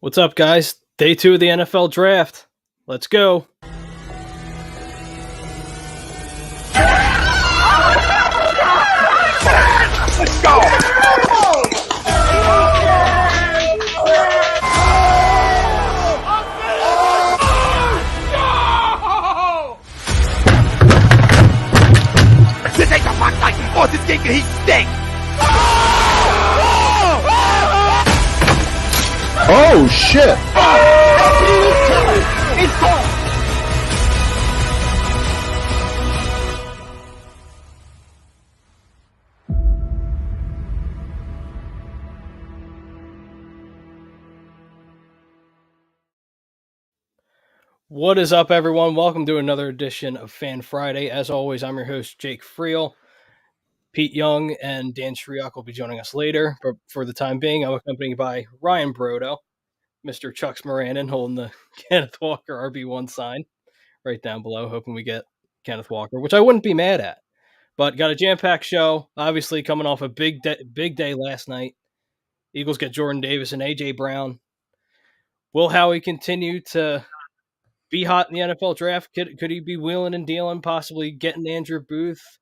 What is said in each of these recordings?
What's up, guys? Day 2 of the NFL draft. Let's go. Let's go! This ain't the fuck like before this game can heat stink! Oh shit! It's gone! What is up, everyone? Welcome to another edition of Fan Friday. As always, I'm your host, Jake Friel. Pete Young and Dan Shriak will be joining us later, but for the time being, I'm accompanied by Ryan Brodo, Mr. Chucks Moranin holding the Kenneth Walker RB1 sign right down below, hoping we get Kenneth Walker, which I wouldn't be mad at. But got a jam-packed show, obviously coming off a big day last night. Eagles get Jordan Davis and A.J. Brown. Will Howie continue to be hot in the NFL draft? Could he be wheeling and dealing, possibly getting Andrew Booth?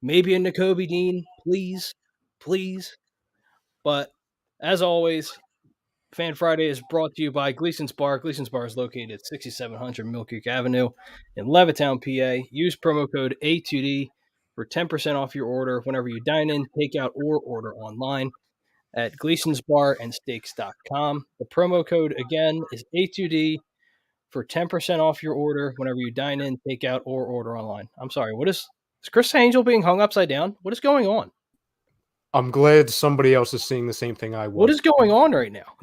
Maybe a Nakobe Dean, please. But as always, Fan Friday is brought to you by Gleason's Bar. Gleason's Bar is located at 6700 Mill Creek Avenue in Levittown, PA. Use promo code A2D for 10% off your order whenever you dine in, take out, or order online at gleasonsbarandsteaks.com. The promo code, again, is A2D for 10% off your order whenever you dine in, take out, or order online. I'm sorry, is Chris Angel being hung upside down? What is going on? I'm glad somebody else is seeing the same thing I was. What is going on right now?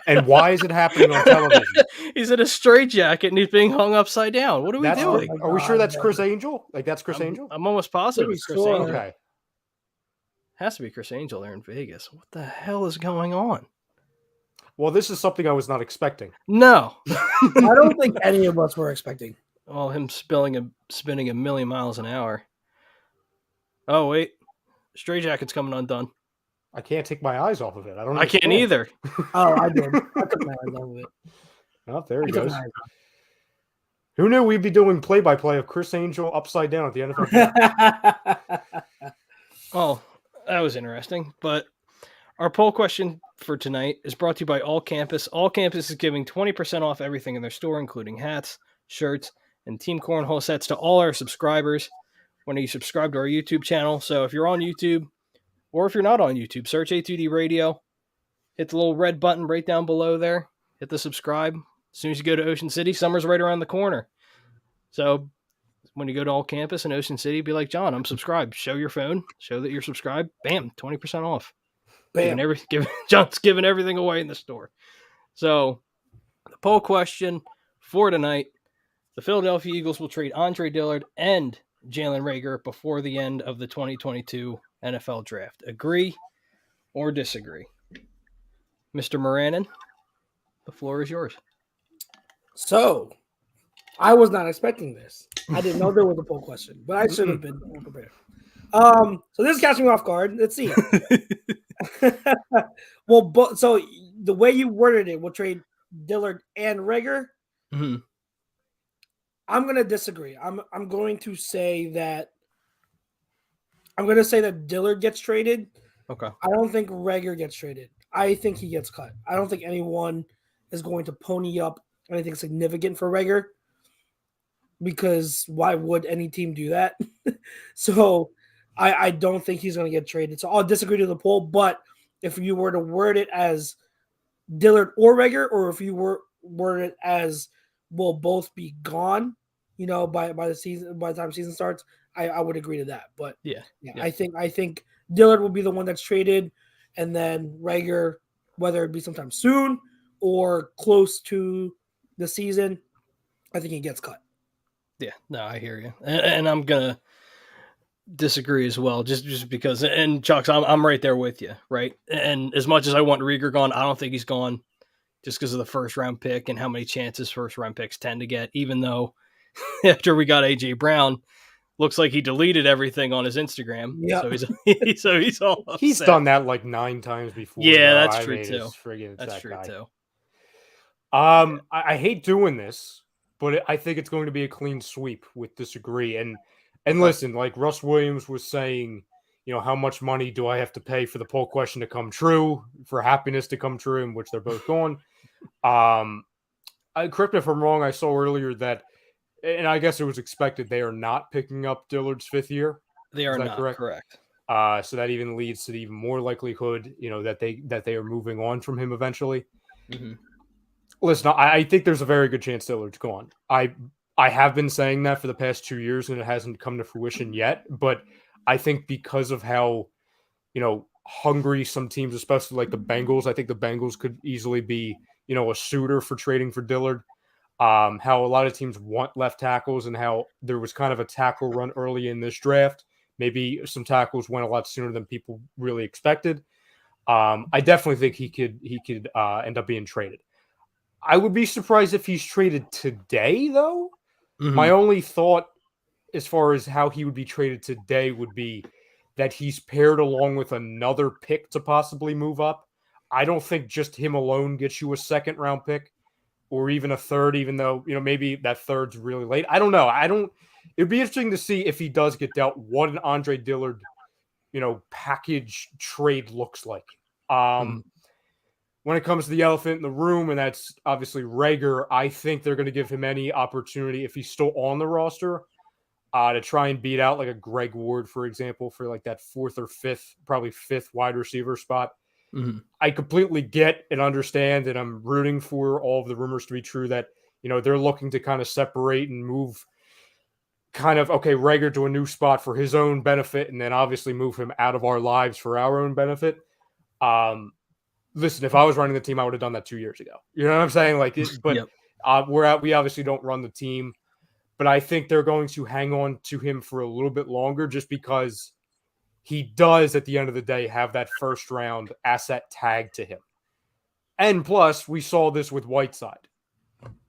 And why is it happening on television? He's in a straitjacket and he's being hung upside down. What are we doing? Are we sure that's Chris Angel? Like, that's Chris Angel? I'm almost positive it's Chris Angel. Okay. Has to be Chris Angel there in Vegas. What the hell is going on? Well, this is something I was not expecting. No. I don't think any of us were expecting. Well, him spinning a million miles an hour. Oh, wait. Straitjacket's coming undone. I can't take my eyes off of it. I can't either. Oh, I did. I took my eyes off of it. Oh, there he goes. Who knew we'd be doing play-by-play of Chris Angel upside down at the NFL? Oh, that was interesting. But our poll question for tonight is brought to you by All Campus. All Campus is giving 20% off everything in their store, including hats, shirts, and team cornhole sets to all our subscribers when you subscribe to our YouTube channel. So if you're on YouTube, or if you're not on YouTube, search A2D Radio, hit the little red button right down below there, hit the subscribe. As soon as you go to Ocean City, summer's right around the corner. So when you go to All Campus in Ocean City, be like, John, I'm subscribed. Show your phone, show that you're subscribed. Bam, 20% off. Bam. John's giving everything away in the store. So the poll question for tonight, the Philadelphia Eagles will trade Andre Dillard and Jalen Reagor before the end of the 2022 NFL Draft. Agree or disagree? Mr. Moranin, the floor is yours. So, I was not expecting this. I didn't know there was a poll question, but I should have been more prepared. So this is catching me off guard. Let's see. So the way you worded it, we'll trade Dillard and Reagor. Mm-hmm. I'm going to disagree. I'm going to say that Dillard gets traded. Okay. I don't think Reagor gets traded. I think he gets cut. I don't think anyone is going to pony up anything significant for Reagor, because why would any team do that? So I don't think he's going to get traded. So I'll disagree to the poll. But if you were to word it as Dillard or Reagor, or if you word it as will both be gone, by the time season starts, I would agree to that. But yeah. I think Dillard will be the one that's traded, and then Reagor, whether it be sometime soon or close to the season, I think he gets cut. Yeah, no, I hear you, and I'm gonna disagree as well, just because. And Chucks, I'm right there with you, right? And as much as I want Reagor gone, I don't think he's gone, just because of the first round pick and how many chances first round picks tend to get. Even though after we got A.J. Brown, looks like he deleted everything on his Instagram. Yeah. So he's all upset. He's done that like 9 times before. Yeah, that's true too. That's true too. I hate doing this, but I think it's going to be a clean sweep with disagree. And listen, like Russ Williams was saying, how much money do I have to pay for the poll question to come true, for happiness to come true, in which they're both going. Correct me if I'm wrong. I saw earlier that, and I guess it was expected, they are not picking up Dillard's 5th year. They are not correct. So that even leads to the even more likelihood, that they are moving on from him eventually. Mm-hmm. Listen, I think there's a very good chance Dillard's gone. I have been saying that for the past 2 years, and it hasn't come to fruition yet. But I think because of how, hungry some teams, especially like the Bengals, I think the Bengals could easily be, a suitor for trading for Dillard. How a lot of teams want left tackles, and how there was kind of a tackle run early in this draft. Maybe some tackles went a lot sooner than people really expected. I definitely think he could end up being traded. I would be surprised if he's traded today, though. Mm-hmm. My only thought as far as how he would be traded today would be that he's paired along with another pick to possibly move up. I don't think just him alone gets you a 2nd round pick or even a 3rd, even though, maybe that 3rd's really late. I don't know. It'd be interesting to see if he does get dealt, what an Andre Dillard, package trade looks like. When it comes to the elephant in the room, and that's obviously Reagor, I think they're going to give him any opportunity, if he's still on the roster, to try and beat out like a Greg Ward, for example, for like that 4th or 5th, probably 5th wide receiver spot. Mm-hmm. I completely get and understand, and I'm rooting for all of the rumors to be true that, they're looking to kind of separate and move Reagor to a new spot for his own benefit, and then obviously move him out of our lives for our own benefit. Listen, if I was running the team, I would have done that 2 years ago. You know what I'm saying? We obviously don't run the team, but I think they're going to hang on to him for a little bit longer, just because he does, at the end of the day, have that 1st round asset tag to him. And plus, we saw this with Whiteside.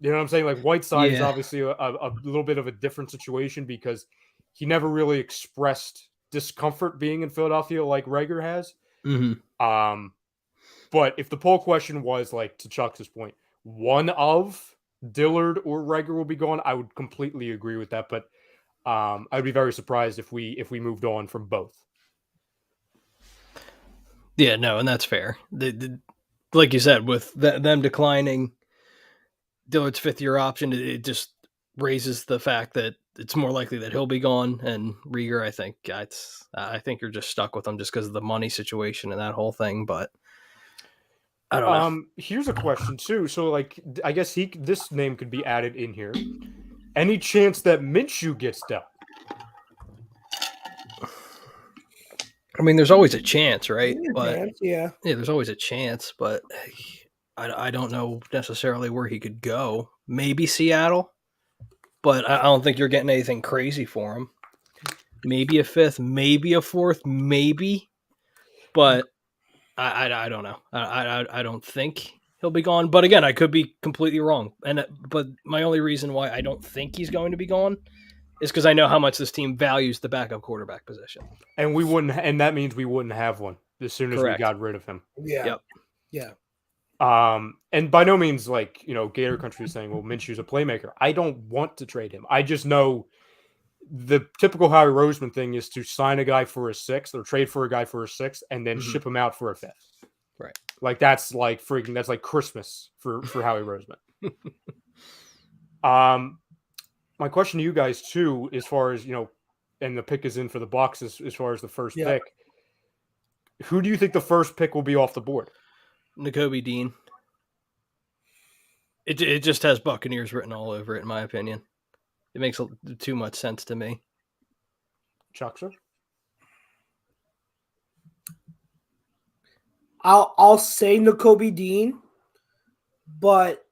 You know what I'm saying? Like, Whiteside is obviously a little bit of a different situation, because he never really expressed discomfort being in Philadelphia like Reagor has. Mm-hmm. But if the poll question was, like, to Chuck's point, one of Dillard or Reagor will be gone, I would completely agree with that. But I'd be very surprised if we moved on from both. Yeah, no, and that's fair. Like you said, with them declining Dillard's 5th year option, it just raises the fact that it's more likely that he'll be gone. And Reagor, I think you're just stuck with him just because of the money situation and that whole thing. But I don't know. Here's a question too. So, like, I guess this name could be added in here. Any chance that Minshew gets dealt? I mean, there's always a chance, right? Yeah, there's always a chance, but I don't know necessarily where he could go. Maybe Seattle, but I don't think you're getting anything crazy for him. Maybe a 5th, maybe a 4th, maybe, but I don't know. I don't think he'll be gone. But again, I could be completely wrong. But my only reason why I don't think he's going to be gone is because I know how much this team values the backup quarterback position. And that means we wouldn't have one as soon as we got rid of him. Yeah. Yep. Yeah. And by no means, like, Gator Country is saying, well, Minshew's a playmaker. I don't want to trade him. I just know the typical Howie Roseman thing is to sign a guy for a 6th or trade for a guy for a 6th and then ship him out for a 5th. Right. Like, that's like Christmas for Howie Roseman. My question to you guys too, as far as, and the pick is in for the Bucs as far as the first pick. Who do you think the first pick will be off the board? Nakobe Dean. It just has Buccaneers written all over it, in my opinion. It makes too much sense to me. Chuck, sir? I'll say Nakobe Dean, but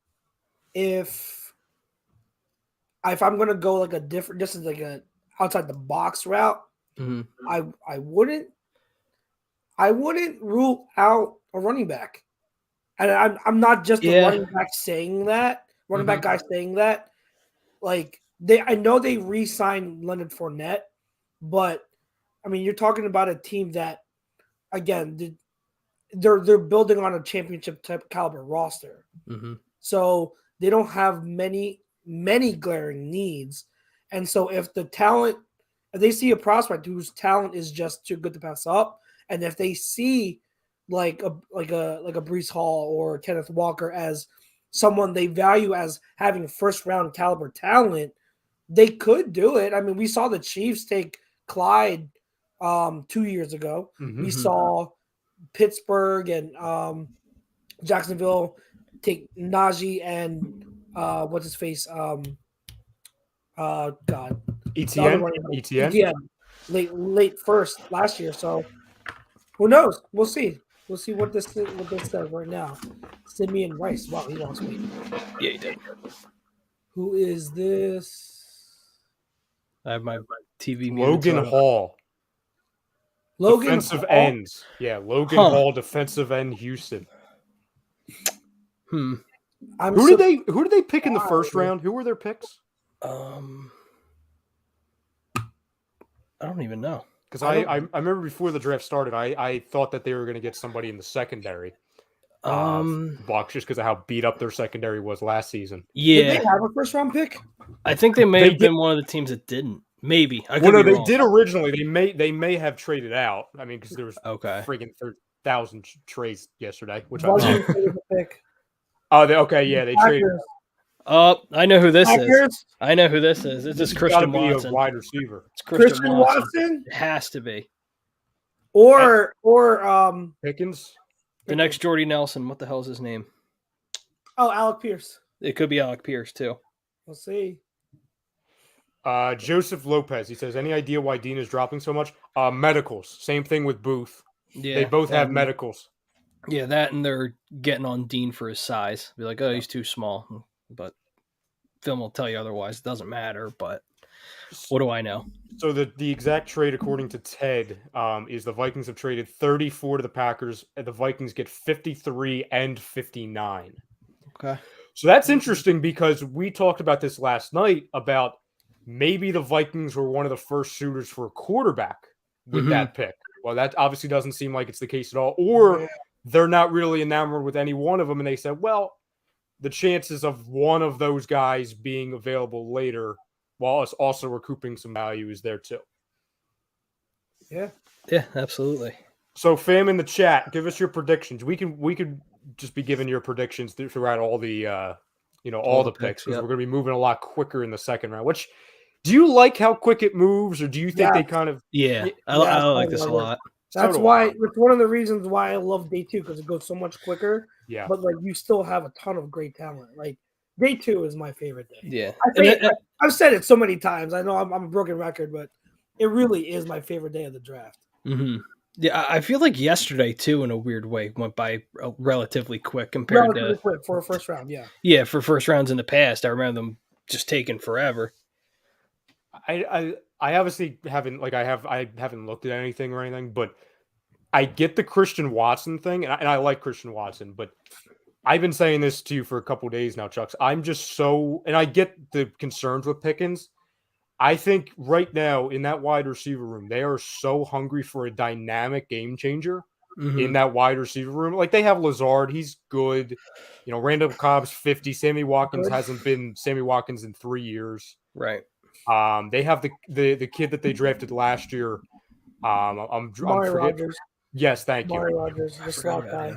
if I'm gonna go like a different, this is like a outside the box route, I wouldn't rule out a running back, and I'm not just a running back saying that. Running back guy saying that, like I know they re-signed Leonard Fournette, but I mean you're talking about a team that, again, they're building on a championship type caliber roster. So they don't have many glaring needs. And so if they see a prospect whose talent is just too good to pass up, and if they see like a Breece Hall or Kenneth Walker as someone they value as having first round caliber talent, they could do it. I mean, we saw the Chiefs take Clyde 2 years ago. Mm-hmm. We saw Pittsburgh and Jacksonville take Najee and what's his face? God. ETN. Late first last year. So who knows? We'll see. We'll see what this says right now. Simeon Rice. Wow, he lost weight. Yeah, he did. Who is this? I have my TV. Logan Hall. Defensive ends. Yeah, Logan Hall, defensive end, Houston. Who did they pick in the first round? Who were their picks? I don't even know. Because I remember before the draft started, I thought that they were going to get somebody in the secondary. Bucs, just because of how beat up their secondary was last season. Yeah. Did they have a first round pick? I think they may have been one of the teams that didn't. Maybe. They did originally. They may have traded out. I mean, because there was freaking 30,000 trades yesterday, which I pick. Oh, they traded. I know who this is. I know who this is. It's just Christian Watson. A wide receiver. It's Christian Watson. It has to be. Or Pickens. The next Jordy Nelson. What the hell is his name? Oh, Alec Pierce. It could be Alec Pierce too. We'll see. Joseph Lopez. He says, any idea why Dean is dropping so much? Medicals. Same thing with Booth. Yeah, they both have medicals. Yeah, that and they're getting on Dean for his size. Be like, oh, he's too small. But film will tell you otherwise. It doesn't matter. But what do I know? So the exact trade, according to Ted, is the Vikings have traded 34 to the Packers, and the Vikings get 53 and 59. Okay. So that's interesting because we talked about this last night about maybe the Vikings were one of the first suitors for a quarterback with that pick. Well, that obviously doesn't seem like it's the case at all. Or they're not really enamored with any one of them, and they said, well, the chances of one of those guys being available later while us also recouping some value is there too. Yeah. Yeah, absolutely. So fam in the chat, give us your predictions. We could just be giving your predictions throughout all the all the picks because we're going to be moving a lot quicker in the second round. Which do you like how quick it moves, or do you think they kind of I like this a lot. That's why it's one of the reasons why I love day 2 because it goes so much quicker. Yeah. But like you still have a ton of great talent. Like day 2 is my favorite day. Yeah. I've said it so many times. I know I'm a broken record, but it really is my favorite day of the draft. Mm-hmm. Yeah, I feel like yesterday too, in a weird way, went by relatively quick compared to quick for a first round. Yeah. Yeah, for first rounds in the past, I remember them just taking forever. I obviously haven't I haven't looked at anything or anything, but I get the Christian Watson thing, and I like Christian Watson, but I've been saying this to you for a couple of days now, Chucks. I'm just so, and I get the concerns with Pickens. I think right now in that wide receiver room, they are so hungry for a dynamic game changer in that wide receiver room. Like they have Lazard, he's good. Randall Cobb's 50. Sammy Watkins hasn't been Sammy Watkins in 3 years. Right. They have the kid that they drafted last year. I'm Rogers. Yes, thank you. Rogers, the slot guy.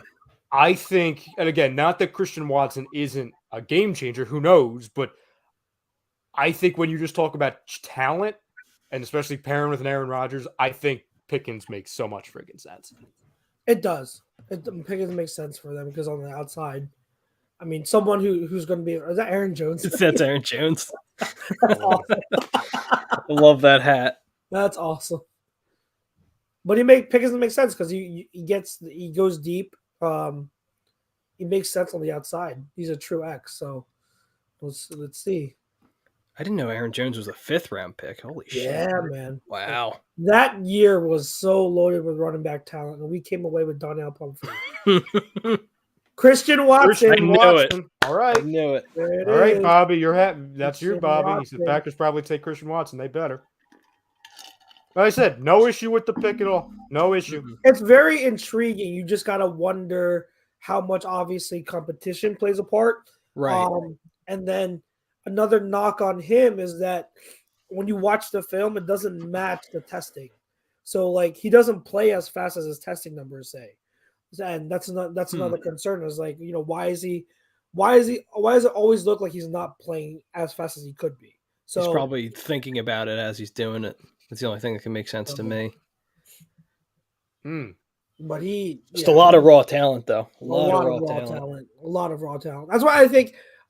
I think, and again, not that Christian Watson isn't a game changer, who knows, but I think when you just talk about talent, and especially pairing with an Aaron Rodgers, I think Pickens makes so much freaking sense. It does. Pickens makes sense for them because on the outside, I mean, someone who's going to be – is that Aaron Jones? That's Aaron Jones. That's awesome. I love that hat. That's awesome. But Pickens makes sense because he goes deep. He makes sense on the outside. He's a true X. So let's see. I didn't know Aaron Jones was a 5th round pick. Holy shit! Yeah, man. Wow. That year was so loaded with running back talent, and we came away with Donnell Pumphrey. Christian Watson. I knew it. All right. I knew it. All right, Bobby, you're happy. That's your Bobby. He said Packers probably take Christian Watson. They better. Like I said, no issue with the pick at all. No issue. It's very intriguing. You just got to wonder how much, obviously, competition plays a part. Right. And then another knock on him is that when you watch the film, it doesn't match the testing. So like he doesn't play as fast as his testing numbers say, and that's another concern. Is like, you know, why does it always look like he's not playing as fast as he could be? So he's probably thinking about it as he's doing it. That's the only thing that can make sense to me. But just a lot of raw talent, though. A lot of raw talent. A lot of raw talent. That's why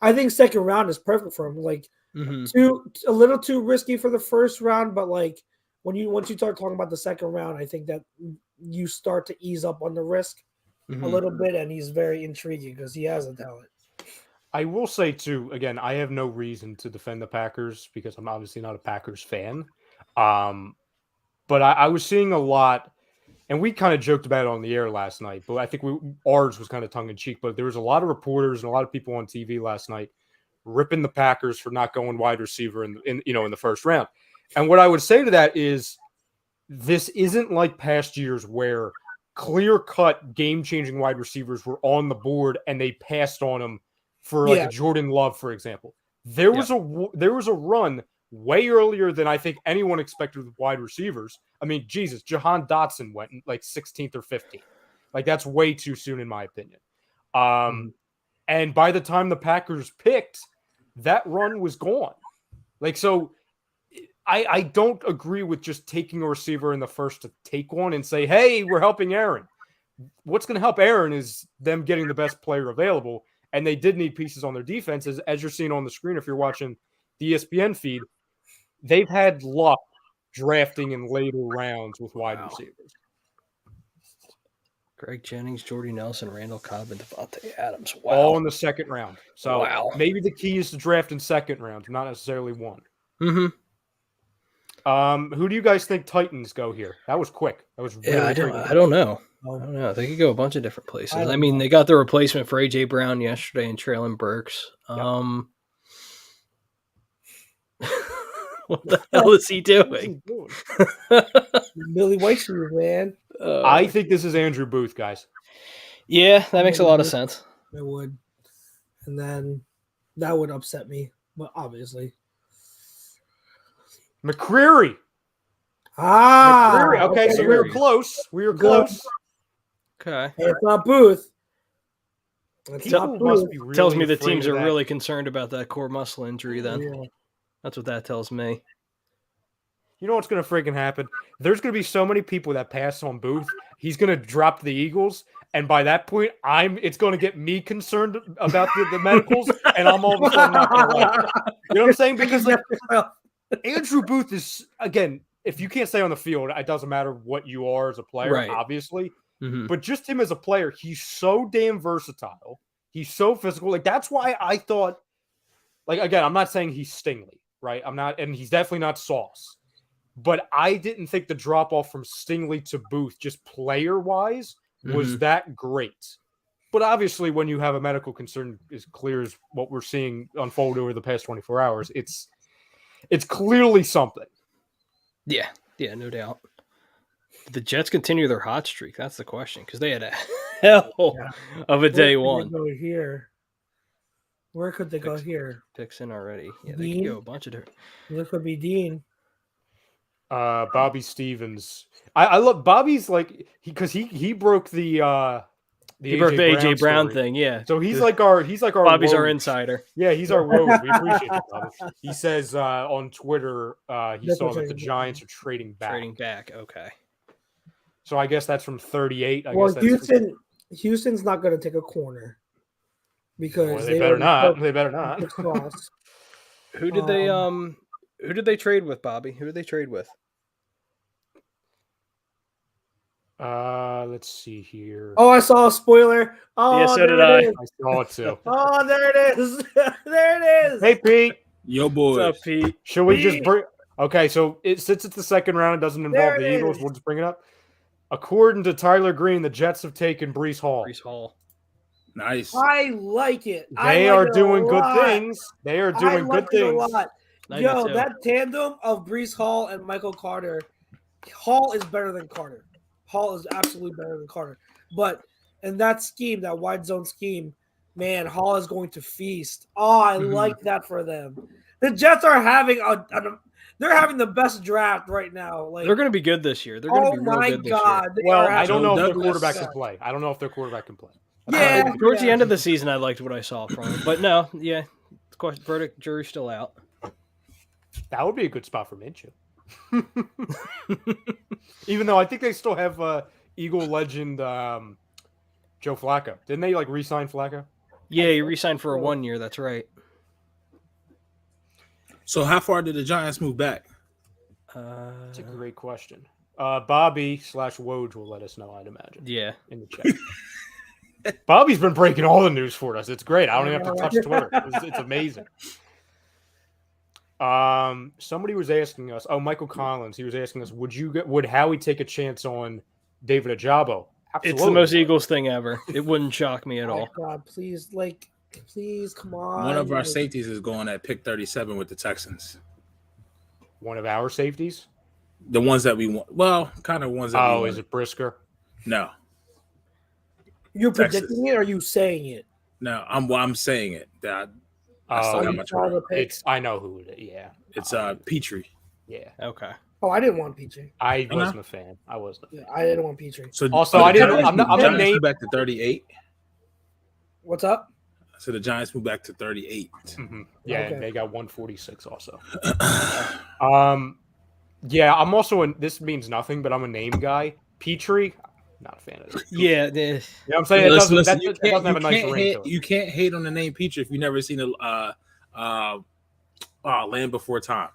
I think second round is perfect for him. Like a little too risky for the first round, but like once you start talking about the second round, I think that you start to ease up on the risk a little bit, and he's very intriguing because he has a talent. I will say too, again, I have no reason to defend the Packers because I'm obviously not a Packers fan. But I was seeing a lot, and we kind of joked about it on the air last night, but I think ours was kind of tongue in cheek. But there was a lot of reporters and a lot of people on TV last night ripping the Packers for not going wide receiver in the first round. And what I would say to that is, this isn't like past years where clear-cut game-changing wide receivers were on the board and they passed on them for like a Jordan Love, for example. There was a run way earlier than I think anyone expected with wide receivers. I mean, Jesus, Jahan Dotson went like 16th or 15th. Like, that's way too soon in my opinion. And by the time the Packers picked, that run was gone. Like, so I don't agree with just taking a receiver in the first to take one and say, hey, we're helping Aaron. What's going to help Aaron is them getting the best player available. And they did need pieces on their defense, as you're seeing on the screen if you're watching the ESPN feed. They've had luck drafting in later rounds with wide receivers. Greg Jennings, Jordy Nelson, Randall Cobb, and Devontae Adams. Wow. All in the second round. So maybe the key is to draft in second round, not necessarily one. Who do you guys think Titans go here? That was quick. That was really I don't know. I don't know. They could go a bunch of different places. I mean, they got the replacement for A.J. Brown yesterday and Traylon Burks. What the hell is he doing? Billy White shoes, man. I think this is Andrew Booth, guys. Yeah, that makes a lot of sense. It would. And then that would upset me, but obviously. McCreary. McCreary. Okay, so we were close. Close. Okay. Hey, it's not Booth. Tells me the teams are really concerned about that core muscle injury then. Yeah. That's what that tells me. You know what's going to freaking happen? There's going to be so many people that pass on Booth. He's going to drop the Eagles. And by that point, it's going to get me concerned about the medicals. And I'm all of a sudden not going to like it. You know what I'm saying? Because like, Andrew Booth is, again, if you can't stay on the field, it doesn't matter what you are as a player, obviously. But just him as a player, he's so damn versatile. He's so physical. Like, that's why I thought, like, again, I'm not saying he's Stingley, right? I'm not, and he's definitely not Sauce. But I didn't think the drop-off from Stingley to Booth, just player-wise, was that great. But obviously, when you have a medical concern as clear as what we're seeing unfold over the past 24 hours, it's clearly something. Yeah, no doubt. The Jets continue their hot streak. That's the question, because they had a hell of a day one. Go here. Where could they go here? Picks in already. Yeah, they could go a bunch of different. There could be Dean. Bobby Stevens. I love Bobby's like because he broke the AJ Brown thing, yeah. So he's like our Bobby's rogue. Our insider. Yeah, he's our rogue. We appreciate it, Bobby. He says on Twitter he saw that the Giants are trading back. Trading back, okay. So I guess that's from 38. Houston's not going to take a corner because they better not. They better not. Who did they trade with, Bobby? Who did they trade with? Let's see here. Oh, I saw a spoiler. Oh, yeah, so did I. I saw it too. Oh, there it is. There it is. Hey, Pete. Yo, boy. What's up, Pete? Should we just bring? Okay, so since it's the second round, it doesn't involve the Eagles. We'll just bring it up. According to Tyler Green, the Jets have taken Breece Hall. Nice. I like it. They are doing good things. They are doing good things. A lot. Yo, that tandem of Breece Hall and Michael Carter. Hall is better than Carter. Hall is absolutely better than Carter. But in that scheme, that wide zone scheme, Man, Hall is going to feast. Oh, I like that for them. The Jets are having they're having the best draft right now. Like They're going to be good this year. They're going to be real good this year. Well, I don't know if their Douglas. quarterback can play. I don't know if their quarterback can play. Yeah. Towards the end of the season, I liked what I saw from him. But no, yeah, verdict, jury's still out. That would be a good spot for Minshew. Even though I think they still have Eagle legend Joe Flacco. Didn't they re-sign Flacco? Yeah, he re-signed for a 1 year. That's right. So how far did the Giants move back? That's a great question. Bobby/Woj will let us know, I'd imagine. Yeah. In the chat. Bobby's been breaking all the news for us. It's great. I don't even have to touch Twitter. It's amazing. Somebody was asking us. Oh, Michael Collins. He was asking us, would Howie take a chance on David Ajabo? Absolutely. It's the most Eagles thing ever. It wouldn't shock me at all. God, please, come on. One of our safeties is going at pick 37 with the Texans. One of our safeties? The ones that we want. Well, kind of ones that we want. Oh, is it Brisker? No. You're Texas. predicting it or are you saying it? No, I'm saying it. I still got my Twitter. I know who it is. Yeah. It's Petrie. Yeah. Okay. Oh, I didn't want Petrie. I wasn't a fan. Yeah, I didn't want Petrie. So also, I'm the Giants back to 38. What's up? So the Giants moved back to 38. Mm-hmm. Yeah, Okay. and they got 146 also. Yeah, I'm also this means nothing, but I'm a name guy. Petrie, not a fan of it. Yeah. You know what I'm saying? Listen, it doesn't have a nice ring to it. You can't hate on the name Petrie if you've never seen Land Before Time.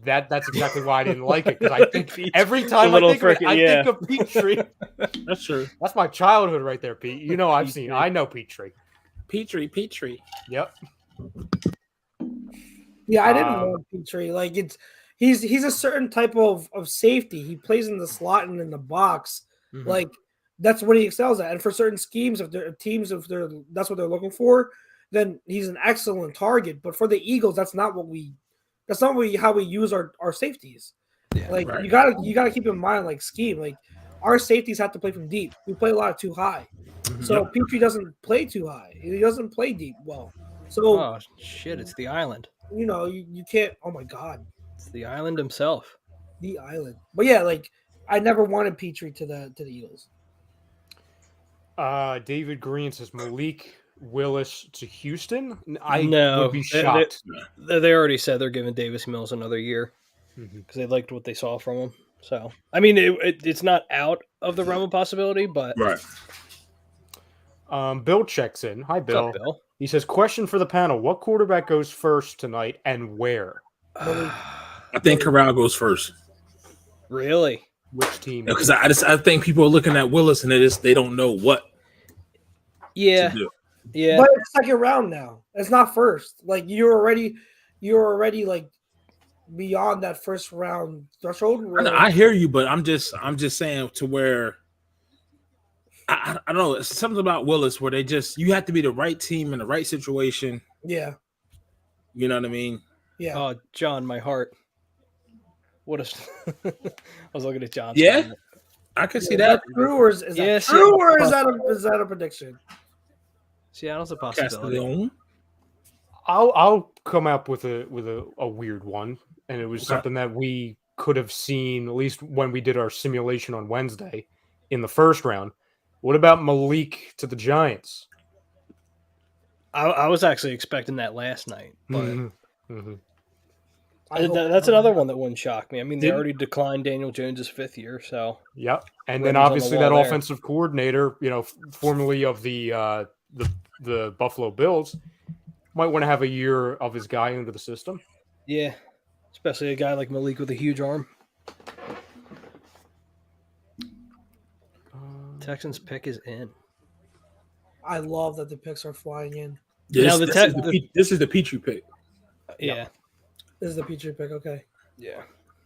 That's exactly why I didn't like it, because I think every time I think of it, I think of Petrie. That's true. That's my childhood right there, Pete. You know I know Petrie. Petrie. Yep. Yeah, I didn't want Petrie. Like he's a certain type of safety. He plays in the slot and in the box. Mm-hmm. Like that's what he excels at. And for certain schemes, if that's what they're looking for, then he's an excellent target. But for the Eagles, that's not how we use our safeties. Yeah, like right. you gotta keep in mind like scheme. Like our safeties have to play from deep. We play a lot of too high. So Petrie doesn't play too high. He doesn't play deep well. So oh shit, it's the island. You know, you can't. Oh my god, it's the island himself. The island. But yeah, like I never wanted Petrie to the Eagles. David Green says Malik Willis to Houston. I would be shocked. They already said they're giving Davis Mills another year because they liked what they saw from him. So I mean, it's not out of the realm of possibility, but right. Bill checks in. Hi, Bill. What's up, Bill? He says, question for the panel. What quarterback goes first tonight and where? I think Corral goes first. Really? Which team? Because I think people are looking at Willis and they don't know what to do. Yeah. But it's second round now. It's not first. Like you're already like beyond that first round threshold. I hear you, but I'm just saying to where I don't know. It's something about Willis where you have to be the right team in the right situation. Yeah. You know what I mean? Yeah. Oh, John, my heart. What I was looking at John. Yeah. I can see that. True or is that true or is that a prediction? Seattle's a possibility. I'll come up with a weird one, and it was something that we could have seen at least when we did our simulation on Wednesday in the first round. What about Malik to the Giants? I was actually expecting that last night, but Mm-hmm. That's another one that wouldn't shock me. I mean, they already declined Daniel Jones' fifth year, so yep. And then obviously that offensive coordinator, formerly of the Buffalo Bills, might want to have a year of his guy into the system. Yeah, especially a guy like Malik with a huge arm. Texans pick is in. I love that the picks are flying in. This is the Petrie pick. Yeah. This is the Petrie pick, okay. Yeah.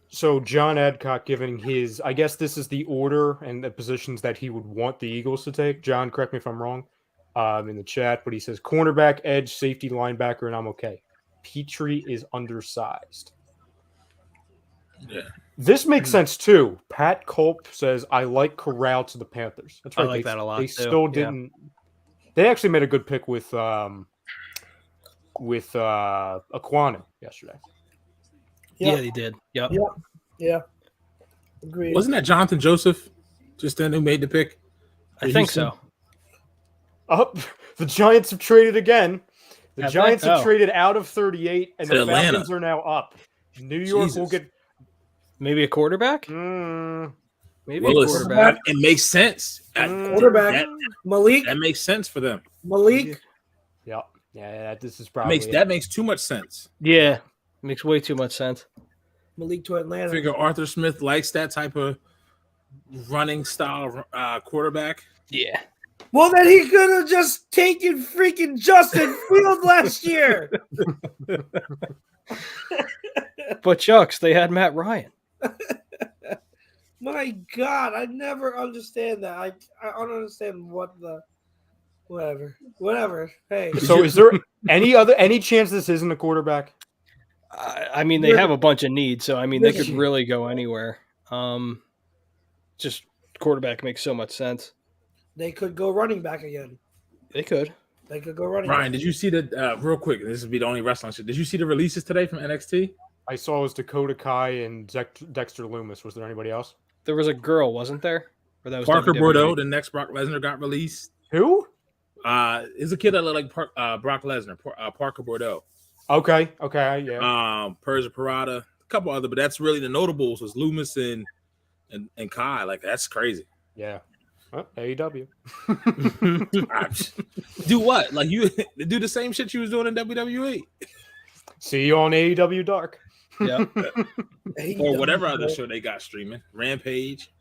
So John Adcock giving his, I guess this is the order and the positions that he would want the Eagles to take. John, correct me if I'm wrong in the chat, but he says cornerback, edge, safety, linebacker, and I'm okay. Petrie is undersized. Yeah. This makes sense too. Pat Culp says, I like Corral to the Panthers. That's right. I like that a lot. They still didn't. They actually made a good pick with Aquanu yesterday. Yeah, they did. Yep. Yeah. Agreed. Wasn't that Jonathan Joseph just then who made the pick? I think so. Oh, the Giants have traded again. The Have Giants they? have Oh. traded out of 38, and To the Atlanta. Falcons are now up. New York will Jesus. get. Maybe a quarterback? Mm, Maybe Well, a quarterback. it makes sense. Quarterback. Malik. That makes sense for them. Malik. yeah. This is That probably makes too much sense. Yeah. Makes way too much sense. Malik to Atlanta. I figure Arthur Smith likes that type of running style quarterback. Yeah. Well, then he could have just taken freaking Justin Field last year. But Chucks, they had Matt Ryan. My God, I never understand that. I don't understand what the whatever. Hey, So, is there any chance this isn't a quarterback? I mean, they have a bunch of needs, so I mean, they could really go anywhere. Just quarterback makes so much sense. they could go running back again. They could. They could go running. Ryan, did you see the real quick? This would be the only wrestling shit. Did you see the releases today from NXT? I saw it was Dakota Kai and Dexter Loomis. Was there anybody else? There was a girl, wasn't there? Or that was Parker WWE? Bordeaux, the next Brock Lesnar, got released. Who? Is a kid that looked like Brock Lesnar, Parker Bordeaux. Okay, yeah. Persia Parada, a couple other, but that's really the notables was Loomis and Kai. Like that's crazy. Yeah. Well, AEW. Do what? Like you do the same shit you was doing in WWE See you on AEW Dark. Yeah. or whatever other show they got streaming. Rampage.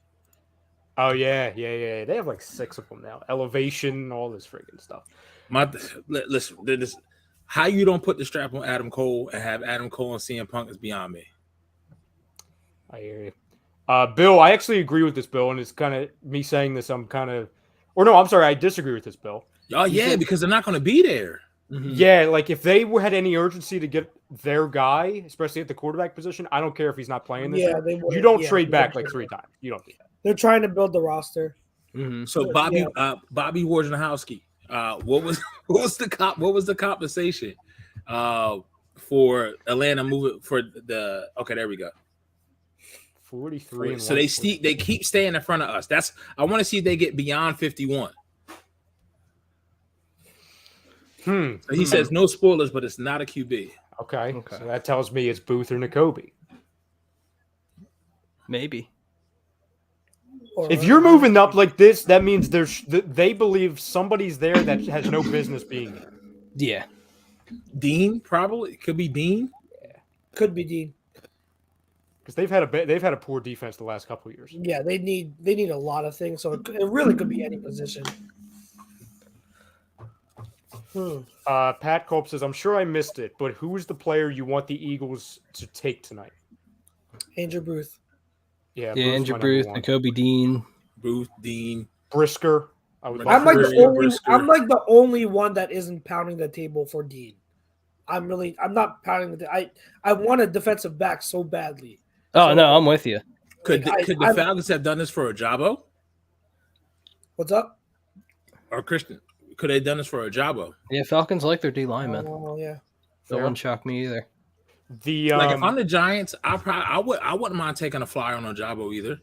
Oh yeah. They have like 6 of them now. Elevation, all this freaking stuff. Listen, this how you don't put the strap on Adam Cole and have Adam Cole and CM Punk is beyond me. I hear you. Bill, I actually agree with this, Bill, and it's kind of me saying this. I'm sorry, I disagree with this, Bill. Oh yeah, because they're not going to be there. Mhm. Yeah, like if they had any urgency to get their guy, especially at the quarterback position, I don't care if he's not playing this. Yeah, they would. You don't trade back like 3 times. You don't do that. They're trying to build the roster. Mhm. So Bobby Wojnarowski, what was the compensation for Atlanta moving for the? Okay, there we go. 43. And So they keep staying in front of us. I want to see if they get beyond 51. So he says no spoilers, but it's not a QB. Okay. So that tells me it's Booth or Nakobe. Maybe. If you're moving up like this, that means they believe somebody's there that has no business being there. Yeah. Dean probably could be Dean. Could be Dean. Because they've had a poor defense the last couple of years. Yeah, they need a lot of things, so it really could be any position. Pat Culp says, "I'm sure I missed it, but who's the player you want the Eagles to take tonight?" Andrew Booth. Yeah, Andrew Booth, Nakobe Dean. Booth, Dean, Brisker. I'm like the only one that isn't pounding the table for Dean. I'm not pounding I want a defensive back so badly. Oh no, I'm with you. Could the Falcons have done this for Ajabo What's up? or Christian? Could they have done this for Ajabo? Yeah, Falcons like their D linemen. Oh yeah. That wouldn't shock me either. Like if I'm the Giants, I wouldn't mind taking a flyer on Ajabo either.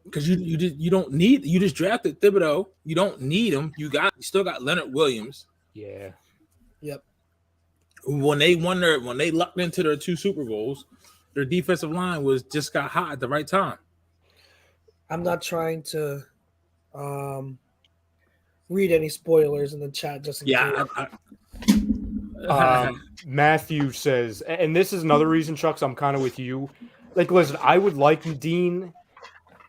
Because you don't need, you just drafted Thibodeau. You don't need him. You still got Leonard Williams. Yeah. Yep. When they lucked into their 2 Super Bowls, their defensive line just got hot at the right time. I'm not trying to read any spoilers in the chat just in case. Matthew says, and this is another reason, Chucks, I'm kind of with you. Like, listen, I would like Dean,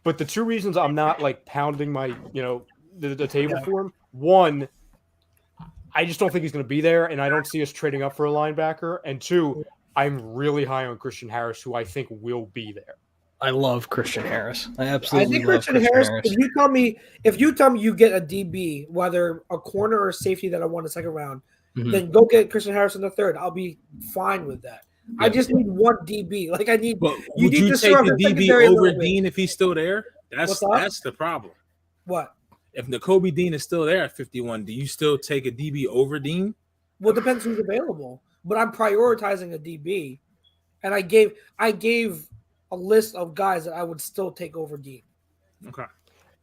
but the 2 reasons I'm not like pounding my, the table for him. One, I just don't think he's going to be there, and I don't see us trading up for a linebacker. And 2, I'm really high on Christian Harris, who I think will be there. I love Christian Harris. I absolutely love Christian Harris. If you tell me you get a DB, whether a corner or a safety that I want in the 2nd round, then go get Christian Harris in the 3rd. I'll be fine with that. Yeah. I just need one DB. Like I need. But would you take the DB over Dean if he's still there? That's the problem. What? if Nakobe Dean is still there at 51, do you still take a DB over Dean? Well, it depends who's available. But I'm prioritizing a DB, and I gave a list of guys that I would still take over Dean. Okay.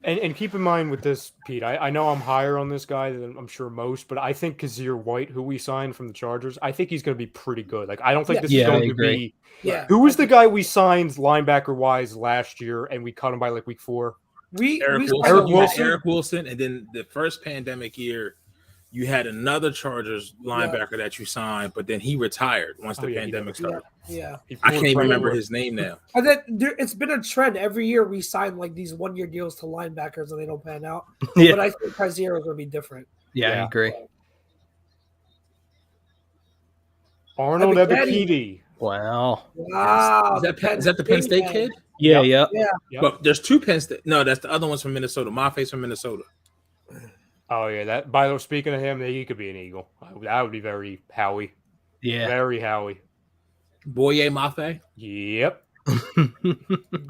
And keep in mind with this, Pete, I know I'm higher on this guy than I'm sure most, but I think Kazir White, who we signed from the Chargers, I think he's going to be pretty good. Like, I don't think this is going to be. Yeah. Who was the guy we signed linebacker wise last year, and we cut him by like week 4? Eric Wilson, and then the first pandemic year, you had another Chargers linebacker that you signed, but then he retired once the pandemic started. Yeah. I can't even remember his name now. And then it's been a trend. Every year we sign like these 1-year deals to linebackers and they don't pan out. But I think Kazir is going to be different. Yeah, I agree. Arnold Ebiketie. Wow. Wow. Is that the Penn State kid? Yeah. But there's 2 Penn State. No, that's the other one's from Minnesota. Maffei's from Minnesota. Oh, yeah. That. By the way, speaking of him, he could be an Eagle. That would be very Howie. Yeah. Very Howie. Boye Maffei? Yep.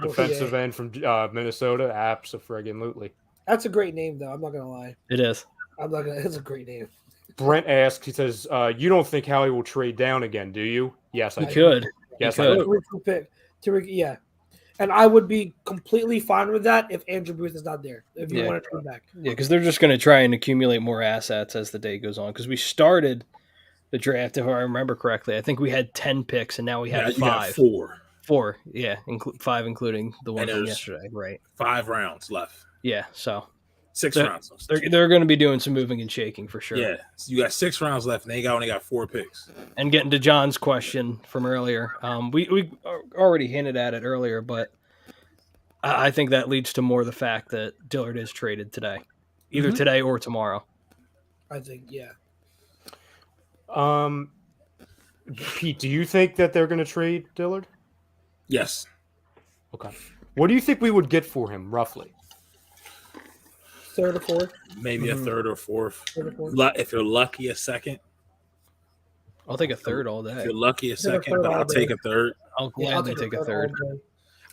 Defensive end from Minnesota. Abso-friggin-lutely. That's a great name, though. I'm not going to lie. It is. It's a great name. Brent asks, he says, you don't think Howie will trade down again, do you? Yes, I do. Could. Yes, I could. Yeah. And I would be completely fine with that if Andrew Booth is not there. If you want to come back. Yeah, because they're just going to try and accumulate more assets as the day goes on. Because we started the draft, if I remember correctly, I think we had 10 picks, and now we have 5. 4, yeah, 5 including the one from yesterday, right? 5 rounds left. Yeah, so 6 rounds. They're going to be doing some moving and shaking for sure. Yeah, so you got 6 rounds left, and they only got 4 picks. And getting to John's question from earlier, we already hinted at it earlier, but I think that leads to more the fact that Dillard is traded today, either today or tomorrow. I think, yeah. Pete, do you think that they're going to trade Dillard? Yes. Okay. What do you think we would get for him, roughly? 3rd or 4th? Maybe a 3rd or 4th. If you're lucky, a 2nd. I'll take a 3rd all day. If you're lucky, a 2nd, but I'll take a 3rd. I'll gladly take a 3rd.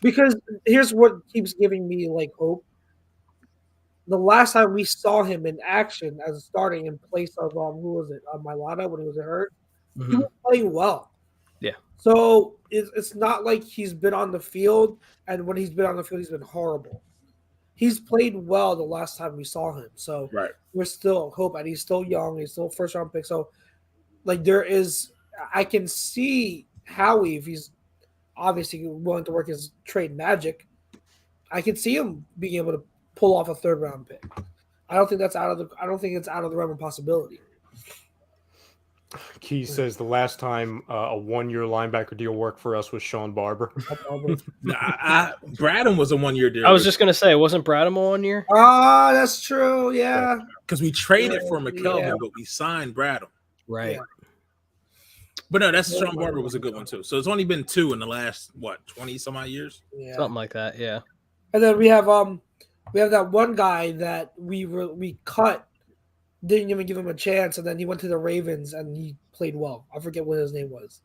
Because here's what keeps giving me like hope. The last time we saw him in action as starting in place of who was it? Mailata when he was hurt. He was playing well. Yeah. So it's not like he's been on the field, and when he's been on the field, he's been horrible. He's played well the last time we saw him. So we're still hope, and he's still young. He's still 1st-round pick. So like I can see Howie, if he's obviously willing to work his trade magic, I can see him being able to pull off a 3rd-round pick. I don't think it's out of the realm of possibility. Key says the last time a 1-year linebacker deal worked for us was Sean Barber. Bradham was a 1-year deal. I was just going to say, wasn't Bradham a 1 year? Oh, that's true. Yeah. Because we traded for McKelvin, but we signed Bradham. Right. Yeah. But no, Sean Barber was a good one too. So it's only been 2 in the last 20 some odd years. Yeah. Something like that. Yeah. And then we have that one guy that we cut, didn't even give him a chance, and then he went to the Ravens and he played well. I forget what his name was.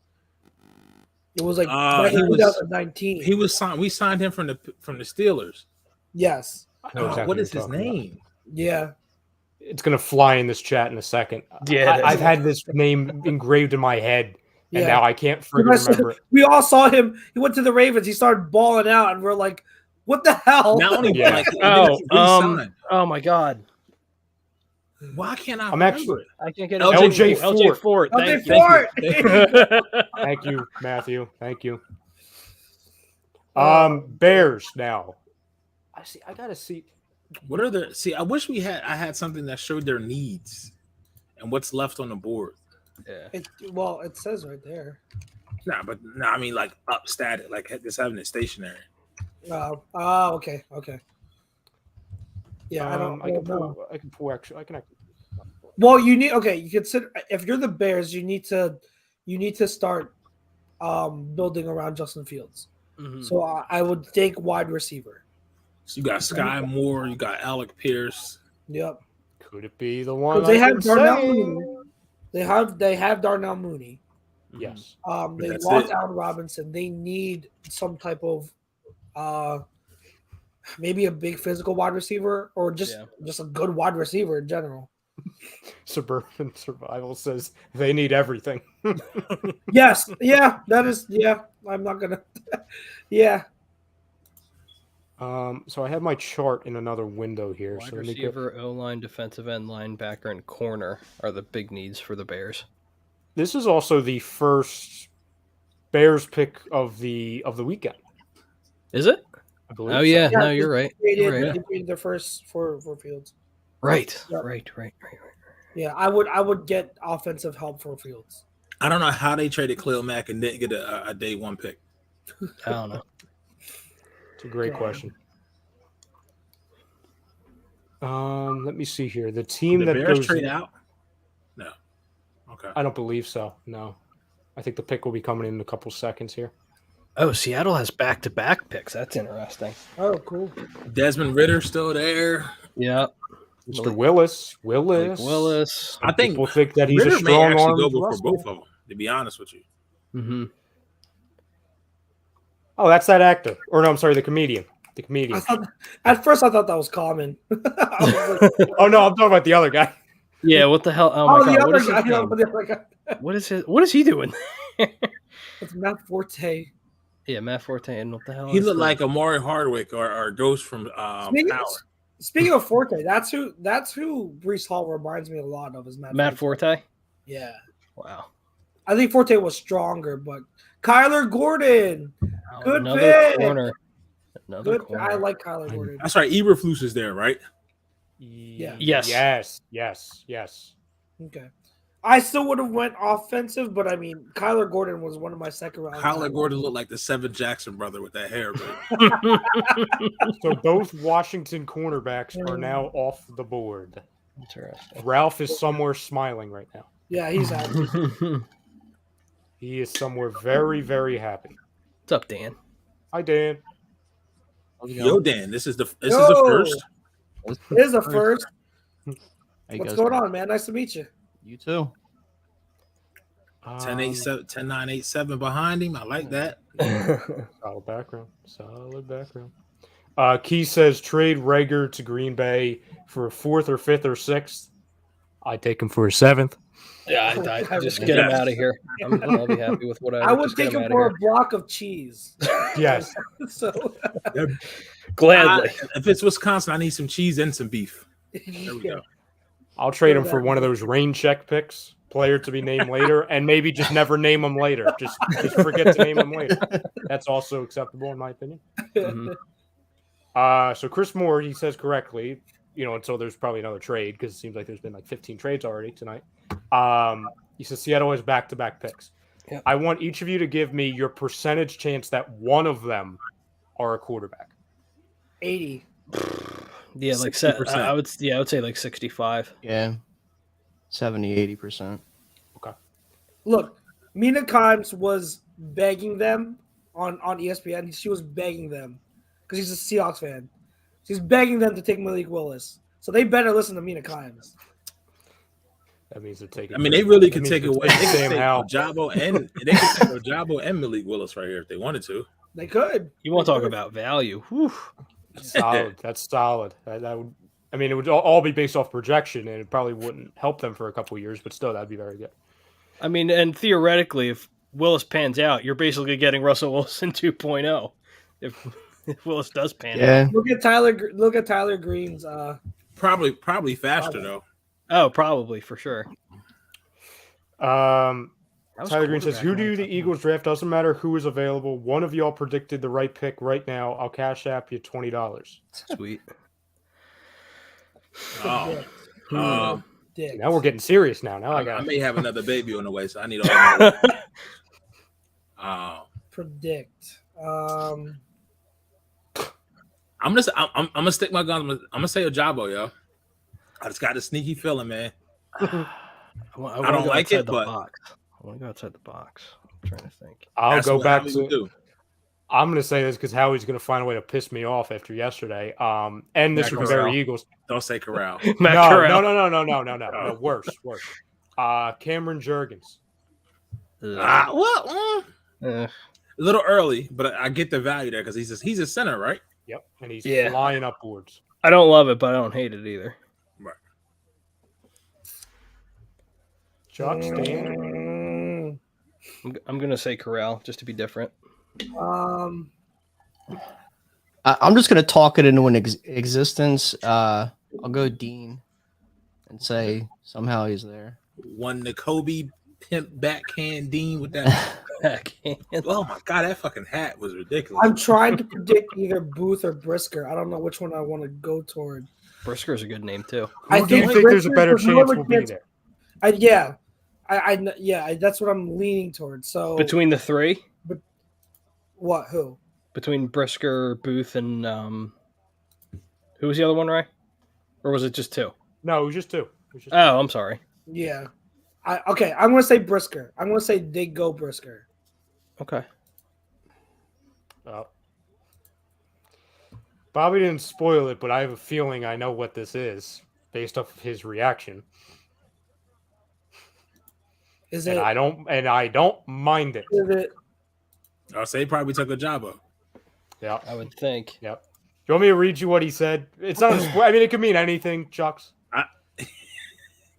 It was like 2019. He was signed. We signed him from the Steelers. Yes. What is his name? Yeah. It's going to fly in this chat in a second. Yeah, I've had this name engraved in my head, and now I can't remember it. We all saw him. He went to the Ravens. He started balling out, and we're like, what the hell? Not only oh my God. Why can't I remember it? I can't get LJ Fort. Thank you, Matthew. Thank you. Bears now. I gotta see. What are the I wish I had something that showed their needs and what's left on the board. Yeah. It says right there. I mean like up static, like just having it stationary. Okay. Yeah, I can pull actually. Well, you consider if you're the Bears, you need to start building around Justin Fields. Mm-hmm. So I would think wide receiver. So you got Sky Moore, you got Alec Pierce. Yep. Could it be the one? They have Darnell Mooney. They have Darnell Mooney. Yes. They lost Allen Robinson. They need some type of Maybe a big physical wide receiver, or just a good wide receiver in general. Suburban Survival says they need everything. Yes, yeah, that is, yeah. I'm not gonna, yeah. So I have my chart in another window here. Wide So receiver, O-line, defensive end, linebacker, and corner are the big needs for the Bears. This is also the first Bears pick of the weekend. Is it? I believe. Oh yeah, no, you're right. They Right. traded their first for Fields. Right. Yep. Right. Yeah, I would get offensive help for Fields. I don't know how they traded Khalil Mack and didn't get a day one pick. I don't know. It's a great question. Let me see here. The team the that Bears goes trade out? No. Okay. I don't believe so. No. I think the pick will be coming in a couple seconds here. Oh, Seattle has back-to-back picks. That's interesting. Oh, cool. Desmond Ridder still there. Yeah. Mr. Willis. I think people think that he's Ridder a strong may arm. actually go for both of them, to be honest with you. Mm-hmm. Oh, that's that actor. Or no, I'm sorry, the comedian. The comedian. At first, I thought that was Common. Oh no, I'm talking about the other guy. Yeah, what the hell? Oh my god, the other guy. What is he doing? It's Matt Forte. Yeah, Matt Forte, and what the hell? He looked like Amari Hardwick or Ghost from Power. Speaking of Forte, that's who Breece Hall reminds me a lot of. Is Matt Forte? Yeah. Wow. I think Forte was stronger, but Kyler Gordon, good Another pick. corner. I like Kyler Gordon. That's right. Eberflus is there, right? Yeah. Yes. Yes. Okay. I still would have went offensive, but I mean, Kyler Gordon was one of my second round. Kyler Gordon looked like the Seven Jackson brother with that hair. So both Washington cornerbacks are now off the board. Interesting. Ralph is somewhere smiling right now. Yeah, he's happy. He is somewhere very, very happy. What's up, Dan? Hi, Dan. Yo, Dan, this is the first. It is the first. What's going on, man? Nice to meet you. You too. 10-9-8-7 behind him. I like that. Solid background. Key says trade Rager to Green Bay for a 4th or 5th or 6th. I'd take him for a 7th. Yeah, I just get him out of here. I'll be happy with what I would take him for a block of cheese. Yes. So gladly. If it's Wisconsin, I need some cheese and some beef. There we go. I'll trade him for one of those rain check picks, player to be named later, and maybe just never name him later. Just forget to name him later. That's also acceptable in my opinion. Mm-hmm. So Chris Moore, he says correctly, until there's probably another trade because it seems like there's been like 15 trades already tonight. He says Seattle has back-to-back picks. Yep. I want each of you to give me your percentage chance that one of them are a quarterback. 80. Yeah, like 60%. I would say like 65. Yeah. 70-80%. Okay. Look, Mina Kimes was begging them on ESPN. She was begging them because she's a Seahawks fan. She's begging them to take Malik Willis. So they better listen to Mina Kimes. That means they're taking. I mean, they really could take away Sam Howell, Ojabo and they could take Ojabo and Malik Willis right here if they wanted to. They could. You want to talk about value? Whew. Solid. That's solid. That would. I mean, it would all be based off projection, and it probably wouldn't help them for a couple of years, but still, that'd be very good. I mean, and theoretically, if Willis pans out, you're basically getting Russell Wilson 2.0. If Willis does pan out. Look at Tyler Green's. Probably faster though. Oh, probably for sure. Tyler Green says, "Who do the Eagles draft? Doesn't matter who is available. One of y'all predicted the right pick right now. I'll cash app you $20." Sweet. Oh. Now we're getting serious now. I may have another baby on the way, so I need all my predict. I'm gonna stick my guns. I'm gonna say Ojabo, yo. I just got a sneaky feeling, man. I don't like it, but I want to go outside the box. I'm trying to think. I'll go back to. I'm going to say this because Howie's going to find a way to piss me off after yesterday. And this would be very Eagles. Don't say Corral. No. Worse. Cameron Jurgens. A little early, but I get the value there because he's a center, right? Yep, and he's Yeah. flying upwards. I don't love it, but I don't hate it either. Right. Chuck, Stan? I'm gonna say Corral just to be different. Um, I'm just gonna talk it into an existence. I'll go Dean and say somehow he's there. One Nakobe pimp backhand Dean with that. Backhand. Oh my god, that fucking hat was ridiculous. I'm trying to predict either Booth or Brisker. I don't know which one I want to go toward. Brisker's a good name too. Who do you think there's a better chance will be there? That's what I'm leaning towards. So Between the three, what? Who? between Brisker, Booth, and who was the other one, Ray? Or was it just two? No, it was just two. Oh, I'm sorry. Yeah. I'm going to say Brisker. I'm going to say they go Brisker. Okay. Bobby didn't spoil it, but I have a feeling I know what this is based off of his reaction. Is and it? I don't mind it. Is it? I'll say he probably took a job up. Yeah, I would think. Yep. You want me to read you what he said? It's not a spoil. I mean, it could mean anything, Chucks.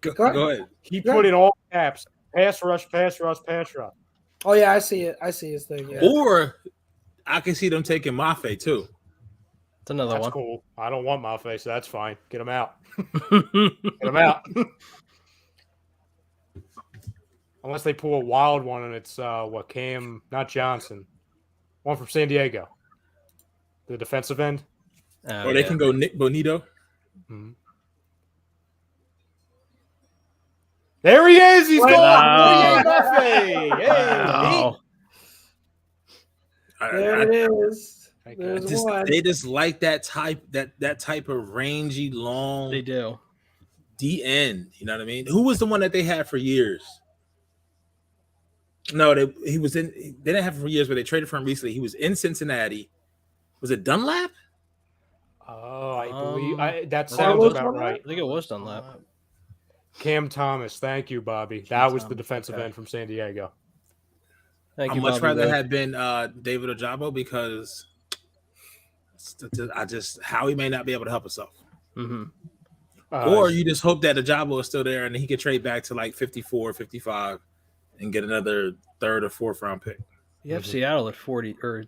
Go ahead. He put in all caps: pass rush, pass rush, pass rush. Oh yeah, I see it. I see his thing. Yeah. Or I can see them taking Mafe too. It's another That's one. cool. I don't want my face, so that's fine. Get him out. Get him out. Unless they pull a wild one and it's Cam, not Johnson, one from San Diego, the defensive end. Or they can go Nick Bonito. Mm-hmm. There he is. He's Wow. gone. Hey, Wow. There it is. There's one. They just like that type of rangy, long. They do. D end. You know what I mean? Who was the one that they had for years? No, they didn't have him for years, but they traded for him recently. He was in Cincinnati. Was it Dunlap? Oh, I believe that Carlos sounds about Dunlap? right. I think it was Dunlap. Cam Thomas. Thank you, Bobby. That was the defensive end from San Diego. Thank you, I'd much Bobby rather Wood. have been David Ojabo because Howie may not be able to help himself. Mm-hmm. Or you just hope that Ojabo is still there and he could trade back to like 54, 55 and get another third or fourth round pick. You have Seattle at 40, or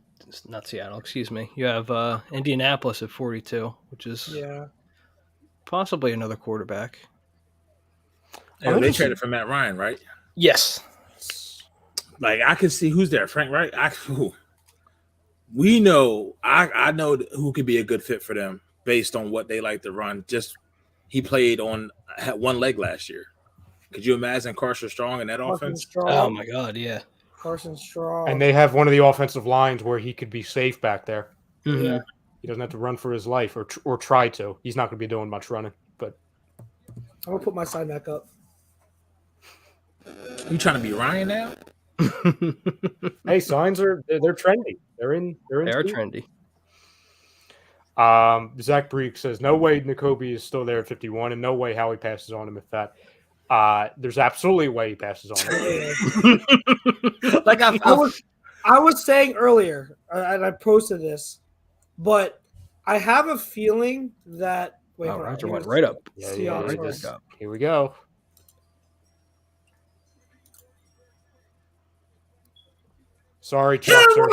not Seattle, excuse me. You have Indianapolis at 42, which is possibly another quarterback. And they traded for Matt Ryan, right? Yes. Like I can see who's there, Frank, right? We know, I know who could be a good fit for them based on what they like to run. Just he played had one leg last year. Could you imagine Carson Strong in that offense? Oh my God, yeah. Carson Strong. And they have one of the offensive lines where he could be safe back there. Mm-hmm. Yeah. He doesn't have to run for his life or try to. He's not going to be doing much running. But I'm gonna put my sign back up. You trying to be Ryan now? hey, signs they're trendy. They are trendy. Zach Breek says no way Nakobe is still there at 51, and no way Howie passes on him at that. There's absolutely a way he passes on him. Like I was saying earlier, and I posted this, but I have a feeling that Roger went right up. Yeah, here we go. Sorry, Chuckster.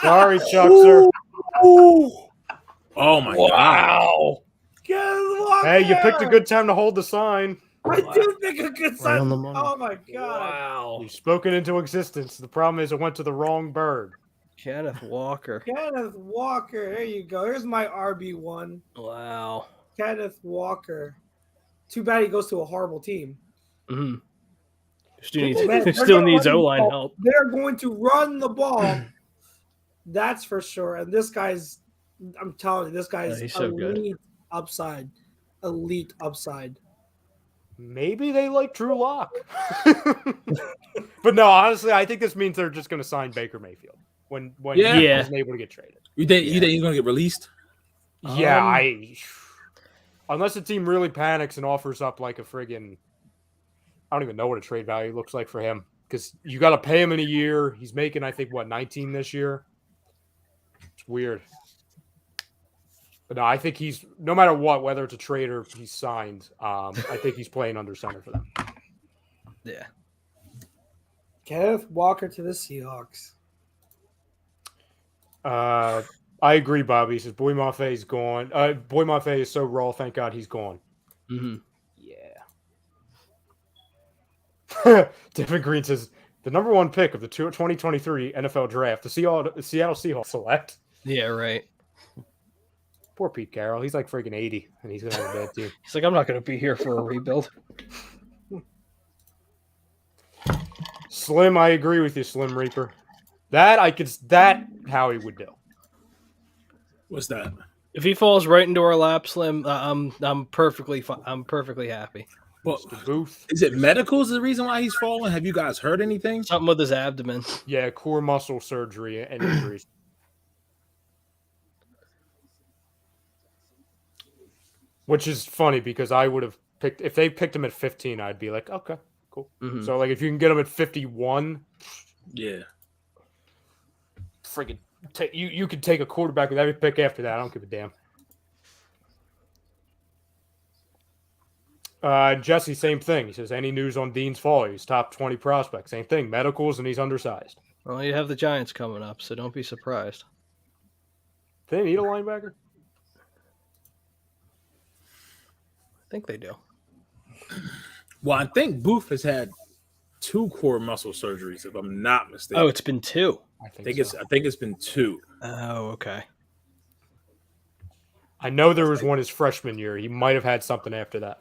Sorry, Chuckster. Oh my God. Hey, you picked a good time to hold the sign. I do pick a good Right on sign. the money. Oh my God. Wow. You've spoken into existence. The problem is it went to the wrong bird. Kenneth Walker. Kenneth Walker. There you go. Here's my RB1. Wow. Kenneth Walker. Too bad he goes to a horrible team. Mm-hmm. They're Still gonna needs run the O-line ball. help. They're going to run the ball. That's for sure. And this guy's, I'm telling you, this guy's he's so good. elite upside. Elite upside. Maybe they like Drew Lock. But no, honestly, I think this means they're just going to sign Baker Mayfield when he wasn't able to get traded. You think he's going to get released? Yeah, unless the team really panics and offers up like a friggin', I don't even know what a trade value looks like for him because you got to pay him in a year. He's making, I think, 19 this year. It's weird. But no, I think he's no matter what, whether it's a trade or he's signed. I think he's playing under center for them. Yeah. Kenneth Walker to the Seahawks. I agree, Bobby. He says Boy Mafe is gone. Boy Mafe is so raw. Thank God he's gone. Mm-hmm. Yeah. Devin Green says the number 1 pick of the 2023 NFL draft, the Seattle Seahawks select. Yeah, right. Poor Pete Carroll. He's like freaking 80, and he's going to have a bad team. He's like, I'm not going to be here for a rebuild. Slim, I agree with you, Slim Reaper. That Howie would do. What's that? If he falls right into our lap, Slim, I'm perfectly happy. Well, Mr. Booth. is it medicals the reason why he's falling? Have you guys heard anything? Something with his abdomen. Yeah, core muscle surgery and injuries. Which is funny because I would have picked if they picked him at 15, I'd be like, okay, cool. Mm-hmm. So like if you can get him at 51, Yeah. friggin' you could take a quarterback with every pick after that. I don't give a damn. Jesse, same thing. He says, any news on Dean's fall? He's top 20 prospect. Same thing. Medicals, and he's undersized. Well, you have the Giants coming up, so don't be surprised. Do they need a linebacker? I think they do. Well, I think Booth has had 2 core muscle surgeries, if I'm not mistaken. Oh, it's been 2. I think it's been 2. Oh, okay. I know there was one his freshman year. He might have had something after that.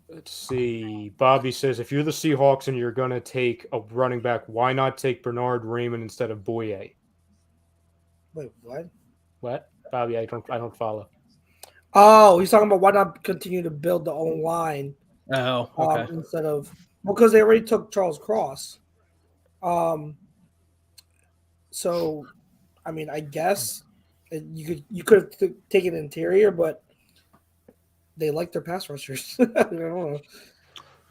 Let's see. Bobby says, if you're the Seahawks and you're going to take a running back, why not take Bernard Raymond instead of Boye? Wait, what? What? Bobby, I don't follow. Oh, he's talking about why not continue to build the own line. Oh, okay. Instead of because they already took Charles Cross. So, I mean, I guess you could have taken interior, but they like their pass rushers. I don't know.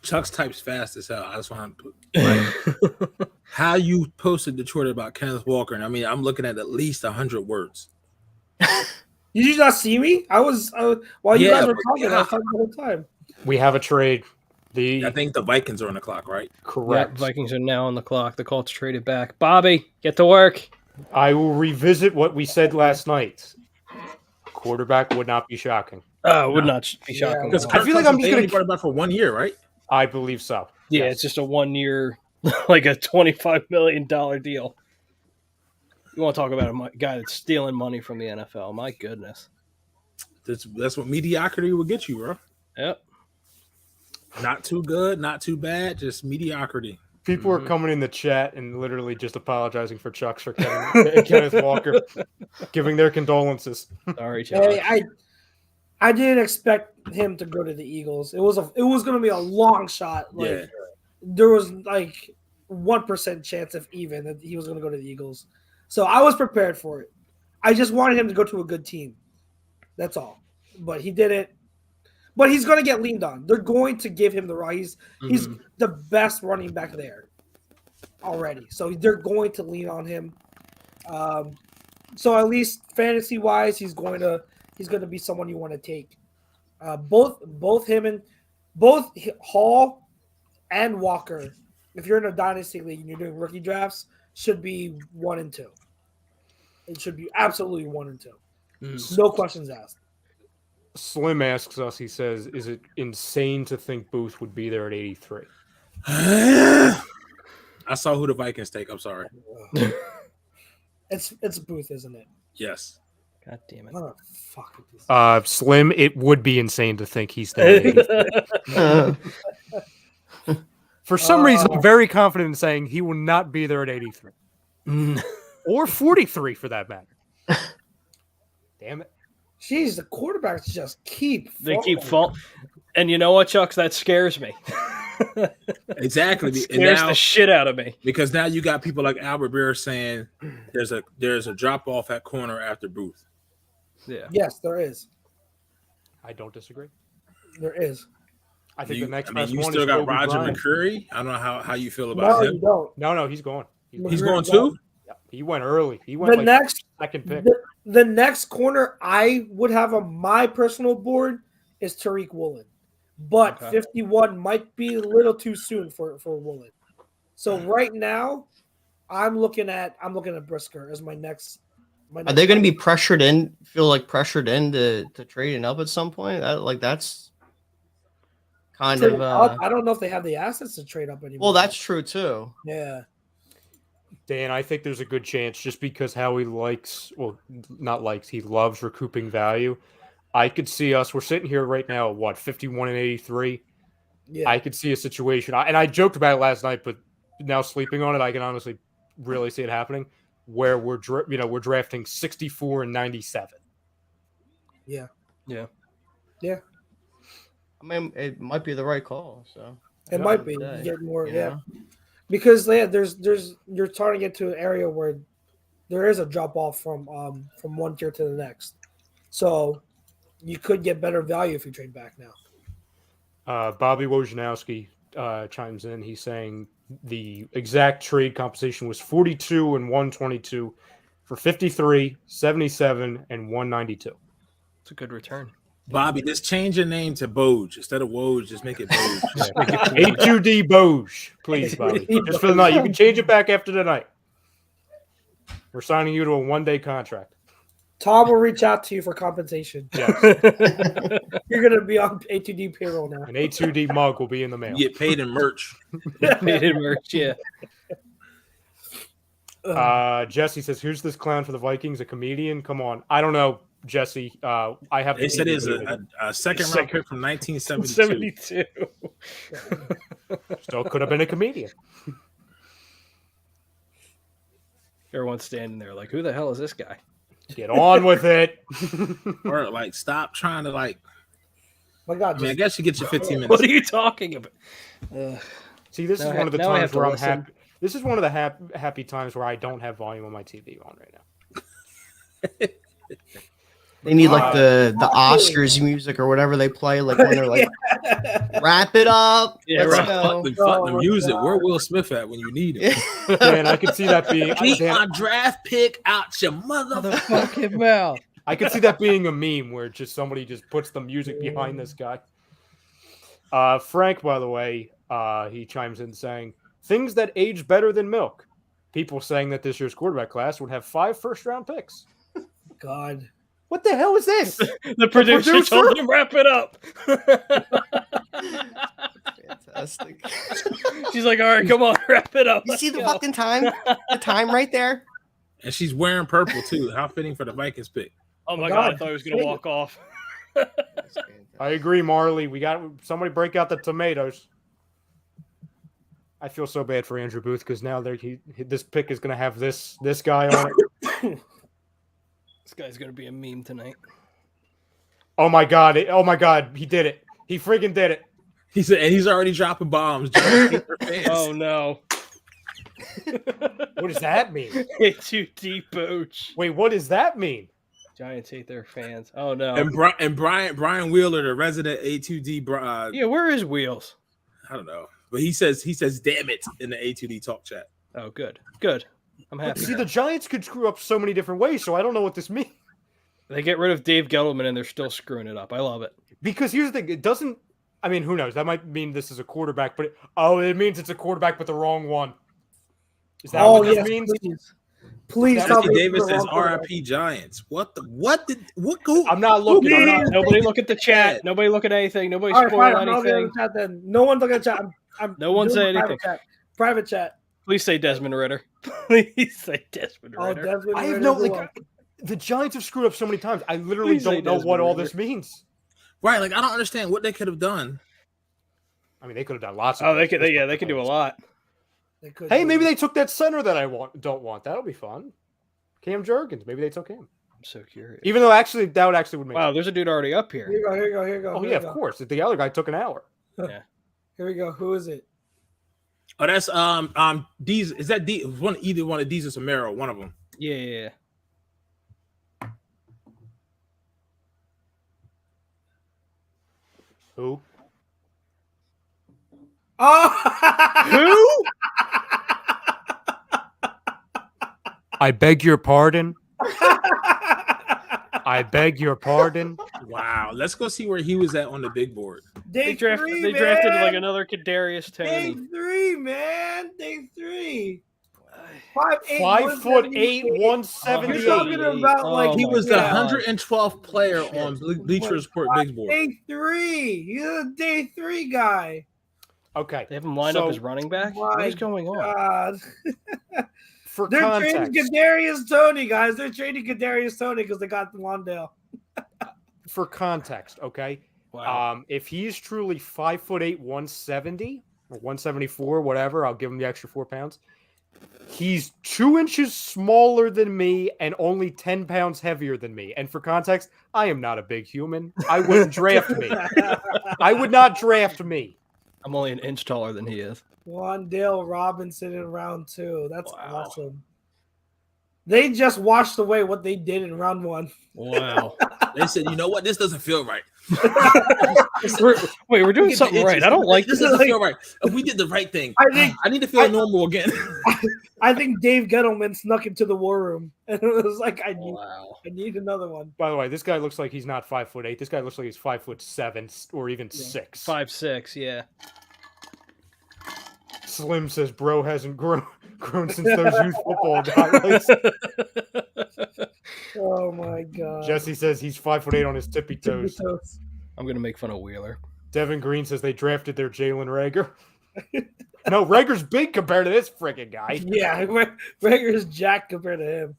Chuck's types fast as hell. I just want to how you posted the Twitter about Kenneth Walker, and I mean, I'm looking at least 100 words. Did you not see me? While you guys were talking, I was talking the whole time. We have a trade. I think the Vikings are on the clock, right? Correct. Yep, Vikings are now on the clock. The Colts traded back. Bobby, get to work. I will revisit what we said last night. Quarterback would not be shocking. Would not be shocking. Because I feel like I'm just going to quarterback for 1 year, right? I believe so. Yeah, Yes. it's just a 1 year, like a $25 million deal. You want to talk about a guy that's stealing money from the NFL? My goodness. That's what mediocrity will get you, bro. Yep. Not too good, not too bad, just mediocrity. People are coming in the chat and literally just apologizing for Chuck for Kenneth Walker, giving their condolences. Sorry, Chuck. Hey, I didn't expect him to go to the Eagles. It was going to be a long shot. Like, there was like 1% chance, if even, that he was going to go to the Eagles. So I was prepared for it. I just wanted him to go to a good team. That's all. But he didn't. But he's going to get leaned on. They're going to give him the right. He's the best running back there already. So they're going to lean on him. So at least fantasy wise, he's going to be someone you want to take. Both Hall and Walker, if you're in a dynasty league and you're doing rookie drafts, should be 1 and 2. It should be absolutely 1 and 2. No questions asked. Slim asks us, he says, is it insane to think Booth would be there at 83? I saw who the Vikings take. I'm sorry. It's Booth, isn't it? Yes. God damn it. Oh, fuck. Slim, it would be insane to think he's there at 83. For some reason, I'm very confident in saying he will not be there at 83. Or 43 for that matter. Damn it. Jeez, the quarterbacks just keep falling. And you know what, Chuck? That scares me. Exactly. It scares the shit out of me. Because now you got people like Albert Beer saying there's a drop off at corner after Booth. Yeah. Yes, there is. I don't disagree. There is. I think the next best you one still is got Kobe Roger Bryant. McCreary. I don't know how you feel about him. You don't. No, he's going. He's going too? He went early. He went second pick. The next corner I would have on my personal board is Tariq Woolen. But 51 might be a little too soon for Woolen. So right now, I'm looking at Brisker as my next. Are they going to be pressured in? Feel like pressured in to trading up at some point? That's kind of. I don't know if they have the assets to trade up anymore. Well, that's true too. Yeah. Dan, I think there's a good chance just because Howie he loves recouping value. I could see us. We're sitting here right now at 51 and 83. Yeah. I could see a situation, and I joked about it last night, but now sleeping on it, I can honestly really see it happening where we're drafting 64 and 97. Yeah. I mean, it might be the right call. So it might be. You get more, because you're starting to get to an area where there is a drop off from one tier to the next, so you could get better value if you trade back now. Bobby Wojnarowski chimes in. He's saying the exact trade compensation was 42 and 122 for 53, 77, and 192. It's a good return. Bobby, just change your name to Boj. Instead of Woj, just make it Boj. A2D Boj, please, Bobby. Just for the night. You can change it back after the night. We're signing you to a one-day contract. Tom will reach out to you for compensation. Yes. You're going to be on A2D payroll now. An A2D mug will be in the mail. You get paid in merch. Paid in merch, yeah. Jesse says, "Who's this clown for the Vikings? A comedian? Come on." I don't know, Jesse. I have. They said it's a second round pick from 1972. Still could have been a comedian. Everyone's standing there like, who the hell is this guy? Get on with it. Or stop trying to My God, I guess you get your 15 minutes. What are you talking about? See, this is one of the times where I'm happy. This is one of the happy times where I don't have volume on my TV on right now. They need the Oscars music or whatever they play, like when they're like, wrap it up. Yeah, let's go. Fuck the music. Where Will Smith at when you need him? Man, I could see that being. Keep my draft pick out your motherfucking mouth. I could see that being a meme where somebody just puts the music behind this guy. Frank, by the way, he chimes in saying, "Things that age better than milk." People saying that this year's quarterback class would have 5 first-round picks. God. What the hell is this? The producer told him wrap it up. Fantastic. She's like, all right, come on, wrap it up. You see the fucking time? The time right there? And she's wearing purple, too. How fitting for the Vikings pick. Oh, my God. I thought he was going to walk off. I agree, Marley. We got somebody break out the tomatoes. I feel so bad for Andrew Booth because now this pick is going to have this guy on it. This guy's going to be a meme tonight. Oh, my God. He did it. He friggin' did it. He's already dropping bombs. Oh, no. What does that mean? A2D Poach. Wait, what does that mean? Giants hate their fans. Oh, no. And Brian Wheeler, the resident A2D. Yeah, where is Wheels? I don't know. But he says, damn it, in the A2D talk chat. Oh, good. Good. I'm happy. See, the Giants could screw up so many different ways, so I don't know what this means. They get rid of Dave Gettleman, and they're still screwing it up. I love it. Because here's the thing. It doesn't – I mean, who knows? That might mean this is a quarterback, but it means it's a quarterback with the wrong one. Is that what this means? Please Jesse Davis says RIP Giants. What? I'm not looking. Nobody look at the chat. Nobody look at anything. Nobody spoil anything. No one look at the chat. No one say anything. Private chat. Please say Desmond Ritter. Please say Desmond Ritter. I have no the Giants have screwed up so many times. I literally don't know what all this means. Right, I don't understand what they could have done. I mean, they could have done lots. They could do a lot. Hey, maybe they took that center that I don't want. That'll be fun. Cam Jurgens. Maybe they took him. I'm so curious. Even though that would make. Wow, there's a dude already up here. Here you go. Oh yeah, of course. The other guy took an hour. Yeah. Here we go. Who is it? Oh, that's D's. Is that D? Either one of D's or Samaro? One of them. Yeah. Who? Oh, who? I beg your pardon. I beg your pardon. Wow. Let's go see where he was at on the big board. They Day three, drafted man. like another Kadarius Day Toney. 3, man. Day 3. 5'8", 178. 178. You're talking about like He was the yeah. 112th player on Bleacher Report big board. Day 3. He's a day 3 guy. Okay. They have him lined up as running back. What is going on? God. For They're context, trading Kadarius Toney, guys. They're trading Kadarius Toney because they got Wandale. for context, okay. Wow. If he's truly 5'8", 170 or 174, whatever, I'll give him the extra 4 pounds. He's 2 inches smaller than me and only 10 pounds heavier than me. And for context, I am not a big human. I wouldn't draft me. I would not draft me. I'm only an inch taller than he is. Wandale Robinson in round 2. That's Wow. awesome. They just washed away what they did in round 1. Wow. They said, you know what? This doesn't feel right. We're doing something right. I don't like this. this. Doesn't feel right. If we did the right thing, I need to feel normal again. I think Dave Gettleman snuck into the war room and it was like, I need another one. By the way, this guy looks like he's not 5'8". This guy looks like he's 5'7" or even 6. 5'6", yeah. Slim says, "Bro hasn't grown since those youth football highlights." Oh my god. Jesse says he's 5'8" on his tippy toes. I'm gonna make fun of Wheeler. Devin Green says they drafted their Jalen Rager. No, Rager's big compared to this freaking guy. Yeah, Rager's jacked compared to him.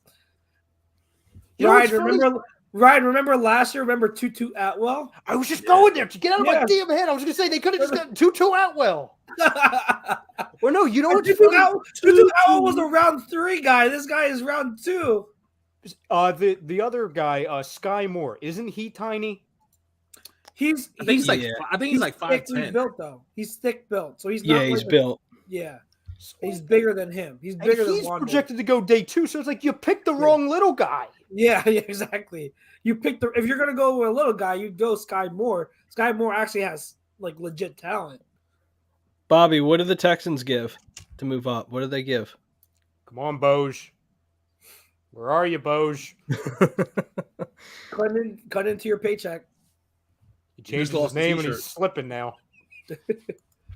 You know what's funny? Remember last year? Remember Tutu Atwell? I was just going there to get out of my damn head. I was going to say they could have just got Tutu Atwell. Or no, you know what? Tutu Atwell was a round 3 guy. This guy is round 2. The other guy, Sky Moore, isn't he tiny? I think he's like 5'10". Built though. He's thick built, so he's not. Yeah, he's built. Yeah, he's bigger than him. He's bigger than Wandale. Projected to go day 2, so it's like you picked the wrong little guy. Yeah, exactly. You picked if you're gonna go with a little guy, you go Sky Moore. Sky Moore actually has like legit talent. Bobby, what do the Texans give to move up? What do they give? Come on, Boj. Where are you, Boj? Cut into your paycheck. He changed his name and he's slipping now.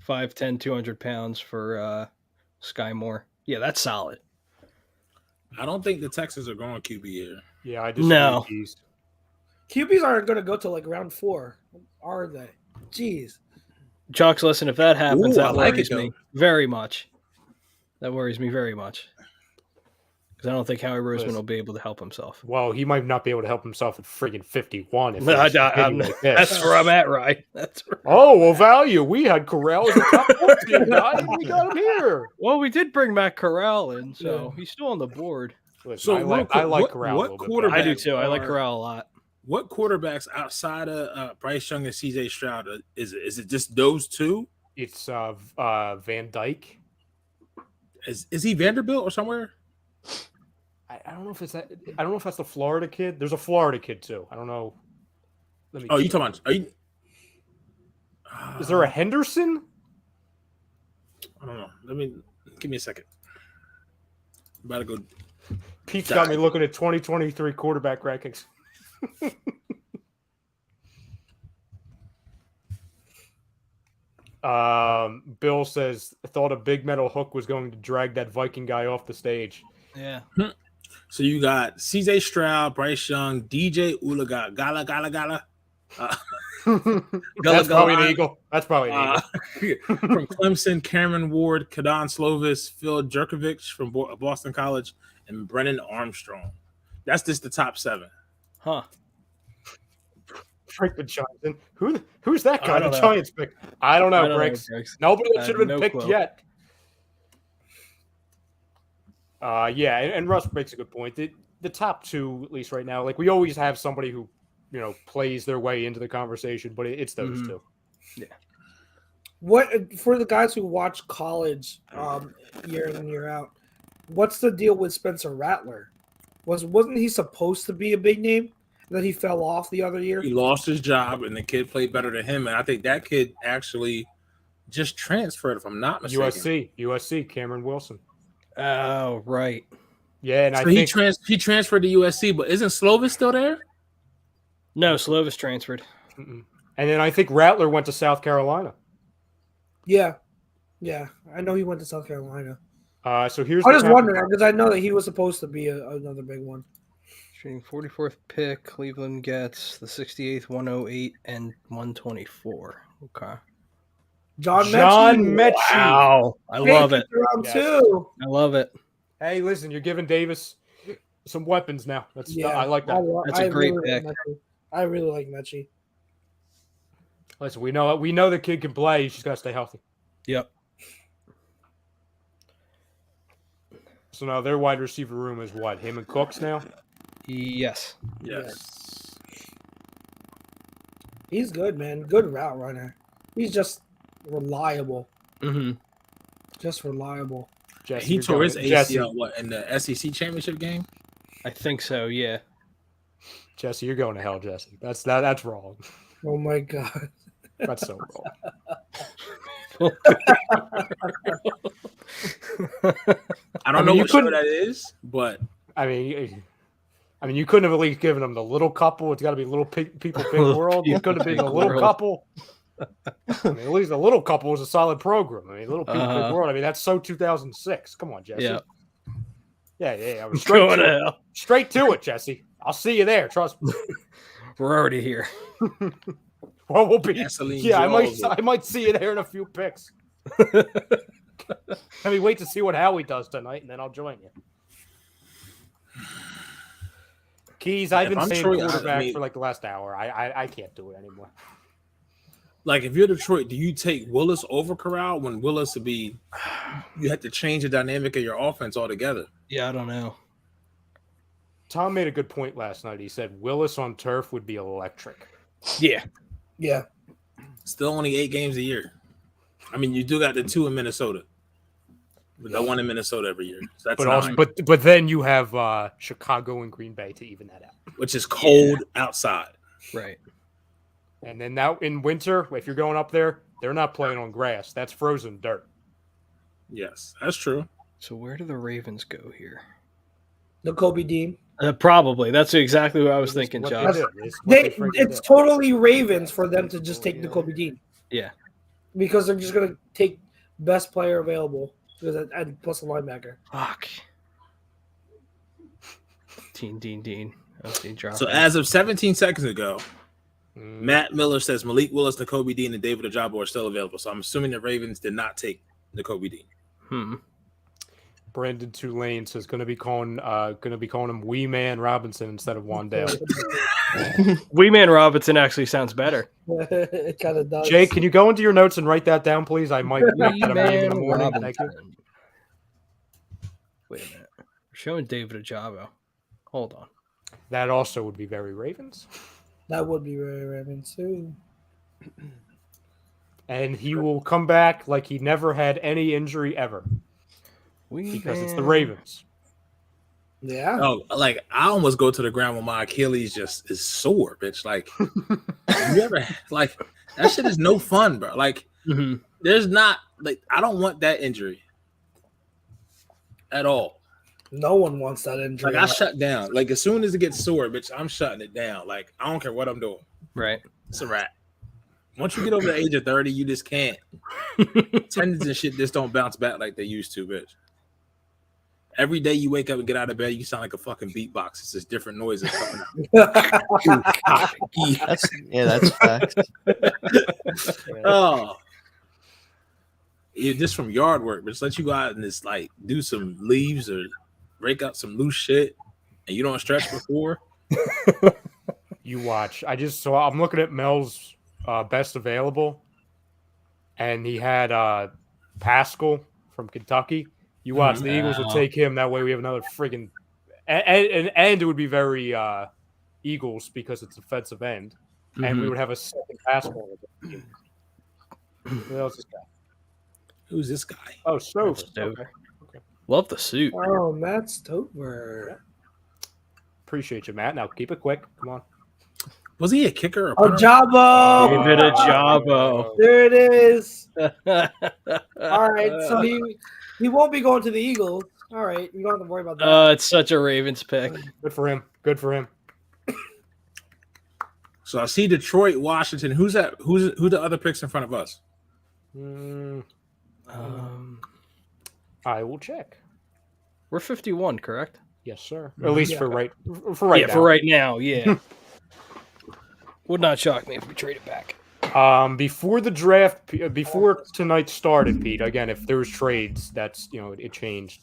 5'10", 200 pounds for Sky Moore. Yeah, that's solid. I don't think the Texans are going QB here. Yeah, I just no. QBs aren't going to go to like round 4, are they? Jeez. Chucks, listen, if that happens, that worries me very much. That worries me very much. Because I don't think Howie Roseman will be able to help himself. Well, he might not be able to help himself at friggin' 51. If that's where I'm at, right? Oh, well, value. We had Corral as a top 14 guy, and we got him here. Well, we did bring Matt Corral in, so he's still on the board. Listen, so I like Corral. What quarterback? I do too. I like Corral a lot. What quarterbacks outside of Bryce Young and CJ Stroud is it? Is it just those two? It's Van Dyke. Is he Vanderbilt or somewhere? I don't know if it's that. I don't know if that's the Florida kid. There's a Florida kid too. I don't know. You talking about? Are you? Is there a Henderson? I don't know. Give me a second. I'm about to go. Pete's got me looking at 2023 quarterback rankings. Bill says thought a big metal hook was going to drag that Viking guy off the stage. Yeah. So you got CJ Stroud, Bryce Young, DJ Ulaga, Gala. That's probably an Eagle. That's probably an Eagle. From Clemson, Cameron Ward, Kadon Slovis, Phil Jerkovich from Boston College, and Brennan Armstrong. That's just the top 7. Huh. Franklin Johnson. Who's that guy? The Giants pick. I don't know, Briggs. Nobody should have been picked yet. Yeah, and Russ makes a good point. The top 2, at least right now, like we always have somebody who, plays their way into the conversation, but it's those two. Yeah. What for the guys who watch college year in and year out? What's the deal with Spencer Rattler? Wasn't he supposed to be a big name? That he fell off the other year? He lost his job, and the kid played better than him. And I think that kid actually just transferred, if I'm not mistaken. USC, Cameron Wilson. Oh, right. Yeah, and So I think he transferred to USC, but isn't Slovis still there? No, Slovis transferred. and then I think Rattler went to South Carolina. Yeah. I know he went to South Carolina. So here's. I was just wondering because I know that he was supposed to be another big one. 44th pick, Cleveland gets the 68th, 108, and 124. Okay. John Mechie. Wow. I love it. Round two. I love it. Hey, listen, you're giving Davis some weapons now. I like that. That's a great pick. I really like Mechie. Listen, we know the kid can play. He's just got to stay healthy. Yep. So now their wide receiver room is what? Him and Cooks now? Yes. He's good, man. Good route runner. He's just reliable. Mm-hmm. Just reliable. Jesse, He tore his ACL in the SEC championship game? I think so, yeah. Jesse, you're going to hell, Jesse. That's wrong. Oh my god. That's so wrong. I don't know what show that is, but I mean, you couldn't have at least given them the little couple. It's got to be little people, big world. It could have been a little couple. I mean, at least a little couple was a solid program. I mean, little people, big world. I mean, that's so 2006. Come on, Jesse. Yeah. I was straight to it, Jesse. I'll see you there. Trust me. We're already here. Well, we'll be. Gasoline I might see you there in a few picks. I mean, wait to see what Howie does tonight, and then I'll join you. Keys, I've been saying quarterback for like the last hour. I can't do it anymore. Like, if you're Detroit, do you take Willis over Corral when Willis would be – you have to change the dynamic of your offense altogether? Yeah, I don't know. Tom made a good point last night. He said Willis on turf would be electric. Yeah. Still only 8 games a year. I mean, you do got the 2 in Minnesota. The 1 in Minnesota every year. So that's 9. But then you have Chicago and Green Bay to even that out. Which is cold outside. Right. And then now in winter, if you're going up there, they're not playing on grass. That's frozen dirt. Yes, that's true. So where do the Ravens go here? Nakobe Dean. Probably. That's exactly what I was thinking, Josh. It's totally Ravens for them to just take Nakobe Dean. Yeah. Because they're just going to take best player available and plus a linebacker. Fuck. Dean. So as of 17 seconds ago, Matt Miller says Malik Willis, Nakobe Dean, and David Ojabo are still available. So I'm assuming the Ravens did not take Nakobe Dean. Brandon Tulane says going to be calling him Wee Man Robinson instead of Wandale. Wee Man Robinson actually sounds better. It kind of does. Jake, can you go into your notes and write that down, please? I might make that a meeting in the morning. Thank you. Wait a minute. We're showing David Ojabo. Hold on. That also would be very Ravens. That would be very Ravens too. And he will come back like he never had any injury ever. Because it's the Ravens. Yeah. Oh, like I almost go to the ground when my Achilles just is sore, bitch. Like you ever like that shit is no fun, bro. Like there's not like I don't want that injury at all. No one wants that injury. Like I shut down. Like as soon as it gets sore, bitch, I'm shutting it down. Like I don't care what I'm doing. Right. It's a wrap. Once you get over the age of 30, you just can't. Tendons and shit just don't bounce back like they used to, bitch. Every day you wake up and get out of bed, you sound like a fucking beatbox. It's just different noises coming out. That's facts. Oh, just from yard work, but just let you go out and just like do some leaves or break out some loose shit, and you don't stretch before. You watch. I'm looking at Mel's best available, and he had Pascal from Kentucky. You watch, the Eagles will take him. That way we have another friggin' and it would be very Eagles because it's defensive end, and we would have a second Pascal. Who else is this guy? Who's this guy? Oh, Stover. Okay. Love the suit. Oh, Matt Stover. Appreciate you, Matt. Now keep it quick. Come on. Was he a kicker? Or Ojabo. David Ojabo. There it is. All right, so he won't be going to the Eagles All right, you don't have to worry about that. It's such a Ravens pick. Good for him. Good for him. So I see Detroit, Washington. Who's that? Who the other picks in front of us? I will check. We're 51, correct? Yes, sir. At least for right now. For right now, yeah. Would not shock me if we trade it back. Before the draft, before tonight started, Pete. Again, if there was trades, that's it changed.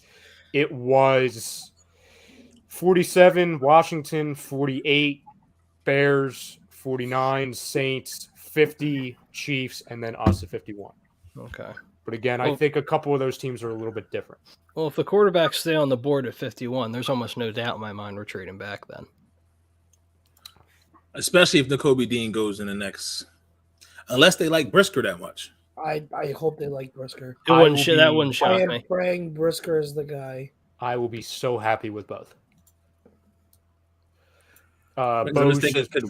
It was 47 Washington, 48 Bears, 49 Saints, 50 Chiefs, and then us at 51. Okay. But again, I think a couple of those teams are a little bit different. Well, if the quarterbacks stay on the board at 51, there's almost no doubt in my mind we're trading back then. Especially if Nakobe Dean goes in the next, unless they like Brisker that much. I hope they like Brisker. That wouldn't shock I am me. praying Brisker is the guy. I will be so happy with both. Could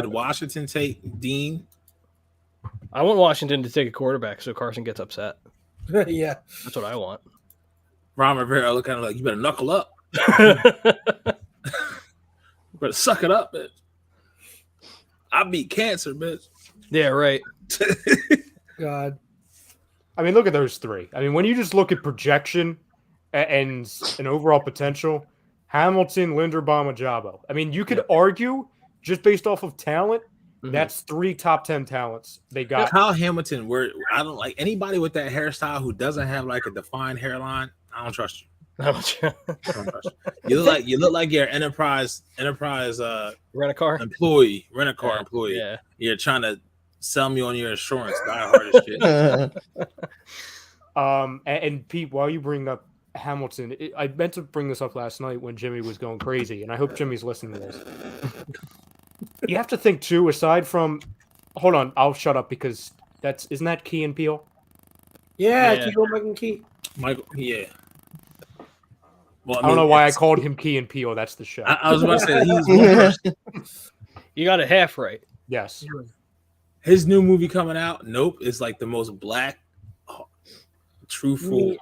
Washington take Dean? I want Washington to take a quarterback so Carson gets upset. Yeah. That's what I want. Ron Rivera look kind of like, you better knuckle up. Better suck it up, bitch. I beat cancer, bitch. Yeah, right. God. I mean, look at those three. I mean, when you just look at projection and an overall potential, Hamilton, Linderbaum, and Jabo. I mean, you could argue just based off of talent, that's 3 top 10 talents they got. Kyle Hamilton, I don't like anybody with that hairstyle who doesn't have like a defined hairline. I don't trust you. I don't trust you. You look like your enterprise rent-a-car employee. Yeah. You're trying to sell me on your insurance. Die hard as shit. And Pete, while you bring up Hamilton, I meant to bring this up last night when Jimmy was going crazy, and I hope Jimmy's listening to this. You have to think too. Aside from, hold on, I'll shut up because isn't that Key and Peele? Yeah. Keep going, Mike and Key. Michael, yeah. Well, I don't know why I called him Key and Peele. That's the show. I was about to say he's one person. You got it half right. Yes. His new movie coming out, Nope, is like the most black, truthful.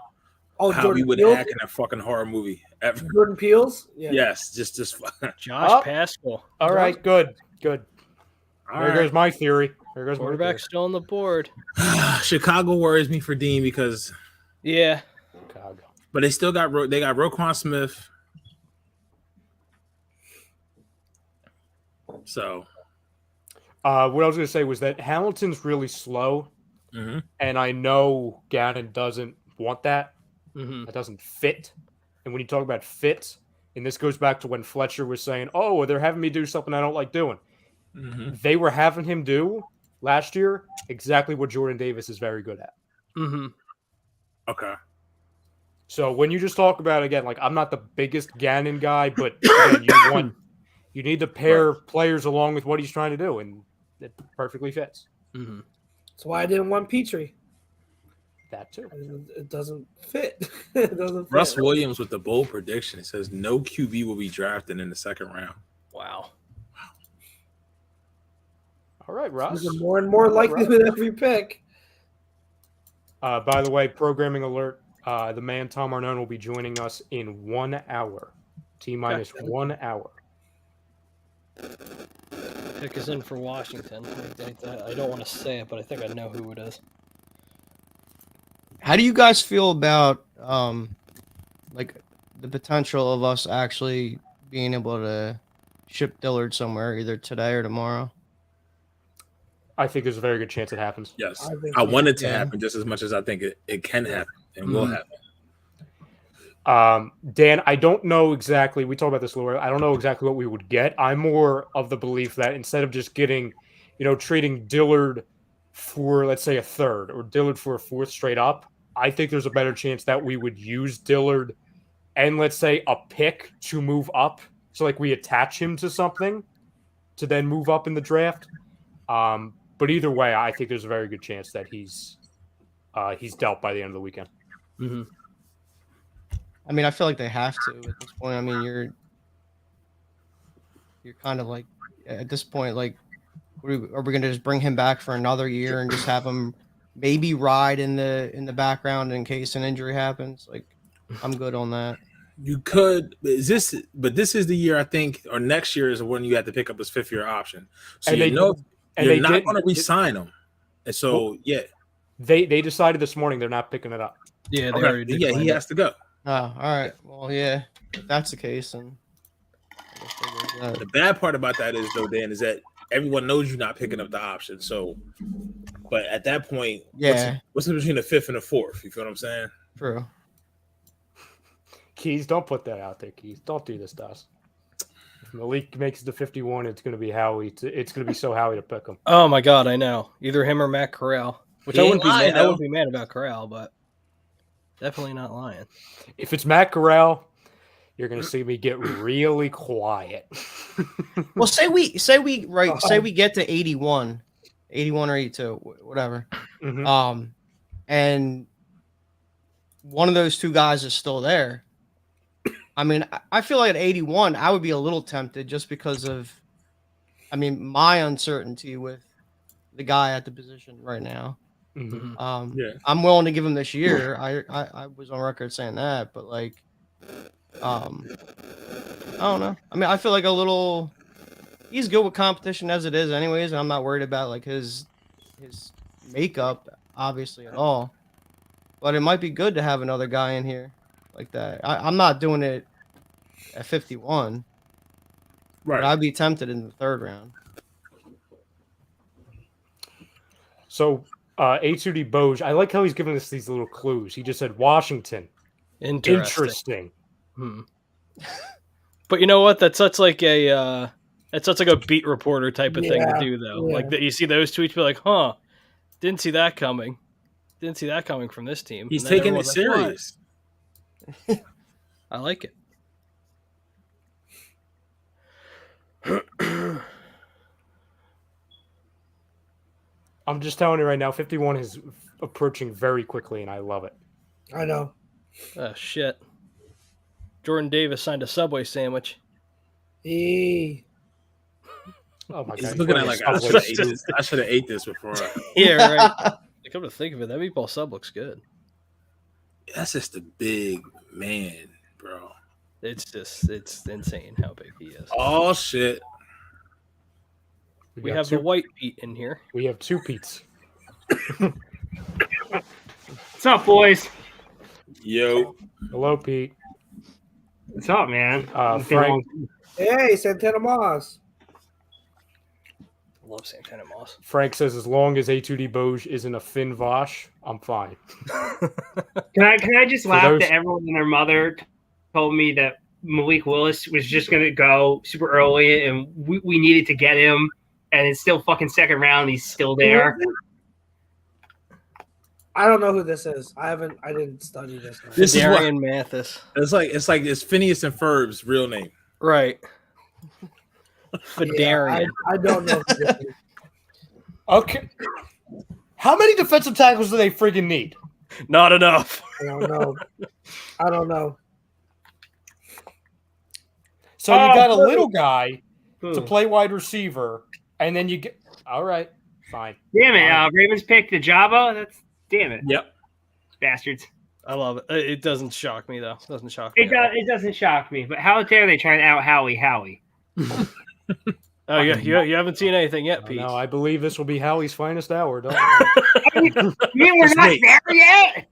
How we would act in a fucking horror movie ever. Jordan Peele's? Yeah. Yes, just Josh Pascal. All right, good. There goes my theory. Quarterback still on the board. Chicago worries me for Dean because Chicago. But they still got Roquan Smith. So what I was going to say was that Hamilton's really slow, and I know Gannon doesn't want that. That doesn't fit. And when you talk about fit, and this goes back to when Fletcher was saying, "Oh, they're having me do something I don't like doing." They were having him do last year exactly what Jordan Davis is very good at. Okay. So when you just talk about, again, like I'm not the biggest Gannon guy, but again, you need to pair players along with what he's trying to do, and it perfectly fits. That's why I didn't want Petrie. That too. It doesn't fit. Russ Williams with the bold prediction. It says no QB will be drafted in the second round. Wow. All right, Russ. It's more and more likely with every pick. By the way, programming alert. The man Tom Arnone will be joining us in 1 hour. T-minus 1 hour. Pick is in for Washington. I don't want to say it, but I think I know who it is. How do you guys feel about like the potential of us actually being able to ship Dillard somewhere either today or tomorrow? I think there's a very good chance it happens. Yes. I want it to happen just as much as I think it can happen and will happen. Dan, I don't know exactly. We talked about this a little earlier. I don't know exactly what we would get. I'm more of the belief that instead of just getting, trading Dillard for, let's say, a third or Dillard for a fourth straight up, I think there's a better chance that we would use Dillard and, let's say, a pick to move up. So, like, we attach him to something to then move up in the draft. But either way, I think there's a very good chance that he's dealt by the end of the weekend. I mean, I feel like they have to at this point. I mean, you're kind of like at this point, like, are we going to just bring him back for another year and just have him maybe ride in the background in case an injury happens? Like, I'm good on that. You could. This is the year I think, or next year is when you have to pick up his 5th-year option. So And you're not going to did- re-sign him. And so They decided this morning they're not picking it up. Yeah, they okay. already did. He has to go. Oh, all right. Well, yeah. If that's the case, then I guess there goes that. The bad part about that is, though, Dan, is that everyone knows you're not picking up the option. So, but at that point, Yeah. what's in between the 5th and the 4th? You feel what I'm saying? True. Keys, don't put that out there, Keys. Don't do this to us. If Malik makes the 51, it's going to be Howie. It's going to be so Howie to pick him. Oh my God, I know. Either him or Matt Corral. Which He I ain't wouldn't be lying, mad. I though. wouldn't be mad about Corral, but definitely not lying. If it's Matt Corral, you're going to see me get really quiet. Well, say we get to 81 or 82, whatever. Mhm. And one of those two guys is still there. I mean, I feel like at 81, I would be a little tempted just because of, my uncertainty with the guy at the position right now. Mhm. I'm willing to give him this year. I was on record saying that, but like, I don't know. I feel like he's good with competition as it is anyways, and I'm not worried about like his makeup obviously at all. But it might be good to have another guy in here like that. I'm not doing it at 51. Right. But I'd be tempted in the 3rd round. So, A2D Boj, I like how he's giving us these little clues. He just said Washington. Interesting. But you know what? That's such like a beat reporter type of thing to do, though. Yeah. Like that, you see those tweets, be like, "Huh, didn't see that coming. Didn't see that coming from this team." He's And then taking it everyone's like, serious. "What?" I like it. I'm just telling you right now, 51 is approaching very quickly, and I love it. I know. Oh shit! Jordan Davis signed a Subway sandwich. Hey. Oh my He's God. looking at like, I should have ate this before. Yeah, right. Come to think of it, that meatball sub looks good. That's just a big man, bro. It's insane how big he is. Oh shit! We have the white Pete in here. We have 2 Pete's. What's up, boys? Yo, Hello, Pete. What's up, man? Frank. Hey, Santana Moss. I love Santana Moss. Frank says, as long as A2D Boj isn't a Finn Vosh, I'm fine. Can I just laugh those- that everyone and their mother told me that Malik Willis was just going to go super early and we needed to get him, and it's still fucking 2nd round. He's still there. I don't know who this is. I didn't study this. this is what Darian Mathis. it's like. It's Phineas and Ferb's real name. Right. Yeah, Fedarian. I don't know who this is. Okay. How many defensive tackles do they friggin' need? Not enough. I don't know. So you got a little guy to Ooh. play wide receiver, and then you get – all right, fine. Damn it! Ravens picked the Java. Damn it, Yep. bastards. I love it. It doesn't shock me, though. It doesn't shock me. It doesn't shock me. But how dare they try to out Howie? Oh, yeah. You haven't seen anything yet, Pete. No, I believe this will be Howie's finest hour. Don't You mean we're not Wait. there yet?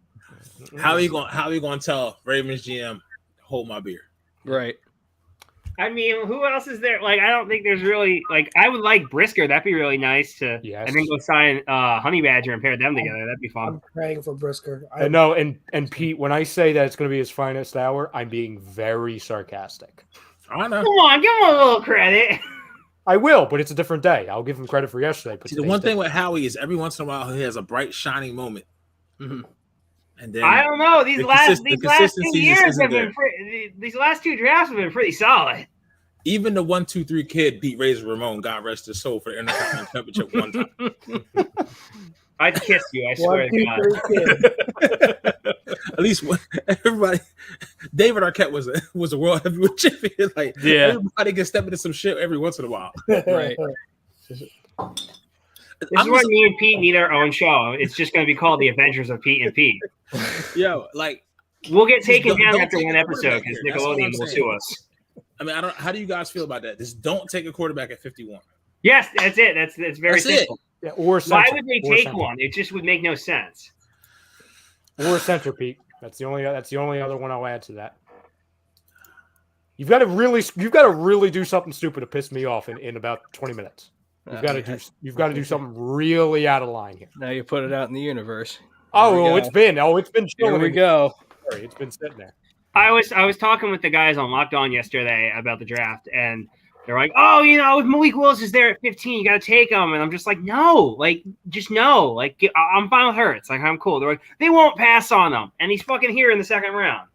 How are you going to tell Ravens GM hold my beer? Right. I mean, who else is there? Like, I don't think there's really like. I would like Brisker. That'd be really nice to, Yes. and then go sign Honey Badger and pair them together. That'd be fun. I'm praying for Brisker. No, and Pete, when I say that it's going to be his finest hour, I'm being very sarcastic. I know. Come on, give him a little credit. I will, but it's a different day. I'll give him credit for yesterday. But See, the one thing with Howie is every once in a while he has a bright, shining moment, Mhm. and then I don't know. These the last the 2 consistency just years isn't have been there. these last 2 drafts have been pretty solid. Even the 1-2-3 kid beat Razor Ramon, God rest his soul, for the Intercontinental Championship one time. I'd kiss you. I swear 1, to 2, God. 3 kid. At least everybody, David Arquette was a world heavyweight champion. Like, Yeah. everybody can step into some shit every once in a while. Right. This I'm is why just- me and Pete need our own show. It's just going to be called The Adventures of Pete and Pete. Yo, like We'll get taken down don't after take one a episode quarterback because here. That's what Nickelodeon I'm will saying. sue us. I mean, how do you guys feel about that? Just don't take a quarterback at 51. Yes, that's it. That's very That's it. simple. Yeah, or Why center. would they Or take center. one? It just would make no sense. Or center, Pete. That's the only other one I'll add to that. You've got to really do something stupid to piss me off in about 20 minutes. You've got to do something really out of line here. Now you put it out in the universe. It's been chilling. Here we go. It's been sitting there. I was talking with the guys on Locked On yesterday about the draft, and they're like, "Oh, if Malik Willis is there at 15, you got to take him." And I'm just like, "No, just no. I'm fine with Hurts. I'm cool." They're like, "They won't pass on him, and he's fucking here in the second round."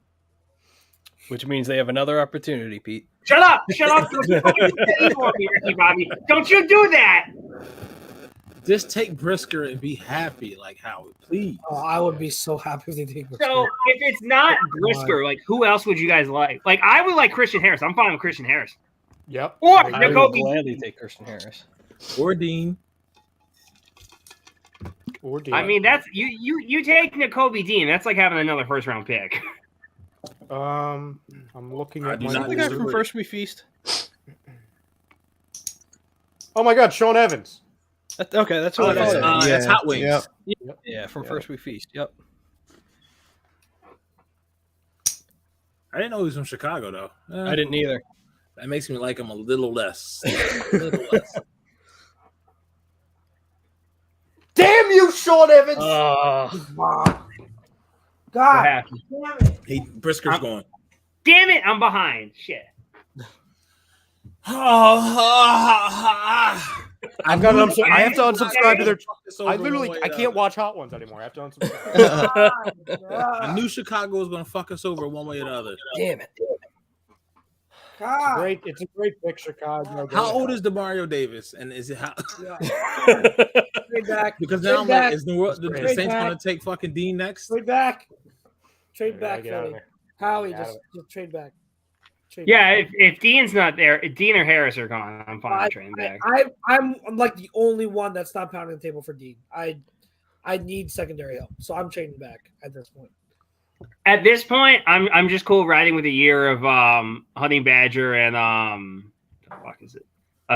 Which means they have another opportunity, Pete. Shut up! Don't you fucking say evil on me, Ricky Bobby. Don't you do that? Just take Brisker and be happy, like Howie, please. Oh, I would be so happy if they take Brisker. So if it's not Brisker, who else would you guys like? I would like Christian Harris. I'm fine with Christian Harris. Yep. Or I would Nakobe. gladly take Christian Harris. Or Dean. I mean, that's you take Nakobe Dean. That's like having another first round pick. I'm looking at Is that the guy from First We Feast? Oh my God, Sean Evans. Okay, that's what that's, I thought. that's Hot Wings. Yep. Yeah, from First We Feast. Yep. I didn't know he was from Chicago, though. I didn't either. That makes me like him a little less. A little less. Damn you, Sean Evans! God. What happened? Damn it. Hey, Brisker's going. Damn it! I'm behind. Shit. I have to unsubscribe to their. I can't watch Hot Ones anymore. I have to unsubscribe. I knew Chicago was going to fuck us over one way or the other. Damn it. God. It's a great pick, Chicago. How old is DeMario Davis? And is it how? Trade back. Because Trade now I'm back. like, is the Saints going to take fucking Dean next? Trade back. Trade back, Get out of Philly. there. Howie, Get out just trade back. Yeah, if Dean's not there, if Dean or Harris are gone, I'm fine with trading back. I'm like the only one that's not pounding the table for Dean. I need secondary help, so I'm trading back at this point. At this point, I'm just cool riding with a year of Honey Badger and what the fuck is it?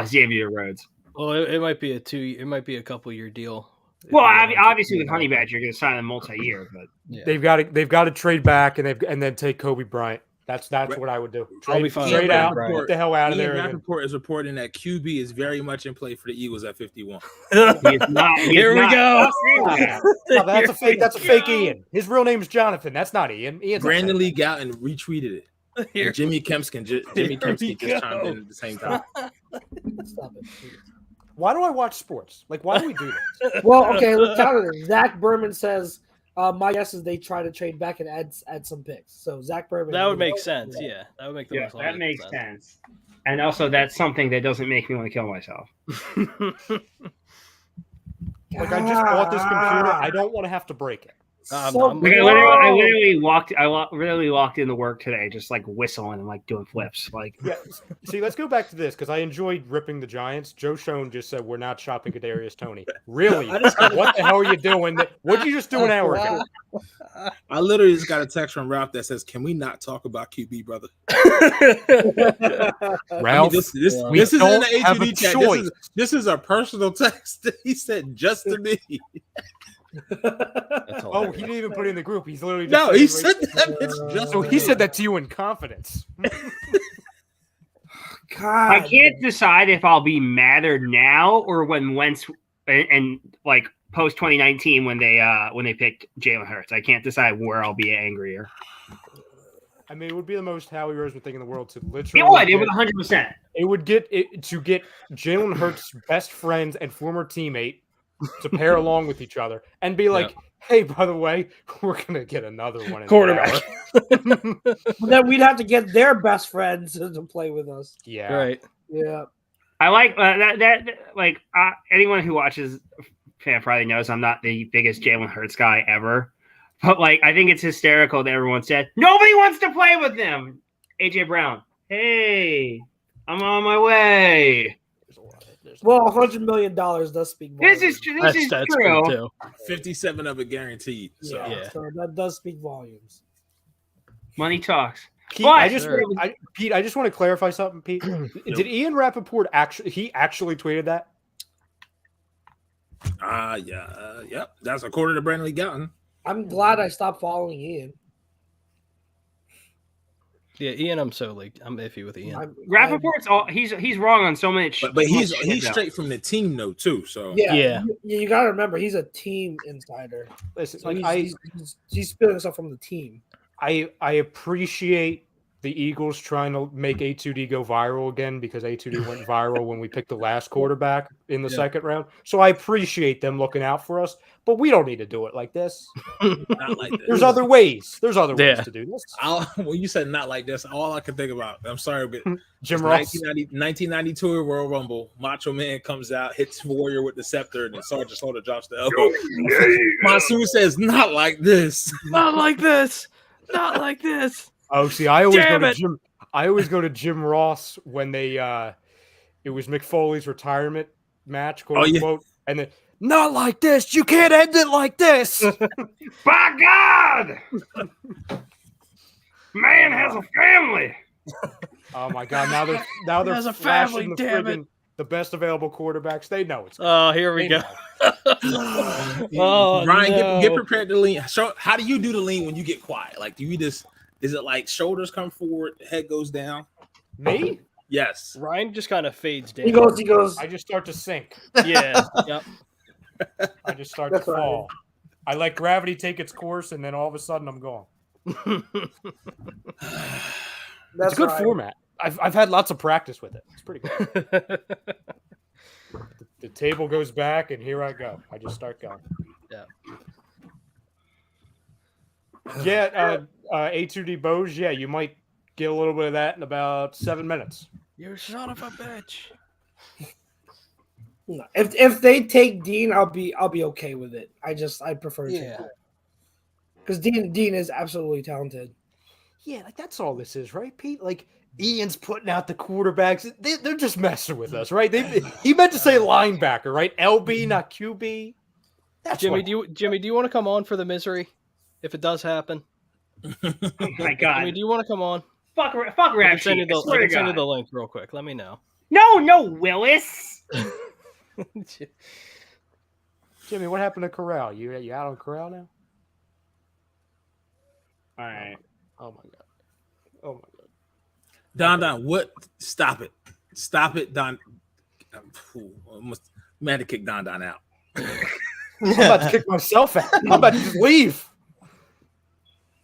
Xavier Rhodes. Well, it might be it might be a couple year deal. Well, obviously with Honey Badger, you're going to sign a multi-year, but Yeah. They've got to trade back and then take Kobe Bryant. That's what I would do. I'll be fine Trade with out, Bryant. get the hell out of Ian there. Rappaport is reporting that QB is very much in play for the Eagles at 51. he is not. Here we go. No, that's a fake. That's a fake Ian. His real name's Jonathan. That's not Ian. Ian's Brandon Lee Gowton retweeted it. Here- And Jimmy Kempskin just chimed in at the same time. Stop it. Why do I watch sports? Why do we do this? Well, okay, let's count it. Zach Berman says, my guess is they try to trade back and add some picks. So Zach Berman. That would make sense. Yeah, that would make the most that logical makes sense. And also, that's something that doesn't make me want to kill myself. I just bought this computer. I don't want to have to break it. I'm Like, I literally walked into work today, just whistling and doing flips. Yeah. See, let's go back to this because I enjoyed ripping the Giants. Joe Schoen just said we're not shopping Kadarius Toney. Really? What the hell are you doing? What did you just do an hour ago? I literally just got a text from Ralph that says, "Can we not talk about QB, brother?" Ralph, this is in the HUD chat. This is a personal text. He said just to me. Oh, he didn't even put it in the group. He's literally he said that. It's just so he said that to you in confidence. God. I can't decide if I'll be madder now or when Wentz and post 2019 when they picked Jalen Hurts. I can't decide where I'll be angrier. I mean, it would be the most Howie Roseman thing in the world to literally. It would 100%. It would get Jalen Hurts' best friend and former teammate to pair along with each other and be like, "Hey, by the way, we're gonna get another one in quarterback." Then we'd have to get their best friends to play with us. Yeah, Right. Yeah. I like that. Anyone who watches Fan Friday knows I'm not the biggest Jalen Hurts guy ever. But I think it's hysterical that everyone said nobody wants to play with them. AJ Brown, hey, I'm on my way. Well, $100 million does speak volumes. This is That's true. too. 57 of it guaranteed. So. So that does speak volumes. Money talks. Pete, But- I just want to clarify something, Pete. Did Ian Rappaport actually tweeted that? Yep. That's according to Brandon Lee Gowton. I'm glad I stopped following Ian. Yeah, Ian, I'm iffy with Ian. Rappaport's he's wrong on so many. But he's straight from the team though too. So yeah. You got to remember he's a team insider. Listen, So he's spilling stuff from the team. I appreciate the Eagles trying to make A2D go viral again because A2D went viral when we picked the last quarterback in the second round. So I appreciate them looking out for us, but we don't need to do it like this. not like this. There's other ways. There's other ways to do this. When you said not like this, all I could think about, I'm sorry, but Jim Ross. 1992 Royal Rumble, Macho Man comes out, hits Warrior with the scepter, and then Sergeant Slaughter drops the elbow. Monsoon says, not like this. Not like this. Not like this. Oh, see, I always go to Jim Ross when they it was Mick Foley's retirement match, quote unquote, and then not like this. You can't end it like this. By God, man has a family. Oh my God! Now they're has a flashing family. the best available quarterbacks. They know it's. Oh, here we go. Ryan, get prepared to lean. So, how do you do the lean when you get quiet? Like, do you just? Is it like shoulders come forward, head goes down? Me? Yes. Ryan just kind of fades down. He goes. I just start to sink. Yeah. Yep. I just start to fall. I let gravity take its course, and then all of a sudden I'm gone. It's a good format. I've had lots of practice with it. It's pretty good. The table goes back, and here I go. I just start going. Yeah. Yeah, A2D Bose, yeah, you might get a little bit of that in about 7 minutes. You son of a bitch. No, if they take Dean, I'll be okay with it. I prefer to. Because Dean is absolutely talented. Yeah, like that's all this is, right, Pete? Like Ian's putting out the quarterbacks. They're just messing with us, right? He meant to say linebacker, right? LB, not QB. That's Jimmy, do you want to come on for the misery if it does happen? Oh my God. Jimmy, do you want to come on? Fuck I can rap send sheet. you the link real quick. Let me know. No, Willis. Jimmy, what happened to Corral? You out on Corral now? All right. Oh my God. Don, what? Stop it, Don. I'm mad to kick Don out. I'm about to kick myself out. I'm about to just leave.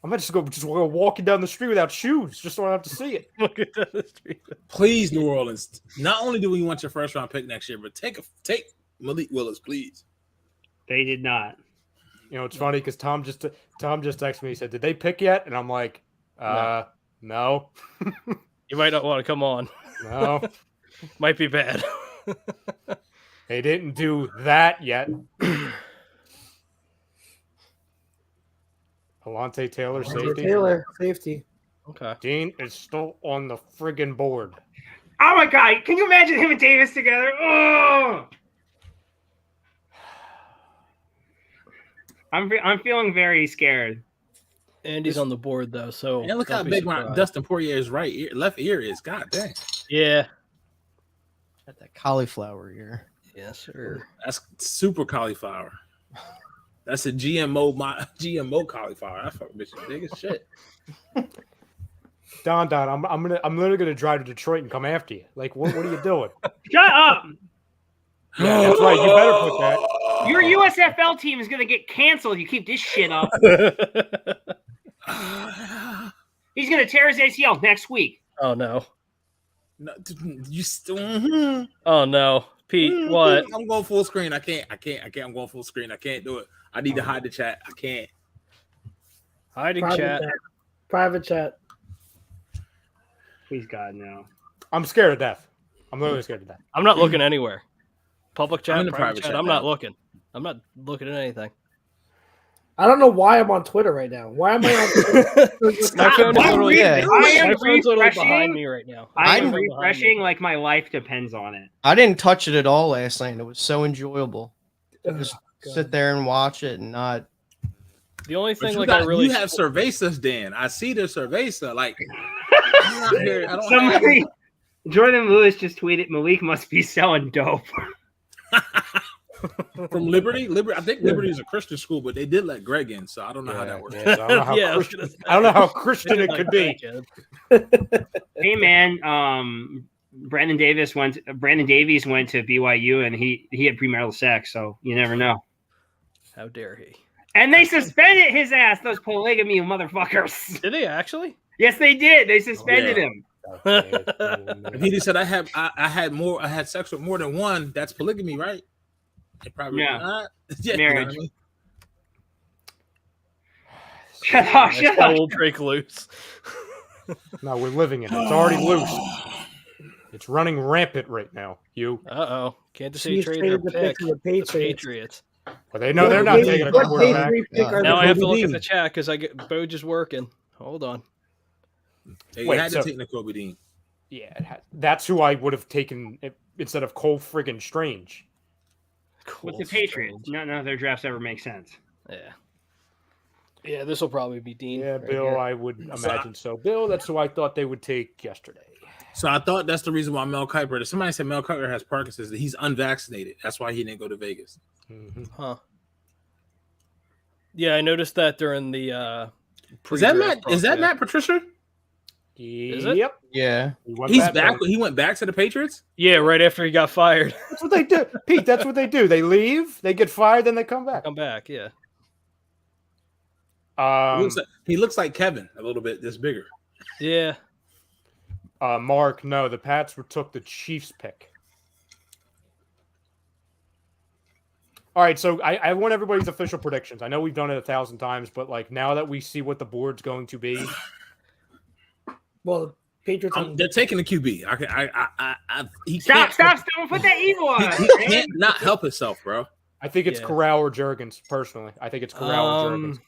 I'm about to go walking down the street without shoes, just so I don't have to see it. Walking down the street. Please, New Orleans. Not only do we want your first round pick next year, but take Malik Willis, please. They did not. You know, it's funny because Tom just texted me. He said, "Did they pick yet?" And I'm like, no. You might not want to come on. No. Might be bad. They didn't do that yet. Alante Taylor, safety. Okay. Dean is still on the friggin' board. Oh my God! Can you imagine him and Davis together? Oh! I'm feeling very scared. Andy's on the board though, so And look how big my Dustin Poirier's left ear is. God dang. Yeah. Got that cauliflower ear. Yes, sir. That's super cauliflower. That's a GMO cauliflower. That fucking bitch is big as shit. Don, I'm literally gonna drive to Detroit and come after you. Like, what are you doing? Shut up! Yeah, that's right. You better put that. Your USFL team is gonna get canceled. You keep this shit up. He's gonna tear his ACL next week. Oh no. No, you still. Oh no, Pete. What? I'm going full screen. I can't. I'm going full screen. I can't do it. I need to hide the chat. I can't. Hiding chat. Private chat. Please God, no. I'm scared of death. I'm literally scared of death. I'm not looking anywhere. Public chat, I'm in the private private chat. chat I'm now. not looking. I'm not looking at anything. I don't know why I'm on Twitter right now. Why am I on Twitter? My phone is literally, yeah. my am phone's literally refreshing. behind me right now. I'm My phone's behind me. refreshing like my life depends on it. I didn't touch it at all last night. It was so enjoyable. Just God. sit there and watch it and not The only thing you you have cervezas, Dan. I see the cerveza. Like Somebody, Jordan Lewis just tweeted, Malik must be selling dope. From Liberty. I think Liberty is a Christian school, but they did let Greg in, so I don't know how that works. Yeah, so I don't know how Christian it could be. Hey man, Brandon Davies went to BYU and he had premarital sex, so you never know. How dare he? And they suspended his ass, those polygamy motherfuckers. Did they actually? Yes, they did. They suspended him. If he just said I had sex with more than one, that's polygamy, right? They probably not. Yeah, marriage. You know Shut up! Shut up! We'll break loose. No, we're living in it. It's already loose. It's running rampant right now. Kansas City traded their pick. The Patriots. Well, they know they're not taking a quarterback. Now I have to look at the chat because Boj is working. Hold on. They had to take Nakobe Dean. Yeah, that's who I would have taken instead of Cole friggin' Strange. With the Patriots, none of their drafts ever make sense. Yeah, this will probably be Dean. Yeah, Bill, I would imagine so. Bill, that's who I thought they would take yesterday. So I thought that's the reason why Mel Kiper. Somebody said Mel Kiper has Parkinson's. That he's unvaccinated. That's why he didn't go to Vegas. Mm-hmm. Huh. Yeah, I noticed that during the. Is that Matt Patricia? Is it? Yep. Yeah. He's back. He went back to the Patriots? Yeah, right after he got fired. That's what they do. Pete, that's what they do. They leave, they get fired, then they come back. Yeah. He looks like Kevin a little bit, just bigger. Yeah. Mark, no, the Pats took the Chiefs pick. All right, so I want everybody's official predictions. I know we've done it 1,000 times, but like now that we see what the board's going to be. Well, the Patriots. They're taking the QB. Stop! Put that evil on. He can't not help himself, bro. I think it's Corral or Juergens, personally. I think it's Corral or Juergens.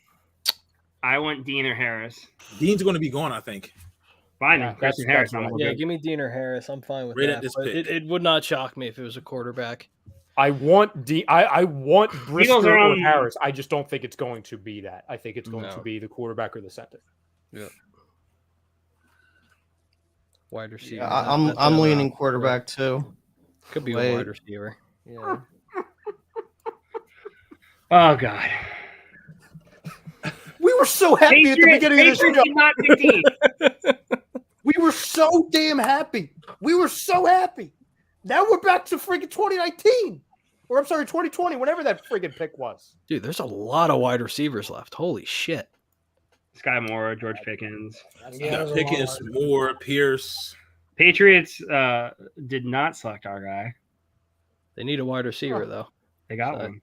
I want Dean or Harris. Dean's going to be gone, I think. Fine, Christian Harris. Give me Dean or Harris. I'm fine with right that. At this pick. It would not shock me if it was a quarterback. I want Brisker or Harris. I just don't think it's going to be that. I think it's going to be the quarterback or the center. Yeah. Wide receiver. Yeah, I'm leaning quarterback too. Could be a wide receiver. Yeah. Oh God. We were so happy at the beginning of this show. Not 15. We were so damn happy. We were so happy. Now we're back to freaking 2019. Or I'm sorry, 2020, whenever that friggin' pick was. Dude, there's a lot of wide receivers left. Holy shit. Sky Moore, George Pickens. Pickens, Moore, Pierce. Patriots did not select our guy. They need a wide receiver, though. They got one.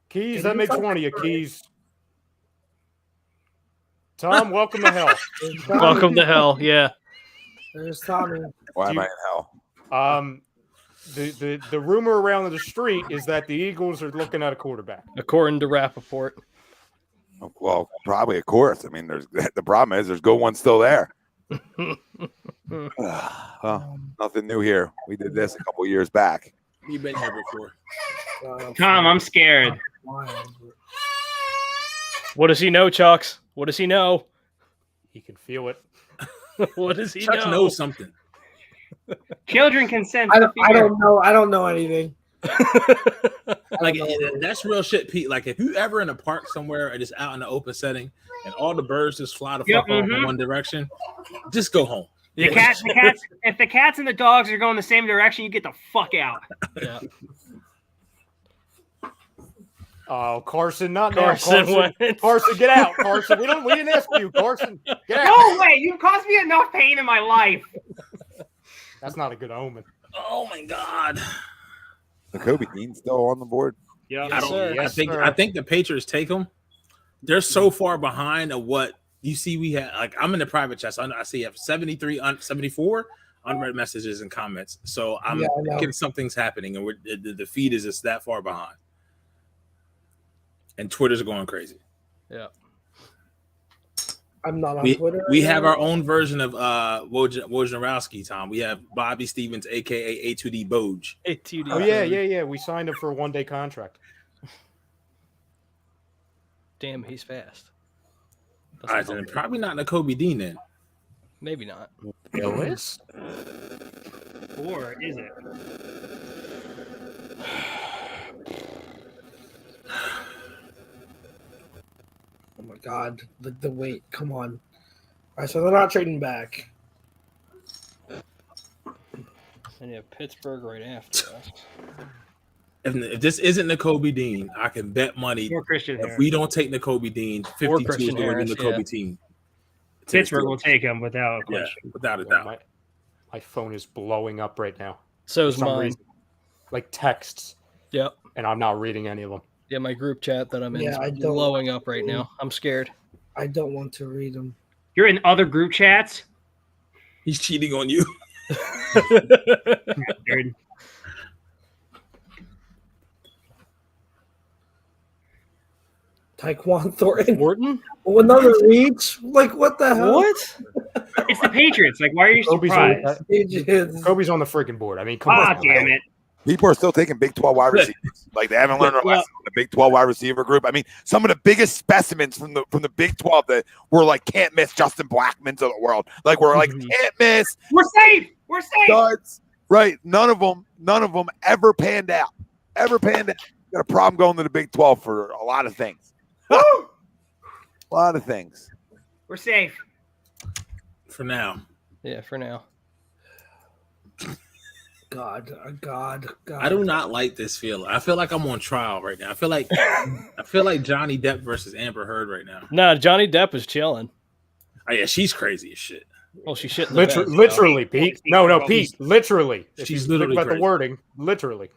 Keys, that makes one of you, Keys. Tom, welcome to hell. Welcome to hell, yeah. There's Tommy. Why am I in hell? The rumor around the street is that the Eagles are looking at a quarterback. According to Rappaport. Well, probably, of course. I mean, the problem is there's good ones still there. Well, nothing new here. We did this a couple years back. You've been here before. Tom, I'm scared. What does he know, Chucks? What does he know? He can feel it. What does he Chucks know? knows something. Children can sense. I don't know. I don't know anything. Like that's real shit, Pete. Like if you ever in a park somewhere or just out in the open setting and all the birds just fly the fuck off in one direction, just go home. The cats. If the cats and the dogs are going the same direction, you get the fuck out. Yeah. Oh, Carson, not Carson now. Carson, get out. Carson, we didn't ask you. Carson, get out. No way! You've caused me enough pain in my life. That's not a good omen. Oh my God. Nakobe Dean still on the board? Yeah, I think the Patriots take them. They're so far behind of what you see. We have like I'm in the private chat. So I see you have 74 unread messages and comments. So I'm thinking something's happening, and the feed is just that far behind. And Twitter's going crazy. Yeah. I'm not on Twitter. We have our own version of Wojnarowski, Tom. We have Bobby Stevens, a.k.a. A2D Boj. A2D. Oh, yeah. We signed him for a one-day contract. damn, he's fast. All right, then probably not Nakobe Dean then. Maybe not. Willis? Or is it? Oh my God, the wait. Come on. All right, so they're not trading back. And you have Pittsburgh right after us. If this isn't Nakobe Dean, I can bet money. Or Christian If Harris. we don't take Nakobe Dean, 52 is Christian going to be Harris, Nakobe yeah. team. Pittsburgh will take him without a Yeah, question. without a doubt. My phone is blowing up right now. So For is some mine. reason. Like texts, Yep. and I'm not reading any of them. Yeah, my group chat that I'm in Yeah, I is don't- blowing up right now. I'm scared. I don't want to read them. You're in other group chats? He's cheating on you. Dude. Taekwon Thornton. Wharton? Another reach? Like, what the hell? What? It's the Patriots. Like, why are you Kobe's surprised? Kobe's on the freaking board. I mean, come Ah, on. damn it. People are still taking Big 12 wide receivers. Like they haven't learned their Well- lesson on the Big 12 wide receiver group. I mean, some of the biggest specimens from the Big 12 that were like can't miss Justin Blackmons of the world. Like we're like can't miss We're safe. We're safe. studs. Right. None of them ever panned out. Got a problem going to the Big 12 for a lot of things. A lot of things. We're safe. For now. Yeah, for now. God. I do not like this feeling. I feel like I'm on trial right now. I feel like Johnny Depp versus Amber Heard right now. Nah, Johnny Depp is chilling. Oh yeah, she's crazy as shit. Well, she shit in the bed, so. Literally, Pete. No, Pete. Literally. If She's you literally think about crazy. the wording. Literally.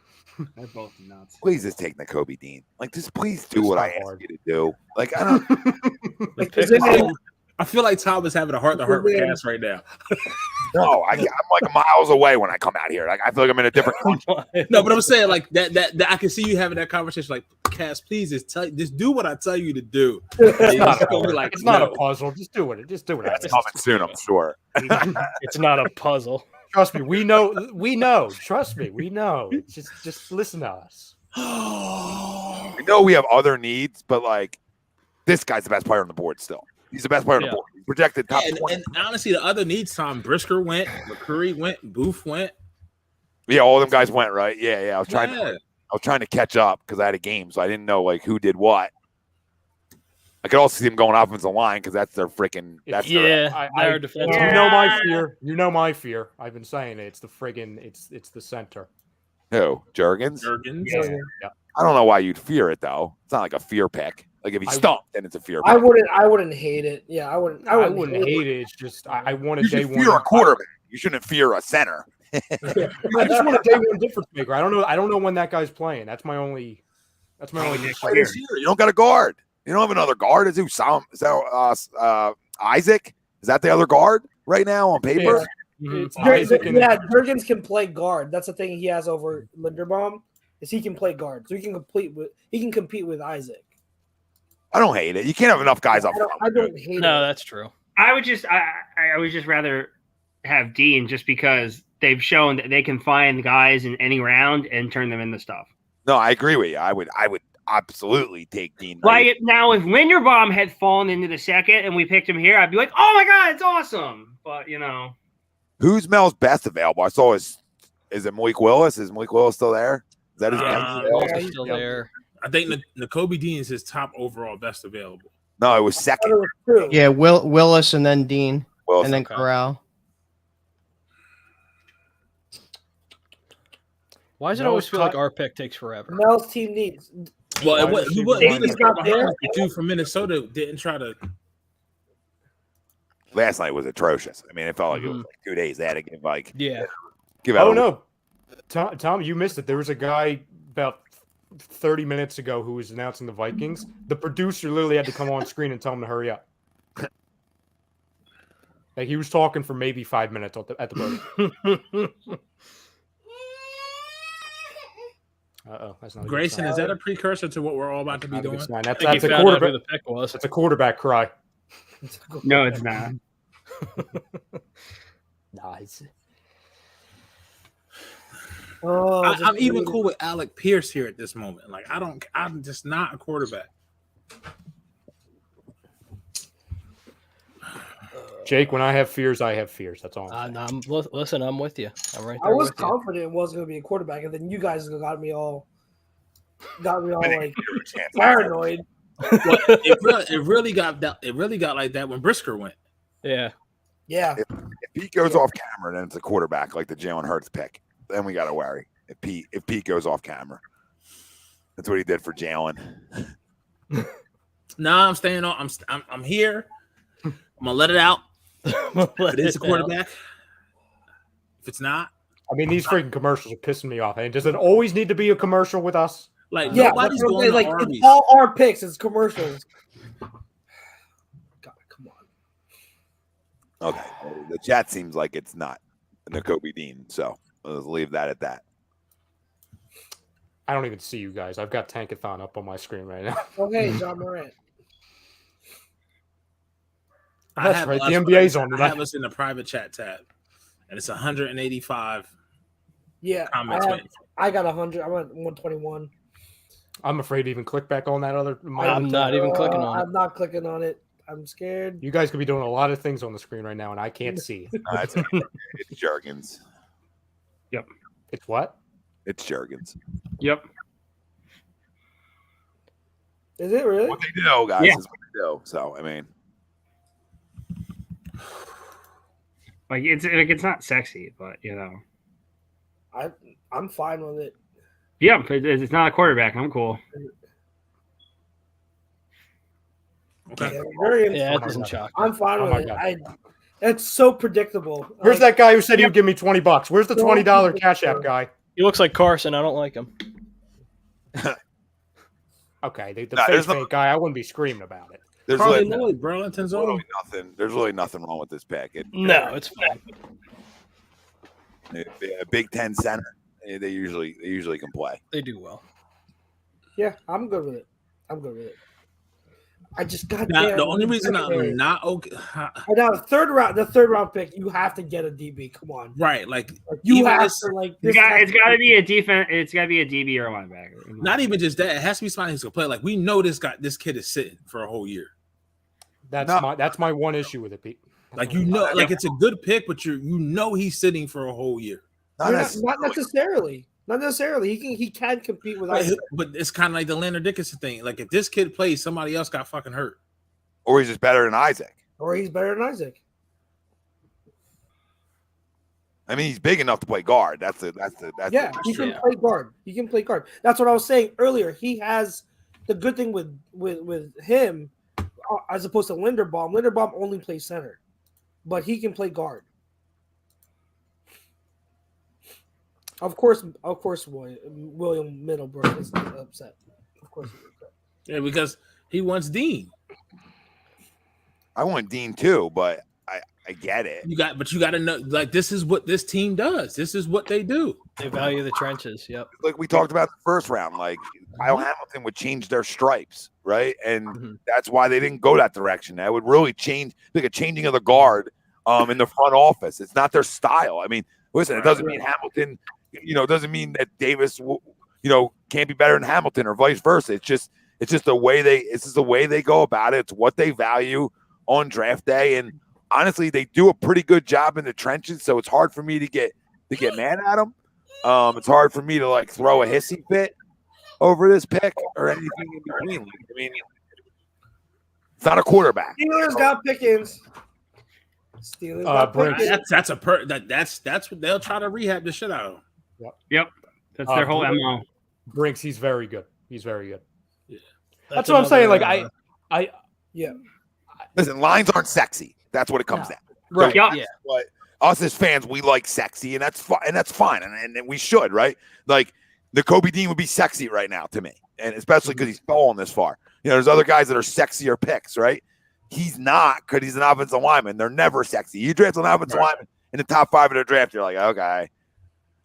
They're both nuts. Please just take Nakobe Dean. Like just please do It's what not I asked hard. you to do. Like I don't The Is pick- it- I feel like Tom is having a heart-to-heart with Cass right now. know. I'm like miles away when I come out here. Like I feel like I'm in a different country. No, but I'm saying like that I can see you having that conversation. Like, Cass, please just do what I tell you to do. It's not, It's gonna be like, it's not no. a puzzle. Just do it. Just do it. That's coming soon, I'm sure. It's not a puzzle. Trust me. We know. Trust me. We know. It's just listen to us. We know we have other needs, but like this guy's the best player on the board still. He's the best player on the Yeah. board. He's projected top 20. And honestly, the other needs, Tom Brisker went, McCurry went, Booth went. Yeah, all them guys went, right? Yeah. I was Yeah. trying to catch up because I had a game, so I didn't know like who did what. I could also see them going offensive line because that's their freaking. That's their, Yeah, I- their defense. You know my fear. You know my fear. I've been saying it. It's the friggin'. It's the center. who Jurgens. Jurgens. Yeah. I don't know why you'd fear it though. It's not like a fear pick. Like if he I- stumped, then it's a fear pick. I wouldn't hate it. Yeah, I wouldn't. I wouldn't hate it. It's just I want a You day should one. fear a quarterback. You shouldn't fear a center. I just want a day one difference maker. I don't know when that guy's playing. That's my only. That's my only next concern. Play this year. You don't got a guard. You don't have another guard. Is Isaac? Is that the other guard right now on paper? It's Isaac and Jurgens can play guard. That's the thing he has over Linderbaum is he can play guard, so he can compete with Isaac. I don't hate it. You can't have enough guys up front. I don't hate No, it. that's true. I would just rather have Dean just because they've shown that they can find guys in any round and turn them into stuff. No, I agree with you. I would absolutely take Dean. Like now, if Linderbaum had fallen into the second and we picked him here, I'd be like, "Oh my god, it's awesome!" But Who's Mel's best available? I saw is it Malik Willis? Is Malik Willis still there? Is that his Yeah. best Bell's available? Yeah, is still there. I think Nakobe Dean is his top overall best available. No, it was I thought second. it was true. Yeah, Willis and then Dean Willis. and then okay. Corral. Why does it No, always feel like cut. our pick takes forever? Mel's team needs. Well, Wide he receiver wasn't line the is not there. dude from Minnesota didn't try to. Last night was atrocious. I mean, it felt like it Mm-hmm. was like 2 days. They had to Yeah. out. Oh no, Tom, you missed it. There was a guy about 30 minutes ago who was announcing the Vikings. The producer literally had to come on screen and tell him to hurry up. Like he was talking for maybe 5 minutes at the podium. That's not a good Grayson, sign. is that a precursor to what we're all about to be Not a good doing? sign. I That's, think that's he a found out who quarterback. the pick was. That's a quarterback cry. no, it's not. Nice. Oh, I'm even cool with Alec Pierce here at this moment. Like I'm just not a quarterback. Jake, when I have fears, I have fears. That's all. Listen, I'm with you. I'm right I there was with you. confident it was going to be a quarterback, and then you guys got me all like paranoid. Well, it really got like that when Brisker went. Yeah. Yeah. If Pete goes off camera, then it's a quarterback like the Jalen Hurts pick. Then we got to worry if Pete goes off camera. That's what he did for Jalen. No, I'm staying on. I'm here. I'm gonna let it out. If it is a quarterback. If it's not, I mean, these freaking commercials are pissing me off. And does it always need to be a commercial with us? Like Yeah, nobody's that's what I'm going saying. to Like Arby's. it's all our picks. It's commercials. God, come on. Okay, the chat seems like it's not Nakobe Dean, so let's leave that at that. I don't even see you guys. I've got Tankathon up on my screen right now. Okay, John Morant. That's right. The NBA's on I tonight. have us in the private chat tab, and it's 185 Yeah, comments. I got 100. I'm at 121. I'm afraid to even click back on that other. I'm not even clicking on it. I'm not clicking on it. I'm scared. You guys could be doing a lot of things on the screen right now, and I can't see. It's Jurgens. Yep. It's what? It's Jurgens. Yep. Is it really? What they do, guys, Yeah. is what they do. So, I mean, Like it's not sexy, but I'm fine with it. yeah, it's not a quarterback. I'm cool. Okay. Yeah, very Yeah, it interesting. doesn't shock. I'm fine Oh with my it. God. It's so predictable. Where's Like, that guy who said he would give me $20? Where's the $20 Cash App guy? He looks like Carson. I don't like him. Okay, the No, there's face paint guy. I wouldn't be screaming about it. there's Carly really, Lloyd, Burlington's really own. nothing. There's really nothing wrong with this pick. No, it's fine. A Big Ten center. They usually can play. They do well. Yeah, I'm good with it. I just got Now, the only reason I'm not okay, now the third round pick, you have to get a DB. Come on, right? Like you even have this- to like. It's got to be a defense. It's got to be a DB or a linebacker. not even just that. It has to be somebody who's gonna play. Like we know this kid is sitting for a whole year. That's my one issue with it, Pete. Like like it's a good pick, but you know he's sitting for a whole year. Not necessarily. Not necessarily. He can compete with Isaac. But it's kind of like the Leonard Dickinson thing. Like if this kid plays, somebody else got fucking hurt. Or he's just better than Isaac. Or he's better than Isaac. I mean, he's big enough to play guard. That's He the can play guard. He can play guard. That's what I was saying earlier. He has the good thing with him, as opposed to Linderbaum. Linderbaum only plays center, but he can play guard. Of course, William Middlebrook is upset. Of course, he's upset. Yeah, because he wants Dean. I want Dean too, but I get it. You got to know, like this is what this team does. This is what they do. They value the trenches. Yep. Like we talked about in the first round, like Kyle Hamilton would change their stripes, right? And that's why they didn't go that direction. That would really change, like a changing of the guard in the front office. It's not their style. I mean, listen, it doesn't mean Hamilton, it doesn't mean that Davis, can't be better than Hamilton or vice versa. It's just the way they go about it. It's what they value on draft day. And honestly, they do a pretty good job in the trenches. So it's hard for me to get mad at them. It's hard for me to like throw a hissy fit over this pick or anything in between. I mean, it's not a quarterback. Steelers got Pickens. Steelers got Pickens. That's what they'll try to rehab the shit out of him. Yep. That's their whole MO. Brinks, he's very good. He's very good. Yeah. That's what I'm saying. Like I Listen, lines aren't sexy. That's what it comes down. Right. Yep. Yeah. But us as fans, we like sexy, and that's fine, and we should, right? Like Nakobe Dean would be sexy right now to me, and especially because he's fallen this far. There's other guys that are sexier picks, right? He's not, because he's an offensive lineman. They're never sexy. You draft an offensive lineman in the top 5 of the draft, you're like, okay.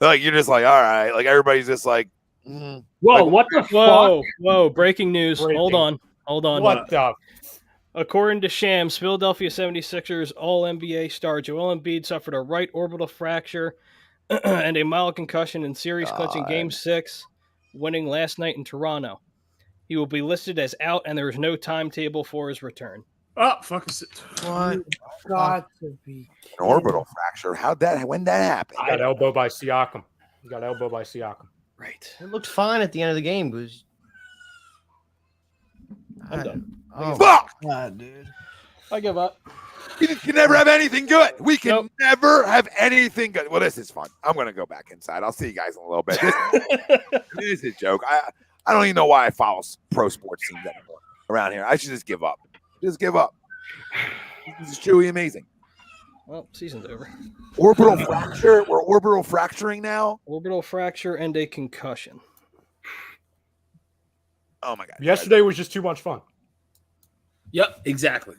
Like you're just like, all right. Like everybody's just like, Whoa, like, what the fuck? Whoa! Breaking news. Hold on. what the According to Shams, Philadelphia 76ers All-NBA star Joel Embiid suffered a right orbital fracture and a mild concussion in series-clinching Game 6, winning last night in Toronto. He will be listed as out, and there is no timetable for his return. Oh, fucking What? Got to be An orbital fracture. When that happened? Got elbowed by Siakam. Right. It looked fine at the end of the game, Goose. I'm done. Oh, Fuck! God, dude. I give up. We can never have anything good. We can never have anything good. Well, this is fun. I'm going to go back inside. I'll see you guys in a little bit. This is a joke. I don't even know why I follow pro sports teams anymore around here. I should just give up. Just give up. This is truly amazing. Well, season's over. Orbital fracture. We're orbital fracturing now. Orbital fracture and a concussion. Oh, my God. Yesterday was just too much fun. Yep, exactly.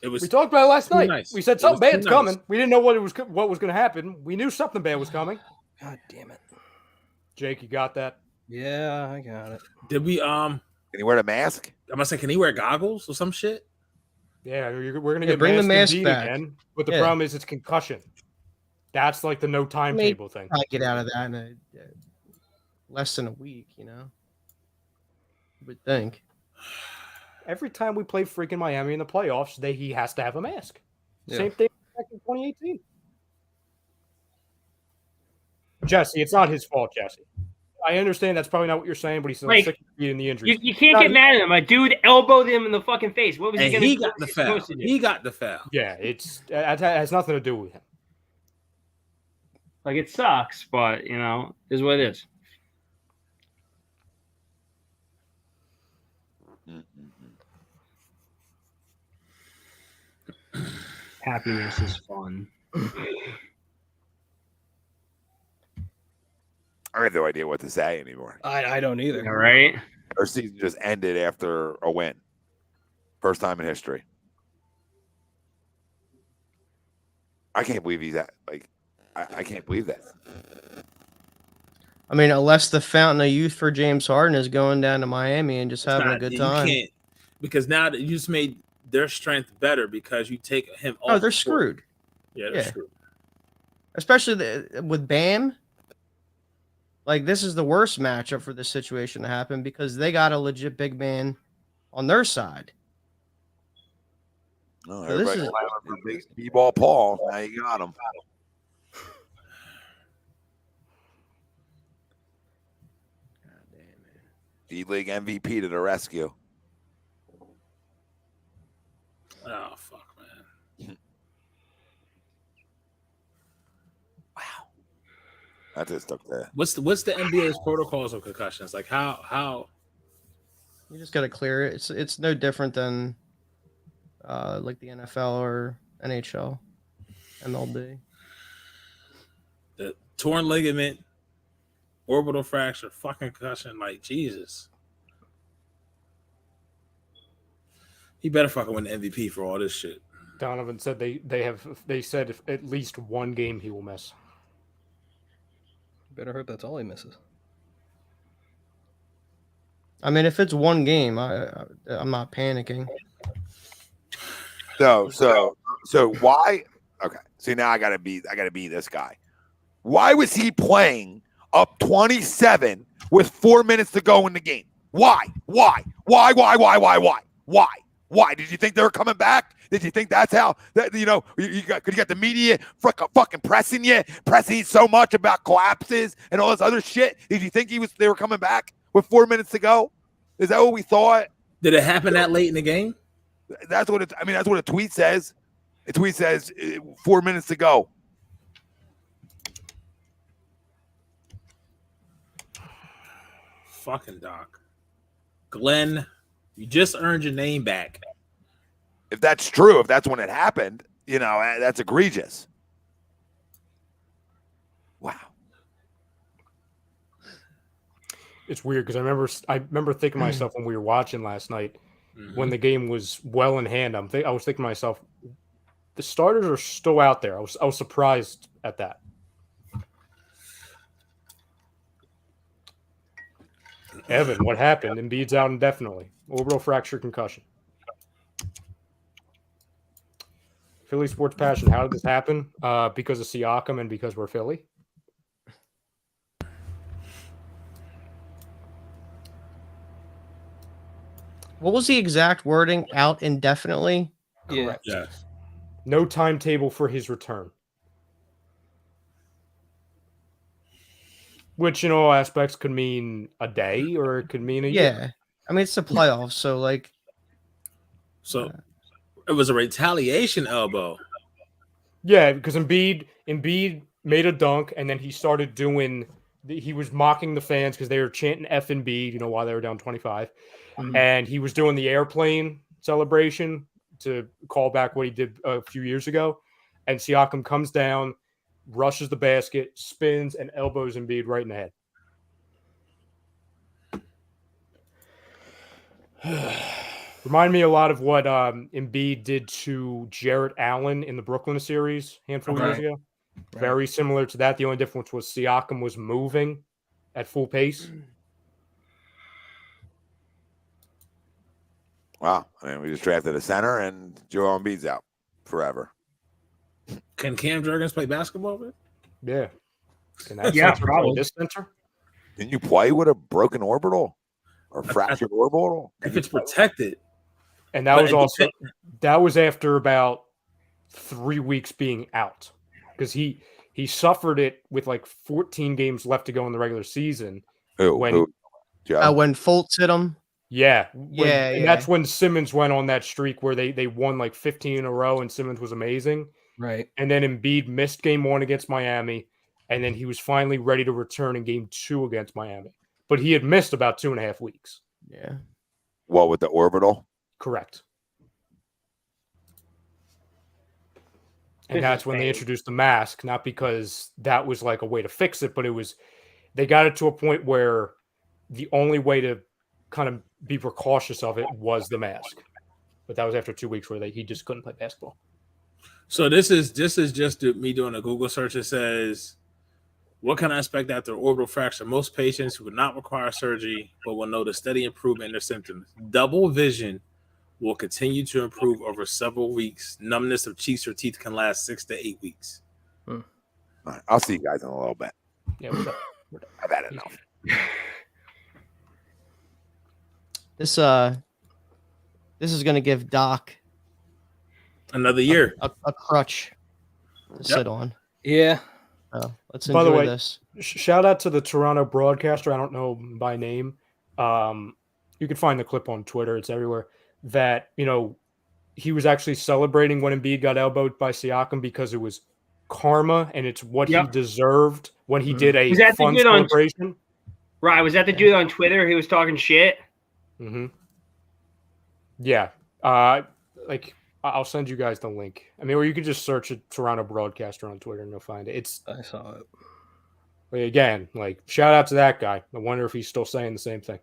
It was. We talked about it last night. Nice. We said something bad's coming. We didn't know what was going to happen. We knew something bad was coming. God damn it. Jake, you got that? Yeah, I got it. Did we? Can he wear the mask? I must say, can he wear goggles or some shit? Yeah, we're going to get bring the mask indeed back. again. But the problem is it's concussion. That's like the no timetable thing. I get out of that in less than a week, you know. I would think. Every time we play freaking Miami in the playoffs, he has to have a mask. Yeah. Same thing back in 2018. Jesse, it's not his fault, Jesse. I understand that's probably not what you're saying, but he's still Like, sick in the injury. You can't get mad at him. A dude elbowed him in the fucking face. What was he And going to do? he got the foul. He got the foul. Yeah, it has nothing to do with him. Like, it sucks, but, is what it is. Happiness is fun. I have no idea what to say anymore. I don't either. All right. Our season just ended after a win. First time in history. I can't believe he's at, I can't believe that. I mean, unless the fountain of youth for James Harden is going down to Miami and just having a good time. You can't, because now that you just made their strength better because you take him off. Oh, they're screwed. Yeah, they're screwed. Especially with Bam. Like, this is the worst matchup for this situation to happen because they got a legit big man on their side. Oh, So everybody this is- for big B-ball Paul. Now you got him. D-League MVP to the rescue. Oh, fuck, man. I just took that. What's the NBA's protocols of concussions? Like, how? You just got to clear it. It's no different than like the NFL or NHL, MLB. The torn ligament, orbital fracture, fucking concussion. Like, Jesus. He better fucking win the MVP for all this shit. Donovan said they said if at least one game he will miss. Better hope that's all he misses. I mean, if it's one game, I'm not panicking. So why? Okay. See, now I gotta be this guy. Why was he playing up 27 with 4 minutes to go in the game? Why? Why? Did you think they were coming back? Did you think that's how that you got the media fucking pressing you so much about collapses and all this other shit? Did you think they were coming back with 4 minutes to go? Is that what we thought? Did it happen that late in the game? That's what a tweet says. A tweet says 4 minutes to go. Fucking Doc. Glenn, you just earned your name back. If that's true, if that's when it happened, that's egregious. Wow. It's weird because I remember thinking to myself when we were watching last night, when the game was well in hand, I was thinking to myself, the starters are still out there. I was surprised at that. Evan, what happened? Embiid's out indefinitely. Orbital fracture, concussion. Philly Sports Passion. How did this happen? Because of Siakam and because we're Philly. What was the exact wording? Out indefinitely? Correct. Yeah. No timetable for his return. Which in all aspects could mean a day or it could mean a year. Yeah. I mean, it's the playoffs, so like. So it was a retaliation elbow. Yeah, because Embiid made a dunk, and then he started doing. He was mocking the fans because they were chanting F Embiid, while they were down 25, and he was doing the airplane celebration to call back what he did a few years ago. And Siakam comes down, rushes the basket, spins, and elbows Embiid right in the head. Remind me a lot of what Embiid did to Jarrett Allen in the Brooklyn series a handful of years ago. Right. Very similar to that. The only difference was Siakam was moving at full pace. Wow. I mean, we just drafted a center and Joel Embiid's out forever. Can Cam Jurgens play basketball with? Yeah. Probably. This center? Can you play with a broken orbital or fractured orbital? If it's protected. And that was after about 3 weeks being out. Because he suffered it with like 14 games left to go in the regular season. When Fultz hit him. Yeah. And that's when Simmons went on that streak where they won like 15 in a row and Simmons was amazing. Right. And then Embiid missed game 1 against Miami. And then he was finally ready to return in game 2 against Miami. But he had missed about 2.5 weeks. Yeah. What, with the orbital? Correct. And that's when they introduced the mask, not because that was like a way to fix it, but they got it to a point where the only way to kind of be precautious of it was the mask. But that was after 2 weeks where he just couldn't play basketball. So this is just me doing a Google search. It says, what can I expect after orbital fracture? Most patients who would not require surgery but will notice steady improvement in their symptoms. Double vision will continue to improve over several weeks. Numbness of cheeks or teeth can last 6 to 8 weeks. All right, I'll see you guys in a little bit. Yeah, I've had enough. This is going to give Doc another year, a crutch to sit on. Yeah. Let's enjoy By the way, this. Shout out to the Toronto broadcaster. I don't know by name. You can find the clip on Twitter. It's everywhere. That, he was actually celebrating when Embiid got elbowed by Siakam because it was karma and it's what he deserved when he did a fun celebration. Right. Was that the dude on Twitter who was talking shit? Mm-hmm. Yeah. I'll send you guys the link. I mean, or you could just search a Toronto broadcaster on Twitter and you'll find it. I saw it. Again, shout out to that guy. I wonder if he's still saying the same thing.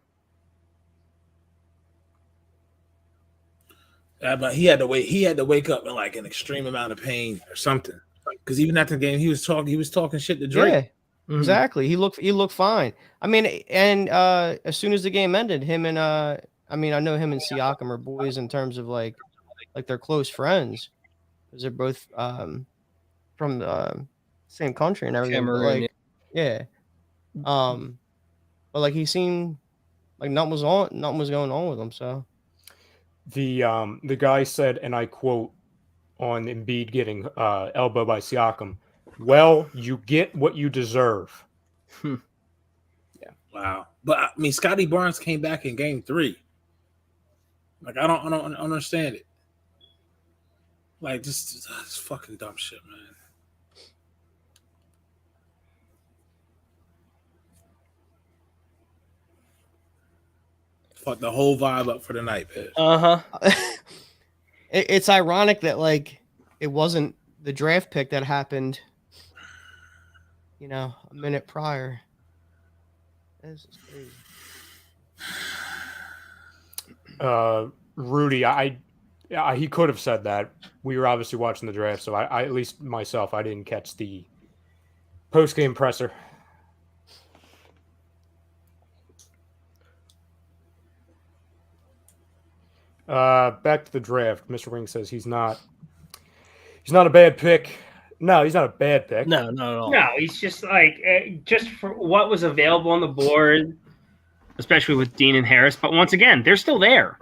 But he had to wait. He had to wake up in an extreme amount of pain or something. Because even after the game, he was talking shit to Drake. Yeah, exactly. He looked fine. I mean, and as soon as the game ended, him and I know him and Siakam are boys in terms of like they're close friends because they're both from the same country and everything. Cameroon, yeah. But he seemed like nothing was going on with him. So. The guy said, and I quote on Embiid getting elbowed by Siakam, "Well, you get what you deserve." Yeah. Wow. But Scotty Barnes came back in game 3. I don't understand it. This fucking dumb shit, man. Fuck the whole vibe up for the night, man. It's ironic that it wasn't the draft pick that happened, a minute prior. This is crazy. Rudy, he could have said that. We were obviously watching the draft, so I at least myself, I didn't catch the post-game presser. Back to the draft. Mr. Ring says he's not a bad pick. No, he's not a bad pick. No, not at all. No, he's just just for what was available on the board, especially with Dean and Harris. But once again, they're still there.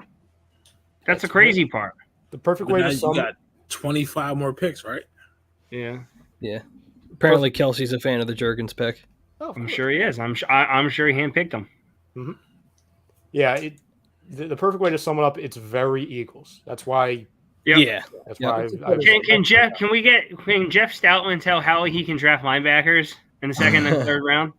That's the crazy part. The perfect way to you sum got 25 more picks, right? Yeah. Yeah. Apparently, Kelsey's a fan of the Jurgens pick. Oh, I'm sure he is. I'm sure he handpicked him. Mm-hmm. Yeah, the perfect way to sum it up, it's very Eagles. That's why. Yep. Yeah. That's Yep. why. Can Jeff Stoutland tell how he can draft linebackers in the second and third round?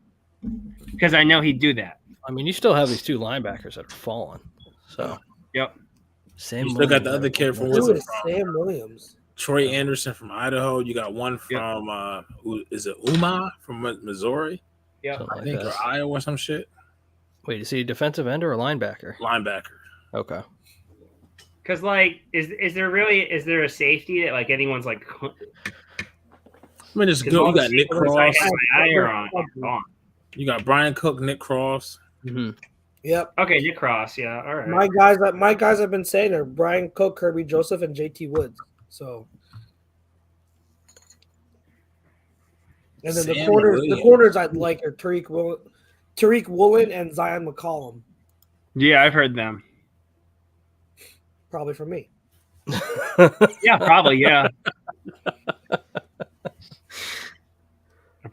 Because I know he'd do that. I mean, you still have these two linebackers that are falling. So. Yep. You still got the other kid from Sam Williams. Troy Anderson from Idaho. You got one from is it Uma from Missouri? Yeah, I think or Iowa or some shit. Wait, is he a defensive end or a linebacker? Linebacker. Okay. Because is there a safety that like anyone's like? I mean, it's good. You got Nick Cross. You got Brian Cook, Nick Cross. Mm-hmm. Yep. Okay, Nick Cross. Yeah. All right. My guys have been saying are Brian Cook, Kirby Joseph, and JT Woods. So. And then the corners I'd like are Tariq Woolen and Zion McCollum. Yeah, I've heard them. Probably from me. Yeah, probably. Yeah.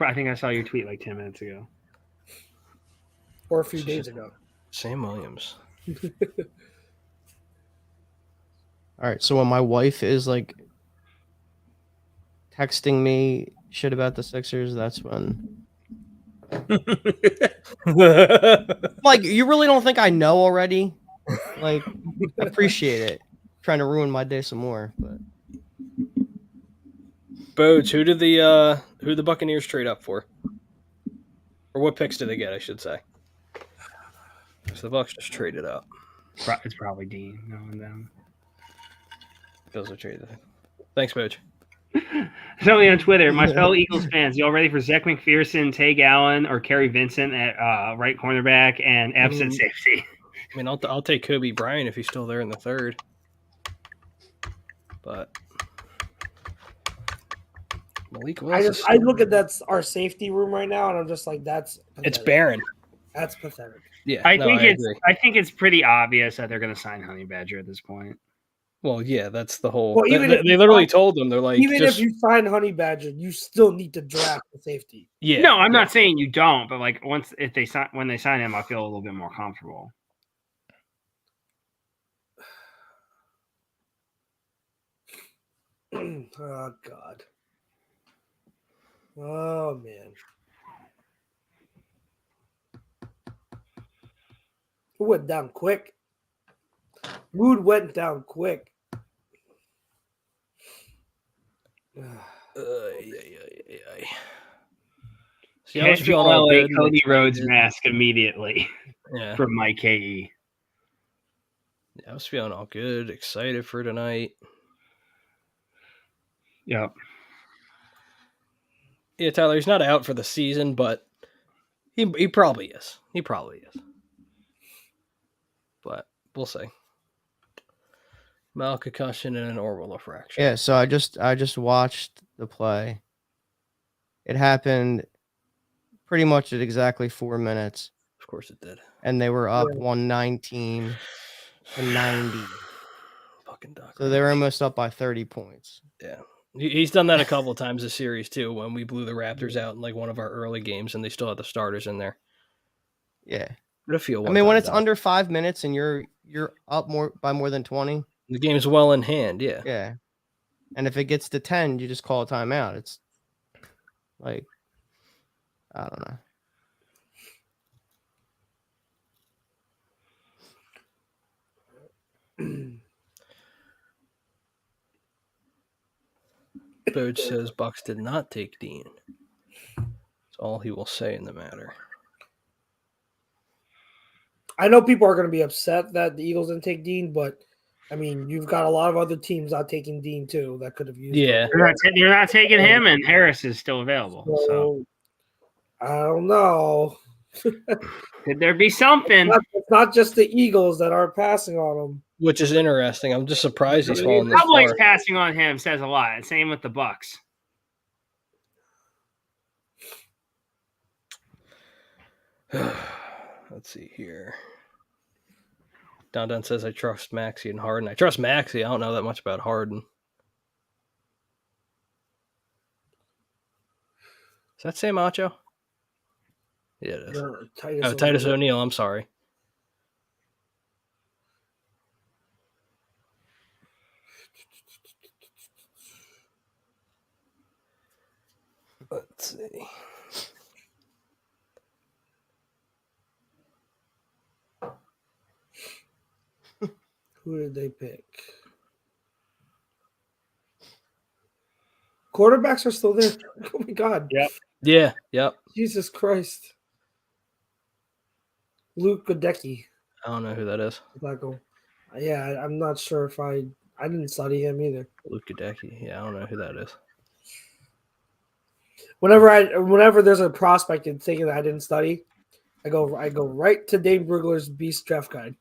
I think I saw your tweet like 10 minutes ago. Or a few days ago. Sam Williams. All right, so when my wife is like texting me shit about the Sixers, that's when like, you really don't think I know already? Like, I appreciate it. Trying to ruin my day some more, but Bodes, who did the Buccaneers trade up for? Or what picks did they get, I should say? Because the Bucs just traded up. It's probably Dean, knowing them. Bills are traded. Thanks, Bodes. Somebody on Twitter, my fellow Eagles fans, y'all ready for Zach McPherson, Tay Allen, or Kerry Vincent at right cornerback and Epps at safety? I mean, I'll take Kobe Bryant if he's still there in the third. But Malik Willis. I look at our safety room right now, and I'm just like, it's barren. That's pathetic. Yeah, I think it's pretty obvious that they're going to sign Honey Badger at this point. Well, yeah, that's the whole. Well, they literally told them, they're like, if you sign Honey Badger, you still need to draft the safety. Yeah. No, I'm not saying you don't, but like when they sign him, I feel a little bit more comfortable. Oh God. Oh man. It went down quick. Mood went down quick. See, I was feeling all good. Cody Rhodes mask immediately. Yeah. From Mike KE. Yeah, I was feeling all good, excited for tonight. Yep. Yeah, Tyler, he's not out for the season, but he probably is. He probably is. But we'll see. Mild concussion and an orbital fracture. yeah, so I just watched the play. It happened pretty much at exactly 4 minutes. Of course it did. And they were up 119 to 90. Fucking duck. So they were almost up by 30 points. Yeah. He's done that a couple of times this series too, when we blew the Raptors out in like one of our early games and they still had the starters in there. Yeah. What a feel. I mean, when it's under 5 minutes and you're up by more than 20. The game's well in hand, yeah. Yeah. And if it gets to 10, you just call a timeout. It's like, I don't know. Bode says Bucks did not take Dean. That's all he will say in the matter. I know people are going to be upset that the Eagles didn't take Dean, but I mean, you've got a lot of other teams not taking Dean too that could have used. Yeah, they're not taking him, and Harris is still available. So I don't know. Could there be something? It's not just the Eagles that are passing on him, which is interesting. I'm just surprised he's falling this Cowboys far. Passing on him says a lot. Same with the Bucks. Let's see here. Don says I trust Maxey and Harden. I trust Maxey. I don't know that much about Harden. Is that Sam Acho? Yeah, it is. No, Titus O'Neil. I'm sorry. Let's see. Who did they pick? Quarterbacks are still there. Oh my God. Yep. Yeah. Yep. Jesus Christ. Luke Godecki. I don't know who that is. Yeah, I'm not sure if I didn't study him either. Luke Godecki. Yeah, I don't know who that is. Whenever there's a prospect and thinking that I didn't study, I go right to Dane Brugler's Beast Draft Guide.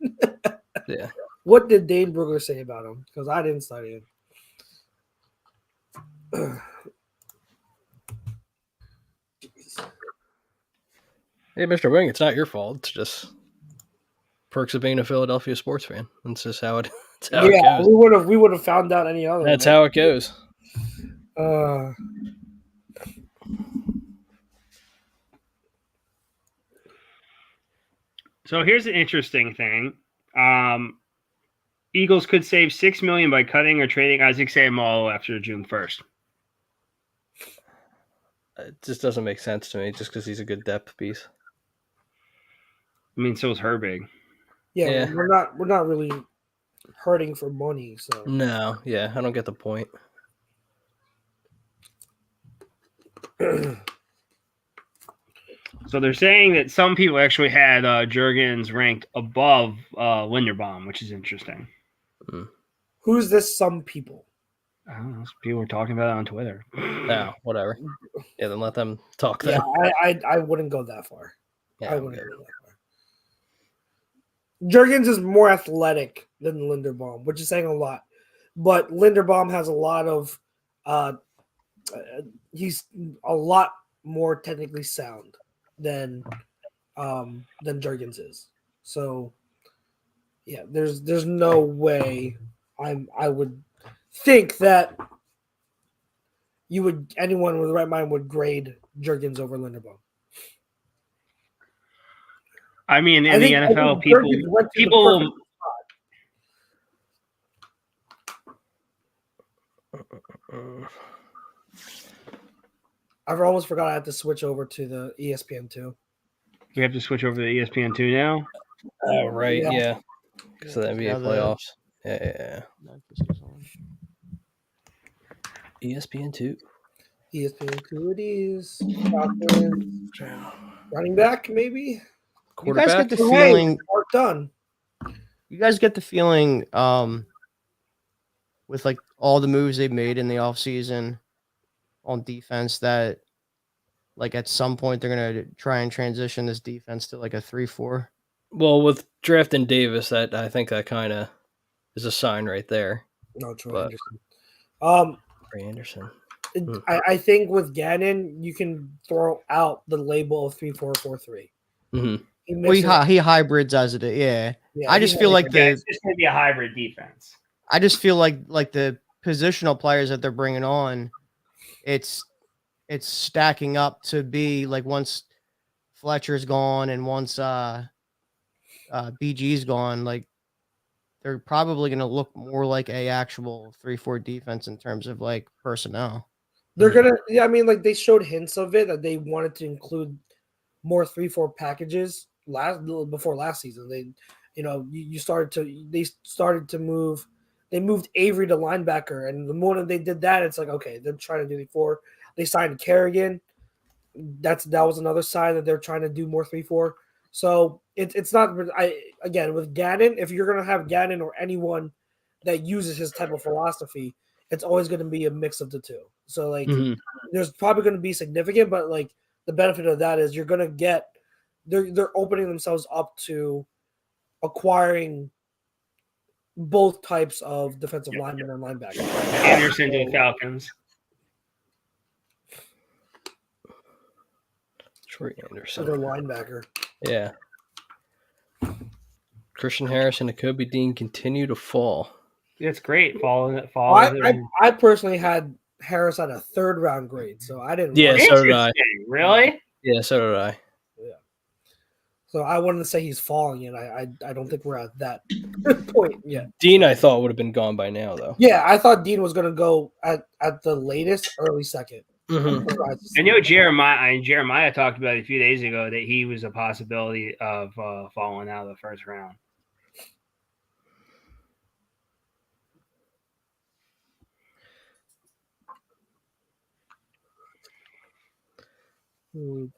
Yeah. What did Dane Brugler say about him? Because I didn't study him. Hey, Mr. Wing, it's not your fault. It's just perks of being a Philadelphia sports fan. That's just how it. How it goes. we would have found out any other. That's how it goes. So here's an interesting thing. Eagles could save $6 million by cutting or trading Isaac Seumalo after June 1st. It just doesn't make sense to me just because he's a good depth piece. I mean, so is Herbig. Yeah, we're not really hurting for money, so no, yeah, I don't get the point. So they're saying that some people actually had Juergens ranked above Linderbaum, which is interesting. Who's this? Some people. I don't know. People were talking about it on Twitter. No, whatever. Yeah, then let them talk. Then. Yeah, I wouldn't go that far. Yeah, I wouldn't go that far. Juergens is more athletic than Linderbaum, which is saying a lot. But Linderbaum has a lot of he's a lot more technically sound than Juergens is. So yeah, there's no way I would think that anyone with the right mind would grade Juergens over Linderbaum. I mean, in the NFL, people. I've almost forgot I have to switch over to the ESPN2. We have to switch over to the ESPN2 now? Oh, right, yeah. So the NBA playoffs. Yeah. ESPN2. ESPN2 it is. Running back, maybe? You guys get the feeling work done. You guys get the feeling with like all the moves they've made in the offseason on defense that like at some point they're gonna try and transition this defense to like a 3-4. Well, with drafting Davis, that I think that kind of is a sign right there. No, Troy Anderson. Troy Anderson. I think with Gannon, you can throw out the label of 3-4-4-3. Mm-hmm. He hybrids as it is. Yeah. I just feel like it's just going to be a hybrid defense. I just feel like the positional players that they're bringing on, it's stacking up to be like once Fletcher's gone and once BG's gone, like they're probably going to look more like a actual 3-4 defense in terms of like personnel. They're gonna, I mean, like they showed hints of it that they wanted to include more 3-4 packages before last season. They, they started to move. They moved Avery to linebacker, and the moment they did that, it's like okay, they're trying to do 4. They signed Kerrigan. That was another sign that they're trying to do more 3-4. So it's not. Again with Gannon, if you're gonna have Gannon or anyone that uses his type of philosophy, it's always going to be a mix of the two. So like, there's probably going to be significant, but like the benefit of that is you're going to get they're opening themselves up to acquiring both types of defensive linemen and linebackers. Anderson to the Falcons. Troy Anderson. Other linebacker. Yeah. Christian Harris and Nakobe Dean continue to fall. It's great. I personally had Harris at a 3rd round grade, so I didn't. Yeah, so did I. Really? Yeah, so did I. Yeah. So I wouldn't say he's falling yet. I don't think we're at that point yet. Dean, I thought would have been gone by now, though. Yeah, I thought Dean was going to go at the latest early 2nd. Mm-hmm. I know Jeremiah talked about it a few days ago that he was a possibility of falling out of the 1st round. Who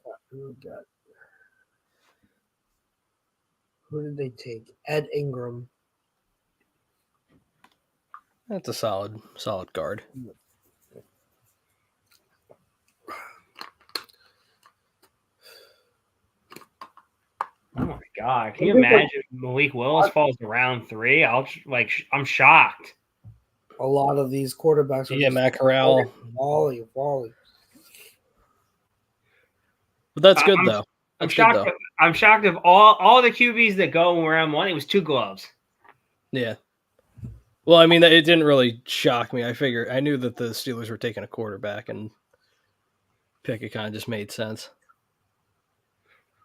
did they take? Ed Ingram. That's a solid guard. Oh my God! Can you imagine if Malik Willis falls to round 3? I'm shocked. A lot of these quarterbacks are Matt Corral. Volley. But that's good, though. I'm shocked. I'm shocked of all the QBs that go in round 1. It was 2 gloves. Yeah. Well, I mean, it didn't really shock me. I knew that the Steelers were taking a quarterback, and Pickett kind of just made sense.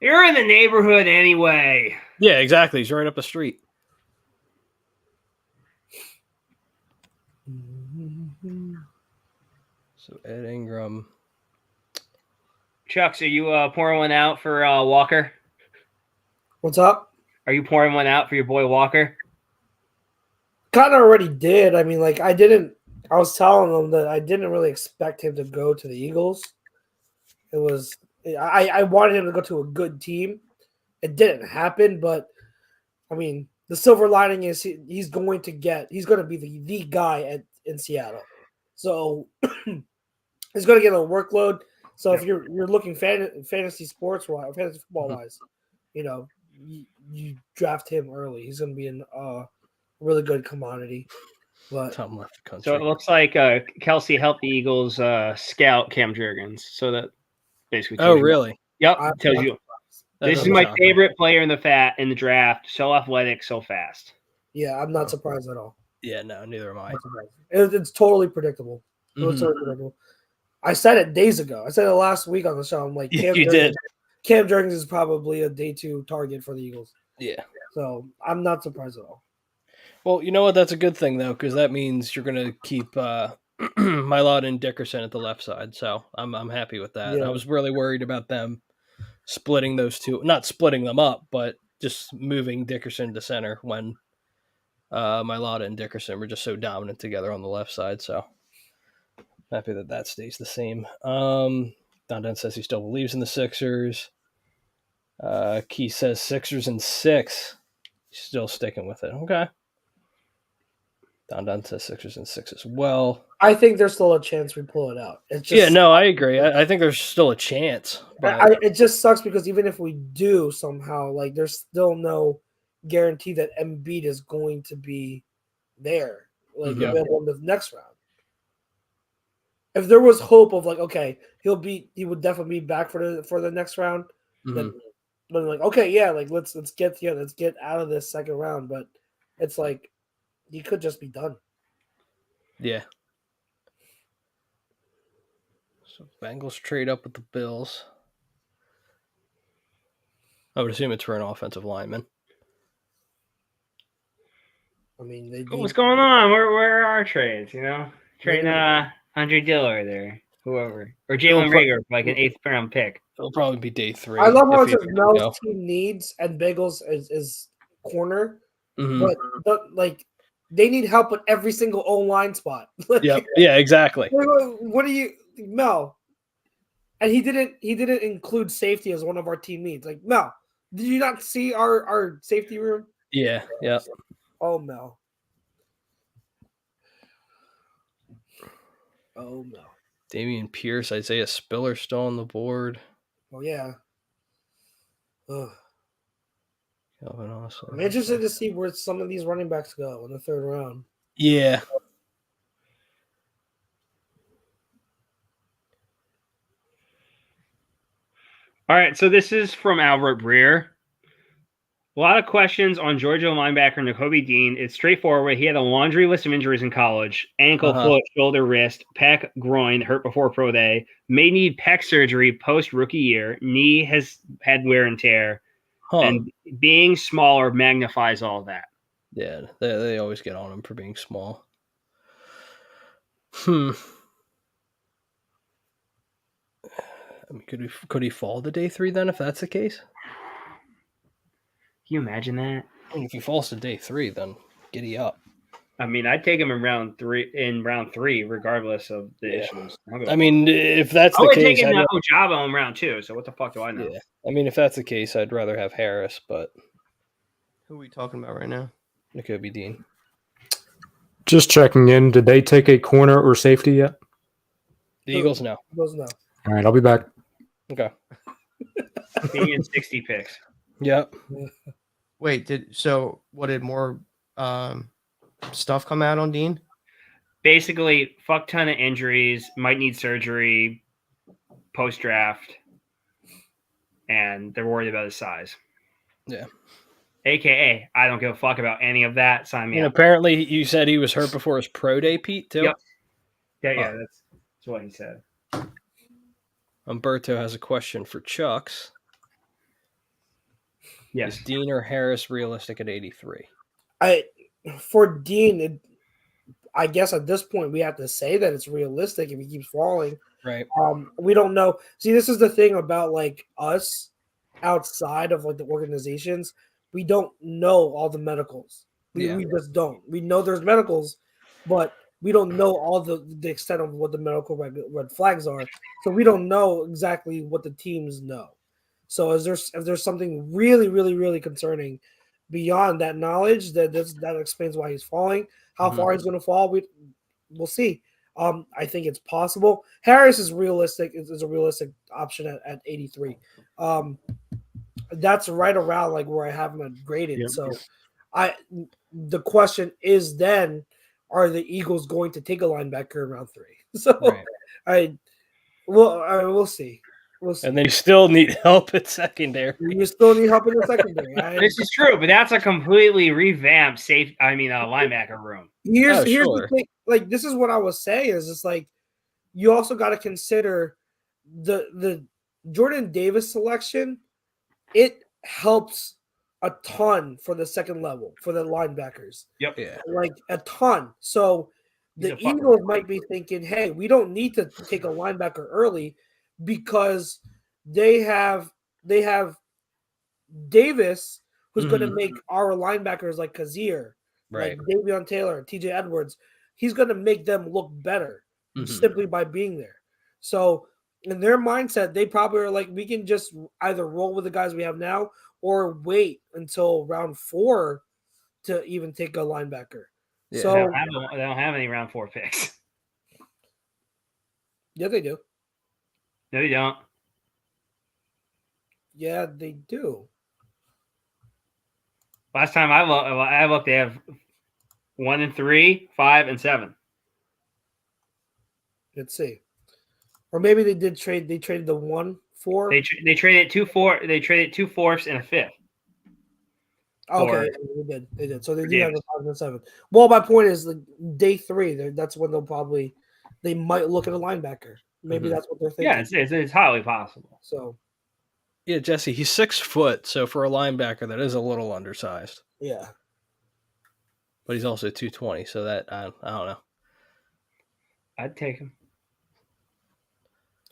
You're in the neighborhood anyway. Yeah, exactly. He's right up the street. So Ed Ingram. Chucks, are you pouring one out for Walker? What's up? Are you pouring one out for your boy Walker? Kind of already did. I mean, I was telling them that I didn't really expect him to go to the Eagles. I wanted him to go to a good team. It didn't happen, but I mean, the silver lining is he's going to be the guy in Seattle. So he's going to get a workload. So if you're looking fantasy sports wise, fantasy football wise, you draft him early. He's going to be a really good commodity. But Tom left the country. So it looks like Kelsey helped the Eagles scout Cam Jurgens. So that basically. Oh, really? Yep. Tells you. This is my favorite player in the draft. So athletic, so fast. Yeah, I'm not surprised at all. Yeah, no, neither am I. It's totally predictable. Mm-hmm. It's totally predictable. I said it days ago. I said it last week on the show. I'm like, you did. Cam Jurgens is probably a day 2 target for the Eagles. Yeah. So I'm not surprised at all. Well, you know what? That's a good thing, though, because that means you're going to keep Mylott and Dickerson at the left side. So I'm happy with that. Yeah. I was really worried about them splitting those two. Not splitting them up, but just moving Dickerson to center when Mylott and Dickerson were just so dominant together on the left side. So happy that stays the same. Don Dunn says he still believes in the Sixers. Key says Sixers and 6. He's still sticking with it. Okay. Don Dunn says Sixers and 6 as well. I think there's still a chance we pull it out. It's just, yeah, no, I agree. I think there's still a chance. But it just sucks because even if we do somehow, there's still no guarantee that Embiid is going to be there, available in the next round. If there was hope of okay, he would definitely be back for the next round. Then okay, yeah, let's get out of this second round. But it's he could just be done. Yeah. So Bengals trade up with the Bills. I would assume it's for an offensive lineman. I mean, what's going on? Where are our trades? Trading Andre Dillard there, whoever, or Jalen Rager, an 8th round pick. It'll probably be day 3. I love how it says Mel's team needs and Bagels is corner, but they need help at every single O-line spot. Yeah, exactly. What do you, Mel? And he didn't include safety as one of our team needs. Mel, did you not see our safety room? Yeah. Oh, Mel. Oh, no. Damian Pierce, Isaiah Spiller still on the board. Oh, yeah. Ugh. I'm interested to see where some of these running backs go in the 3rd round. Yeah. All right, so this is from Albert Breer. A lot of questions on Georgia linebacker Nakobe Dean. It's straightforward. He had a laundry list of injuries in college: ankle, foot, shoulder, wrist, pec, groin, hurt before pro day, may need pec surgery post rookie year, knee has had wear and tear, and being smaller magnifies all that. Yeah, they always get on him for being small. I mean, could he fall to day 3 then if that's the case? Can you imagine that? I mean, if he falls to day 3, then giddy up. I mean, I'd take him in round 3, regardless of the issues. I mean, if that's I the would case, take him to Ojabo in round 2. So what the fuck do I know? Yeah, I mean, if that's the case, I'd rather have Harris. But who are we talking about right now? Nakobe Dean. Just checking in. Did they take a corner or safety yet? The Eagles, no. Eagles, no. All right, I'll be back. Okay. Being in 60 picks. Yep. Wait, did more stuff come out on Dean? Basically, fuck ton of injuries, might need surgery post draft, and they're worried about his size. Yeah. AKA, I don't give a fuck about any of that. Sign me up. Apparently, you said he was hurt before his pro day, Pete, too? Yep. Yeah, that's what he said. Umberto has a question for Chucks. Yes. Is Dean or Harris realistic at 83? For Dean, I guess at this point we have to say that it's realistic if he keeps falling. Right. We don't know. See, this is the thing about like us outside of like the organizations. We don't know all the medicals. We just don't. We know there's medicals, but we don't know all the extent of what the medical red flags are. So we don't know exactly what the teams know. So if there's something really, really, really concerning beyond that knowledge, that explains why he's falling. How far he's going to fall, we'll see. I think it's possible. Harris is realistic. Is a realistic option at 83. That's right around like where I have him graded. Yep. So the question is then, are the Eagles going to take a linebacker in round 3? So we'll see. And they still need help at secondary. You still need help in the secondary. This is true, but that's a completely revamped linebacker room. Here's the thing. Like, this is what I was saying is it's like you also got to consider the Jordan Davis selection. It helps a ton for the second level for the linebackers. Yep. Yeah. Like a ton. So the Eagles might be thinking, hey, we don't need to take a linebacker early because they have Davis, who's going to make our linebackers like Kazir, like Davion Taylor, TJ Edwards. He's going to make them look better simply by being there. So in their mindset, they probably are like, we can just either roll with the guys we have now or wait until round 4 to even take a linebacker. Yeah. So they don't have any round 4 picks. Yeah, they do. No, they don't. Yeah, they do. Last time I looked, they have 1 and 3, 5 and 7. Let's see. Or maybe they did trade. They traded the 1 4. They traded 2 4. They traded 2 4ths and a 5th. Okay, they did. So they do have the 5 and 7. Well, my point is, like, day 3. That's when they might look at a linebacker. Maybe that's what they're thinking. Yeah, it's highly possible. So, yeah, Jesse, he's 6 foot, so for a linebacker, that is a little undersized. Yeah, but he's also 220, so that I don't know. I'd take him.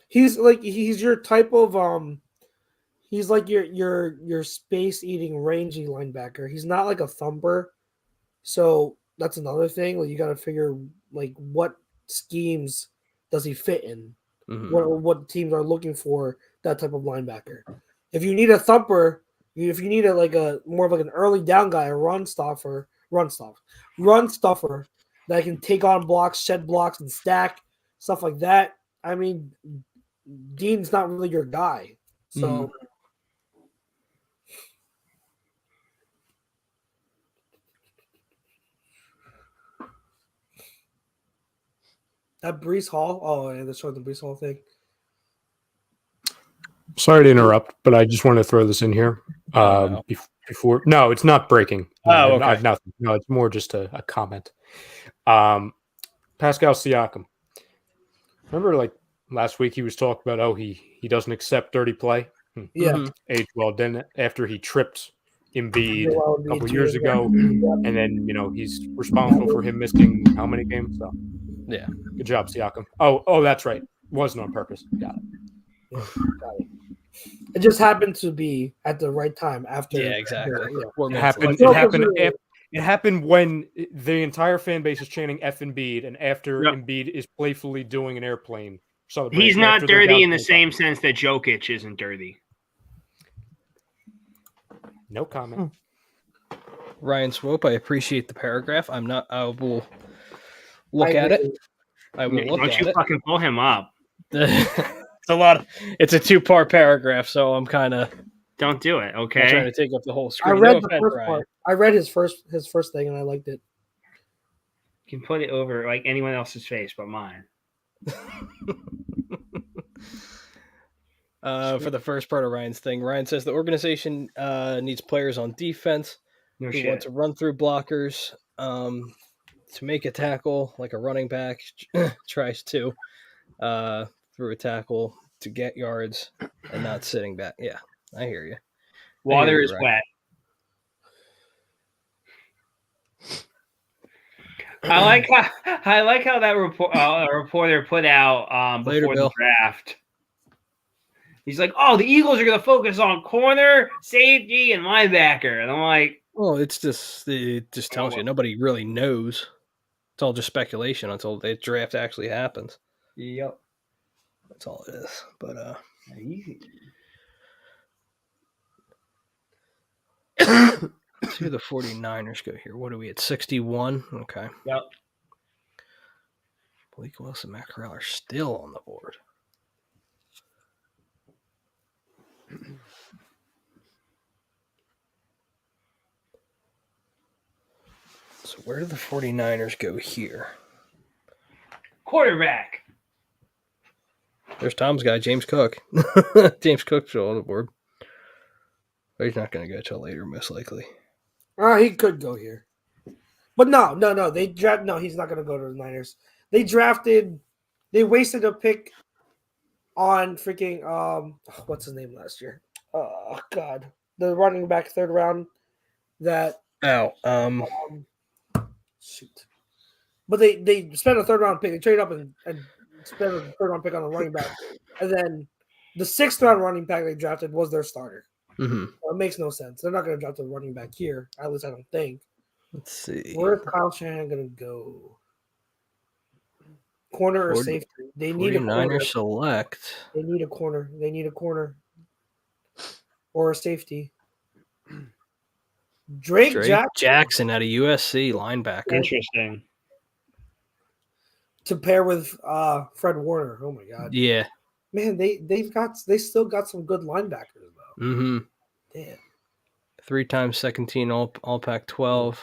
He's your type of he's like your space eating rangy linebacker. He's not like a thumper, so that's another thing. Like, you got to figure like what schemes does he fit in. What teams are looking for that type of linebacker. If you need a thumper, if you need a more of like an early down guy, a run stuffer that can take on blocks, shed blocks, and stack stuff like that. I mean, Dean's not really your guy. So that Breece Hall. Oh, yeah, that's showing the Breece Hall thing. Sorry to interrupt, but I just want to throw this in here before. No, it's not breaking. Oh, okay. I have nothing. No, it's more just a comment. Pascal Siakam. Remember, like last week, he was talking about he doesn't accept dirty play. Yeah. Aged well. Then after he tripped Embiid a couple years ago, and then he's responsible for him missing how many games? So yeah, good job, Siakam. Oh, that's right. Wasn't on purpose. Got it. Yeah, got it. It just happened to be at the right time after. Yeah, exactly. It happened when the entire fan base is chanting F Embiid, and after Embiid is playfully doing an airplane celebration. He's not dirty in the same sense that Jokic isn't dirty. No comment. Ryan Swope, I appreciate the paragraph. I will look at it. I will look at it. Don't you fucking pull him up. It's a lot. It's a 2-part paragraph, so I'm kind of. Don't do it, okay? I'm trying to take up the whole screen. I read the first part. I read his first thing, and I liked it. You can put it over like anyone else's face but mine. For the first part of Ryan's thing, Ryan says the organization needs players on defense who want to run through blockers, to make a tackle like a running back tries to, through a tackle to get yards and not sitting back. Yeah, I hear you. Water is wet. I like how that reporter put out before the draft. He's like, "Oh, the Eagles are going to focus on corner, safety, and linebacker," and I'm like, "Well, it just tells you nobody really knows. It's all just speculation until the draft actually happens." Yep, that's all it is. But let's see who the 49ers go here. What are we at? 61? Okay. Yep. Blake Wilson, Matt Corral are still on the board. So where do the 49ers go here? Quarterback. There's Tom's guy, James Cook. James Cook's still on the board. But he's not going to go till later, most likely. He could go here. But no. No, he's not going to go to the Niners. They wasted a pick on freaking, what's his name last year? Oh, God. The running back third round shoot. But they spent a third round pick. They traded up and spent a third round pick on a running back. And then the 6th round running back they drafted was their starter. Mm-hmm. It makes no sense. They're not going to draft a running back here. At least I don't think. Let's see. Where's Kyle Shanahan going to go? Corner or safety? They need a corner. Select. They need a corner. They need a corner. Or a safety. Drake Jackson out of USC, linebacker. Interesting. To pair with Fred Warner. Oh my God. Yeah. Man, they still got some good linebackers though. Mm-hmm. Damn. 3-time second team all Pac-12.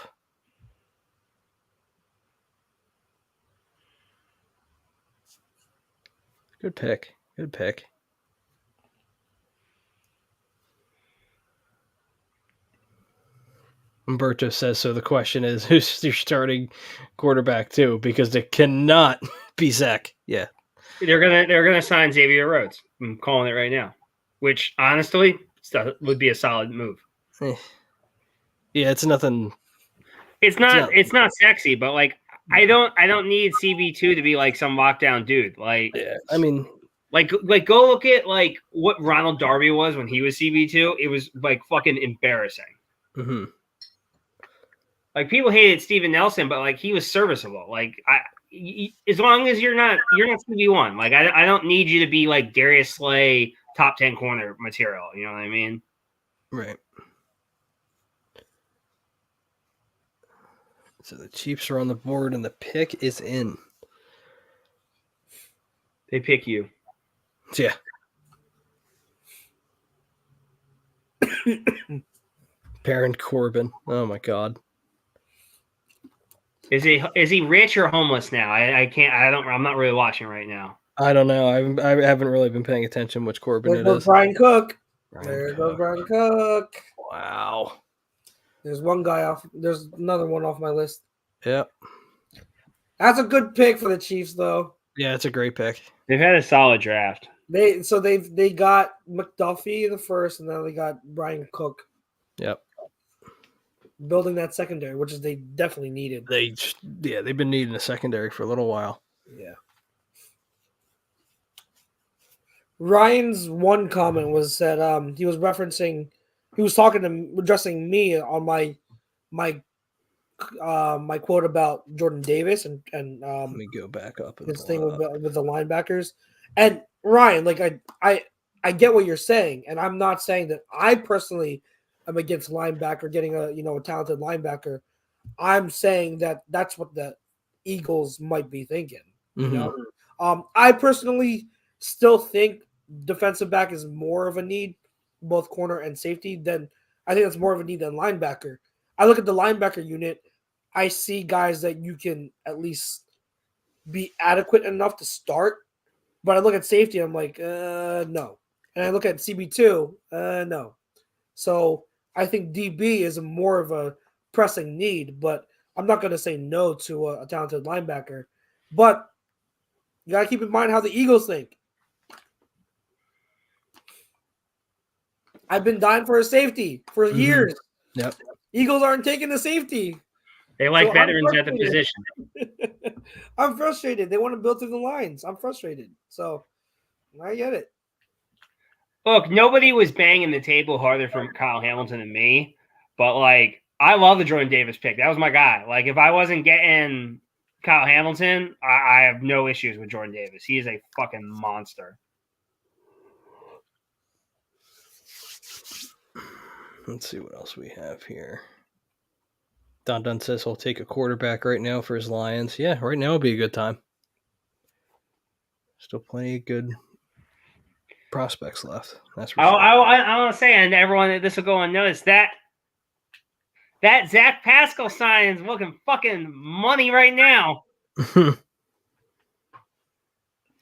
Good pick. Umberto says, so the question is, who's your starting quarterback too? Because it cannot be Zach. Yeah. They're gonna sign Xavier Rhodes. I'm calling it right now. Which honestly would be a solid move. Yeah, it's nothing. It's not sexy, but like I don't need CB2 to be like some lockdown dude. Like I mean, like go look at like what Ronald Darby was when he was CB2. It was like fucking embarrassing. Mm-hmm. Like people hated Steven Nelson, but like he was serviceable. Like as long as you're not CB1. Like I don't need you to be like Darius Slay top 10 corner material. You know what I mean? Right. So the Chiefs are on the board and the pick is in. They pick you. Yeah. Baron Corbin. Oh my God. Is he rich or homeless now? I'm not really watching right now. I don't know. I haven't really been paying attention which Corbin there goes Brian Cook. There goes Brian Cook. Wow. There's one guy off. There's another one off my list. Yeah. That's a good pick for the Chiefs, though. Yeah, it's a great pick. They've had a solid draft. They got McDuffie the first, and then they got Brian Cook. Yep. Building that secondary, which is they definitely needed. They've been needing a secondary for a little while. Yeah. Ryan's one comment was that he was addressing me on my quote about Jordan Davis and let me go back up his thing with the linebackers. And Ryan, like I get what you're saying, and I'm not saying that I personally am against linebacker getting a talented linebacker. I'm saying that that's what the Eagles might be thinking. Mm-hmm. You know, I personally still think defensive back is more of a need, both corner and safety. I think that's more of a need than linebacker. I look at the linebacker unit. I see guys that you can at least be adequate enough to start. But I look at safety, I'm like, no. And I look at CB2, no. So I think DB is more of a pressing need, but I'm not going to say no to a talented linebacker. But you got to keep in mind how the Eagles think. I've been dying for a safety for years. Yep. Eagles aren't taking the safety. They like veterans at the position. I'm frustrated. They want to build through the lines. I'm frustrated. So I get it. Look, nobody was banging the table harder for Kyle Hamilton than me, but like I love the Jordan Davis pick. That was my guy. Like if I wasn't getting Kyle Hamilton, I have no issues with Jordan Davis. He is a fucking monster. Let's see what else we have here. Don says he'll take a quarterback right now for his Lions. Yeah, right now would be a good time. Still plenty of good prospects left. That's for sure. I want to say, and everyone, this will go unnoticed, that Zach Pascal sign is looking fucking money right now.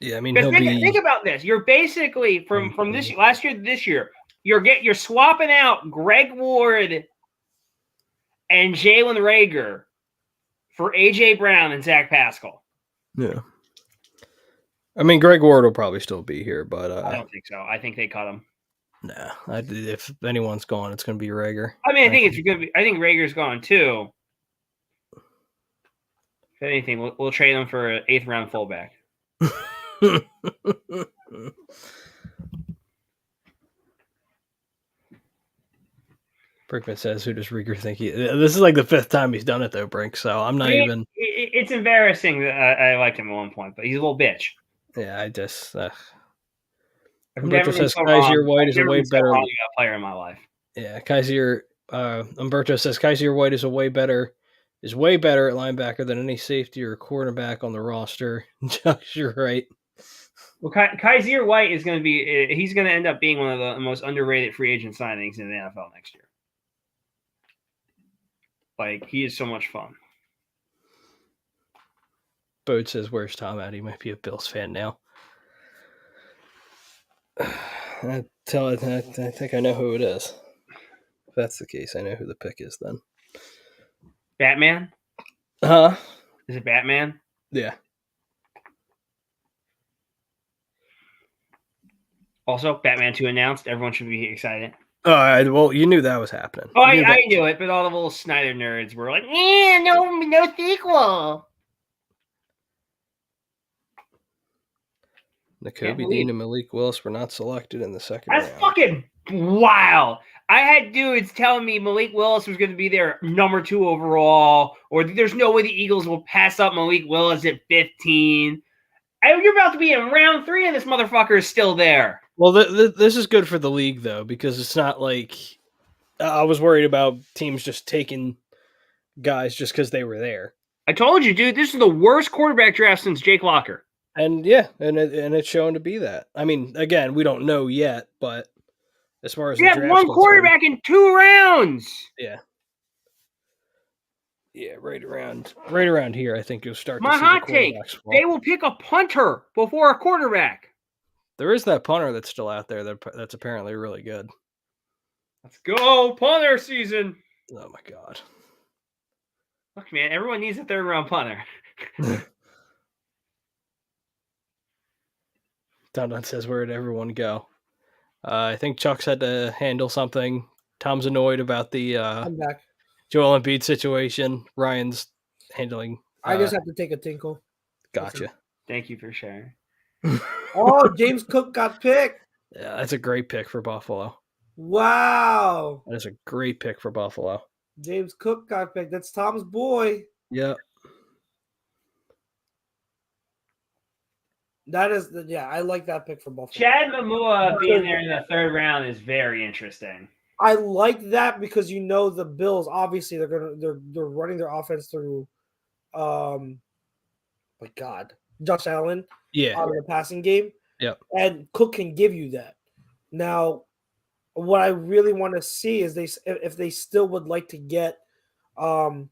Yeah, I mean, think about this. You're basically from this last year to this year. You're swapping out Greg Ward and Jalen Reagor for AJ Brown and Zach Pascal. Yeah. I mean, Greg Ward will probably still be here, but I don't think so. I think they cut him. Nah, if anyone's gone, it's going to be Reagor. I mean, I think it's going to be. I think Rager's gone too. If anything, we'll trade him for an 8th round fullback. Brinkman says, "Who does Reagor think he?" This is like the 5th time he's done it, though, Brink. So I'm not even. It's embarrassing that I liked him at one point, but he's a little bitch. Yeah, I just. Umberto says Kaiser White is a way better player in my life. Yeah, Kaiser. Umberto says Kaiser White is way better at linebacker than any safety or cornerback on the roster. Josh, you're right. Well, Kaiser White is going to be. He's going to end up being one of the most underrated free agent signings in the NFL next year. Like, he is so much fun. Bode says, "Where's Tom at? He might be a Bills fan now." I think I know who it is. If that's the case, I know who the pick is then. Batman? Huh? Is it Batman? Yeah. Also, Batman 2 announced. Everyone should be excited. Well, you knew that was happening. Oh, I knew it, but all the little Snyder nerds were like, no sequel. Nakobe Dean and Malik Willis were not selected in the second round. That's fucking wild. I had dudes telling me Malik Willis was going to be their number 2 overall, or there's no way the Eagles will pass up Malik Willis at 15. You're about to be in round 3 and this motherfucker is still there. Well, this is good for the league, though, because it's not like I was worried about teams just taking guys just because they were there. I told you, dude, this is the worst quarterback draft since Jake Locker. And yeah, and it's shown to be that. I mean, again, we don't know yet, but as far as you have one quarterback in 2 rounds. Yeah. Yeah, right around here, I think you'll start to see hot take, they will pick a punter before a quarterback. There is that punter that's still out there that's apparently really good. Let's go, punter season. Oh my God. Look, man, everyone needs a third-round punter. Don says, where'd everyone go? I think Chuck's had to handle something. Tom's annoyed about the I'm back. Joel Embiid situation. Ryan's handling. I just have to take a tinkle. Gotcha. Thank you for sharing. Oh, James Cook got picked. Yeah, that's a great pick for Buffalo. Wow. That is a great pick for Buffalo. James Cook got picked. That's Tom's boy. Yeah. That is I like that pick for Buffalo. Chad Mamua being there in the third round is very interesting. I like that because the Bills obviously they're running their offense through Josh Allen out of the passing game. Yep. And Cook can give you that. Now, what I really want to see is if they still would like to get an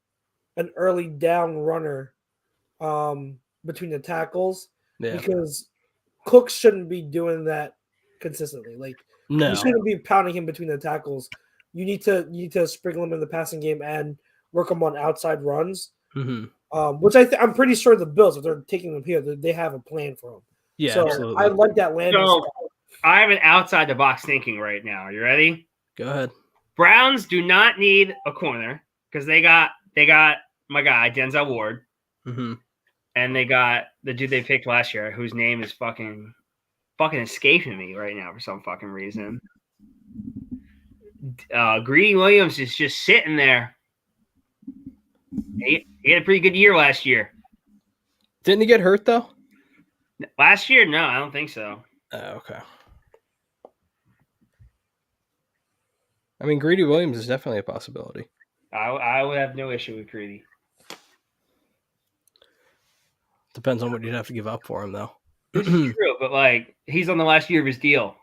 early down runner between the tackles because Cook shouldn't be doing that consistently. Like you shouldn't be pounding him between the tackles. You need to sprinkle him in the passing game and work him on outside runs. Mm-hmm. Which I'm pretty sure the Bills, if they're taking him here, they have a plan for him. Yeah, so absolutely. I like that landing. So I have an outside the box thinking right now. Are you ready? Go ahead. Browns do not need a corner because they got my guy Denzel Ward, and they got the dude they picked last year, whose name is fucking escaping me right now for some fucking reason. Greedy Williams is just sitting there. He had a pretty good year last year. Didn't he get hurt though? Last year, no, I don't think so. Okay. I mean, Greedy Williams is definitely a possibility. I would have no issue with Greedy. Depends on what you'd have to give up for him, though. This is true, but he's on the last year of his deal.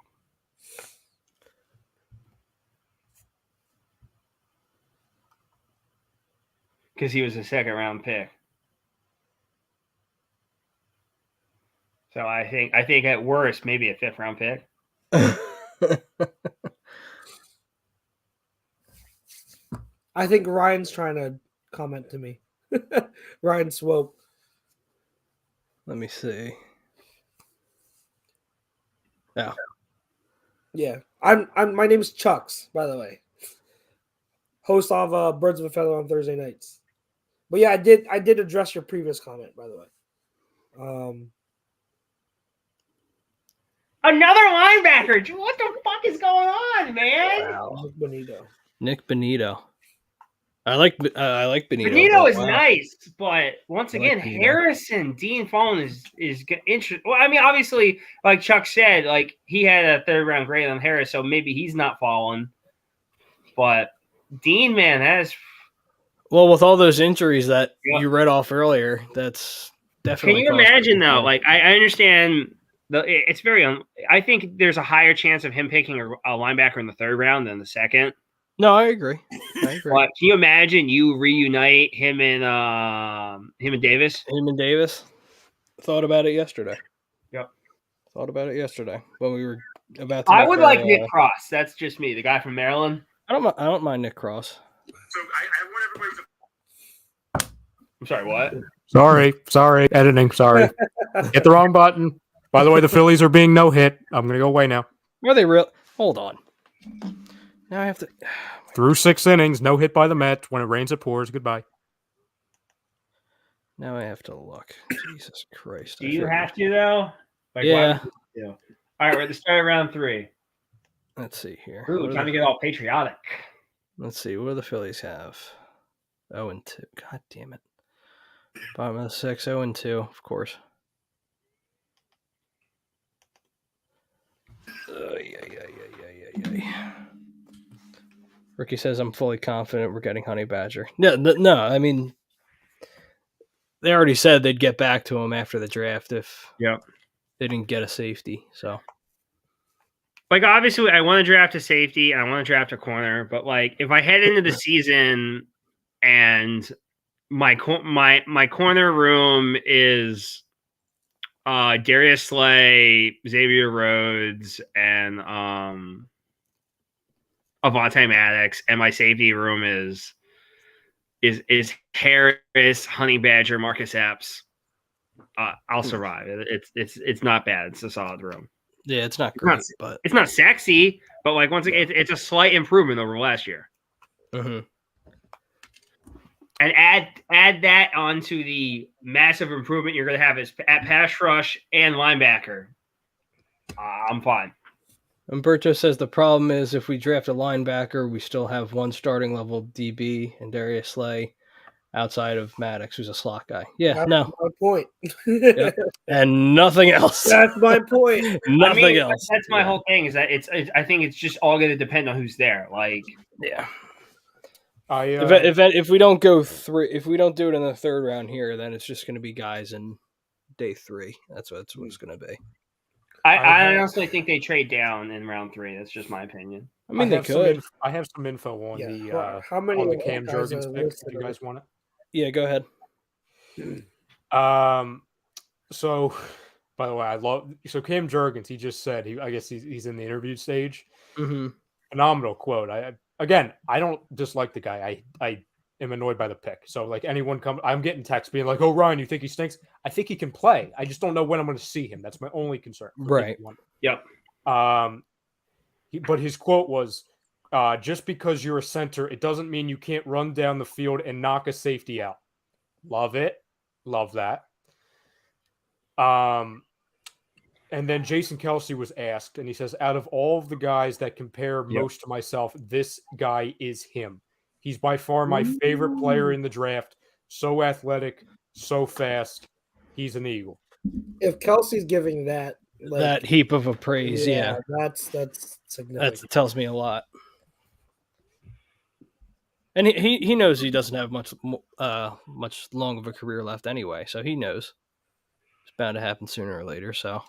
Because he was a second-round pick. So I think at worst maybe a fifth-round pick. I think Ryan's trying to comment to me. Ryan Swope. Let me see. Yeah. Yeah. My name's Chucks, by the way. Host of Birds of a Feather on Thursday nights. But yeah, I did address your previous comment, by the way. Another linebacker. What the fuck is going on, man? Wow. Nick Bonito. Nick Bonito. I like Bonito. Bonito is nice, but once again, Harrison Dean Fallen is interesting. Well, I mean, obviously, like Chuck said, he had a third round grade on Harris, so maybe he's not falling. But Dean, man, that is. Well, with all those injuries that you read off earlier, that's definitely. Can you imagine though? I understand. It's very. I think there's a higher chance of him picking a linebacker in the third round than the second. No, I agree. But can you imagine you reunite him and Davis? Him and Davis. Thought about it yesterday. Yep. Thought about it yesterday when we were about to. I would like Nick Cross. That's just me, the guy from Maryland. I don't mind Nick Cross. So I want everybody to. I'm sorry. What? Sorry. Editing. Sorry. Hit the wrong button. By the way, the Phillies are being no hit. I'm gonna go away now. Are they real? Hold on. Now I have to. Through 6 innings, no hit by the Mets. When it rains, it pours. Goodbye. Now I have to look. Jesus Christ. Do you have to, though? Yeah. All right, we're at the start of round 3. Let's see here. Ooh, time to get all patriotic. Let's see. What do the Phillies have? 0-2. God damn it. Bottom of the 6, 0-2, of course. Ricky says, I'm fully confident we're getting Honey Badger. No, I mean, they already said they'd get back to him after the draft if they didn't get a safety. So, obviously, I want to draft a safety. I want to draft a corner. But, if I head into the season and my corner room is Darius Slay, Xavier Rhodes, and Avonte Maddox, and my safety room is Harris, Honey Badger, Marcus Epps. I'll survive. It's not bad. It's a solid room. Yeah, it's not great, but it's not sexy. But like once again, it's a slight improvement over last year. Mm-hmm. And add that onto the massive improvement you're going to have is at pass rush and linebacker. I'm fine. Umberto says the problem is if we draft a linebacker, we still have one starting level DB and Darius Slay outside of Maddox, who's a slot guy. Yeah, That's no. my point. Yep. And nothing else. That's my point. Nothing else. That's my whole thing is that I think it's just all going to depend on who's there. Like, yeah. If we don't go if we don't do it in the third round here, then it's just going to be guys in day 3. That's what it's going to be. I honestly think they trade down in round 3. That's just my opinion. I mean, they could. I have some info on how many on the Cam Jurgens pick. Do you guys want it? Yeah, go ahead. So, by the way, Cam Jurgens. He just said I guess he's in the interview stage. Mm-hmm. Phenomenal quote. I don't dislike the guy. I am annoyed by the pick. So like anyone I'm getting texts being like, "Oh, Ryan, you think he stinks?" I think he can play. I just don't know when I'm going to see him. That's my only concern. Right. Yep. But his quote was, "Just because you're a center, it doesn't mean you can't run down the field and knock a safety out." Love it. Love that. And then Jason Kelsey was asked, and he says, out of all of the guys that compare most to myself, this guy is him. He's by far my favorite player in the draft. So athletic, so fast. He's an Eagle. If Kelsey's giving that heap of a praise, that's significant. That tells me a lot. And he knows he doesn't have much long of a career left anyway, so he knows it's bound to happen sooner or later. So,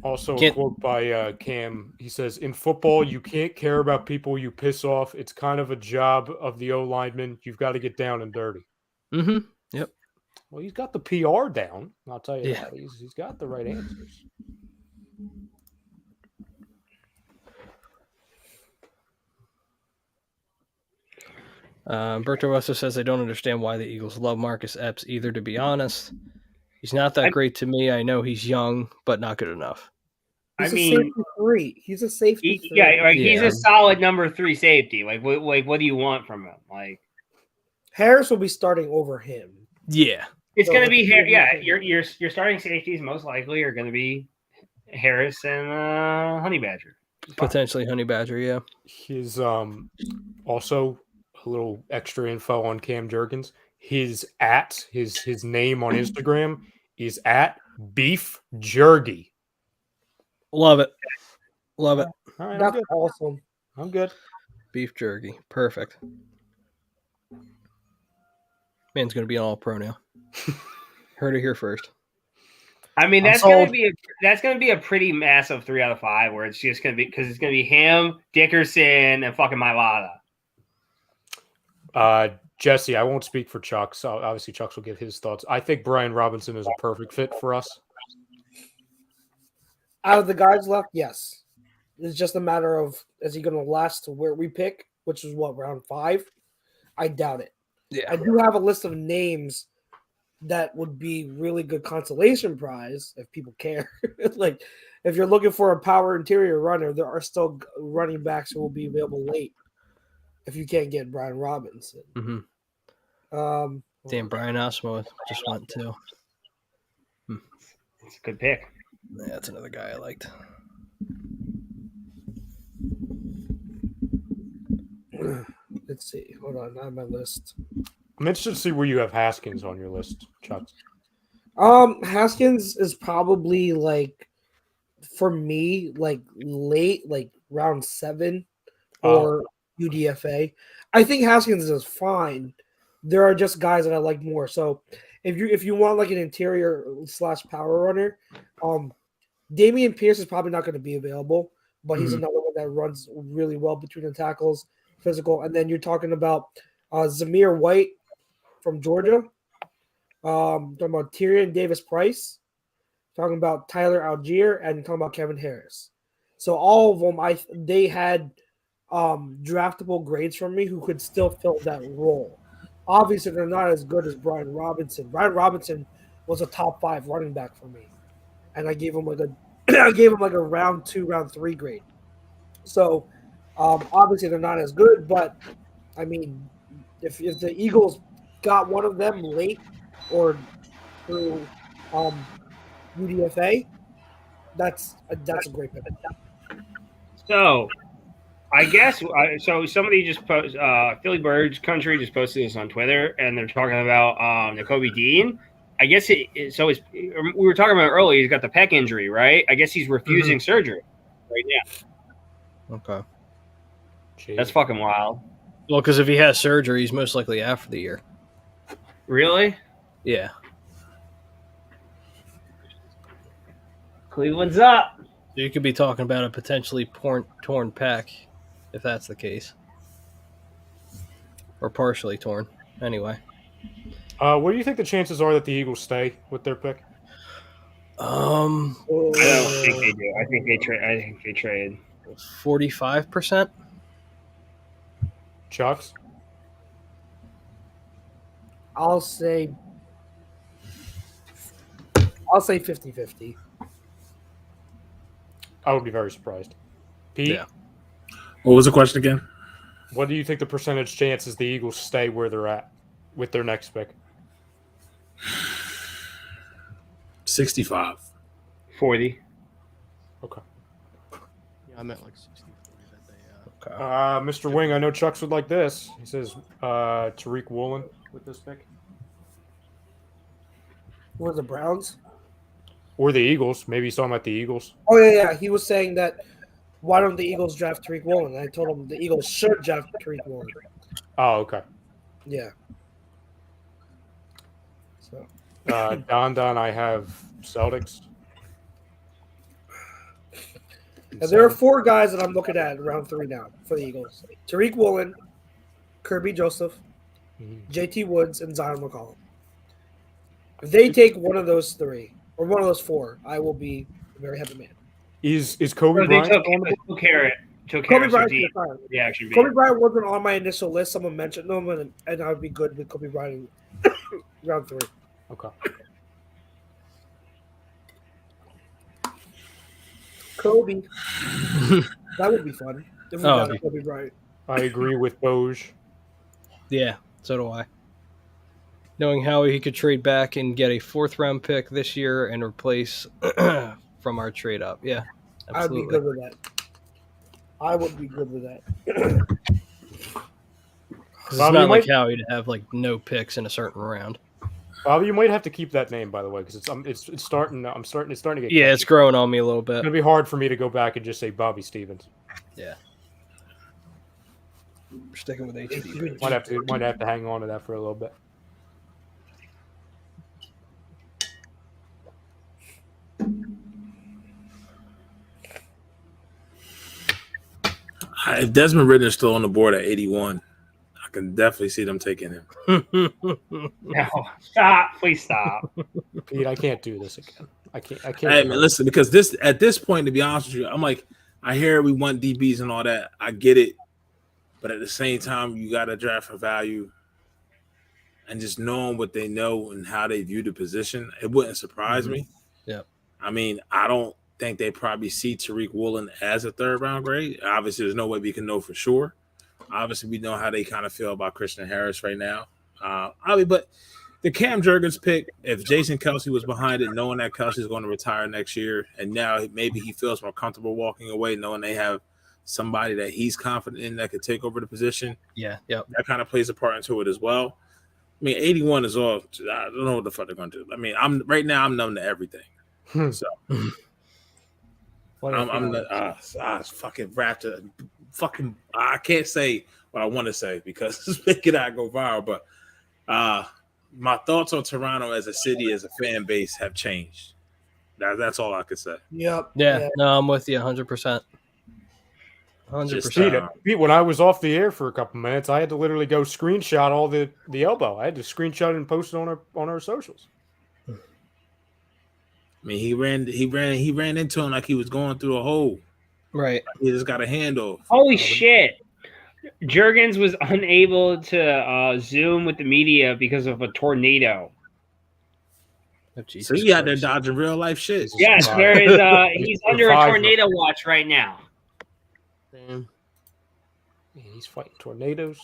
also a quote by Cam. He says, "In football, you can't care about people you piss off. It's kind of a job of the O lineman. You've got to get down and dirty." Mm-hmm. Yep. Well, he's got the PR down. I'll tell you that. He's got the right answers. Berto also says, I don't understand why the Eagles love Marcus Epps either, to be honest. He's not that great to me. I know he's young, but not good enough. He's a safety 3. He's a safety 3. Yeah, he's a solid number 3 safety. Like, what do you want from him? Like, Harris will be starting over him. Yeah. It's going to be Harris. Yeah, your starting safeties most likely are going to be Harris and Honey Badger. Potentially Honey Badger, yeah. His also a little extra info on Cam Jurgens. His name on Instagram is at Beef Jergy. Love it. Love it. All right, That's awesome. I'm good. Beef jerky. Perfect. Man's going to be an all-pro now. Heard it here first. I mean, that's going to be a pretty massive 3 out of 5 where it's just going to be because it's going to be him, Dickerson, and fucking Mailata. Jesse, I won't speak for Chuck, so obviously Chuck will give his thoughts. I think Brian Robinson is a perfect fit for us. Out of the guys left, yes. It's just a matter of is he going to last to where we pick, which is round 5? I doubt it. Yeah. I do have a list of names that would be really good consolation prize if people care. Like, if you're looking for a power interior runner, there are still running backs who will be available late if you can't get Brian Robinson. Mm-hmm. Damn, Brian Osmo just went too. It's a good pick. Yeah, that's another guy I liked. Let's see. Hold on, I have my list. I'm interested to see where you have Haskins on your list, Chuck. Haskins is probably for me, late, round 7 or UDFA. I think Haskins is fine. There are just guys that I like more. So if you want an interior / power runner, Damian Pierce is probably not going to be available, but he's another one that runs really well between the tackles, physical. And then you're talking about Zamir White from Georgia. Talking about Tyrion Davis-Price. Talking about Tyler Algier and talking about Kevin Harris. So all of them, they had draftable grades from me who could still fill that role. Obviously, they're not as good as Brian Robinson. Brian Robinson was a top 5 running back for me, and I gave him like a round 2, round 3 grade. So obviously they're not as good, but I mean, if the Eagles got one of them late or through UDFA, that's a great pick. So, I guess so. Somebody just Philly Birds Country just posted this on Twitter, and they're talking about Nakobe Dean. I guess we were talking about earlier. He's got the pec injury, right? I guess he's refusing surgery right now. Okay, that's fucking wild. Well, because if he has surgery, he's most likely out for the year. Really? Yeah. Cleveland's up. You could be talking about a potentially torn pec, if that's the case, or partially torn. Anyway. What do you think the chances are that the Eagles stay with their pick? I don't think they do. I think they trade. 45%. Chucks? I'll say 50-50. I would be very surprised. Pete? Yeah. What was the question again? What do you think the percentage chances the Eagles stay where they're at with their next pick? 65. 40. Okay. Yeah, I meant like 60. Okay. Mr. Wing, I know Chucks would like this. He says Tariq Woolen with this pick. Were the Browns? Or the Eagles. Maybe he's talking about the Eagles. Oh, yeah. He was saying that why don't the Eagles draft Tariq Woolen? And I told him the Eagles should draft Tariq Woolen. Oh, okay. Yeah. So. Don, I have Celtics. And there are 4 guys that I'm looking at in round 3 now for the Eagles. Tariq Woolen, Kirby Joseph, JT Woods, and Zion McCollum. If they take one of those 3 or one of those 4, I will be a very happy man. Is Kobe Bryant on the board? Kobe Bryant. Yeah, actually. Kobe Bryant wasn't on my initial list. Someone mentioned him, and I would be good with Kobe Bryant in round 3. Okay. Kobe. That would be fun. If we got Kobe Bryant. I agree with Boj. Yeah, so do I. Knowing how he could trade back and get a 4th-round pick this year and replace from our trade up. Yeah, absolutely. I'd be good with that. I would be good with that. It's not like Howie to have like no picks in a certain round. Bobby, you might have to keep that name, by the way, because it's starting to get. Yeah, it's growing on me a little bit. It's gonna be hard for me to go back and just say Bobby Stevens. Yeah, we're sticking with HB. Might have to hang on to that for a little bit. If Desmond Ridder is still on the board at 81, I can definitely see them taking him. No, stop! Please stop, Pete. I can't do this again. I can't. Hey, man, listen, because at this point, to be honest with you, I'm like, I hear we want DBs and all that. I get it, but at the same time, you got to draft for value, and just knowing what they know and how they view the position, it wouldn't surprise me. Yeah, I mean, I don't think they probably see Tariq Woolen as a 3rd-round grade. Obviously, there's no way we can know for sure. Obviously, we know how they kind of feel about Christian Harris right now. But the Cam Jurgens pick, if Jason Kelce was behind it, knowing that Kelsey's going to retire next year, and now maybe he feels more comfortable walking away, knowing they have somebody that he's confident in that could take over the position. Yeah, yep. That kind of plays a part into it as well. I mean, 81 is all. I don't know what the fuck they're going to do. I mean, I'm numb to everything. So I'm fucking Raptor. Fucking, I can't say what I want to say because it's making it go viral. But my thoughts on Toronto as a city, as a fan base, have changed. That's all I could say. Yep. Yeah. No, I'm with you 100%. 100%. Pete, when I was off the air for a couple minutes, I had to literally go screenshot all the elbow. I had to screenshot it and post it on our socials. I mean, he ran into him like he was going through a hole. Right. He just got a handle. Holy shit. Juergens was unable to Zoom with the media because of a tornado. Oh, Jesus So he out there Christ. dodging real life shit. Yes, there is. He's under a tornado watch right now. Damn. Man, he's fighting tornadoes.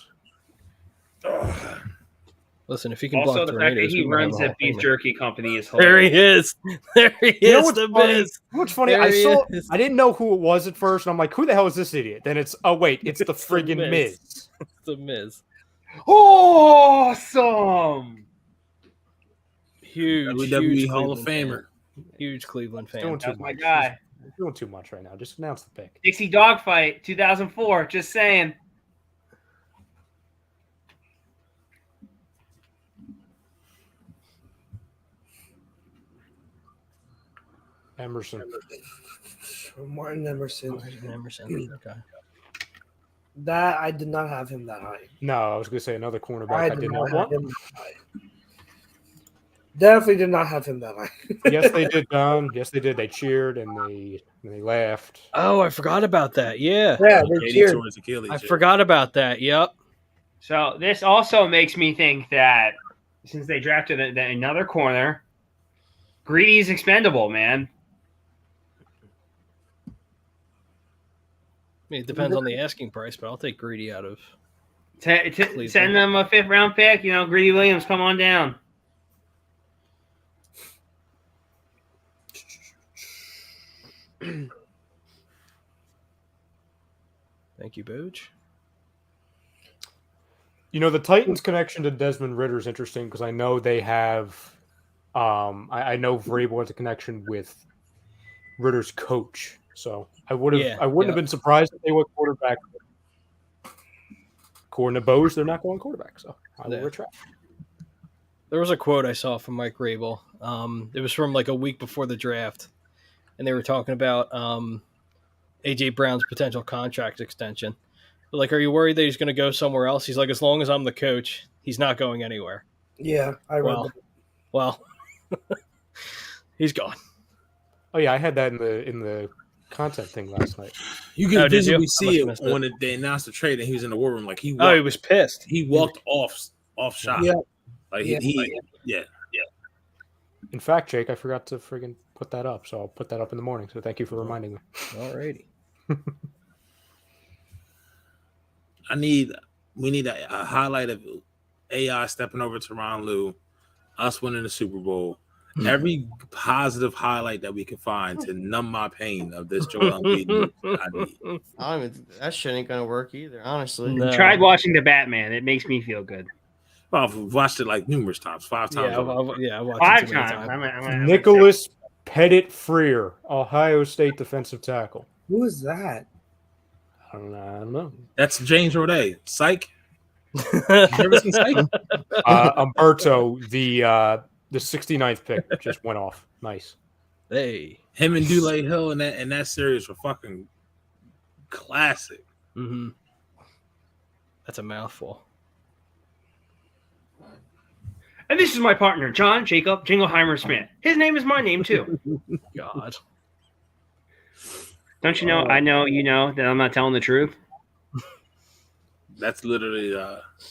Listen, if he can Also, block the fact that tornadoes, he we might have runs a that Hall of beef Famer. jerky company is There he hilarious. is. There he You know is. what's The funny? Miz. What's funny? There I he saw. is. I didn't know who it was at first, and I'm like, "Who the hell is this idiot?" Then it's, oh wait, it's the It's the friggin' Miz. Miz. It's the Miz. Awesome. Huge WWE huge Hall of Cleveland Famer. fan. Huge Cleveland fan. Doing too That's my much. guy. He's doing too much right now. Just announce the pick. Dixie Dogfight 2004. Just saying. Emerson. Martin Emerson. Emerson. Okay. That I did not have him that high. No, I was going to say another cornerback I did not have want. him that high. Definitely did not have him that high. Yes, they did, Don. Yes, they did. They cheered and they laughed. Oh, I forgot about that. Yeah. Yeah, they Katie cheered. towards Achilles. I forgot about that. Yep. So this also makes me think that since they drafted another corner, Greedy's expendable, man. I mean, it depends on the asking price, but I'll take Greedy out of. Send them a 5th round pick. You know, Greedy Williams, come on down. Thank you, Booch. You know, the Titans connection to Desmond Ritter is interesting because I know they have. I know Vrabel has a connection with Ritter's coach, so I wouldn't have been surprised if they went quarterback. According to Bose, they're not going quarterback, so I will retract. There was a quote I saw from Mike Vrabel. It was from like a week before the draft, and they were talking about AJ Brown's potential contract extension. But like, are you worried that he's going to go somewhere else? He's like, as long as I'm the coach, he's not going anywhere. Yeah, I read that. Well, he's gone. Oh yeah, I had that in the content thing last night. You can visibly see it missed when they announced the trade and he was in the war room. Like he was pissed. He walked off shot. Yeah. Like Yeah. yeah. In fact, Jake, I forgot to friggin' put that up, so I'll put that up in the morning. So thank you for reminding me. Alrighty. We need a highlight of AI stepping over to Ron Lou, us winning the Super Bowl. Every positive highlight that we can find to numb my pain of this Joel Embiid. I need. That shit ain't gonna work either, honestly. No. Tried watching the Batman. It makes me feel good. Well, I've watched it like numerous times, 5 times. I watched 5 it too many times. times. Nicholas Pettit Freer, Ohio State defensive tackle. Who is that? I don't know. That's James Roday. Psych. You ever seen Psych? Umberto, the 69th pick just went off. Nice. Hey. Him and Dule Hill in that series were fucking classic. Mm-hmm. That's a mouthful. And this is my partner, John Jacob Jingleheimer Smith. His name is my name too. God. Don't you know? I know you know that I'm not telling the truth. That's literally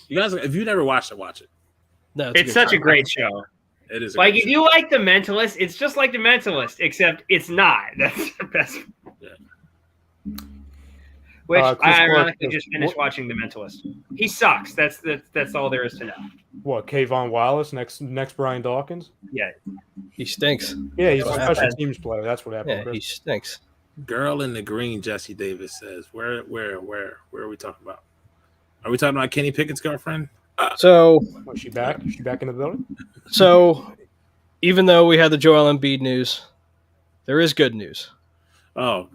you guys. If you never watched it, watch it. No, It's such a great show. It is. Like if you like The Mentalist, it's just like The Mentalist, except it's not. That's the best. Yeah. Which Chris I ironically Clark, just finished watching The Mentalist. He sucks. That's all there is to know. What, Kayvon Wallace, next Brian Dawkins? Yeah. He stinks. Yeah, he's a What special happened? teams player. That's what happened. Yeah, Chris. he stinks. Girl in the green, Jesse Davis says. Where are we talking about? Are we talking about Kenny Pickett's girlfriend? So, Oh, is she back? Is she back in the building? so even though we had the Joel Embiid news, there is good news. Oh,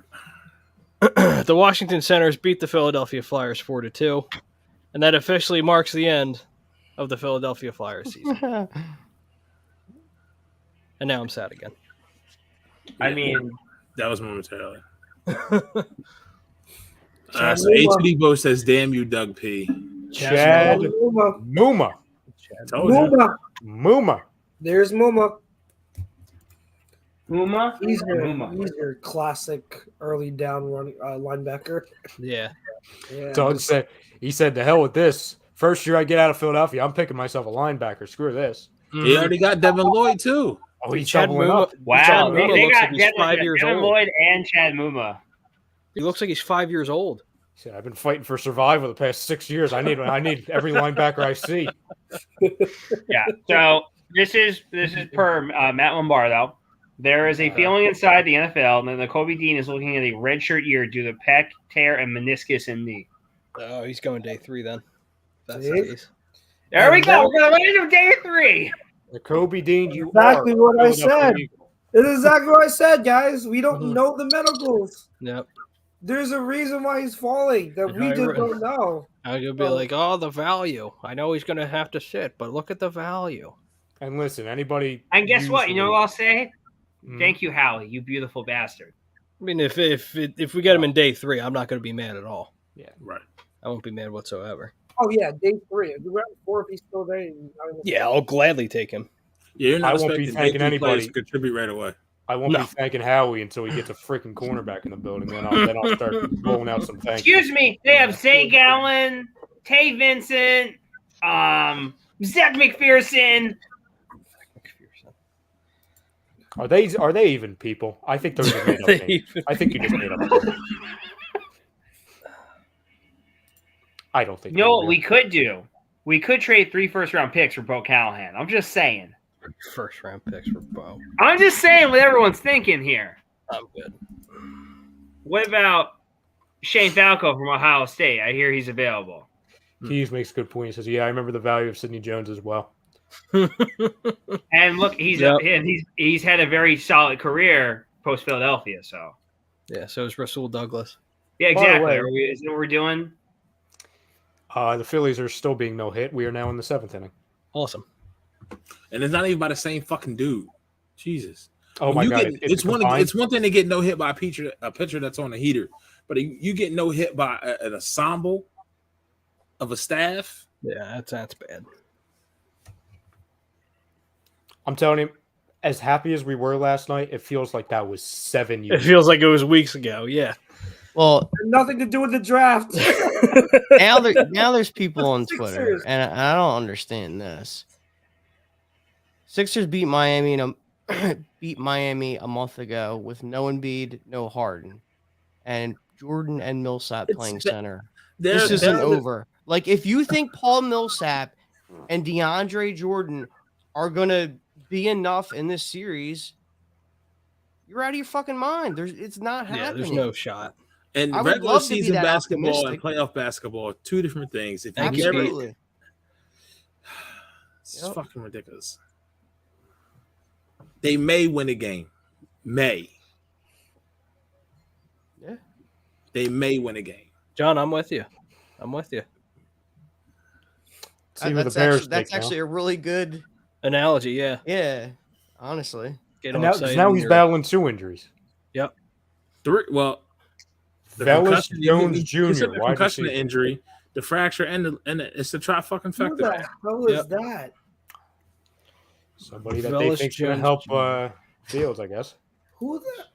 The Washington Senators beat the Philadelphia Flyers 4-2, and that officially marks the end of the Philadelphia Flyers season. And now I'm sad again. I mean, that was momentarily. So H.D. says, "Damn you, Doug P." Chad Muma. Muma. Told you. Muma. Muma. There's Muma. Uma? He's your classic early down run linebacker. Yeah. Doug said, he said, "The hell with this. First year I get out of Philadelphia, I'm picking myself a linebacker. Screw this." He already got Devin Lloyd too. Oh, he's Chad doubling Muma. up. Wow, Chad Muma they looks got like he's Devin, 5 years Devin old. Lloyd and Chad Muma. He looks like he's 5 years old. He said, "I've been fighting for survival the past 6 years. I need every linebacker I see." Yeah. So this is per Matt Lombardo. There is a feeling inside the NFL that Nakobe Dean is looking at a redshirt year due to pec tear and meniscus in knee. Oh, he's going day 3 then. That's See? the case. There we go. We're going to day 3. Nakobe Dean, you Exactly are what I Philadelphia said. Eagle. It is exactly what I said, guys. We don't know the medicals. Yep. There's a reason why he's falling that we just don't know. I'm gonna be like, oh, the value. I know he's gonna have to sit, but look at the value. And listen, anybody. And guess what? You know what I'll say? Mhm. Thank you, Howie, you beautiful bastard. I mean, if we get him in day 3, I'm not gonna be mad at all. Yeah, right. I won't be mad whatsoever. Oh yeah, day 3. Round 4 if he's still there. Yeah, I'll gladly take him. Yeah, you're not I won't be expecting thanking day 3 players anybody. to contribute right away. I won't No. be thanking Howie until he gets a freaking cornerback in the building. Then I'll start rolling out some thank yous. Excuse me. They have Zay Gallen, Tay Vincent, Zach McPherson. Are they even people? I think those are made up names. I think you just made up names. I don't think. You know what they're we real. could do? We could trade 3 first-round picks for Bo Callahan. I'm just saying. First round picks for Bo. I'm just saying what everyone's thinking here. I'm good. What about Shane Falco from Ohio State? I hear he's available. Keys makes a good point. He says, "Yeah, I remember the value of Sidney Jones as well." And look, he's had a very solid career post Philadelphia. So Yeah, so is Rasul Douglas. yeah, By the exactly. way- Isn't that what we're doing? The Phillies are still being no hit. We are now in the 7th inning. Awesome. And it's not even by the same fucking dude. Jesus. Oh When my you god! get- it's one thing to get no hit by a pitcher that's on a heater, but you get no hit by an ensemble of a staff. Yeah, that's bad. I'm telling you, as happy as we were last night, it feels like that was 7 It years. feels like it was weeks ago. Yeah. Well, Nothing to do with the draft. now there's people on Twitter, Sixers. and I don't understand this. Sixers beat Miami a month ago with no Embiid, no Harden, and Jordan and Millsap playing center. This isn't over. Like, if you think Paul Millsap and DeAndre Jordan are gonna be enough in this series, you're out of your fucking mind. It's not happening. Yeah, there's no shot. And I would regular love to be season that basketball optimistic. and playoff basketball are two different things. If you Thank you, never, Absolutely. it's Yep. fucking ridiculous. They may win a game. May. Yeah. They may win a game. John, I'm with you. I'm with you. See what the Bears That's take actually a really good. Analogy, yeah. Yeah, honestly. Get now. all And excited now when he's you're- battling 2 injuries. Yep. The Vellis concussion- Jones you Jr., said the wide concussion receiver. injury, the fracture, and it's the trifecta Who factor. the hell is Yep. that? Somebody that they Vellis think's going to Jones help Jr. Fields, I guess. Who the?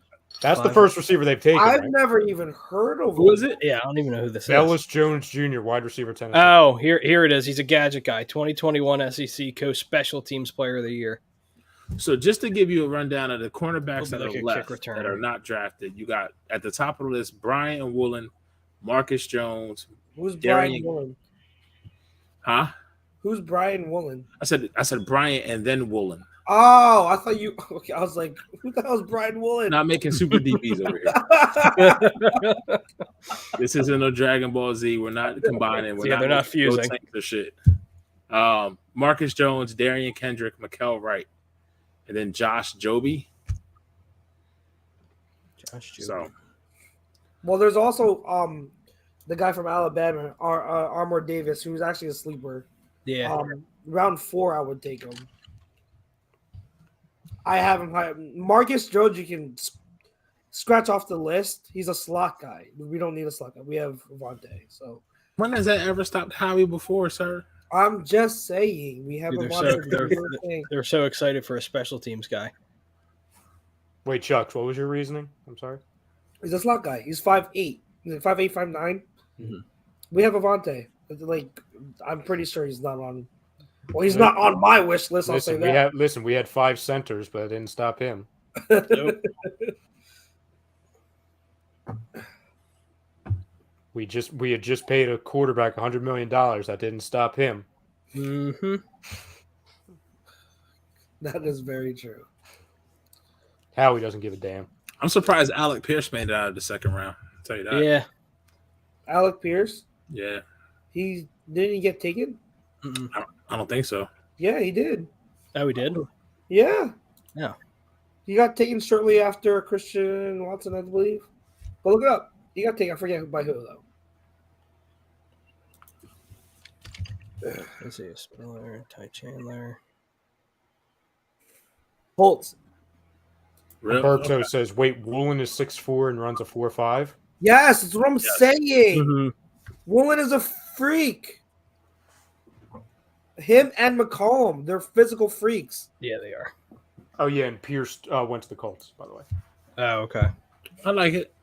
That's the first receiver they've taken. I've Right? never even heard of Who him. is it? Yeah, I don't even know who this is. Vellis Jones Jr., wide receiver, Tennessee. Oh, here it is. He's a gadget guy. 2021 SEC Coast Special Teams Player of the Year. So just to give you a rundown of the cornerbacks He'll that be like are a left kick returner. that are not drafted, you got at the top of the list Brian Woolen, Marcus Jones. Who's Darian- Brian Woolen? Huh? Who's Brian Woolen? I said Brian and then Woolen. Oh, I thought you. Okay, I was like, who the hell is Brian Woolen? Not making super DBs over here. This isn't no Dragon Ball Z. We're not combining. We're Yeah, they're not making no fusing. tanks or shit. Marcus Jones, Darian Kendrick, Mikael Wright, and then Josh Joby. Josh Jobe. So Well, there's also the guy from Alabama, Armour Davis, who's actually a sleeper. Yeah. Round 4, I would take him. I have him high. Marcus Jones, you can scratch off the list. He's a slot guy. We don't need a slot guy. We have Vontae. So when has that ever stopped Howie before, sir? I'm just saying we have Dude, a lot of they're, different things. they're so excited for a special teams guy. Wait, Chucks, what was your reasoning? I'm sorry. He's a slot guy. He's 5'8". He's like 5'8", 5'9". Mm-hmm. We have Avante. Like, I'm pretty sure he's not on. Well, he's not on my wish list. I'll say that. We had 5 centers, but it didn't stop him. Nope. We had just paid a quarterback $100 million. That didn't stop him. Mm-hmm. That is very true. Howie doesn't give a damn. I'm surprised Alec Pierce made it out of the second round. I'll tell you that. Yeah. Alec Pierce. Yeah. He didn't he get taken? I don't think so. Yeah, he did. Oh, we did? Yeah. Yeah. He got taken shortly after Christian Watson, I believe. But look it up. He got taken. I forget by who, though. Let's see. Spiller, Ty Chandler. Holtz. Roberto says, wait, Woolen is 6'4" and runs a 4.5? Yes, that's what I'm saying. Mm-hmm. Woolen is a freak. Him and McCollum, they're physical freaks. Yeah, they are. Oh, yeah, and Pierce went to the Colts, by the way. Oh, okay. I like it.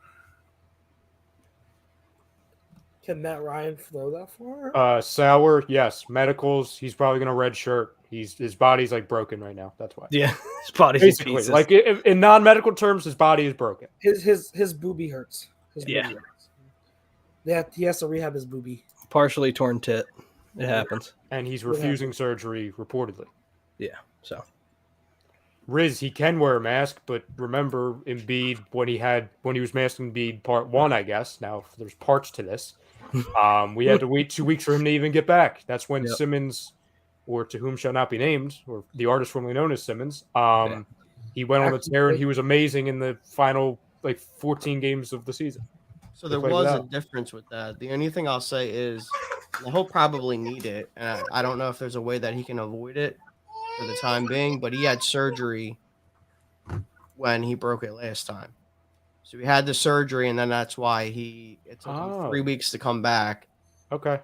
Can Matt Ryan throw that far? Sauer, yes. Medicals, he's probably going to red shirt. His body's like broken right now. That's why. Yeah, his body's in basically pieces. like in non-medical terms, his body is broken. His boobie hurts. Yeah. Hurts. He has to rehab his boobie. Partially torn tit. It happens. And he's refusing surgery reportedly. Yeah. So Riz, he can wear a mask, but remember Embiid when he was masking Embiid part 1, I guess. Now there's parts to this. We had to wait 2 weeks for him to even get back. That's when Simmons, or To Whom Shall Not Be Named, or the artist formerly known as Simmons, he went on the tear and he was amazing in the final 14 games of the season. So there was a difference with that. The only thing I'll say is he'll probably need it. And I don't know if there's a way that he can avoid it for the time being, but he had surgery when he broke it last time. So he had the surgery, and then that's why it took him 3 weeks to come back. Okay.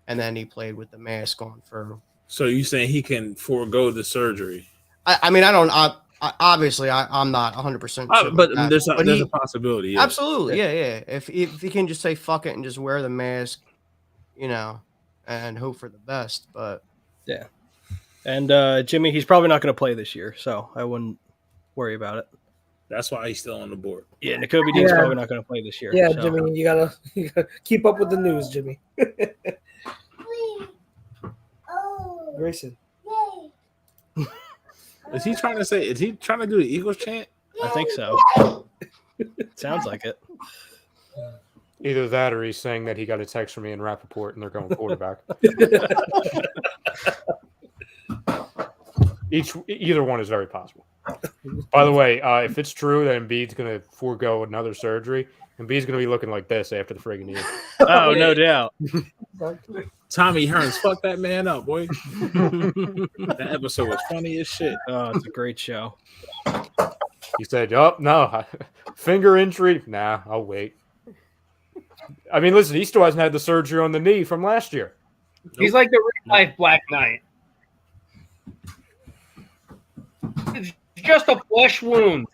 And then he played with the mask on for. So you saying he can forego the surgery? I mean, obviously I'm not 100% sure. But there's a possibility. Yeah. Absolutely. Yeah. If he can just say fuck it and just wear the mask, and hope for the best. But yeah. And Jimmy, he's probably not going to play this year, so I wouldn't worry about it. That's why he's still on the board. Yeah, Nakobe Dean's probably not going to play this year. Yeah, so. Jimmy, you gotta keep up with the news, Jimmy. Grayson. Is he trying to do the Eagles chant? I think so. Sounds like it. Either that or he's saying that he got a text from me in Rappaport and they're going quarterback. Either one is very possible. By the way, if it's true that Embiid's going to forego another surgery, Embiid's going to be looking like this after the friggin' year. Oh, no doubt. Tommy Hearns, fuck that man up, boy. That episode was funny as shit. Oh, it's a great show. He said, "Oh no, finger injury. Nah, I'll wait." I mean, listen, he still hasn't had the surgery on the knee from last year. He's like the real life Black Knight. It's just a flesh wound.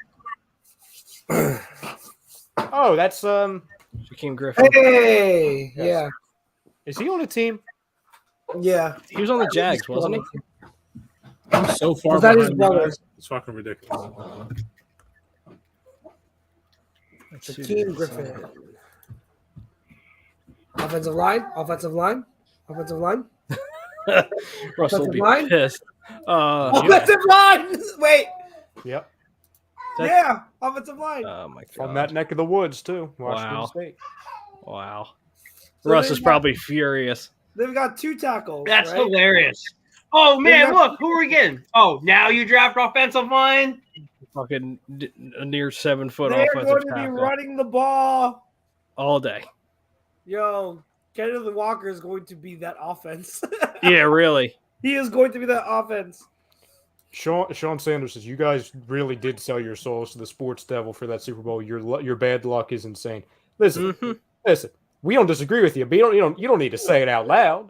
Oh, that's Shaquem Griffin. Hey, Yes. yeah. Is he on a team? Yeah. He was on the Jags, wasn't he? I'm so far Was that his behind brother? you guys. It's fucking ridiculous. Shaquem Griffin. Offensive line. Russell will be line? pissed. Offensive line. Wait. Yep. Yeah, offensive line. Oh my god. On that neck of the woods too. Washington Wow. State. Wow. So Russ they've is got- probably furious. They've got 2 tackles. That's right? hilarious. Oh man, got- look who are we getting? Oh, now you draft offensive line. Fucking a near 7 foot They're offensive going to be tackle running the ball. all day. Yo, Kenneth Walker is going to be that offense. Yeah, really. He is going to be that offense. Sean Sanders says, "You guys really did sell your souls to the sports devil for that Super Bowl. Your bad luck is insane." Listen, listen. We don't disagree with you, but you don't need to say it out loud.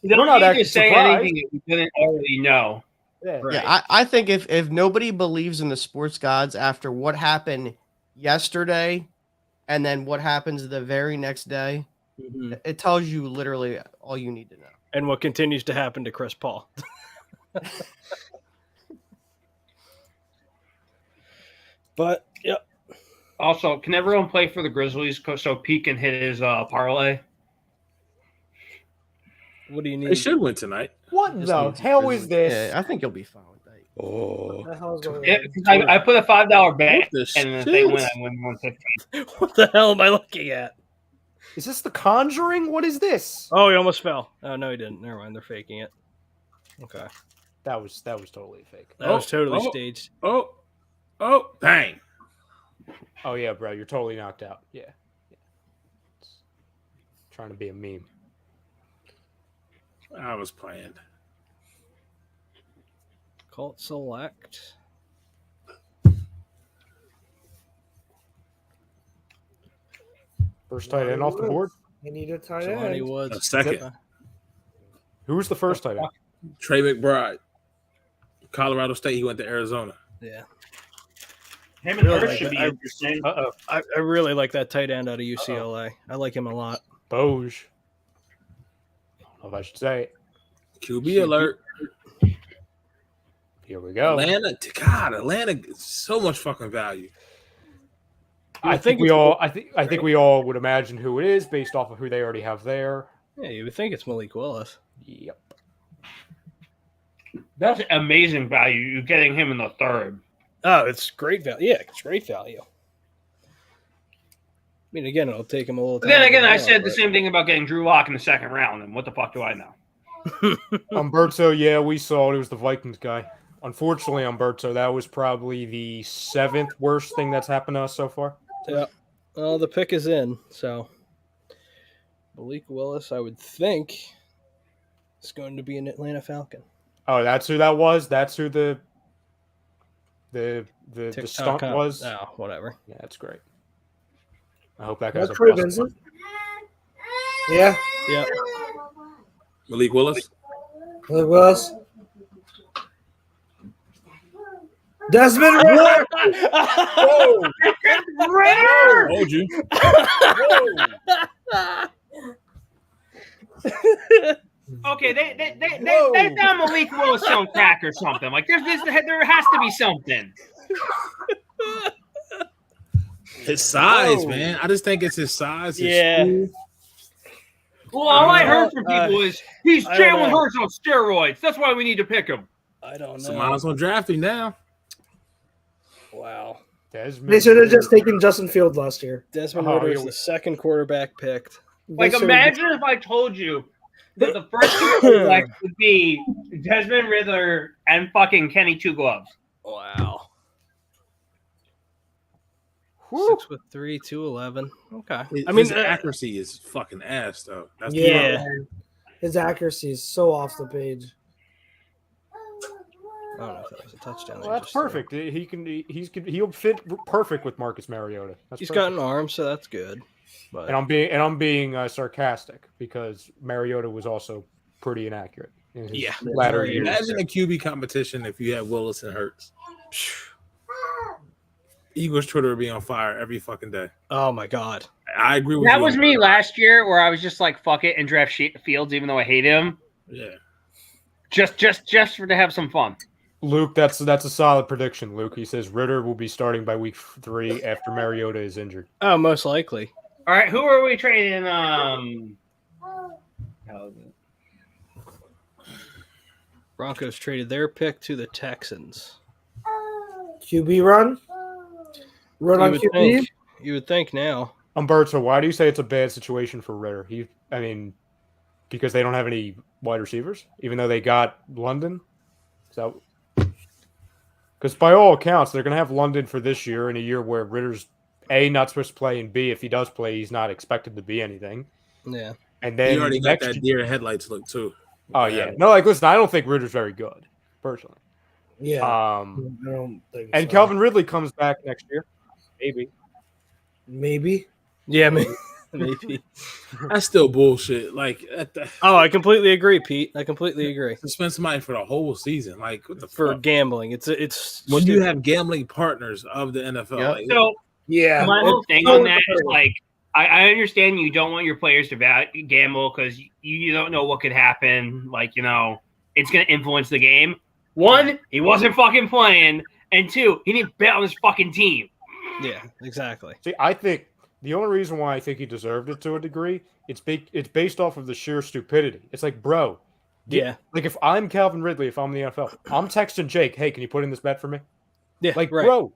You don't We're not need acting to say surprised. anything that you didn't already know. Yeah. Right. Yeah, I think if nobody believes in the sports gods after what happened yesterday and then what happens the very next day, it tells you literally all you need to know. And what continues to happen to Chris Paul. But, yep. Also, can everyone play for the Grizzlies so Pete can hit his parlay? What do you need? They should win tonight. What the hell is this? Yeah, I think you'll be fine with that. Oh, What the hell is going on? Yeah, I put a $5 bet, the and if they win, shit? I win 115. What the hell am I looking at? Is this The Conjuring? What is this? Oh, he almost fell. Oh, no, he didn't. Never mind. They're faking it. Okay. That was totally fake. That was totally staged. Oh, bang. Oh yeah, bro, you're totally knocked out. Yeah. Trying to be a meme. I was playing. Colt select. First tight end off the board. I need a tight Jelani end. Woods. A second. Who was the first tight end? Trey McBride, Colorado State. He went to Arizona. Yeah. Him and Really Hurts like should that. be interesting. Uh-oh. I really like that tight end out of UCLA. I like him a lot. Boge. I don't know if I should say it. QB alert. Here we go. Atlanta is so much fucking value. I think we all would imagine who it is based off of who they already have there. Yeah, you would think it's Malik Willis. Yep. That's amazing value. You're getting him in the third. Oh, it's great value. Yeah, it's great value. I mean, again, it'll take him a little time. But then again, to I develop, said the same thing about getting Drew Lock in the second round, and what the fuck do I know? Umberto, yeah, we saw it. It was the Vikings guy. Unfortunately, Umberto, that was probably the 7th worst thing that's happened to us so far. Yeah. Well, the pick is in, so Malik Willis, I would think, is going to be an Atlanta Falcon. Oh, that's who that was? That's who the TikTok stunt was? Oh, whatever. Yeah, that's great. I hope that guy's That's a pretty plus. Vincent. Yeah. Yeah. Malik Willis. Look what else? Desmond Ritter. Whoa! Ritter! Told you. Okay, they found Malik Willis on crack or something. Like there has to be something. His size, man. I just think it's his size. His Yeah. school. Well, all I heard from people is he's I don't Jalen know. Hurts on steroids. That's why we need to pick him. I don't know. So might as well draft him now. Wow. Desmond They should have just Ritter. taken Justin Field last year. Desmond Oh, Ritter yeah, is the second quarterback picked. Like, They should've- imagine if I told you that the first two quarterbacks would be Desmond Ritter and fucking Kenny Two Gloves. Wow. Whew. 6'3", 211. Okay. I I mean, mean, accuracy is fucking ass, though. That's the Yeah. problem. Man. His accuracy is so off the page. I don't know if that was a touchdown. Well, that's perfect. He'll fit perfect with Marcus Mariota. That's He's perfect. got an arm, so that's good. But And I'm being sarcastic because Mariota was also pretty inaccurate in his Yeah. latter Very years. Imagine a QB competition if you had Willis and Hurts. Eagles Twitter would be on fire every fucking day. oh my god. I agree with That you. was me last year, where I was just like, "Fuck it," and draft Fields, even though I hate him, Yeah. just for to have some fun. Luke, that's a solid prediction. Luke, he says Ritter will be starting by week 3 after Mariota is injured. Oh, most likely. All right, who are we trading? Broncos traded their pick to the Texans. QB run? Run on QB? You would think now. Umberto, why do you say it's a bad situation for Ritter? Because they don't have any wide receivers, even though they got London. So, because by all accounts, they're going to have London for this year in a year where Ritter's A, not supposed to play, and B, if he does play, he's not expected to be anything. Yeah. And then He already got that deer in headlights look too. Oh yeah, no, listen, I don't think Ritter's very good personally. Yeah. I don't think And so. Calvin Ridley comes back next year, maybe. Maybe. Yeah, man. Maybe. That's still bullshit. Like, Oh, I completely agree, Pete. I completely agree. suspend somebody for the whole season. Like, what the For fuck? gambling, it's When you stupid. have gambling partners of the NFL. Yep. Like, So Yeah. my whole thing on that is like, I understand you don't want your players to gamble because you don't know what could happen. Like, you know, it's going to influence the game. One, he wasn't fucking playing. And two, he didn't bet on his fucking team. Yeah, exactly. See, I think the only reason why I think he deserved it to a degree, it's based off of the sheer stupidity. It's like, bro, Yeah. like if I'm Calvin Ridley, if I'm the NFL, I'm texting Jake, hey, can you put in this bet for me? Yeah, Like, right. bro,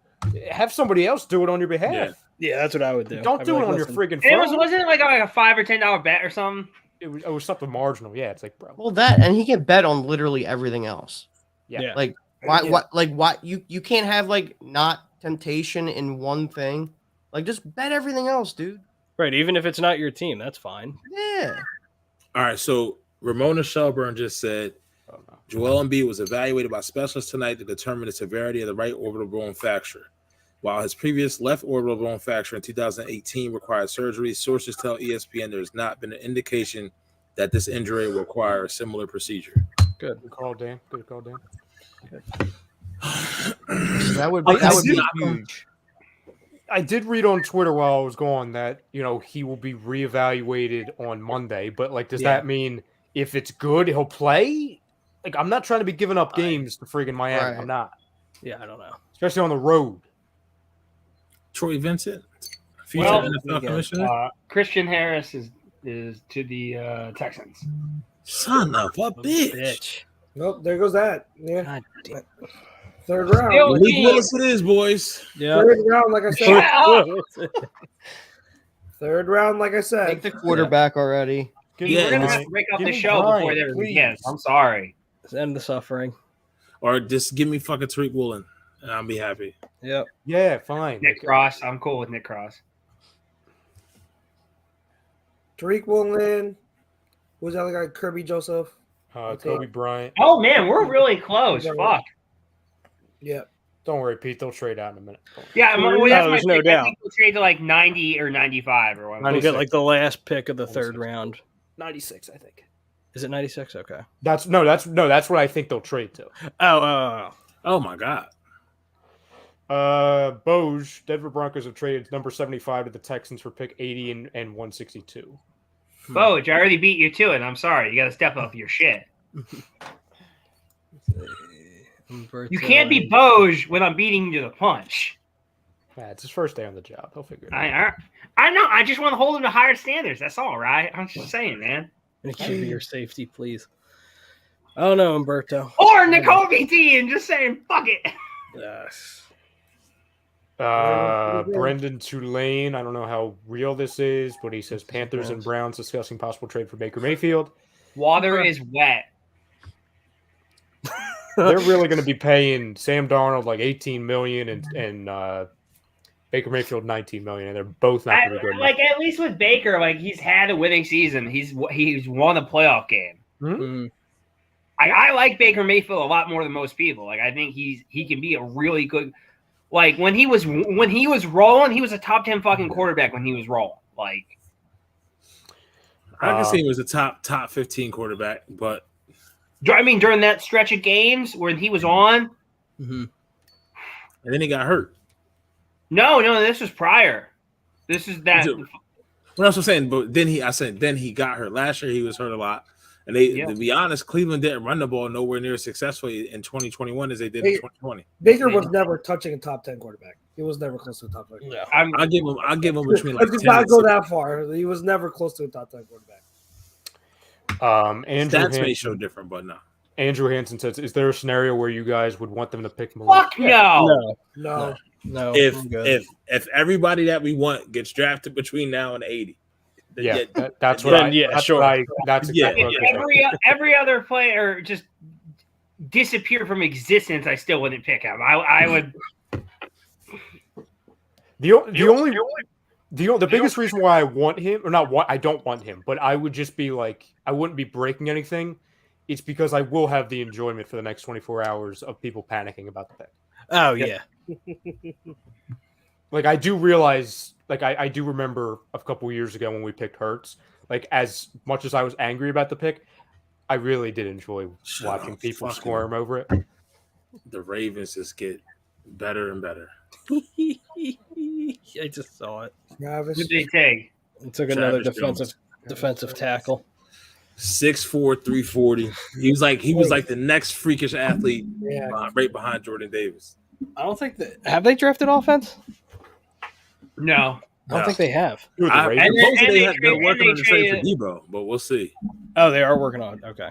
have somebody else do it on your behalf. Yeah. Yeah, that's what I would do. Don't I'd do be it like, on your listen, friggin' And phone. wasn't it like a $5 or $10 bet or something? It was something marginal. Yeah, it's like, bro. Well, that and he can bet on literally everything else. Yeah. Like why you can't have like not temptation in one thing. Like just bet everything else, dude. Right, even if it's not your team, that's fine. Yeah. all right, so Ramona Shelburne just said Joel Embiid was evaluated by specialists tonight to determine the severity of the right orbital bone fracture. While his previous left orbital bone fracture in 2018 required surgery, sources tell ESPN there has not been an indication that this injury will require a similar procedure. Good. Good call, Dan. Good call, Dan. That would be huge. I did read on Twitter while I was gone that, you know, he will be reevaluated on Monday. But, like, does that mean if it's good, he'll play? Like, I'm not trying to be giving up games to friggin' Miami. Right. I'm not. Yeah, I don't know. Especially on the road. Troy Vincent, future Well, NFL commissioner. Christian Harris is to the Texans. Son of a bitch. Nope, there goes that. Yeah. God damn. Third round. Still- Malik Willis it is, boys. Yeah. Third round, like I said. Shut up! Third round, like I Take said. the quarterback already. Give Yeah, We're gonna it's- have to break up give the me show Bryant, before there please. begins. I'm sorry. Let's end the suffering. Or just give me fucking Tariq Woolen, and I'll be happy. Yep. Yeah, fine. Nick Cross. I'm cool with Nick Cross. Tariq Woolen. Who's that other guy? Kirby Joseph. Kobe Bryant. Oh man, we're really close. Fuck. Yeah. Don't worry, Pete. They'll trade out in a minute. Yeah, No, that's my there's no pick. I doubt. think we'll trade to like 90 or 95 or whatever. We'll get like the last pick of the third 96. round. 96, I think. Is it 96? Okay. That's what I think they'll trade to. Oh. Oh my god. Boj, Denver Broncos have traded number 75 to the Texans for pick 80 and 162. Boj, I already beat you to it. I'm sorry. You got to step up your shit. You can't be Boj when I'm beating you to the punch. Yeah, it's his first day on the job. He'll figure it out. I know. I just want to hold him to higher standards. That's all, right? I'm just saying, man. And give me your safety, please. I don't know, Umberto. Or Nakobe Dean. Just saying, fuck it. Yes. Brendan Tulane, I don't know how real this is, but he says Panthers and Browns discussing possible trade for Baker Mayfield. Water is wet. They're really going to be paying Sam Darnold like $18 million and Baker Mayfield $19 million, and they're both not going to be good. Like at least with Baker, like he's had a winning season. He's won a playoff game. Mm-hmm. I like Baker Mayfield a lot more than most people. Like I think he can be a really good. Like when he was rolling, he was a top 10 fucking quarterback when he was rolling. Like I can see him as a top 15 quarterback, but I mean during that stretch of games when he was on. Mm-hmm. And then he got hurt. No, this was prior. This is that. Well, that's what I'm saying. But then he got hurt. Last year he was hurt a lot. And to be honest, Cleveland didn't run the ball nowhere near as successfully in 2021 as they did in 2020. Baker was never touching a top 10 quarterback. He was never close to a top 10 quarterback. Yeah. I'll give him between like Let's 10 not and go 6. that far. He was never close to a top 10 quarterback. Andrew Stats may Hansen, show different, but no. Andrew Hansen says, is there a scenario where you guys would want them to pick Malik? Fuck no. No. If everybody that we want gets drafted between now and 80. Yeah, that's what I. Yeah, that's sure. what that's exactly what I was If every other player just disappeared from existence, I still wouldn't pick him. I would. The biggest reason why I want him, or not what I don't want him, but I would just be like, I wouldn't be breaking anything. It's because I will have the enjoyment for the next 24 hours of people panicking about the pick. Oh, yeah. Like, I do realize like I do remember a couple years ago when we picked Hurts. Like as much as I was angry about the pick, I really did enjoy watching people squirm over it. The Ravens just get better and better. I just saw it. Who did they take? It took another defensive tackle. 6'4", 340. He was like the next freakish athlete, right behind Jordan Davis. I don't think that have they drafted offense. No. I don't think they have. They're working on the trade for Debo, but we'll see. Oh, they are working on it. Okay.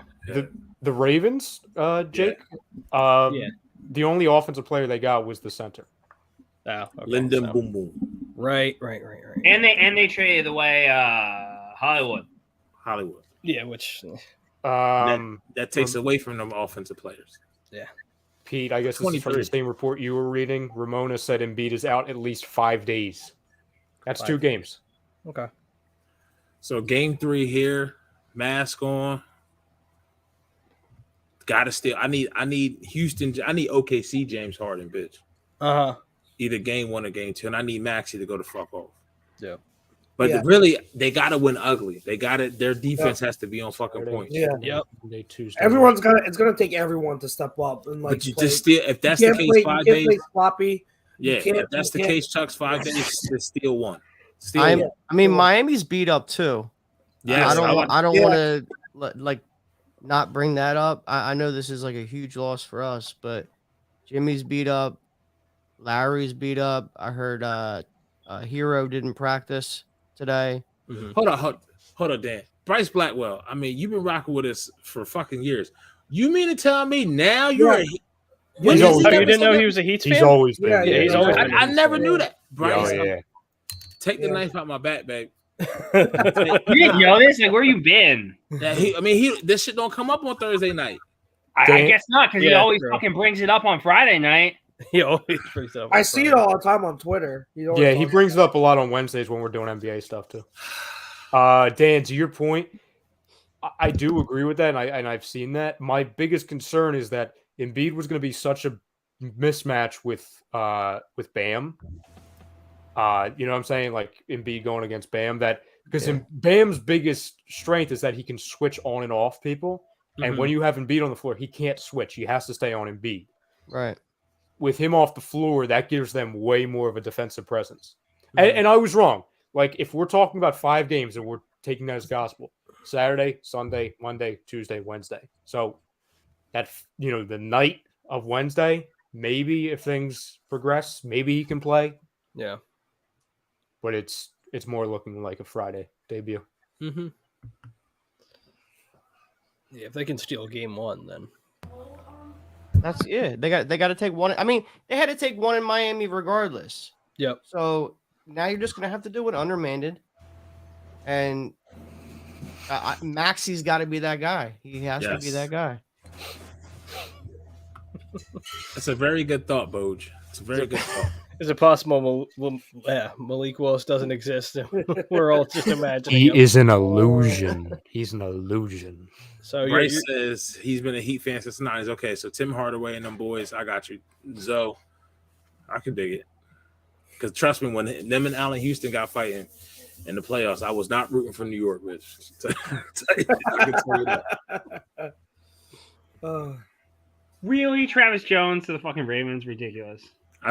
The Ravens, Jake. The only offensive player they got was the center. Oh, okay. Lyndon Boom Boom. Right. And they traded away Hollywood. Yeah, which that takes away from them offensive players. Yeah. Pete, I guess this is from the same report you were reading. Ramona said Embiid is out at least 5 days. That's 2 games. Okay. So game 3 here, mask on. Gotta steal. I need Houston. I need OKC James Harden, bitch. Either game 1 or game 2, and I need Maxey to go the fuck off. Yeah. But really, they gotta win ugly. They gotta. Their defense has to be on fucking points. Yeah. Yep. Everyone's gonna. It's gonna take everyone to step up and like. But you just steal. If that's the case, 5 days. Play sloppy. Yeah. If that's the case, Chuck's 5 days to steal one. I mean, Miami's beat up too. Yeah. I don't want to like not bring that up. I know this is like a huge loss for us, but Jimmy's beat up. Larry's beat up. I heard Hero didn't practice today. Mm-hmm. Hold on, Dan. Bryce Blackwell. I mean, you've been rocking with us for fucking years. You mean to tell me now you're you didn't know he was a Heat fan? He's always been. Yeah, he's always been. I never knew that. Bryce, yeah. Take the knife out my back, babe. You didn't know this? Like, where you been? This shit don't come up on Thursday night. I guess not, because he always fucking brings it up on Friday night. He always brings it up. I see it all the time on Twitter. He brings it up a lot on Wednesdays when we're doing NBA stuff too. Dan, to your point, I do agree with that, and I've seen that. My biggest concern is that Embiid was going to be such a mismatch with Bam. You know what I'm saying? Like Embiid going against Bam, because Bam's biggest strength is that he can switch on and off people. Mm-hmm. And when you have Embiid on the floor, he can't switch. He has to stay on Embiid. Right. With him off the floor, that gives them way more of a defensive presence. Mm-hmm. And I was wrong. Like if we're talking about 5 games and we're taking that as gospel, Saturday, Sunday, Monday, Tuesday, Wednesday. So that, the night of Wednesday, maybe if things progress, maybe he can play. Yeah. But it's more looking like a Friday debut. Mm-hmm. Yeah, if they can steal game 1, then they got to take one. I mean, they had to take one in Miami regardless. Yep. So now you're just gonna have to do it undermanned, and Maxey's got to be that guy. He has to be that guy. That's a very good thought, Boj. It's a very good thought. Is it possible Malik Willis doesn't exist? We're all just imagining. He is an illusion. He's an illusion. So Bryce says he's been a Heat fan since the 90s. Okay, so Tim Hardaway and them boys, I got you. Zoe, I can dig it. Because trust me, when them and Allen Houston got fighting in the playoffs, I was not rooting for New York, bitch. I can tell you that. Really? Travis Jones to the fucking Ravens? Ridiculous.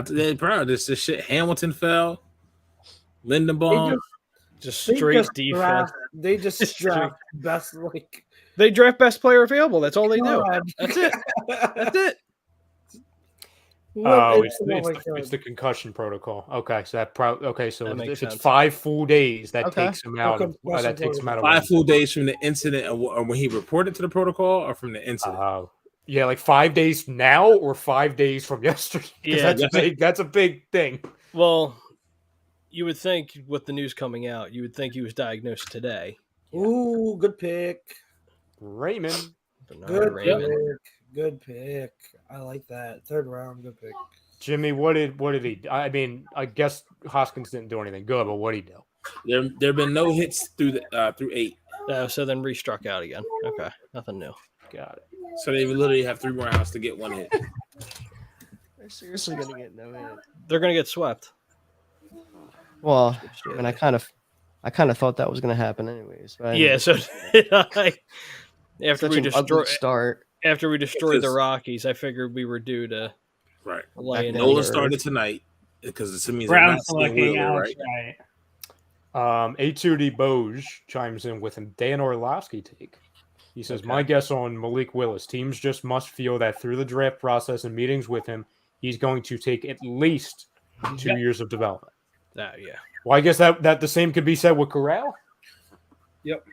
This shit. Hamilton fell. Lindenbaum. Just straight defense. They just draft best They draft best player available. That's all they do. That's it. That's it. Oh, it's the concussion protocol. Okay, so if it's 5 full days, that takes him out. That takes him out. 5 full days from the incident, or when he reported to the protocol, or from the incident. Yeah, like 5 days now or 5 days from yesterday. Yeah, that's a big thing. Well, you would think with the news coming out, you would think he was diagnosed today. Ooh, good pick, Raymond. Good pick. I like that. 3rd round, good pick. Jimmy, what did he? I mean, I guess Hoskins didn't do anything good, but what did he do? There have been no hits through 8. So then re-struck out again. Okay, nothing new. Got it. So they literally have 3 more outs to get 1 hit. They're seriously gonna get no hit. They're gonna get swept. Well, and I kind of thought that was going to happen anyways. But Yeah, so did I. After we start. After we destroyed the Rockies, I figured we were due to lay in. Nola started tonight because it means Brown selecting Alex, right? A2D Boj chimes in with a Dan Orlovsky take. He says, my guess on Malik Willis, teams just must feel that through the draft process and meetings with him, he's going to take at least 2 years of development. Yeah. Well, I guess that the same could be said with Corral. Yep.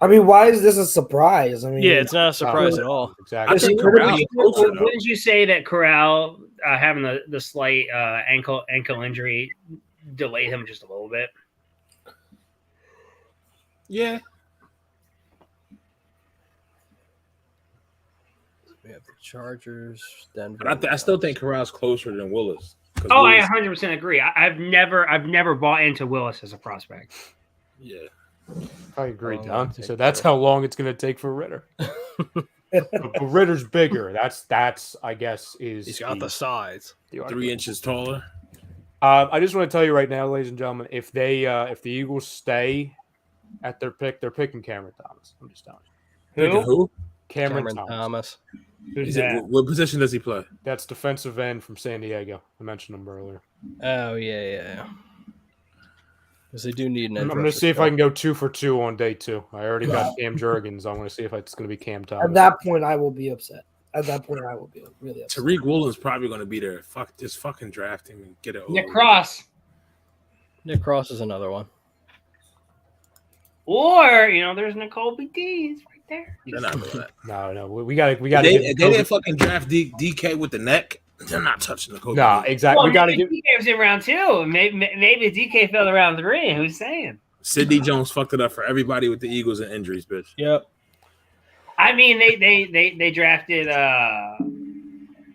I mean, why is this a surprise? I mean, yeah, it's not a surprise at all. Exactly. Wouldn't you say that Corral having the slight ankle injury delayed him just a little bit? Yeah. We have the Chargers, Denver. But I still think Corral's closer than Willis. Oh, Willis, I 100% agree. I've never bought into Willis as a prospect. Yeah. I agree, Don. So that's how long it's going to take for Ritter. But Ritter's bigger. That's I guess is he's got the size. 3 inches taller. I just want to tell you right now, ladies and gentlemen, if the Eagles stay at their pick, they're picking Cameron Thomas. I'm just telling you. Who? Cameron Thomas. What position does he play? That's defensive end from San Diego. I mentioned him earlier. Oh yeah. Because they do need an. I'm going to see if I can go 2 for 2 on day 2. I already got Cam Jurgens. I'm going to see if it's going to be Cam Thomas. At that point, I will be upset. At that point, I will be really upset. Tariq Woolen's probably going to be there. Just fucking draft him and get it over. Nick Cross. Nick Cross is another one. Or there's Nakobe Dean right there. They're not doing that. No. We got to. They didn't fucking draft DK with the neck. They're not touching Nakobe. No, exactly. Well, we got to give. DK was in round 2. Maybe DK fell to round 3. Who's saying? Sidney Jones fucked it up for everybody with the Eagles and injuries, bitch. Yep. I mean, they drafted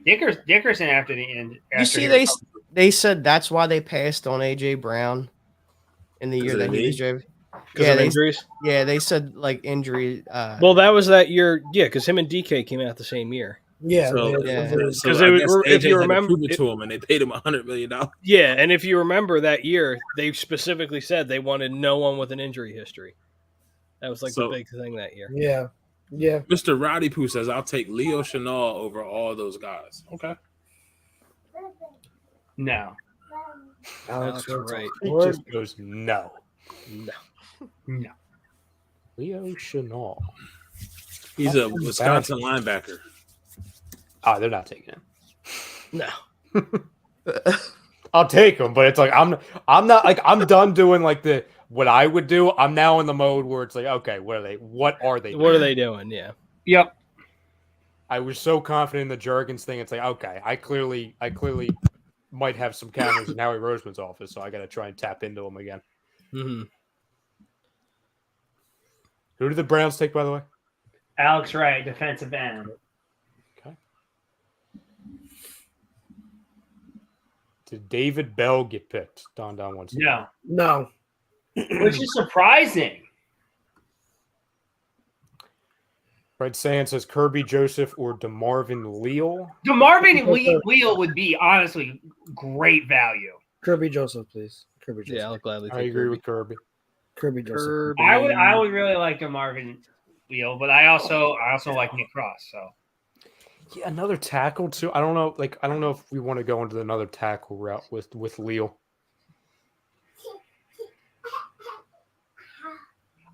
Dickerson after the end. You see, they said that's why they passed on AJ Brown in the year that he was drafted. Because of injuries? Yeah, they said like injury. Well, that was that year. Yeah, because him and DK came out the same year. Yeah, because if you remember, it to him and they paid him $100 million. Yeah, and if you remember that year, they specifically said they wanted no one with an injury history. That was like the big thing that year. Yeah. Mr. Rowdy Poo says, "I'll take Leo Chenal over all those guys." Okay. No. That's right. He just goes no. Leo Chenal. He's a Wisconsin linebacker. Oh, they're not taking him. No. I'll take him, but it's like I'm not like I'm done doing like what I would do. I'm now in the mode where it's like, okay, what are they doing? Yeah. Yep. I was so confident in the Jurgens thing. It's like, okay, I clearly might have some cameras in Howie Roseman's office, so I got to try and tap into them again. Mm-hmm. Who did the Browns take, by the way? Alex Wright, defensive end. Okay. Did David Bell get picked? Don wants to No. Which is surprising. Red Sand says Kirby Joseph or DeMarvin Leal. DeMarvin Leal would be honestly great value. Kirby Joseph, please. Kirby Joseph. Yeah, I'll gladly take I agree with Kirby. Kirby Joseph. I would really like DeMarvin Leal, but I also like Nick Cross. So yeah, another tackle too. I don't know if we want to go into another tackle route with Leal.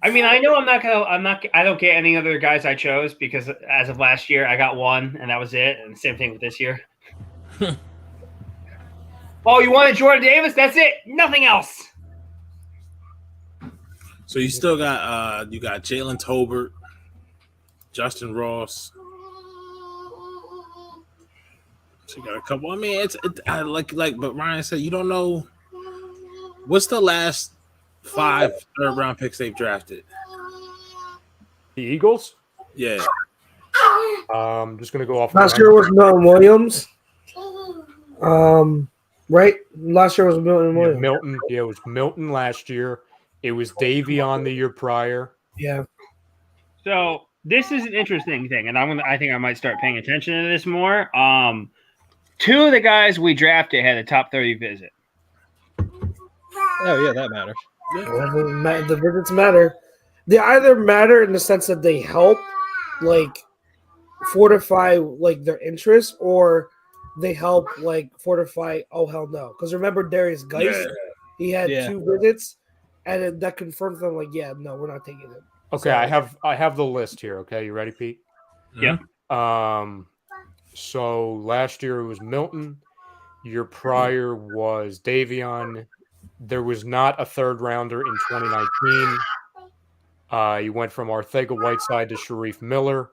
I mean, I know I don't get any other guys I chose because as of last year, I got one and that was it. And same thing with this year. Oh, you wanted Jordan Davis? That's it. Nothing else. So you still got Jalen Tolbert, Justin Ross. So you got a couple. I mean, but Ryan said you don't know what's the last 5 third-round picks they've drafted. The Eagles? Yeah. I'm just gonna go off. Last year was Milton Williams. Right? Last year was Milton Williams. It was Milton last year. It was Davion the year prior. Yeah. So this is an interesting thing, and I think I might start paying attention to this more. 2 of the guys we drafted had a top 30 visit. Oh yeah, that matters. The visits matter. They either matter in the sense that they help, like fortify like their interests, or they help like fortify. Oh hell no! Because remember Darius Geist, he had 2 visits, and that confirms them. Like, yeah, no, we're not taking him. Okay, so, I have the list here. Okay, you ready, Pete? Yeah. So last year it was Milton. Year prior was Davion. There was not a 3rd rounder in 2019. You went from Arthega-Whiteside to Sharif Miller.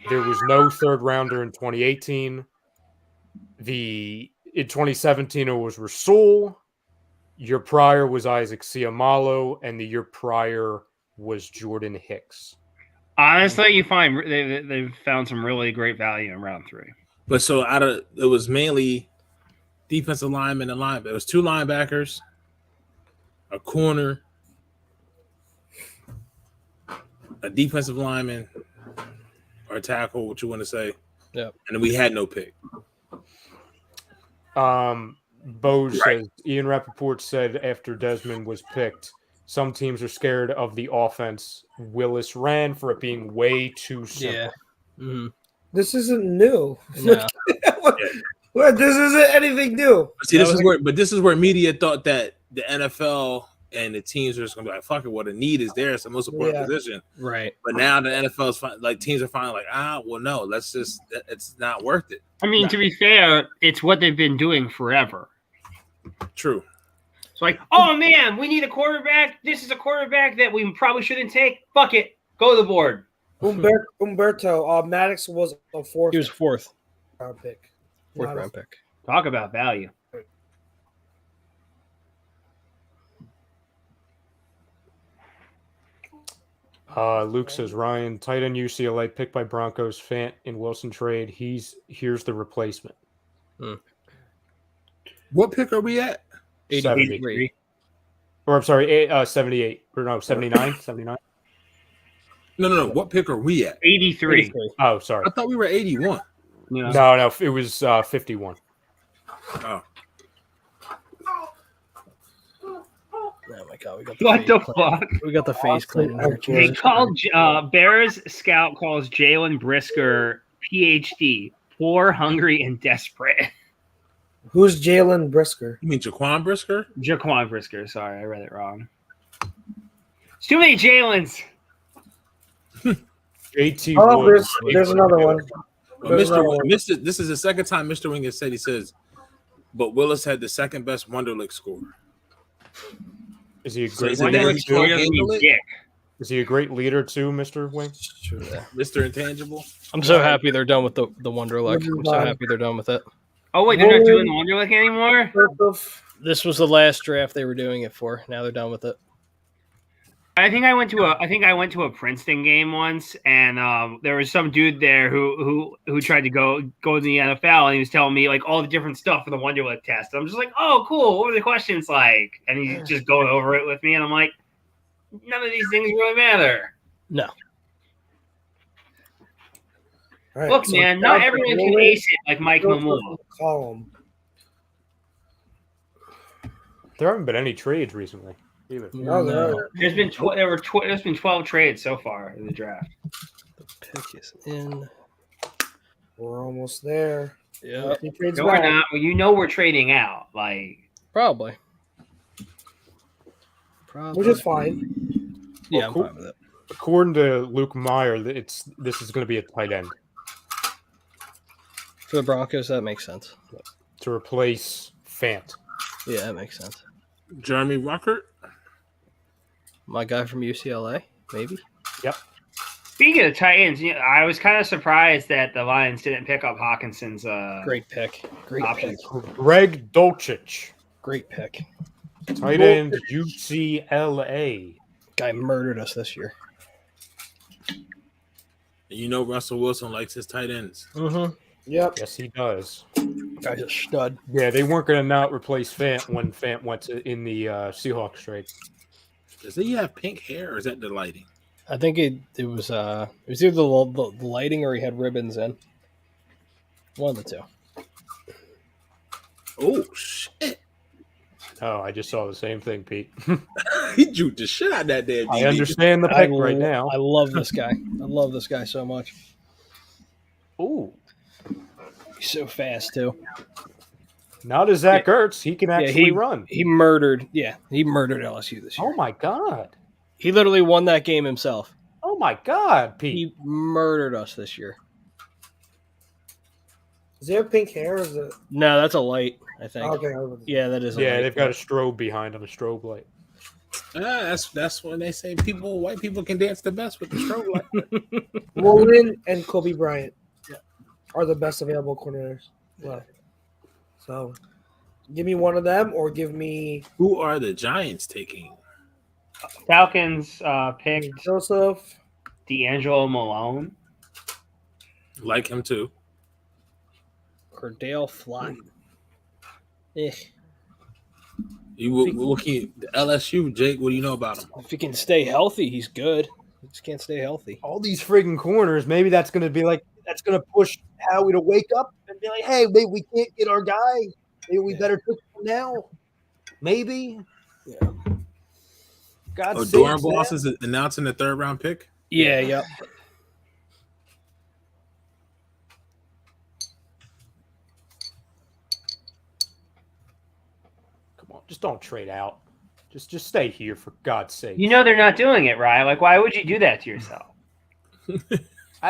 There was no 3rd rounder in 2018. In 2017 it was Rasul. Year prior was Isaac Siamalo, and the year prior was Jordan Hicks. Honestly, you find they've found some really great value in round 3. But so it was mainly defensive linemen and linebackers. It was 2 linebackers, a corner, a defensive lineman, or a tackle, what you want to say. Yeah. And we had no pick. Bose says, Ian Rappaport said after Desmond was picked, some teams are scared of the offense Willis ran for it being way too simple. Yeah. Mm-hmm. This isn't new. No. This isn't anything new. See, this is where media thought that the NFL and the teams are just going to be like, fuck it, what a need is there. It's the most important position. Right. But now the NFL's teams are finally like, well, no, it's not worth it. I mean, to be fair, it's what they've been doing forever. True. It's like, oh man, we need a quarterback. This is a quarterback that we probably shouldn't take. Fuck it. Go to the board. Umberto Maddox was a 4th. He was 4th round pick. 4th round pick. Talk about value. Luke says, Ryan, tight end UCLA picked by Broncos, Fant in Wilson trade. Here's the replacement. What pick are we at? 83. Or I'm sorry, 78. Or no, 79? 79? No. What pick are we at? 83. Oh, sorry. I thought we were 81. No, it was 51. Oh. Oh my god, What the fuck? We got the face cleaning here. They called Bears scout calls Jalen Brisker PhD, poor, hungry, and desperate. Who's Jalen Brisker? You mean Jaquan Brisker? Jaquan Brisker. Sorry, I read it wrong. It's too many Jalens. JT. Oh, there's another one. This is the second time Mr. Wing has said he says, but Willis had the second best Wonderlic score. Is he a great leader? Is he a great leader too, Mr. Wing? Mr. Intangible? I'm so happy they're done with the Wonderlic. I'm so happy they're done with it. Oh wait, they're not doing the Wonderlic anymore? This was the last draft they were doing it for. Now they're done with it. I think I went to a Princeton game once, and there was some dude there who tried to go to the NFL, and he was telling me like all the different stuff for the Wonderlic test. I'm just like, oh, cool. What were the questions like? And he's just going over it with me, and I'm like, none of these things really matter. No. Right, look, man, not everyone can ace it like Mike Mamula. There haven't been any trades recently either. No. There's been 12 trades so far in the draft. The pick is in. We're almost there. Yeah. No, we're not. Well, you know we're trading out. Like Probably. Which is fine. Yeah, I'm fine with it. According to Luke Meyer, this is going to be a tight end. For the Broncos, that makes sense. To replace Fant. Yeah, that makes sense. Jeremy Ruckert? My guy from UCLA, maybe? Yep. Speaking of tight ends, I was kind of surprised that the Lions didn't pick up Hawkinson's great pick. Great options. pick. Greg Dulcich. Great pick. Tight end UCLA. Guy murdered us this year. You know Russell Wilson likes his tight ends. Mm-hmm. Yep. Yes, he does. Guy's a stud. Yeah, they weren't going to not replace Fant when Fant went in the Seahawks trade. Does he have pink hair, or is that the lighting? I think it was either the lighting or he had ribbons in. One of the two. Oh shit! Oh, I just saw the same thing, Pete. He juked the shit out of that damn. I understand the pick right now. I love this guy. I love this guy so much. Ooh. He's so fast, too. Now to Zach Ertz, he can actually run. He murdered LSU this year. Oh, my God. He literally won that game himself. Oh, my God, Pete. He murdered us this year. Does he have pink hair? Or is it? No, that's a light, I think. Okay. Yeah, that is a light. Yeah, they've got a strobe behind them, a strobe light. That's when they say white people can dance the best with the strobe light. Woolen and Kobe Bryant are the best available coordinators. Well, so give me one of them, or give me. Who are the Giants taking? Falcons picked Joseph. D'Angelo Malone. Like him too. Cordell Flott. LSU, Jake, what do you know about him? If he can stay healthy, he's good. He just can't stay healthy. All these friggin' corners, maybe that's going to be like, that's going to push Howie to wake up and be like, hey, maybe we can't get our guy. Maybe we better take him now. Maybe. Yeah. Doran Boss is announcing the 3rd round pick? Yeah, yep. Just don't trade out. Just stay here for God's sake. You know they're not doing it, right? Like, why would you do that to yourself?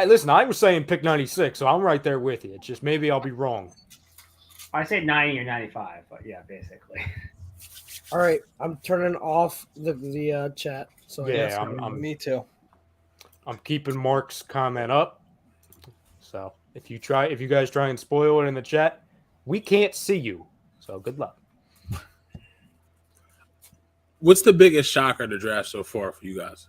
Listen, I was saying pick 96, so I'm right there with you. It's just maybe I'll be wrong. I said 90 or 95, but yeah, basically. All right, I'm turning off the chat. So yeah, me too. I'm keeping Mark's comment up. So if you guys try and spoil it in the chat, we can't see you. So good luck. What's the biggest shocker of the draft so far for you guys?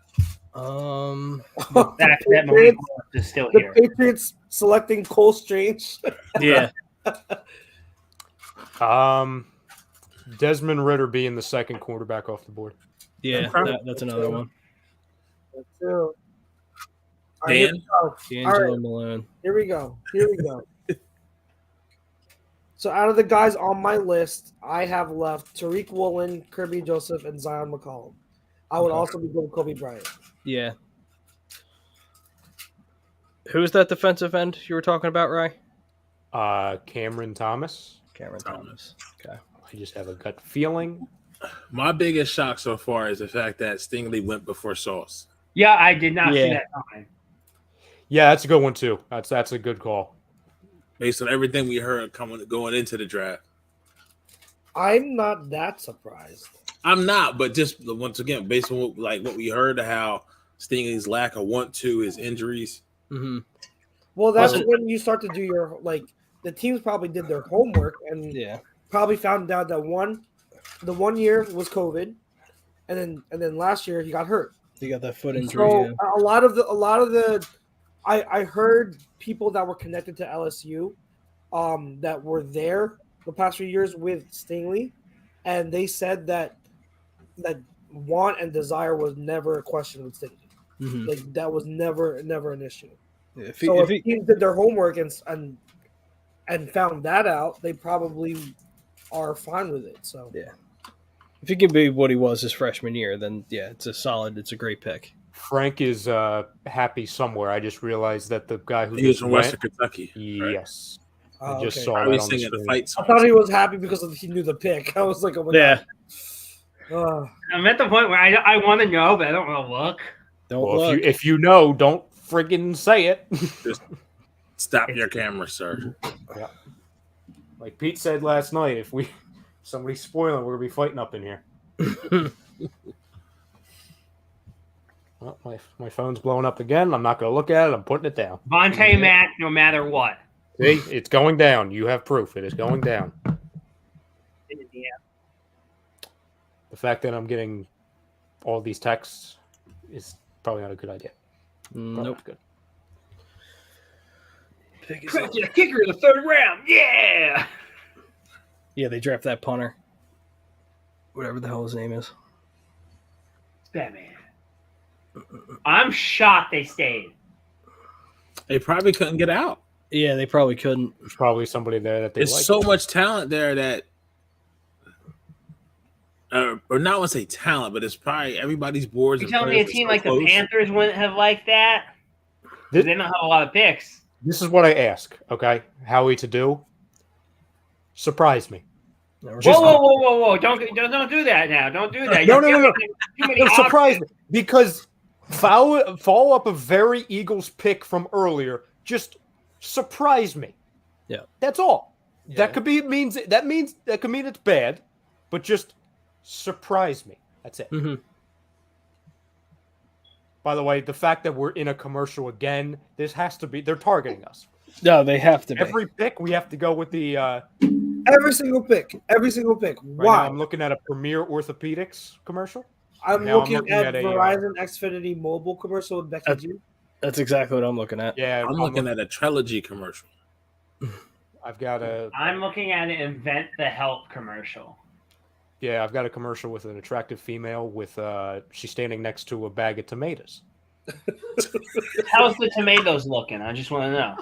That Malik is still here. The Patriots selecting Cole Strange. Yeah. Desmond Ridder being the second quarterback off the board. Yeah, that's another one. That's true. Dan? D'Angelo Malone. Here we go. So out of the guys on my list, I have left Tariq Woolen, Kirby Joseph, and Zion McCollum. I would also be going Kobe Bryant. Yeah. Who's that defensive end you were talking about, Ray? Cameron Thomas. Cameron Thomas. Okay. I just have a gut feeling. My biggest shock so far is the fact that Stingley went before Sauce. Yeah, I did not see that coming. Yeah, that's a good one too. That's a good call. Based on everything we heard going into the draft. I'm not that surprised. I'm not, but just once again, based on what we heard, how Stingley's lack of want to, his injuries. Mm-hmm. Well, that's when you start to do your the teams probably did their homework and probably found out that the 1 year was COVID, and then last year he got hurt. He got that foot injury. So a lot of the I heard people that were connected to LSU that were there the past few years with Stingley, and they said that want and desire was never a question with Stingley. Mm-hmm. Like that was never an issue. Yeah, if teams did their homework and found that out, they probably are fine with it. So yeah, if he can be what he was his freshman year, then it's a great pick. Frank is happy somewhere. I just realized that the guy who he was from Western Kentucky. Yes. Right? I just okay. saw that on the screen. I thought he was happy because he knew the pick. I was like, oh my God. I'm at the point where I want to know, but I don't want to look. Look. If you know, don't friggin' say it. Just stop your camera, sir. Yeah. Like Pete said last night, if somebody's spoiling, we're gonna be fighting up in here. Well, my phone's blowing up again. I'm not gonna look at it. I'm putting it down. Vontae Matt, no matter what. See, it's going down. You have proof. It is going down. Yeah. The fact that I'm getting all these texts is probably not a good idea. Nope. Good. Drafted a kicker in the 3rd round. Yeah. Yeah, they draft that punter. Whatever the hell his name is. Batman. I'm shocked they stayed. They probably couldn't get out. Yeah, they probably couldn't. There's probably somebody there that they There's like. so much talent there that or not want to say talent, but it's probably everybody's boards. You and telling me a players are team so like the close. Panthers wouldn't have liked that? They don't have a lot of picks. This is what I ask, okay? Howie to do. Surprise me. Whoa! Don't do that now. Don't do that. No. Too many Surprise options. me. Because follow up a very Eagles pick from earlier. Just surprise me. Yeah. That's all. Yeah. That could mean it's bad, but just surprise me. That's it. Mm-hmm. By the way, the fact that we're in a commercial again, this has to be they're targeting us. No, they have to be. Every pick we have to go with the Every single pick. Right Why? now, I'm looking at a Premier Orthopedics commercial. I'm Now looking at a, Verizon Xfinity mobile commercial with Becky G. That's exactly what I'm looking at. Yeah, I'm looking at a trilogy commercial. I've got I'm looking at an Invent the Help commercial. I've got a commercial with an attractive female with she's standing next to a bag of tomatoes. How's the tomatoes looking? I just want to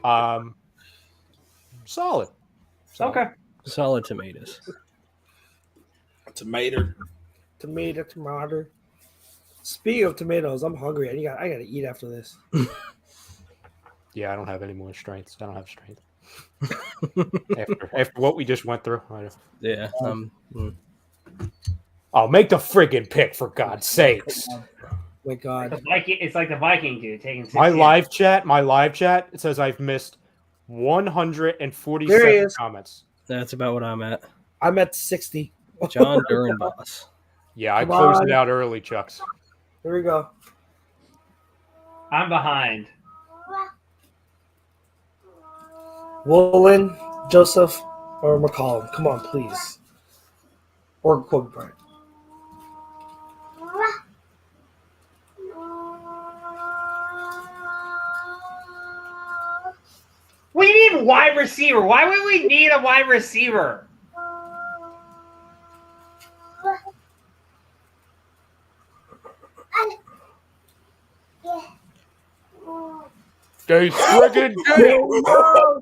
know. Solid. Okay. Solid tomatoes. Tomato. Speaking of tomatoes, I'm hungry. I gotta eat after this. Yeah, I don't have any more strengths. I don't have strength. after what we just went through. Yeah. I'll make the friggin' pick for God's sakes. My God. It's like the Viking dude taking 6 My live chat, it says I've missed 147 comments. That's about what I'm at. I'm at 60. John Durenboss. Yeah, I closed it out early, Chucks. Here we go. I'm behind. Woolen, Joseph, or McCollum. Come on, please. Or Kobe Bryant. We need wide receiver. Why would we need a wide receiver? They friggin' did it!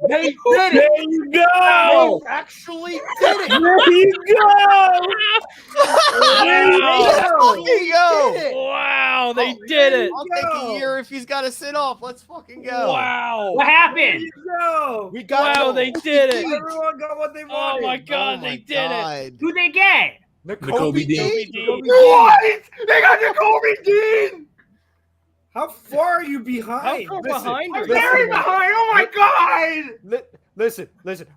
They did it! There you go! They actually did it! There you go! Fucking go! Wow, they did it. I'll take a year if he's got to sit off. Let's fucking go. Wow. What happened? Go! We got Wow, they did it. Everyone got what they Oh wanted. my God, they did it. Who'd they get? Nakobe Dean. What? They got Nakobe Dean. How far are you behind? How far behind are I'm you? very behind. Oh my God! Listen.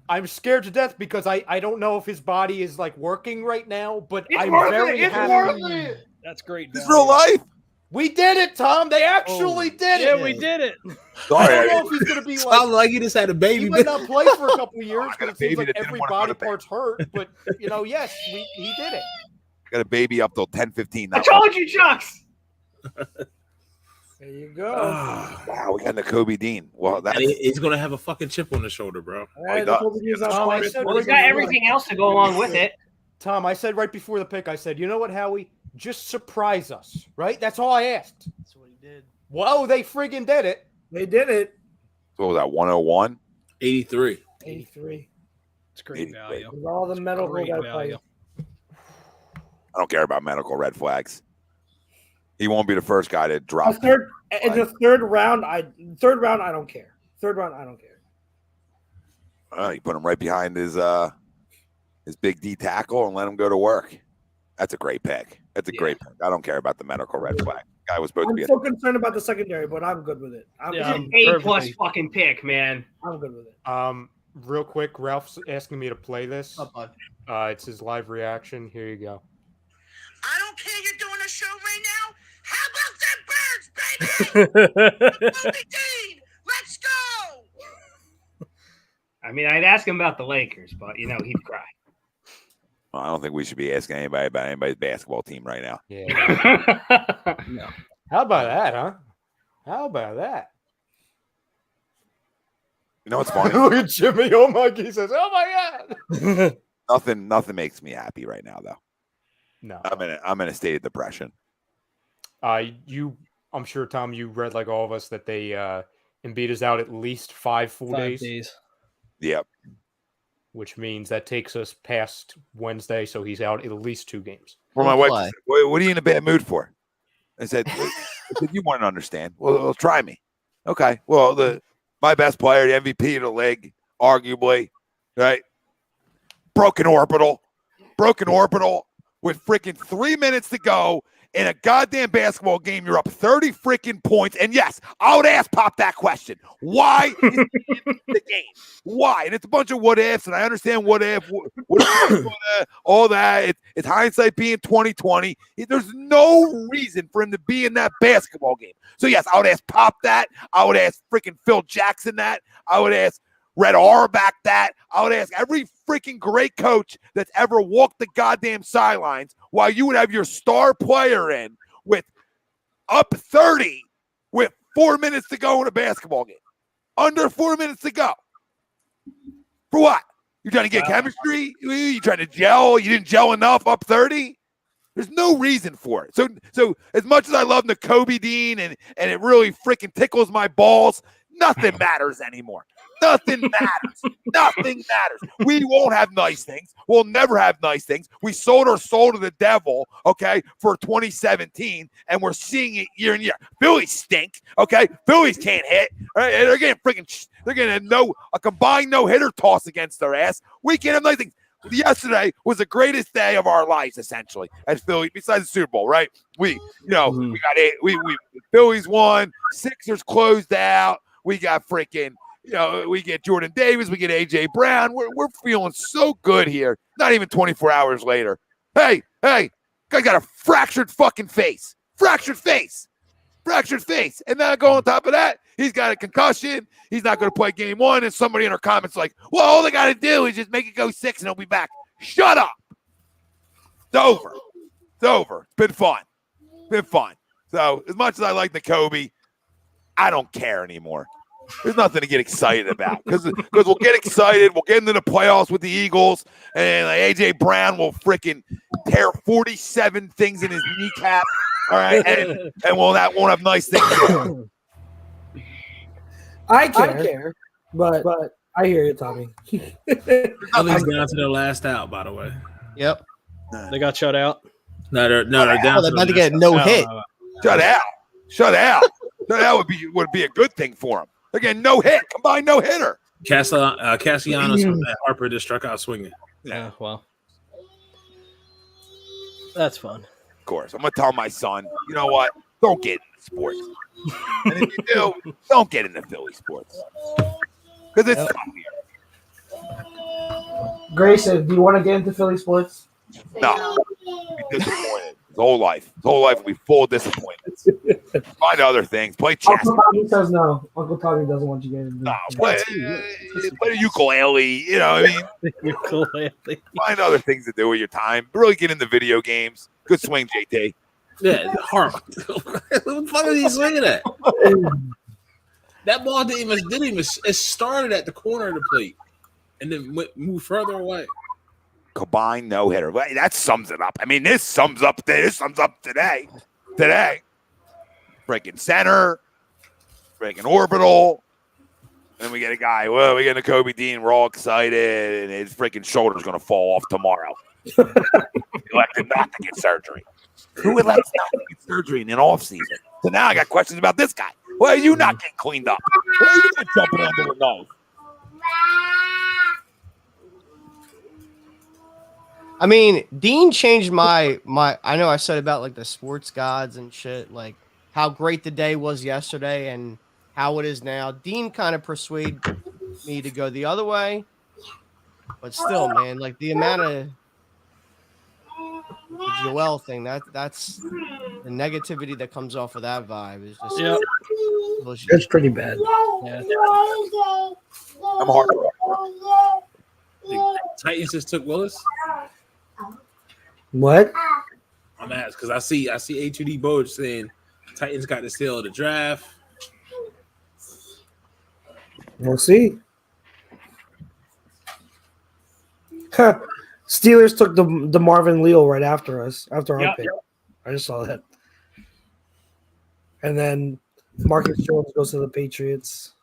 I'm scared to death because I don't know if his body is like working right now, but I'm very happy. That's great. It's real life. We did it, Tom. They actually did it. Yeah, we did it. I Sorry. don't know if he's gonna be Sounds like he just had a he baby. might not play for a couple of years I got because a it seems baby like that didn't every wanna go body to bed. part's hurt. But yes, he did it. Got a baby up till 10:15. I told you, Chucks. There you go. Wow, we got Nakobe Dean. Well, that's He's gonna have a fucking chip on his shoulder, bro. Hey, does. Nakobe Dean's not Oh, I playing. said Well, he's got everything else to go along with it. Tom, I said right before the pick, I said, you know what, Howie? Just surprise us, right? That's all I asked. That's what he did. Whoa, they friggin' did it. They did it. what was that? 101. 83. 83. It's great value. With all the medical Great guy value. playing. I don't care about medical red flags. He won't be the first guy to drop. In the third round, I don't care. Third round, I don't care. You put him right behind his big D tackle and let him go to work. That's a great pick. That's a great pick. I don't care about the medical red flag. Guy was supposed to I'm be. so concerned about the secondary, but I'm good with it. Yeah, It's an A+ fucking pick, man. I'm good with it. Real quick, Ralph's asking me to play this. Up, bud. It's his live reaction. Here you go. I don't care you're doing a show right now. How about them birds, baby? LB Dean, let's go. I mean, I'd ask him about the Lakers, but he'd cry. Well, I don't think we should be asking anybody about anybody's basketball team right now. Yeah. No. How about that, huh? How about that? You know what's funny? Look at Jimmy. Oh my! He says, "Oh my God." Nothing makes me happy right now, though. No. I'm in a state of depression. I'm sure, Tom, you read like all of us that they Embiid is out at least 5 full days. Yep. which means that takes us past Wednesday, so he's out at least 2 games. Well, my wife said, what are you in a bad mood for? I said, you want to understand. Well, try me. Okay. Well, my best player, the MVP of the league, arguably, right? Broken orbital with freaking 3 minutes to go in a goddamn basketball game. You're up 30 freaking points. And yes, I would ask Pop that question. Why is he in the game? Why? And it's a bunch of what ifs, and I understand what if, all that. It's hindsight being 2020. There's no reason for him to be in that basketball game. So yes, I would ask Pop that. I would ask freaking Phil Jackson that. I would ask Red Auerbach that. I would ask every freaking great coach that's ever walked the goddamn sidelines while you would have your star player in with up 30 with 4 minutes to go in a basketball game. Under 4 minutes to go. For what? You're trying to get chemistry? You trying to gel? You didn't gel enough up 30? There's no reason for it. So as much as I love Nakobe Dean and it really freaking tickles my balls, nothing matters anymore. Nothing matters. Nothing matters. We won't have nice things. We'll never have nice things. We sold our soul to the devil, okay, for 2017, and we're seeing it year in year. Phillies stink, okay? Phillies can't hit. Right? They're getting a combined no-hitter toss against their ass. We can't have nice things. Yesterday was the greatest day of our lives, essentially, as Philly, besides the Super Bowl, right? We got 8. We Phillies won. Sixers closed out. We got freaking. We get Jordan Davis, we get A.J. Brown. We're feeling so good here. Not even 24 hours later. Hey, guy got a fractured fucking face. Fractured face. And then go on top of that, he's got a concussion. He's not going to play game 1. And somebody in our comments like, well, all they got to do is just make it go 6 and he'll be back. Shut up. It's over. It's been fun. So as much as I like Nakobe, I don't care anymore. There's nothing to get excited about because we'll get excited. We'll get into the playoffs with the Eagles, and A.J. Brown will freaking tear 47 things in his kneecap. All right, and won't have nice things. I care, but I hear you, Tommy. Philly's down to their last out, by the way. Yep. They got shut out. No, they're down. They're about to get no hit. Shut out. That would be a good thing for him. Again, no hit, combined no hitter. Castellanos and Harper just struck out swinging. Yeah, well, that's fun. Of course, I'm gonna tell my son, you know what? Don't get into sports, and if you do, don't get into Philly sports because it's tough here. Grayson, do you want to get into Philly sports? No, be disappointed. His whole life will be full of disappointments. Find other things. Play chess. Uncle Tommy says no. Uncle Tommy doesn't want you getting into play the ukulele. You know what I mean? Ukulele. Find other things to do with your time. Really get into video games. Good swing, JT. Yeah, horrible. What the fuck is he swinging at? That ball didn't even. It started at the corner of the plate and then moved further away. Combined no hitter. Well, that sums it up. I mean, this sums up today. Breaking center, breaking orbital. And we get a guy. Well, we get Nakobe Dean. We're all excited, and his freaking shoulder's going to fall off tomorrow. He elected not to get surgery. Who elects not to get surgery in an off season? So now I got questions about this guy. Why are you not getting cleaned up? Why are you not jumping under the nose? I mean, Dean changed my I know I said about like the sports gods and shit, like how great the day was yesterday and how it is now. Dean kind of persuaded me to go the other way, but still, man, like the amount of the Joel thing, that's the negativity that comes off of that vibe is just it's pretty bad. Yeah. I'm hard. The Titans just took Willis. What? I'm asked because I see A2D Boj saying Titans got the steal of the draft. We'll see. Steelers took the Marvin Leal right after us, after our pick. I just saw that. And then Marcus Jones goes to the Patriots.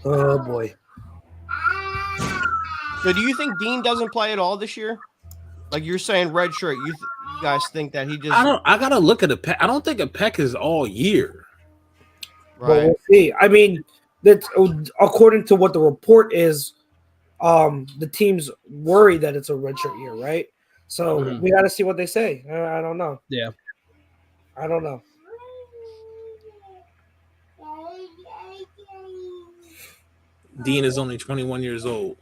Oh boy. So do you think Dean doesn't play at all this year? Like you're saying, red shirt. You guys think that he just? I gotta look at a Peck. I don't think a Peck is all year. But Right. we'll see. I mean, that's according to what the report is. The teams worry that it's a redshirt year, right? So we got to see what they say. I don't know. Yeah. I don't know. Dean is only 21 years old.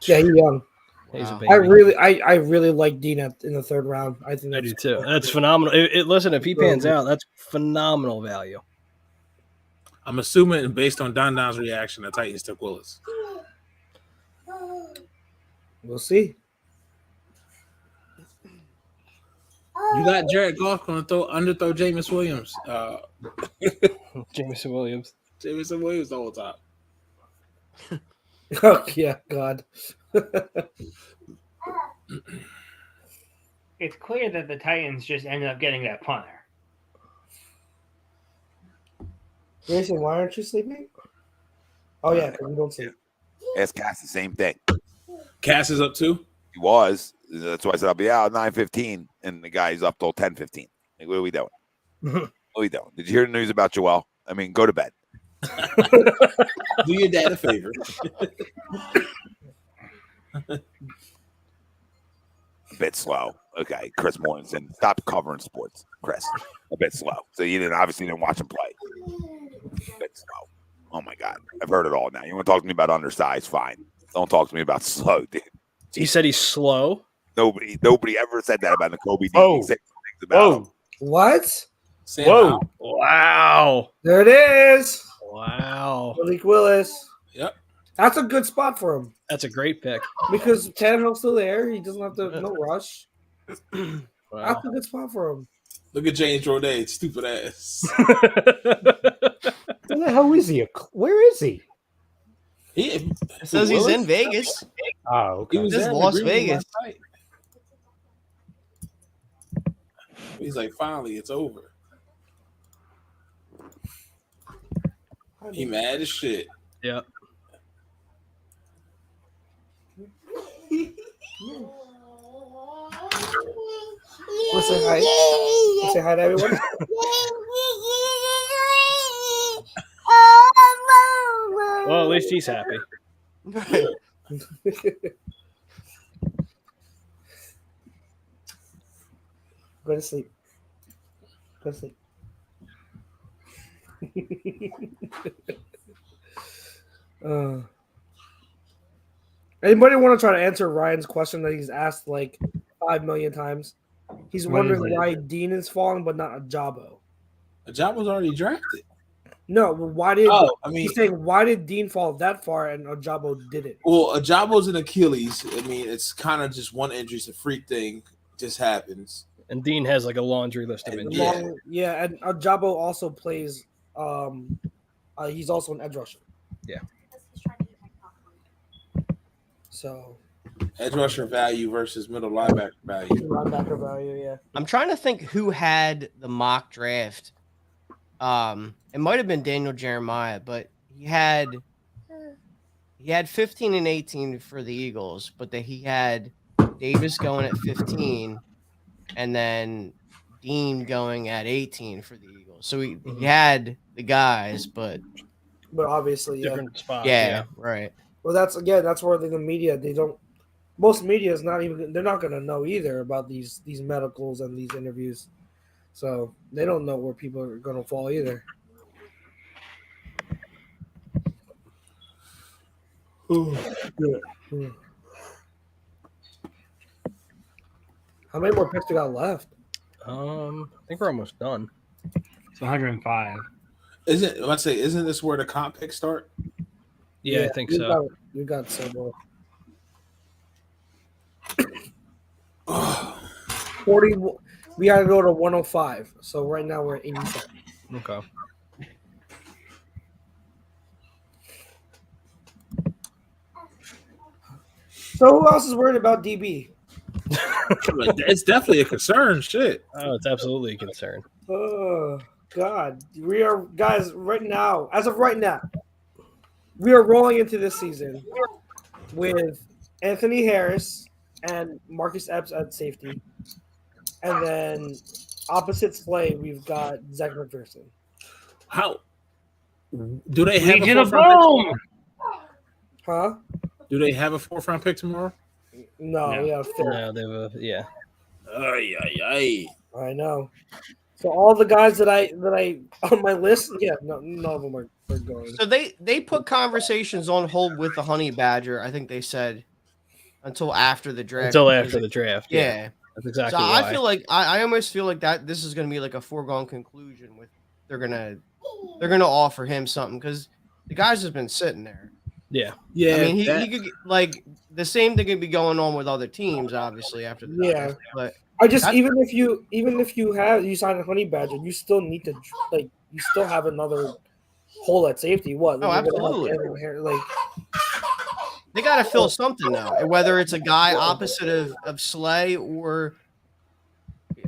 Yeah, he's young. He's a Wow. baby. I really like Dean in the third round. I think I that's do too. That's phenomenal. Listen, if he pans out, that's phenomenal value. I'm assuming based on Don Don's reaction, the Titans took Willis. We'll see. You got Jared Goff going to underthrow Jameis Williams. Jameson Williams. Jameson Williams the whole time. Oh yeah, God. It's clear that the Titans just ended up getting that punter. Jason, why aren't you sleeping? Oh yeah, because you don't sleep. Ask Cass the same thing. Cass is up too. He was. That's why I said I'll be out 9:15, and the guy's up till 10:15. Like, what are we doing? What are we doing? Did you hear the news about Joel? I mean, go to bed. Do your dad a favor. A bit slow. Okay, Chris Mortensen, stop covering sports, Chris. A bit slow. So you obviously didn't watch him play. A bit slow. Oh my God, I've heard it all now. You want to talk to me about undersized? Fine. Don't talk to me about slow, dude. He said he's slow. Nobody ever said that about Nakobe Dean. Oh. He said things about him. What? Sam Whoa. Howell. Wow. There it is. Wow. Malik Willis. Yep. That's a good spot for him That's a great pick. because Tannehill's still there. He doesn't have to no rush. Wow. That's a good spot for him. Look at James Jordan, stupid ass. Where the hell is he? Where is he? It says he's in Vegas. Oh, okay. He was This is there in Las Green Bay Vegas. last night. He's like, finally, it's over. He mad as shit. Yeah. Wanna say hi? Wanna say hi to everyone? Well, at least he's happy. Go to sleep. Go to sleep. Anybody want to try to answer Ryan's question that he's asked like 5 million times? He's wondering why Dean is falling, but not Ajabo. Ajabo's already drafted. No, but why did he's saying why did Dean fall that far and Ajabo didn't? Well, Ajabo's an Achilles. I mean, it's kind of just one injury. It's a freak thing. Just happens. And Dean has like a laundry list of injuries. Yeah, and Ajabo also plays. He's also an edge rusher. Yeah. So edge rusher value versus middle linebacker value. Linebacker value, yeah. I'm trying to think who had the mock draft. It might have been Daniel Jeremiah, but he had 15 and 18 for the Eagles, but he had Davis going at 15, and then Dean going at 18 for the Eagles. So he had the guys, but obviously, different spots. Yeah, right. Well, that's where the media most media is they're not going to know either about these medicals and these interviews. So they don't know where people are going to fall either. How many more picks we got left? I think we're almost done. It's 105. Isn't this where the comp picks start? Yeah, I think so. You got several. 40. We got to go to 105. So right now we're at 87. Okay. So who else is worried about DB? It's definitely a concern. Shit. Oh, it's absolutely a concern. Oh God, we are guys right now. As of right now, we are rolling into this season with Anthony Harris and Marcus Epps at safety. And then opposite Slay, we've got Zach McPherson. How do they have Legion a of fourth round Boom. pick Huh? Do they have a 4th round pick tomorrow? No, we have 5th. No, they have yeah. Ay. I know. So all the guys that I on my list, none of them are going. So they put conversations on hold with the Honey Badger. I think they said until after the draft. Until after the draft. Yeah. That's exactly So why. I feel like I almost feel like that this is going to be like a foregone conclusion with they're gonna offer him something because the guy's just been sitting there. Yeah. Yeah. I mean, he could like the same thing could be going on with other teams, obviously after the draft, but I just even if you sign a Honey Badger, you still need to you still have another hole at safety. What? Oh, absolutely. They got to fill something now, whether it's a guy opposite of Slay or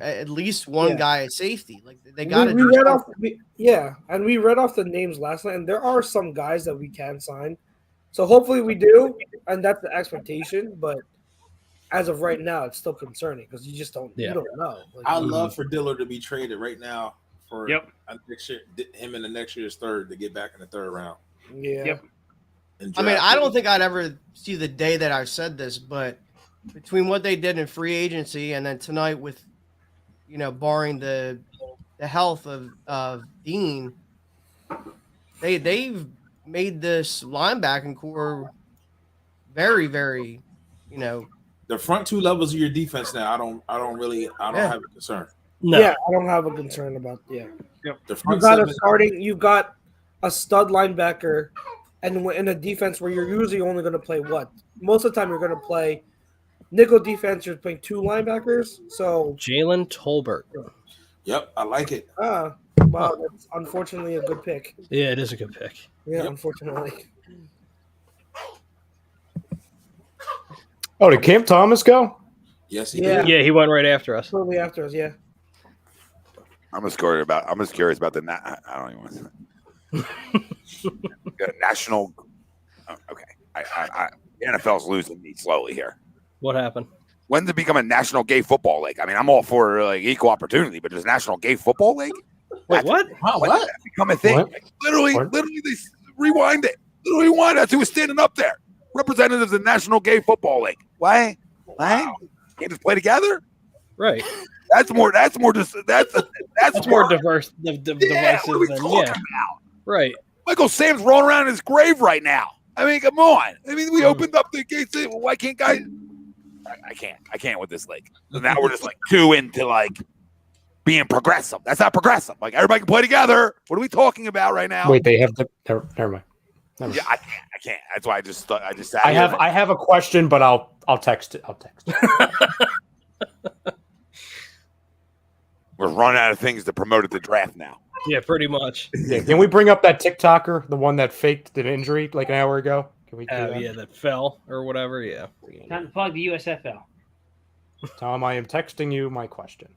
at least one guy at safety. Like they got to. We read off, and we read off the names last night, and there are some guys that we can sign. So hopefully we do, and that's the expectation. But as of right now, it's still concerning because you just don't. You don't know. I'd love for Dillard to be traded right now for next year, him in the next year's third to get back in the 3rd round. Yeah. Yep. I mean, I don't think I'd ever see the day that I've said this, but between what they did in free agency and then tonight with, barring the health of Dean, they've made this linebacking core very, very, the front 2 levels of your defense now. I don't have a concern. No. Yeah, I don't have a concern about The front you've got a stud linebacker. And in a defense where you're usually only going to play what? Most of the time you're going to play nickel defense. You're playing 2 linebackers. So Jalen Tolbert. Yep, I like it. Wow, that's unfortunately a good pick. Yeah, it is a good pick. Yeah, unfortunately. Oh, did Cam Thomas go? Yes, he did. Yeah, he went right after us. Totally after us, yeah. I'm just curious about the. I don't even want to. National. Okay, the NFL's losing me slowly here. What happened? When's it become a National Gay Football League? I mean, I'm all for equal opportunity, but there's National Gay Football League. Wait, what? When did that become a thing? Like, literally, they rewind it. Literally, rewind. That's who was standing up there. Representatives of the National Gay Football League. Why? Wow. Can't just play together? Right. That's more more diverse. Divisive than Right. Michael Sam's rolling around in his grave right now. I mean, come on. I mean, we opened up the gates. Why can't guys? I can't with this league. So now we're just too into being progressive. That's not progressive. Everybody can play together. What are we talking about right now? Wait, they have the. Never mind. Yeah, I can't. That's why I just sat I here. have a question, but I'll text it. We're running out of things to promote at the draft now. Yeah, pretty much. Yeah, can we bring up that TikToker, the one that faked an injury like an hour ago? Can we? That fell or whatever. Yeah. Time to plug the USFL. Tom, I am texting you my question.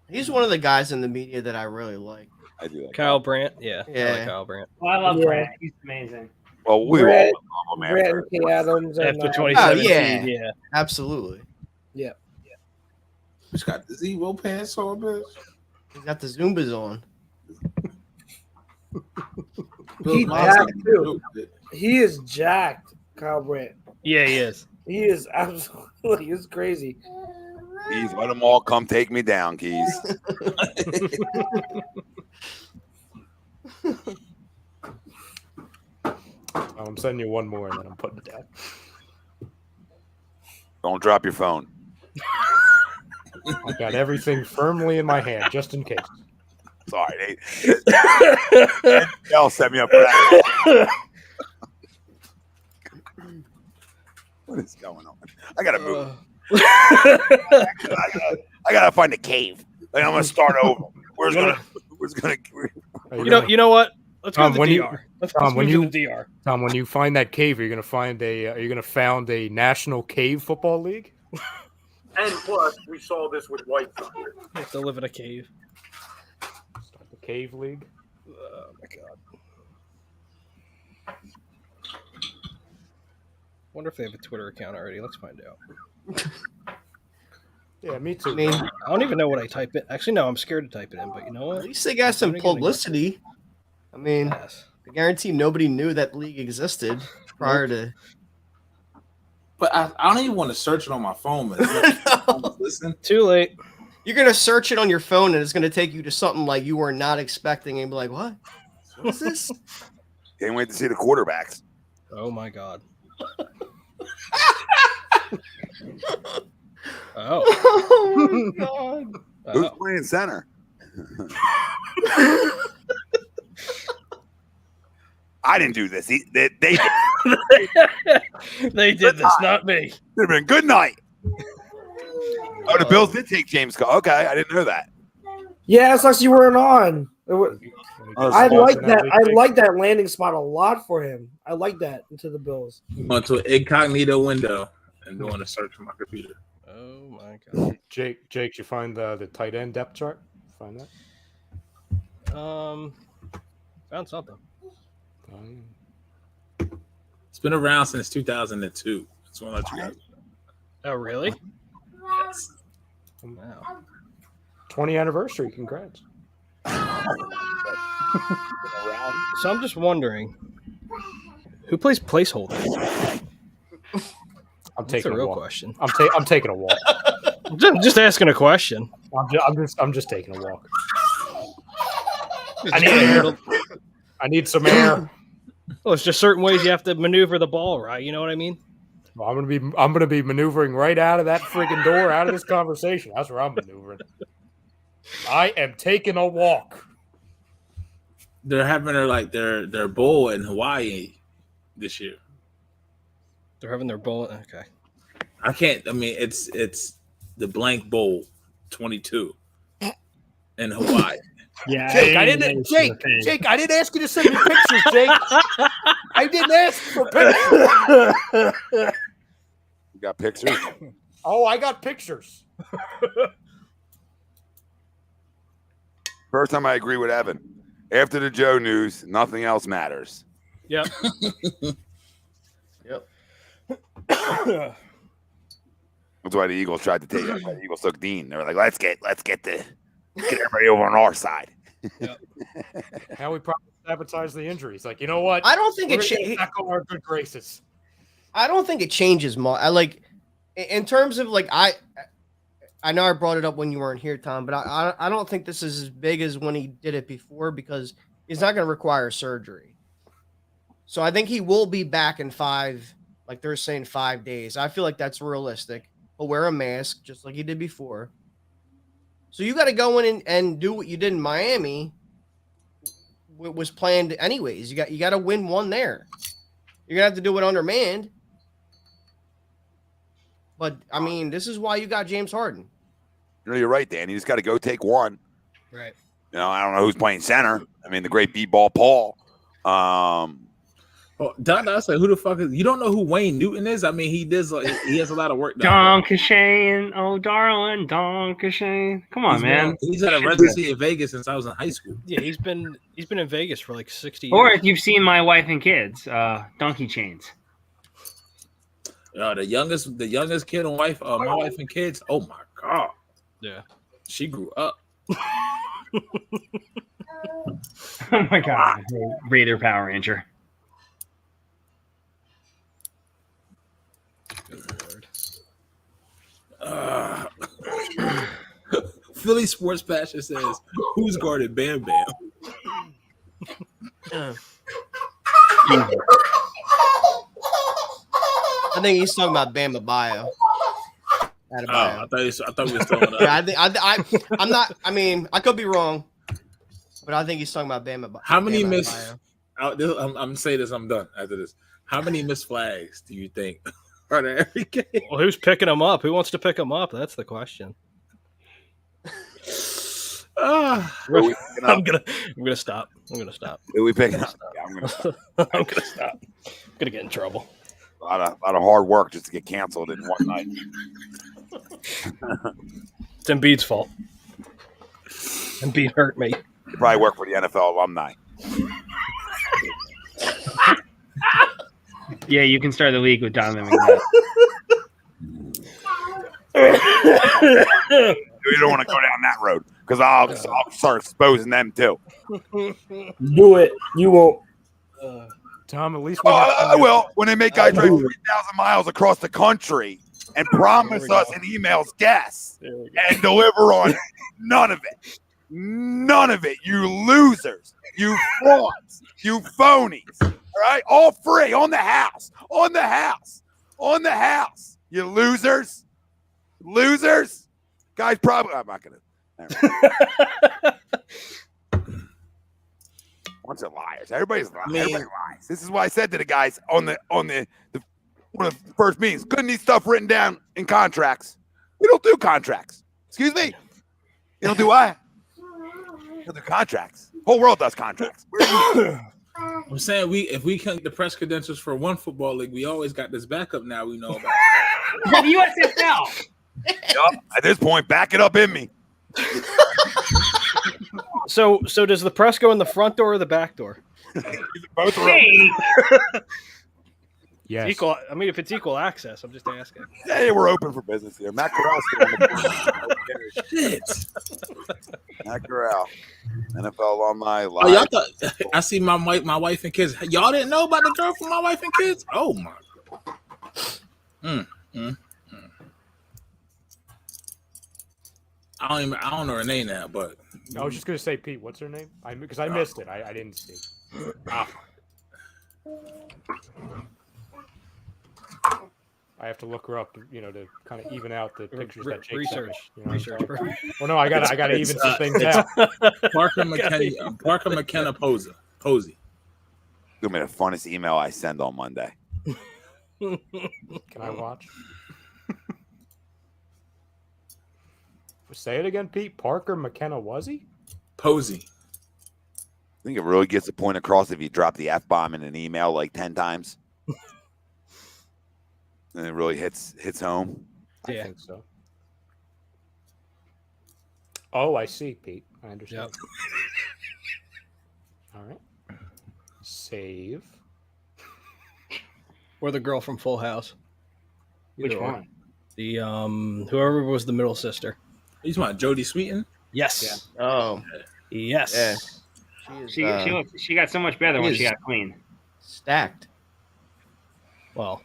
He's one of the guys in the media that I really like. I do like Kyle Brandt. Yeah. I Yeah. like Kyle Brandt. Well, I love Brad. He's amazing. Well, we Brett- all love him Brett after. and K. Adams. And, After 2017. yeah. Yeah. Absolutely. He's got the Zebo pants on, bitch. He's got the Zumbas on. He's jacked too. He is jacked, Kyle Brandt. Yeah, he is. He is absolutely. He's crazy. Keys, let them all come take me down, Keys. I'm sending you one more, and then I'm putting it down. Don't drop your phone. I've got everything firmly in my hand, just in case. Sorry, they'll set me up for that. What is going on? I gotta move. I gotta find a cave. I'm gonna start over. Where's gonna? You know what? Let's go to the when DR. Let's move to the DR. Tom, when you find that cave, are you gonna found a National Cave Football League? And plus, we saw this with White Sox. You have to live in a cave. Start the Cave League. Oh my god. Wonder if they have a Twitter account already. Let's find out. Yeah, me too. I mean, I don't even know what I type in. Actually, no, I'm scared to type it in. But you know what? at least they got some publicity. I mean, Yes. I guarantee nobody knew that league existed prior to. But I don't even want to search it on my phone. Listen, Too late. You're gonna search it on your phone, and it's gonna take you to something like you were not expecting, and be like, "What? What's this?" Can't wait to see the quarterbacks. Oh my god. Oh. Oh my god! Who's playing center? I didn't do this. They did. They did this, not me. It'd have been good night. Oh, the Bills did take James Cook. Okay, I didn't know that. Yeah, it's like you weren't on. I like that. I like that landing spot a lot for him. I like that into the Bills. Going to an incognito window and doing a search on my computer. Oh my god. Jake, you find the tight end depth chart? Find that? Found something. It's been around since 2002. Just want to let you know. Oh really? Yes. Wow. 20th anniversary. Congrats. So I'm just wondering, who plays placeholder? I'm That's taking a a real walk. question. I'm taking a walk. I'm just asking a question. I'm just taking a walk. I need air. I need some air. Well, it's just certain ways you have to maneuver the ball, right? You know what I mean? Well, I'm gonna be maneuvering right out of that freaking door, out of this conversation. That's where I'm maneuvering. I am taking a walk. They're having their bowl in Hawaii this year. They're having their bowl. Okay. I can't. I mean, it's the blank bowl 22 in Hawaii. Yeah, Jake, I didn't ask you to send me pictures, Jake. I didn't ask for pictures. You got pictures? Oh, I got pictures. First time I agree with Evan. After the Joe news, nothing else matters. Yep. Yep. That's why the Eagles tried to take it. The Eagles took Dean. They were like, let's get everybody over on our side. Yep. How we probably sabotage the injuries. Like, you know what? I don't think back on our good graces. I don't think it changes much. I like, in terms of like, I know I brought it up when you weren't here, Tom, but I don't think this is as big as when he did it before because he's not going to require surgery. So I think he will be back in 5, like they're saying 5 days. I feel like that's realistic. He'll wear a mask just like he did before. So you got to go in and do what you did in Miami. It was planned anyways. You got to win one there. You're gonna have to do it undermanned. But I mean, this is why you got James Harden. You know, you're right, Dan. You just got to go take one. Right. You know, I don't know who's playing center. I mean, the great B-ball Paul. Oh, I said, who the fuck is? You don't know who Wayne Newton is? I mean, he has a lot of work done. Donkashane, oh darling, Donkashane. Come on, man. He's had a residency in Vegas since I was in high school. Yeah, he's been in Vegas for like 60 years. Or if you've seen My Wife and Kids, Donkey Chains. The youngest kid and wife, My Wife and Kids. Oh my god. Yeah. She grew up. Oh my god. Raider Power Ranger. Philly Sports Passion says, "Who's guarded Bam Bam?" I think he's talking about Bam Adebayo. I thought we were throwing up. Yeah, I'm not. I mean, I could be wrong, but I think he's talking about Bam Adebayo. How many missed? I'm saying this. I'm done after this. How many missed flags do you think are there every game? Well, who's picking them up? Who wants to pick them up? That's the question. I'm gonna stop. Who we picking up? Yeah, I'm gonna stop. I'm gonna get in trouble. A lot of hard work just to get canceled in one night. It's Embiid's fault. Embiid hurt me. You probably work for the NFL alumni. Yeah, you can start the league with Donovan McNabb. You don't want to go down that road because I'll start exposing them too. Do it. You won't. Tom, at least I will. When they make guys drive 3,000 miles across the country and promise us in emails guests and deliver on none of it. None of it. You losers. You frauds. You phonies. All right? All free on the house. On the house. On the house. You losers. Losers. Guys, probably. I'm not going to. Bunch of liars. Everybody's lying. Everybody lies. This is why I said to the guys on the one of the first meetings, couldn't need stuff written down in contracts. We don't do contracts. Excuse me. You don't do what? You don't do contracts. Whole world does contracts. I'm saying if we can the press credentials for one football league, we always got this backup now we know about. The USFL. Yup. At this point, back it up in me. So does the press go in the front door or the back door? Both are open. Yes. Equal. I mean, if it's equal access, I'm just asking. Hey, we're open for business here. Matt Corral's still on the board. Matt Corral, NFL alumni. Oh, y'all thought I see my wife and kids. Y'all didn't know about the girl from my wife and kids? Oh my God. I don't know her name now, but I was just gonna say, Pete, what's her name? Because I missed it. I didn't see. I have to look her up, to kind of even out the pictures that Jake research. Research. Well, no, I gotta even some things out. Parker McKenna Posey. Give me the funnest email I send on Monday. Can I watch? Say it again, Pete. Parker McKenna was he? Posey. I think it really gets the point across if you drop the F-bomb in an email like 10 times. And it really hits home. I think so. Oh, I see, Pete. I understand. Yep. All right. Save. Or the girl from Full House. Which one? The whoever was the middle sister. You talking about Jodie Sweetin? Yes. Yeah. Oh. Yes. Yeah. She got so much better when she got clean. Stacked. Well,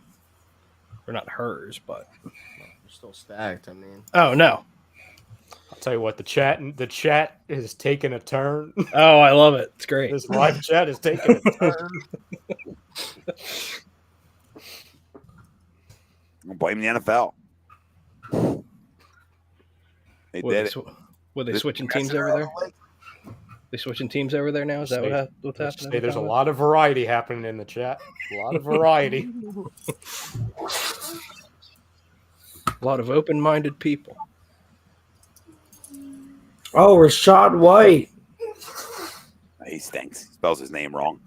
they're not hers, but They're still stacked. I mean. Oh no. I'll tell you what, the chat is taking a turn. Oh, I love it. It's great. This live chat is taking a turn. Don't blame the NFL. They did it. Were they switching teams over there? They switching teams over there now? Is that what's happening? Hey, there's a lot of variety happening in the chat. A lot of variety. A lot of open-minded people. Oh, Rashad White. He stinks. He spells his name wrong.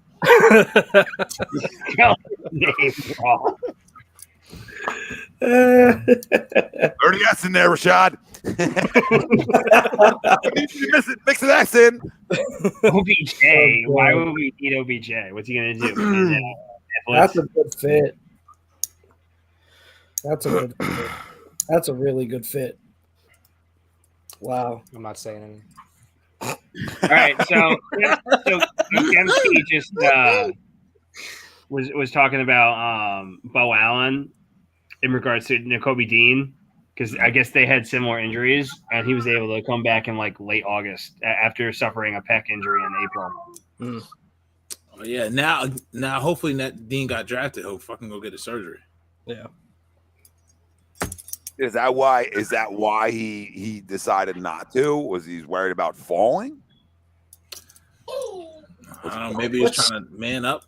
Name wrong. 30 S in there, Rashad. Mix an S in. OBJ. Why would we need OBJ? What's he going to do? That's a good fit. That's a really good fit. Wow. I'm not saying anything. All right, so MC just was talking about Bo Allen in regards to Nakobe Dean, because I guess they had similar injuries, and he was able to come back in like late August after suffering a pec injury in April. Oh, yeah, now hopefully that Dean got drafted. He'll fucking go get a surgery. Yeah. Is that why he decided not to? Was he worried about falling? I don't know. Maybe he's trying to man up.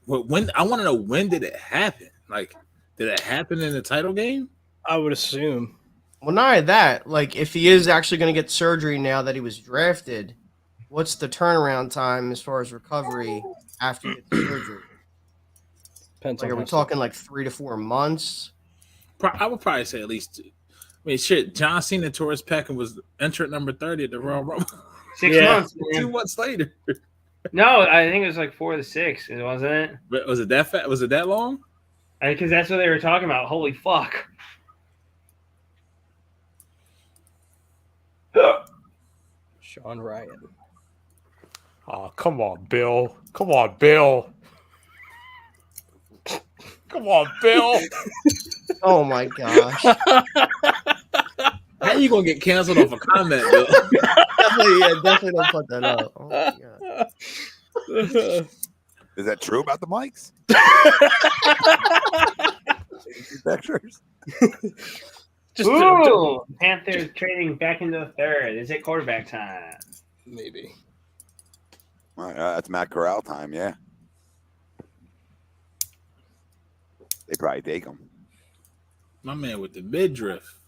When I want to know, when did it happen? Like, did it happen in the title game? I would assume. Well, not only that, like if he is actually going to get surgery now that he was drafted, what's the turnaround time as far as recovery after you get the surgery? Depends. Like, are we talking like 3 to 4 months? I would probably say at least. I mean, shit. John Cena tore his pec and was entrant number 30 at the Royal Rumble. 6 months. 2 months later. No, I think it was like 4 to 6. Wasn't it? But was it that fat? Was it that long? Because that's what they were talking about. Holy fuck. Sean Ryan. Oh, come on, Bill. Come on, Bill. Come on, Bill. Oh my gosh. How you gonna get canceled off a comment, Bill? Definitely don't put that up. Oh my god. Is that true about the mics? Pictures. Ooh, Panthers trading back into the third. Is it quarterback time? Maybe. All right, that's Matt Corral time, yeah. They probably take him. My man with the midriff.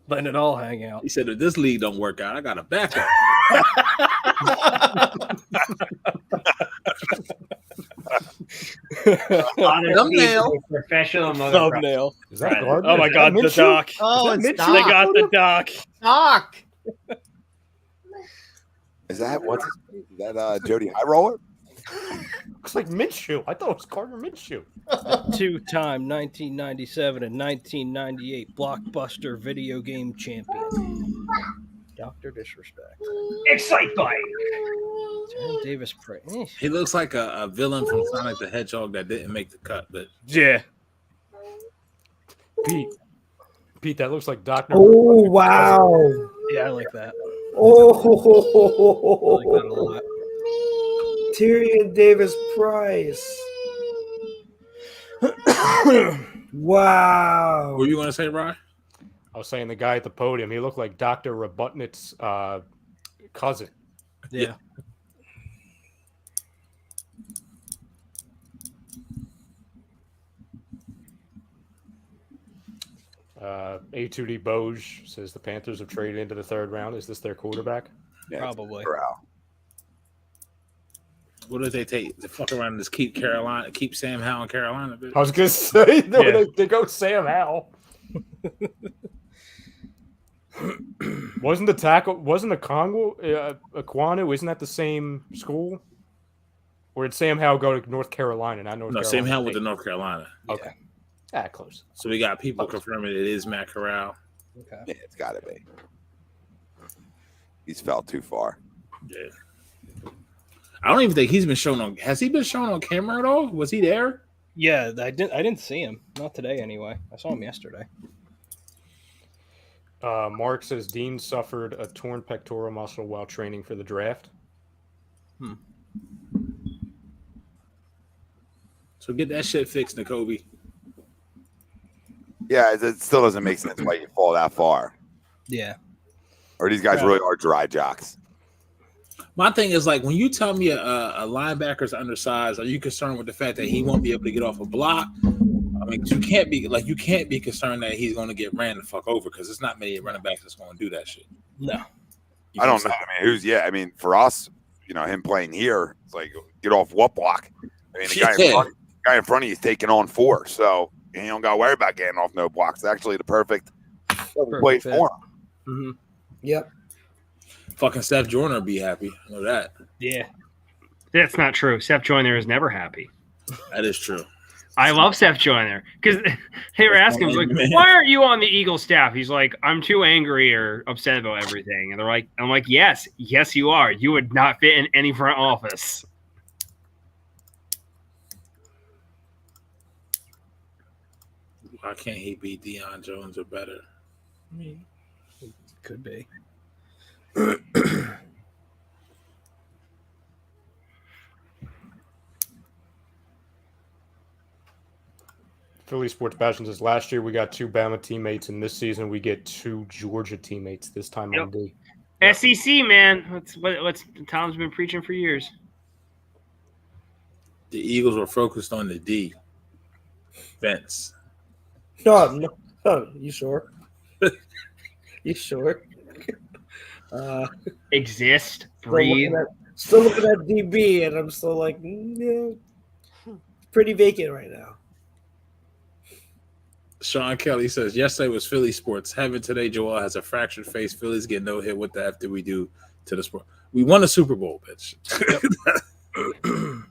Letting it all hang out. He said, if this league don't work out, I got a backup. Thumbnail. Professional Thumbnail. Is that Gardner? Oh my god, the doc. Oh, it's They got the doc. Doc. Is that Jody High Roller? Looks like Minshew. I thought it was Gardner Minshew. Two-time 1997 and 1998 blockbuster video game champion. Dr. Disrespect. Excite Bike. Terry Davis Price. He looks like a villain from Sonic the Hedgehog that didn't make the cut, but Yeah. Pete, that looks like Dr. Oh wow! Yeah, I like that. Oh, I like that a lot. Tyrion Davis Price. Wow. what were you gonna say, Ryan? I was saying the guy at the podium, he looked like Dr. Robotnik's cousin. Yeah. A2D Boge says the Panthers have traded into the third round. Is this their quarterback? Yeah, Probably. Corral. What did they take? The fuck around and just keep Sam Howell in Carolina. Bitch. I was gonna say Yeah. they go Sam Howell. Wasn't the Aquanu? Isn't that the same school? Or did Sam Howell go to North Carolina, not North No, Carolina? Sam Howell with State? the North Carolina. Okay. Ah, close. So we got people confirming it is Matt Corral. Okay. Yeah, it's got to be. He's fell too far. Yeah. I don't even think he's been shown on. Has he been shown on camera at all? Was he there? Yeah, I didn't see him. Not today, anyway. I saw him yesterday. Mark says Dean suffered a torn pectoral muscle while training for the draft. So get that shit fixed, Nakobe. Yeah, it still doesn't make sense why you fall that far. Yeah. Or these guys really are dry jocks. My thing is like when you tell me a linebacker's undersized, are you concerned with the fact that he won't be able to get off a block? I mean, you can't be concerned that he's going to get ran the fuck over because there's not many running backs that's going to do that shit. No. I don't know. I mean, for us, him playing here, it's like get off what block? I mean, the guy in front of you is taking on 4, so you don't got to worry about getting off no blocks. It's actually the perfect place for him. Mm-hmm. Yep. Fucking Steph Joyner be happy. I know that. Yeah. That's not true. Steph Joyner is never happy. That is true. I love Steph Joyner because they were asking him, like, why aren't you on the Eagles staff? He's like, I'm too angry or upset about everything. And they're like, I'm like, yes, you are. You would not fit in any front office. Why can't he be Deion Jones or better? I mean, it could be. Philly Sports Passion says last year we got 2 Bama teammates, and this season we get 2 Georgia teammates. This time on D. SEC, man. What's Tom's been preaching for years. The Eagles were focused on the D. Vince. No, you sure? You sure? Exist, breathe. Still looking at DB, and I'm still like, yeah, pretty vacant right now. Sean Kelly says, yesterday was Philly sports. Heaven today, Joel has a fractured face. Phillies get no hit. What the F did we do to the sport? We won a Super Bowl, bitch.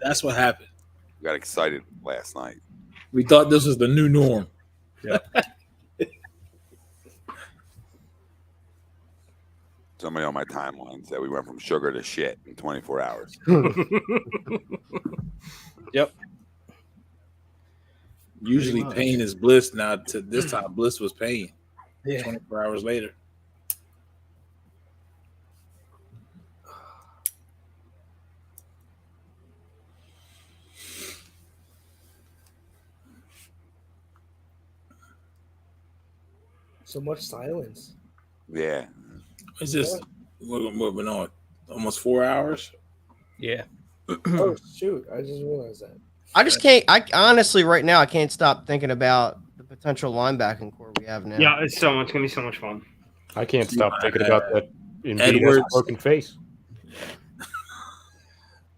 That's what happened. We got excited last night. We thought this was the new norm. Yeah. Somebody on my timeline said we went from sugar to shit in 24 hours. Yep. Usually pain is bliss. Now to this time, bliss was pain. Yeah. 24 hours later. So much silence. Yeah. It's just we're moving on. Almost 4 hours. Yeah. Oh shoot! I just realized that. I just can't. I honestly, right now, I can't stop thinking about the potential linebacking core we have now. Yeah, it's gonna be so much fun. I can't stop thinking about that Edwards. broken face.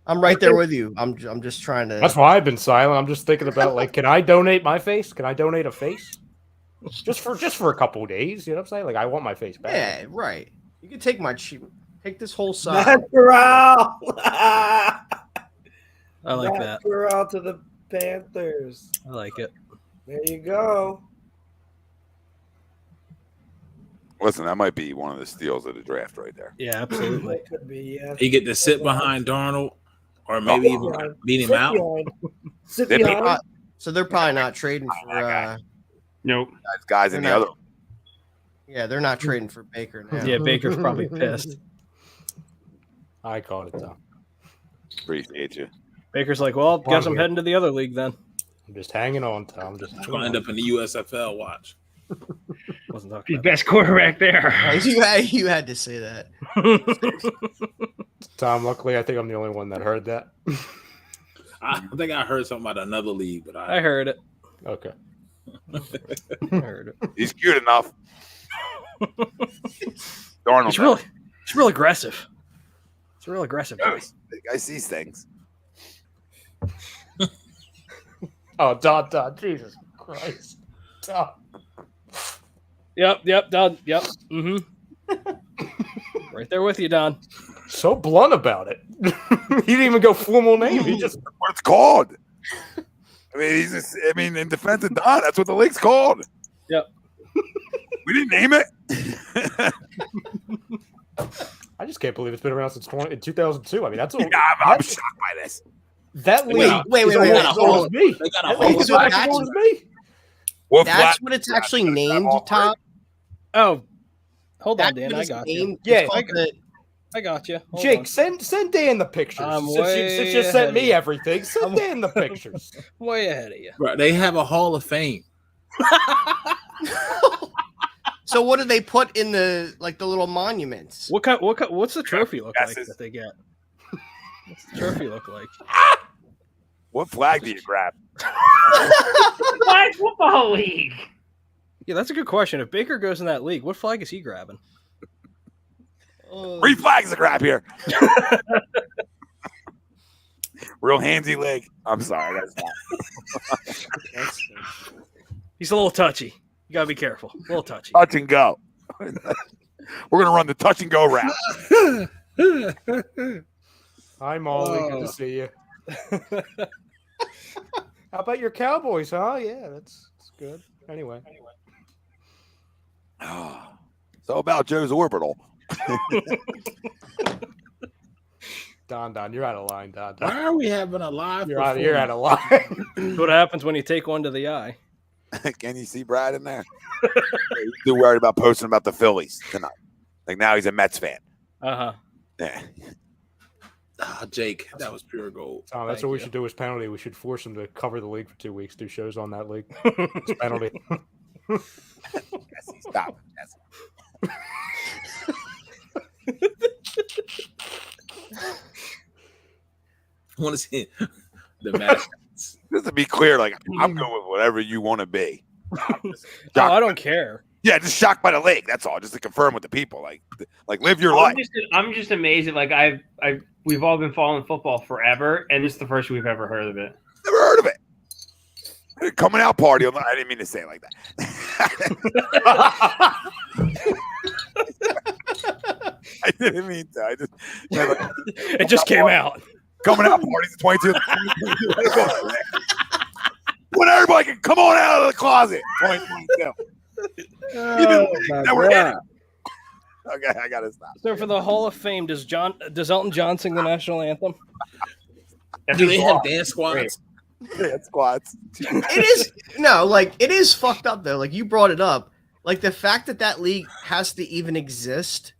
I'm right there with you. I'm just trying to. That's why I've been silent. I'm just thinking about, like, can I donate my face? Can I donate a face? Just for a couple of days, you know what I'm saying? Like, I want my face back. Yeah, right. You can take my take this whole side. Natural. I like that. Natural to the Panthers. I like it. There you go. Listen, that might be one of the steals of the draft right there. Yeah, absolutely. That could be. Yeah. He get to sit behind Darnold, or maybe even beat him out. Sit They behind. So they're probably not trading for. Nope. Guys in the other. Yeah, they're not trading for Baker now. Yeah, Baker's probably pissed. I caught it, Tom. Appreciate you. Baker's like, well, guess I'm heading to the other league then. I'm just hanging on, Tom. Just It's gonna end up in the USFL. Watch. Wasn't talking The about best quarterback there. You had to say that. Tom, luckily, I think I'm the only one that heard that. I think I heard something about another league, but I heard it. Okay. I heard it. He's cute enough. Darnold. He's real aggressive. It's a real aggressive guy. I see things. Oh, Don, Jesus Christ. Don. Yep, Don. Yep. Mm-hmm. Right there with you, Don. So blunt about it. He didn't even go formal name. He just what it's called. I mean, in defense of Don, that's what the league's called. Yep. We didn't name it. I just can't believe it's been around since 2002. I mean, that's all. Yeah, I'm shocked by this. That league. Wait. They got a whole. They got a whole. So that's what it's actually named, Tom. Oh, hold on, That's Dan. what I it's got you. named. Yeah, It's called the- I got you. Hold Jake, on. send Dan the pictures. I'm Since you way sent ahead of me you. everything, send Dan the pictures. Way ahead of you. Bro, they have a Hall of Fame. So what do they put in the little monuments? What's the trophy look like Guesses. that they get? What's the trophy look like? What flag do you grab? Flag football league. Yeah, that's a good question. If Baker goes in that league, what flag is he grabbing? 3 flags to grab here. Real handsy leg. I'm sorry. That's not. He's a little touchy. You gotta be careful. A little touchy. Touch and go. We're gonna run the touch and go route. Hi, Molly. Good to see you. How about your Cowboys, huh? Yeah, that's good. Anyway. So about Joe's orbital. Don, you're out of line, Don. Why are we having a live? You're out of line. That's what happens when you take one to the eye. Can you see Brad in there? He's too worried about posting about the Phillies tonight. Like now he's a Mets fan. Uh-huh. Yeah. Jake, that was pure gold. Tom, that's Thank what we you. should do as penalty. We should force him to cover the league for 2 weeks, do shows on that league. It's penalty. Stop. I want to see the mascots. Just to be clear, like I'm going with whatever you want to be. I don't care. Yeah, just shocked by the league. That's all. Just to confirm with the people, like live your life. I'm just amazed that we've all been following football forever, and this is the first we've ever heard of it. Never heard of it. Coming out party. I didn't mean to say it like that. I didn't mean to. It just came out. coming out parties at 22. When everybody can come on out of the closet. 2022. Okay, I gotta stop. So for the Hall of Fame, does Elton John sing the national anthem? Do they have dance squads? Dance squads. It is fucked up though. Like you brought it up. Like the fact that league has to even exist.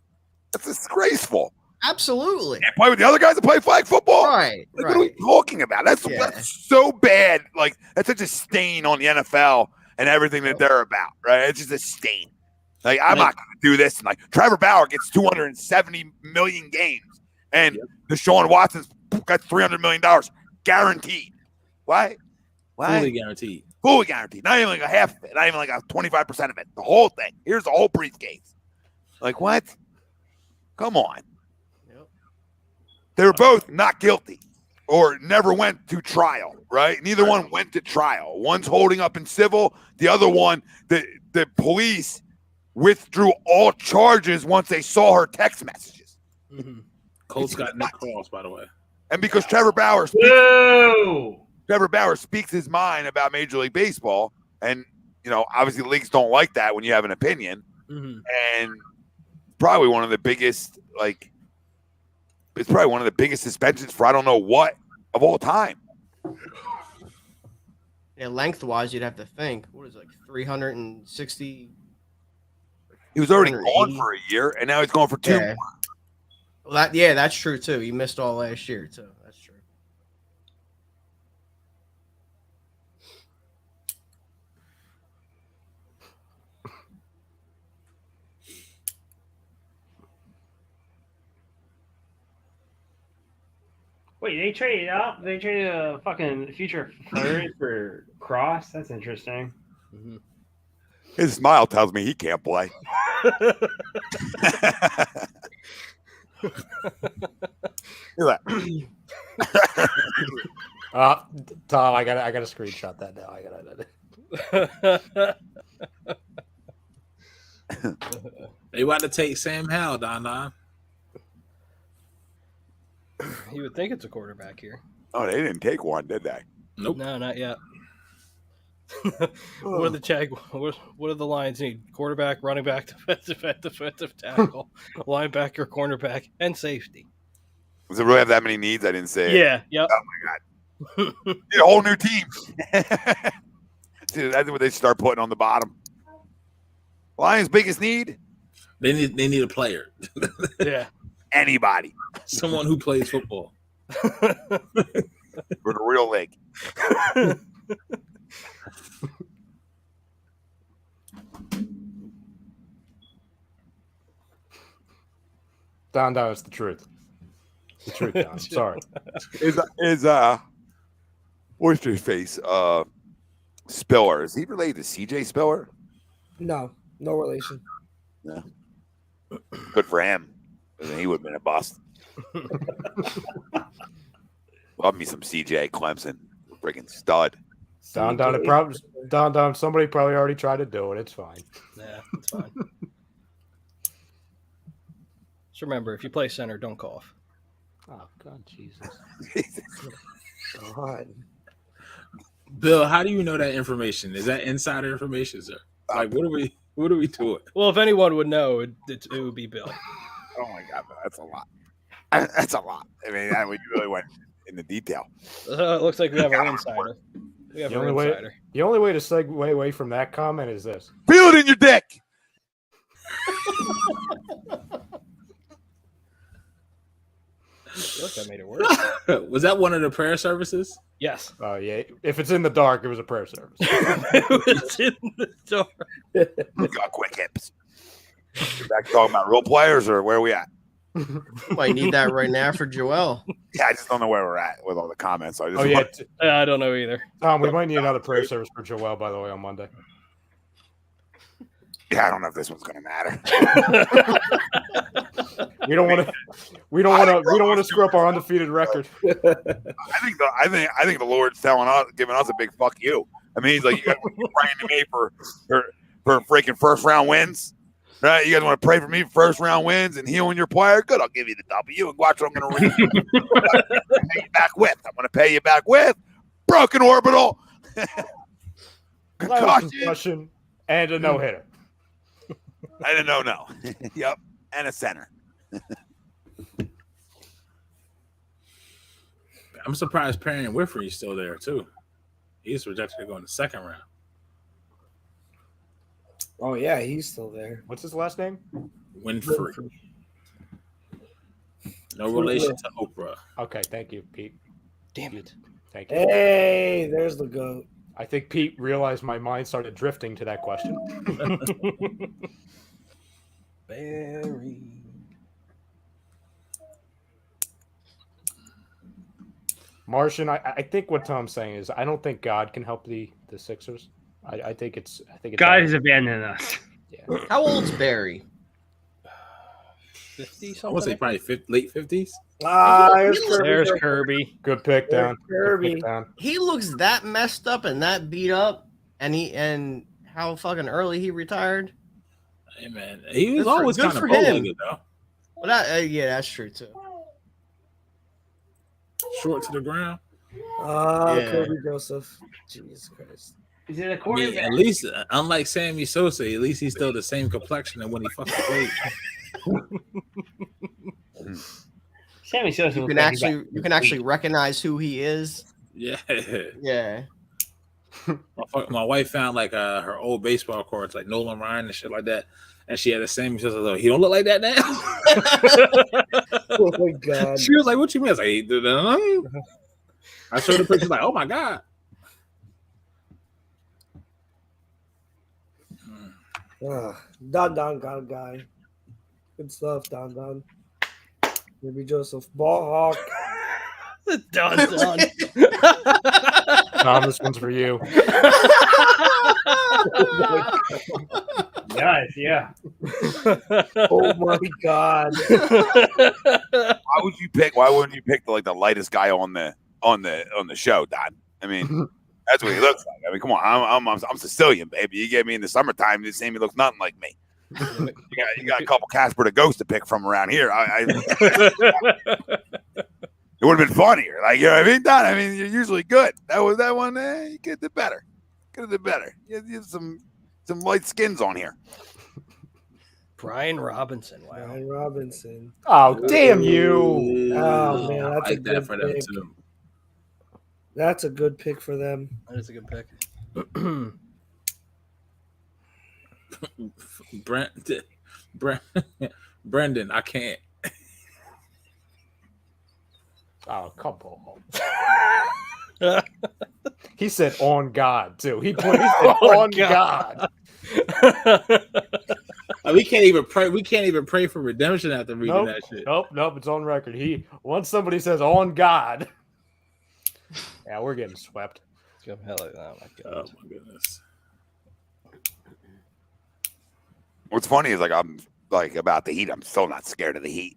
That's disgraceful. Absolutely. Can't play with the other guys that play flag football. Right. What are we talking about? That's so bad. Like that's such a stain on the NFL and everything that they're about. Right? It's just a stain. Like I'm not going to do this. And like Trevor Bauer gets 270 million games, and Deshaun Watson's got $300 million guaranteed. Why? Fully guaranteed. Fully guaranteed. Not even like a half of it. Not even like a 25% of it. The whole thing. Here's the whole briefcase. Like what? Come on. Yep. They were both not guilty or never went to trial. Right? Neither one went to trial. One's holding up in civil. The other one, the police withdrew all charges once they saw her text messages. Mm-hmm. Colts got Nick Cross, by the way. And because Trevor Bauer speaks his mind about Major League Baseball, and obviously leagues don't like that when you have an opinion. Mm-hmm. And probably one of the biggest, it's probably one of the biggest suspensions for I don't know what of all time. Yeah, lengthwise, you'd have to think. What is it, like 360? He was already gone for a year, and now he's going for 2 more. Well, that's true too. He missed all last year too. That's true. Wait, they traded up? They traded a fucking future third for Cross? That's interesting. Mm-hmm. His smile tells me he can't play. Tom, I gotta screenshot that now. They about to take Sam Howell, Don. You would think it's a quarterback here. Oh, they didn't take one, did they? Nope. No, not yet. What do the Lions need? Quarterback, running back, defensive tackle, linebacker, cornerback, and safety. Does it really have that many needs? I didn't say it. Yeah. Yep. Oh my god. Need a whole new team. Dude, that's what they start putting on the bottom. Lions' biggest need? They need a player. Yeah. Anybody. Someone who plays football. For the real league. Don, it's the truth. The truth, Don. Sorry. Is what's his face? Spiller. Is he related to CJ Spiller? No relation. Yeah. Good for him. He would have been a bust. Love me some CJ Clemson. Freaking stud. Don, somebody probably already tried to do it. It's fine. Yeah, it's fine. Just remember, if you play center, don't cough. Oh, God, Jesus. God. Bill, how do you know that information? Is that insider information, sir? Like, what are we doing? Well, if anyone would know, it would be Bill. Oh my God, that's a lot. That's a lot. I mean, we really went into detail. It looks like we have our insider. The only way to segue away from that comment is this. Feel it in your dick. Look, that made it worse. Was that one of the prayer services? Yes. Oh, yeah. If it's in the dark, it was a prayer service. It was in the dark. We got quick hips. You're back talking about real players, or where are we at? Might need that right now for Joel. Yeah, I just don't know where we're at with all the comments. So I don't know either. We might need another prayer service for Joel, by the way, on Monday. Yeah, I don't know if this one's going to matter. We don't want to screw up our undefeated record. I think the Lord's giving us a big fuck you. I mean, he's like, you're praying to me for freaking first round wins. Right? You guys want to pray for me? First round wins and healing your player? Good. I'll give you the W and watch what I'm going to pay you back with. I'm going to pay you back with broken orbital, concussion, and a no hitter. I didn't know. Yep, and a center. I'm surprised Perry and Winfrey's still there too. He's projected to go in the second round. Oh yeah, he's still there. What's his last name? Winfrey. No relation to Oprah. Okay, thank you, Pete. Damn it. Thank you. Hey, there's the GOAT. I think Pete realized my mind started drifting to that question. Barry. Martian, I think what Tom's saying is I don't think God can help the Sixers. I think it's God has abandoned us. Yeah. How old's Barry? 50 I something? would say probably late 50s. There's Kirby. Good pick, down. Kirby. He looks that messed up and that beat up, and how fucking early he retired. Hey man, he was Good for- always good kind of for bow-legged him. though. Well, yeah, that's true too. Short to the ground. Yeah. Kobe Joseph. Jesus Christ. Is it a I mean, quarterback? at least, unlike Sammy Sosa, at least he's still the same complexion than when he fucking played. Sammy Sosa. You can actually recognize who he is. Yeah. Yeah. My wife found like her old baseball cards, like Nolan Ryan and shit like that, and she had the same. She was like, "He don't look like that now." Oh my god. She was like, "What you mean?" I was like, I showed the picture, like, "Oh my god." Don got a guy. Good stuff, Don. Maybe Joseph. Ball hawk. Done. Tom, this one's for you. Yes, yeah. Oh my god. Why wouldn't you pick the lightest guy on the show, Don? I mean, that's what he looks like. I mean, come on, I'm Sicilian, baby. You get me in the summertime, the same. He looks nothing like me. You got a couple Casper the Ghost to pick from around here. It would have been funnier, like, you know what I mean, Don? I mean, you're usually good. That one. You could have did better. You had some light skins on here. Brian Robinson. Wow. Brian Robinson. Oh, damn you. Oh man, I that's like a that good for them pick. too. That's a good pick for them. That is a good pick. Brendan, I can't. Oh, come on. He said on God too. He said on God. We can't even pray. We can't even pray for redemption after reading that shit. Nope. It's on record. Once somebody says on God, yeah, we're getting swept. Oh my god. Oh my goodness. What's funny is, like, I'm like about the Heat. I'm still not scared of the Heat.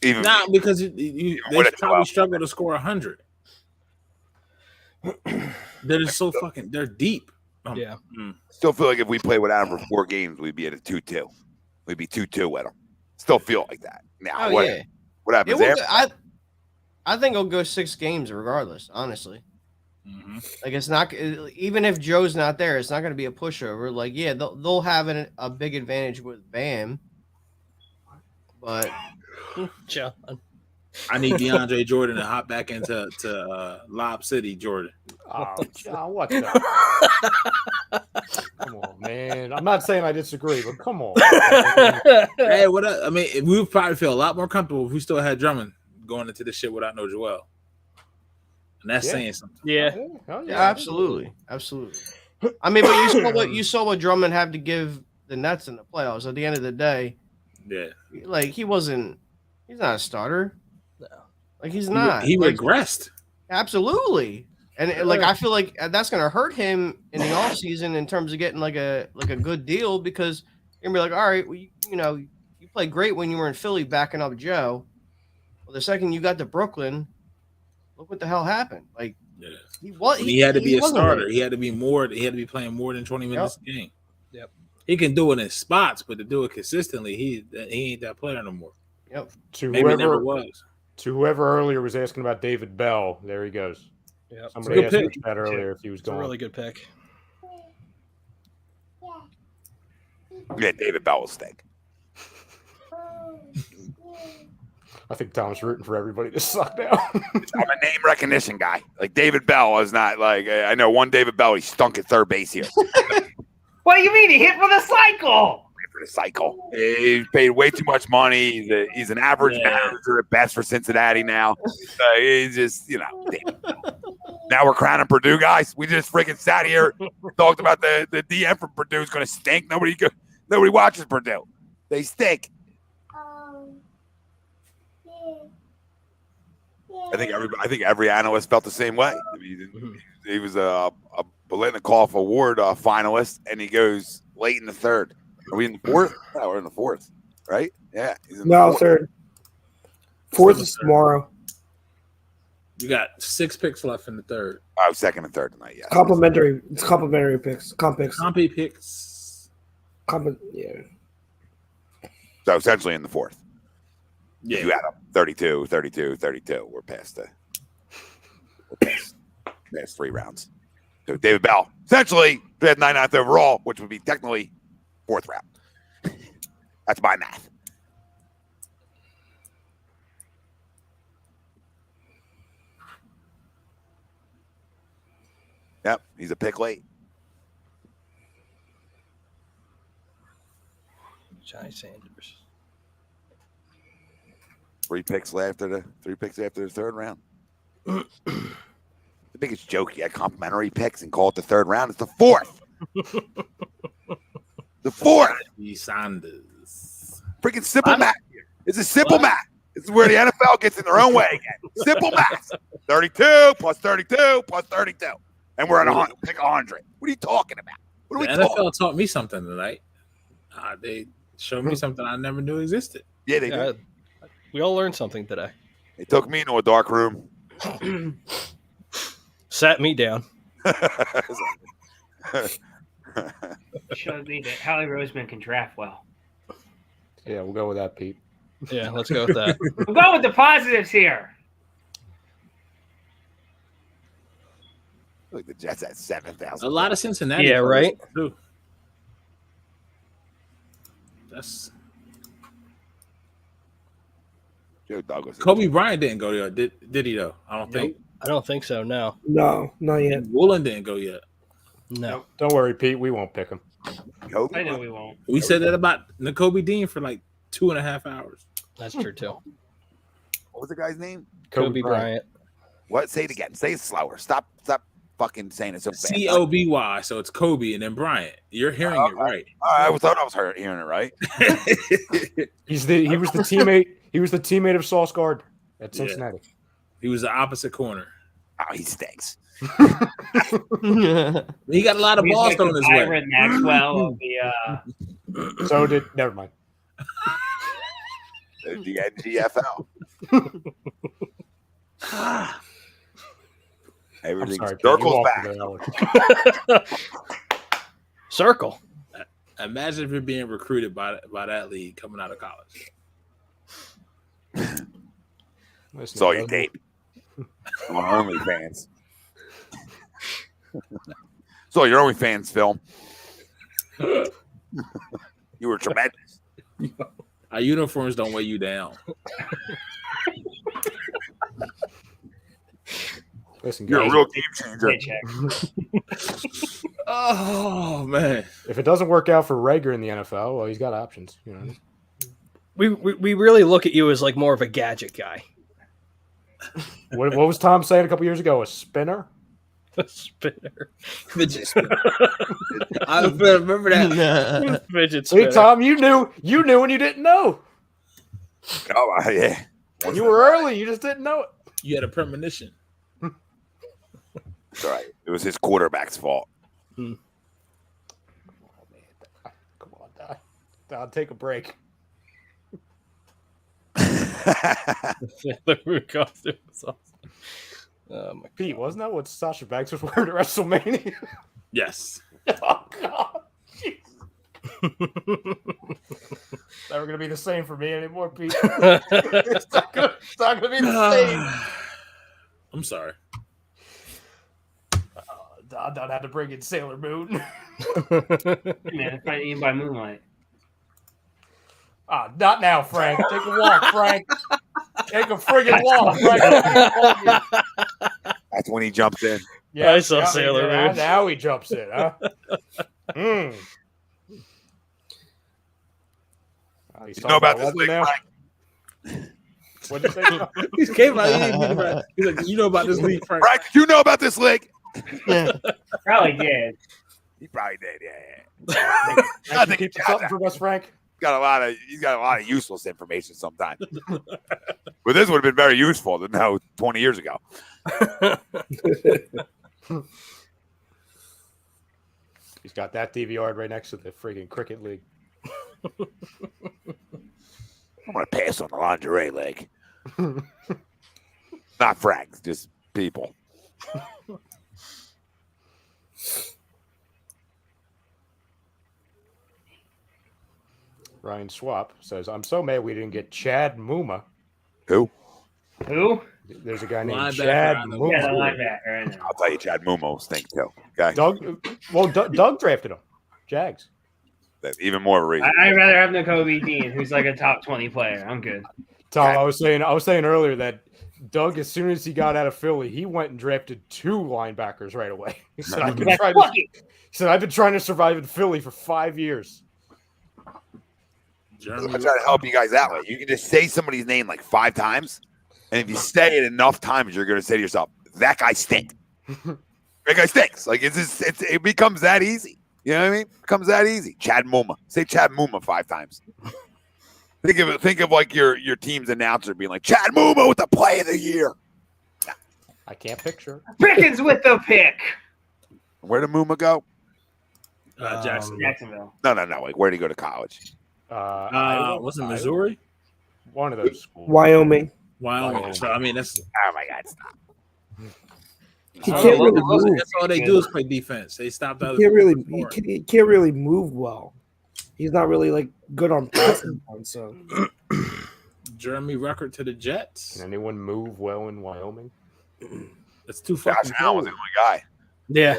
Even because they probably struggle to score 100. They're just so fucking. They're deep. Yeah. Still feel like if we play without him for 4 games, we'd be at a 2-2. We'd be 2-2 with him. Still feel like that. Now, what happens there? I think it'll go 6 games regardless, honestly. Mm-hmm. Like, it's not, even if Joe's not there, it's not going to be a pushover. Like, yeah, they'll have a big advantage with Bam. But John. I need DeAndre Jordan to hop back into Lob City, Jordan. Oh, John, what the? Come on, man. I'm not saying I disagree, but come on. Hey, what up? I mean, we would probably feel a lot more comfortable if we still had Drummond going into this shit without no Joel. And that's saying something. Yeah. yeah, absolutely. I mean, but you saw what Drummond had to give the Nets in the playoffs. At the end of the day, yeah, like, he's not a starter. No. Like, he's not. He regressed. Absolutely. And like, I feel like that's gonna hurt him in the offseason in terms of getting like a good deal, because you're gonna be like, all right, well, you played great when you were in Philly backing up Joe. Well, the second you got to Brooklyn, look what the hell happened. Like, he had to be a starter. He had to be playing more than 20 minutes a game. Yep. He can do it in spots, but to do it consistently, he ain't that player no more. Yep. Maybe never was. To whoever earlier was asking about David Bell, there he goes. Yep. Somebody asked me that earlier if he was It's a going. really good pick. Yeah, David Bell will stink. I think Tom's rooting for everybody to suck now. I'm a name recognition guy. Like David Bell is not like I know one David Bell. He stunk at third base here. What do you mean? He hit for the cycle. For the cycle, he paid way too much money. He's an average manager at best for Cincinnati now. He's just David Bell. Now we're crowning Purdue guys. We just freaking sat here, talked about the DM from Purdue is going to stink. Nobody watches Purdue. They stink. I think every analyst felt the same way. I mean, he was a Biletnikoff Award finalist, and he goes late in the third. Are we in the fourth? No, we're in the fourth, right? Yeah. He's in the third. Fourth is tomorrow. You got 6 picks left in the third. Oh, second and third tonight. Yeah. Complimentary. It's complimentary picks. Compy picks. Yeah. So essentially in the fourth. Yeah. You add up 32, 32, 32. We're past past 3 rounds. So David Bell, essentially, they had 99th overall, which would be technically 4th round. That's my math. Yep, he's a pick late. Johnny Sanders. 3 picks after the third round. The biggest joke, you had complimentary picks and call it the third round. It's the 4th. The 4th. Sanders. Freaking simple math. It's a simple math. This is where the NFL gets in their own way again. Simple math. 32 plus 32 plus 32. And we're at pick 100. What are you talking about? What are we the talking? NFL taught me something tonight. They showed me something I never knew existed. Yeah, they did. We all learned something today. They took me into a dark room. Sat me down. Showed me that Howie Roseman can draft well. Yeah, we'll go with that, Pete. Yeah, let's go with that. I'm going with the positives here. Look, the Jets at 7,000. A lot of Cincinnati. Yeah, right. Too. That's Joe Douglas. Kobe Bryant didn't go yet, did he though? I don't think. I don't think so. No. No, not yet. Woolen didn't go yet. No. Don't worry, Pete. We won't pick him. Kobe? I know we won't. We said that about Nakobe Dean for like 2.5 hours. That's true too. What was the guy's name? Kobe Bryant. What? Say it again. Say it slower. Stop fucking saying it so fast. COBY. So it's Kobe and then Bryant. You're hearing it right. I thought I was hearing it right. He was the teammate. He was the teammate of Sauce Gardner at Cincinnati. Yeah. He was the opposite corner. Oh, he stinks. He got a lot of balls thrown his way. Byron Maxwell of the So did never mind. The NGFL. Everything circles back. Circle. Imagine if you're being recruited by that league coming out of college. Saw your tape on OnlyFans. Saw your OnlyFans film. You were tremendous. Our uniforms don't weigh you down. Listen, you're guys, a real game changer. Oh man! If it doesn't work out for Rager in the NFL, well, he's got options. You know, we really look at you as like more of a gadget guy. What was Tom saying a couple years ago? A spinner? A spinner. Fidget spinner. I remember that. Fidget spinner. Hey, Tom, you knew when you didn't know. Oh, yeah. You were early. You just didn't know it. You had a premonition. It's all right. It was his quarterback's fault. Oh, man. Come on, I'll take a break. Pete, wasn't that what Sasha Banks was wearing at WrestleMania? Yes. Oh God! Never gonna be the same for me anymore, Pete. It's not gonna be the same. I'm sorry. Don had to bring in Sailor Moon. Man, it's not even by moonlight. Not now, Frank. Take a walk, Frank. Take a friggin' walk, Frank. That's when he jumps in. Yeah, I saw Sailor Moon. Now he jumps in, huh? You know about this league, Frank? What'd you say? He came out. He's like, you know about this league, Frank? Frank, did you know about this league? Probably did. He probably did, yeah. I think he something from us, Frank. He's got a lot of useless information sometimes. But this would have been very useful to know 20 years ago. He's got that DVR right next to the friggin' cricket league. I'm gonna pass on the lingerie league. Not Frank, just people. Ryan Swap says, "I'm so mad we didn't get Chad Muma." Who? There's a guy named Linebacker Chad on the- Muma. Yeah, the linebacker. I know. I'll tell you, Chad Mumo stink too. Okay, Doug drafted him. Jags. that's even more of a reason. I'd rather have Nakobe Dean, who's like a top 20 player. I'm good. Tom, I was saying earlier that Doug, as soon as he got out of Philly, he went and drafted 2 linebackers right away. He said, I've been trying to survive in Philly for 5 years. I'm trying to help you guys out. Like, you can just say somebody's name like 5 times, and if you say it enough times, you're going to say to yourself, "That guy stinks." That guy stinks. Like it becomes that easy. You know what I mean? It becomes that easy. Chad Muma. Say Chad Muma 5 times. Think of like your team's announcer being like, "Chad Muma with the play of the year." I can't picture. Pickens with the pick. Where did Muma go? Jacksonville. No. Like, where did he go to college? Was it Missouri? One of those schools. Wyoming. So I mean, that's Oh my God! Stop. He can't really move. that's all they do is play defense. They stopped out. He can't really move well. He's not really like good on passing. So Jeremy Ruckert to the Jets. Can anyone move well in Wyoming? That's too Josh fucking Allen was cold. the only guy. Yeah.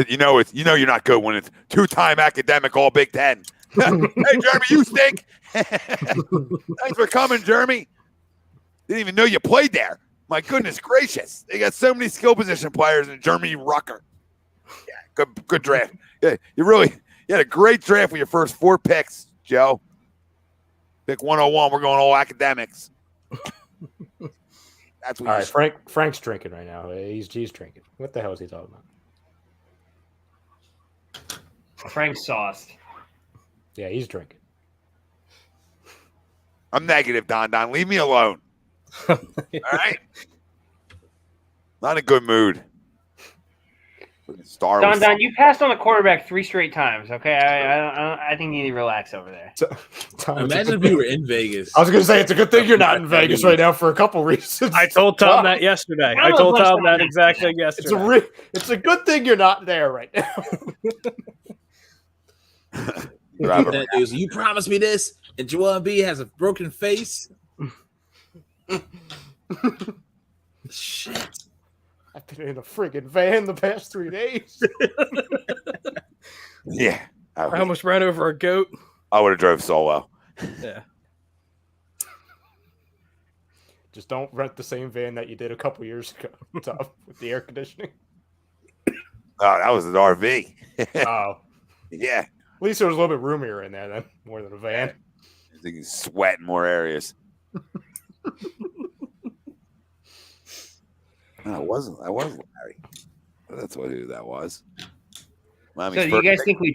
You know you're not good when it's 2-time academic All Big Ten. Hey Jeremy, you stink. Thanks for coming, Jeremy. Didn't even know you played there. My goodness gracious, they got so many skill position players in Jeremy Rucker. Yeah, good draft. Yeah, you had a great draft with your first 4 picks, Joe. Pick 101. We're going all academics. That's what. All right, Frank's drinking right now. He's drinking. What the hell is he talking about? Frank's sauced. Yeah, he's drinking. I'm negative, Don. Leave me alone. All right. Not in a good mood. Don, you passed on the quarterback 3 straight times. Okay, I think you need to relax over there. Imagine if we were in Vegas. I was going to say it's a good thing you're not in Vegas right now for a couple reasons. I told Tom that yesterday. I told Tom that exactly yesterday. It's a good thing you're not there right now. You promised me this, and Joel B has a broken face. Shit. I've been in a friggin' van the past 3 days. Yeah. I almost ran over a goat. I would have drove solo. Yeah. Just don't rent the same van that you did a couple years ago, Tom, with the air conditioning. Oh, that was an RV. Oh. Yeah. At least there was a little bit roomier in there then, more than a van. I think you sweat in more areas. No, I wasn't Larry. That's who that was. So do you guys think we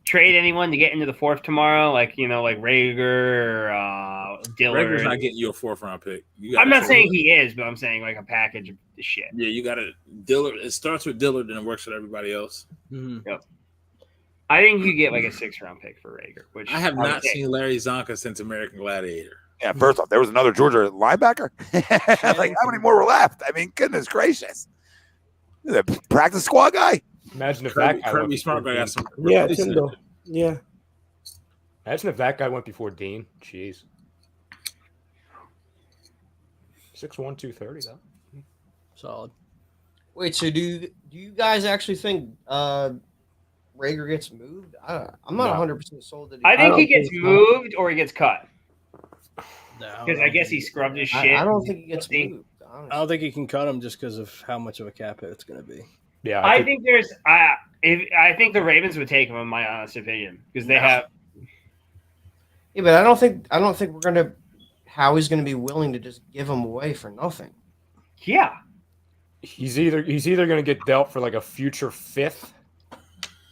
trade anyone to get into the 4th tomorrow? Like, like Rager or Dillard? Rager's not getting you a 4th-round pick. I'm not saying he is, but I'm saying like a package of the shit. Yeah, you got to Dillard. It starts with Dillard and it works with everybody else. Mm-hmm. Yep. I think you get like a 6th-round pick for Rager. Which I have not seen Larry Zonka since American Gladiator. Yeah, first off, there was another Georgia linebacker. Like, how many more were left? I mean, goodness gracious. The practice squad guy? Imagine if that guy Kirby went Smart before got Dean. some. Yeah, Tyndall. Yeah. Imagine if that guy went before Dean. Jeez. 6'1", 230 though. Solid. Wait, so do you guys actually think Rager gets moved? I'm not 100% sold that. I think he don't gets think so. moved or he gets cut. No, Because I guess he scrubbed his shit. I don't think he gets moved. I don't think you can cut him just because of how much of a cap hit it's going to be. Yeah, I think there's. I think the Ravens would take him, in my honest opinion, because they have. Yeah, but I don't think we're gonna. Howie's gonna be willing to just give him away for nothing. Yeah. he's either going to get dealt for like a future fifth,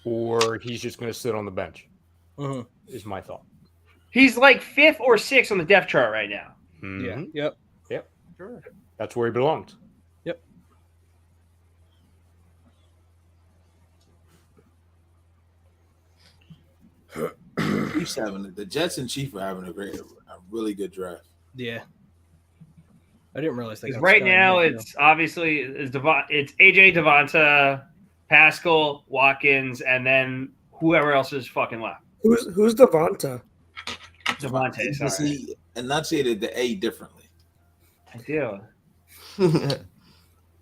or he's just going to sit on the bench. Is my thought. He's like 5th or 6th on the depth chart right now. Mm-hmm. Yeah. Yep. Sure. That's where he belongs. Yep. The Jets and Chiefs are having a really good draft. Yeah. I didn't realize that. Because right now it's obviously it's AJ, Devonta, Pascal, Watkins, and then whoever else is fucking left. Who's Devonta? Devontae, sorry. He enunciated the A differently. I do.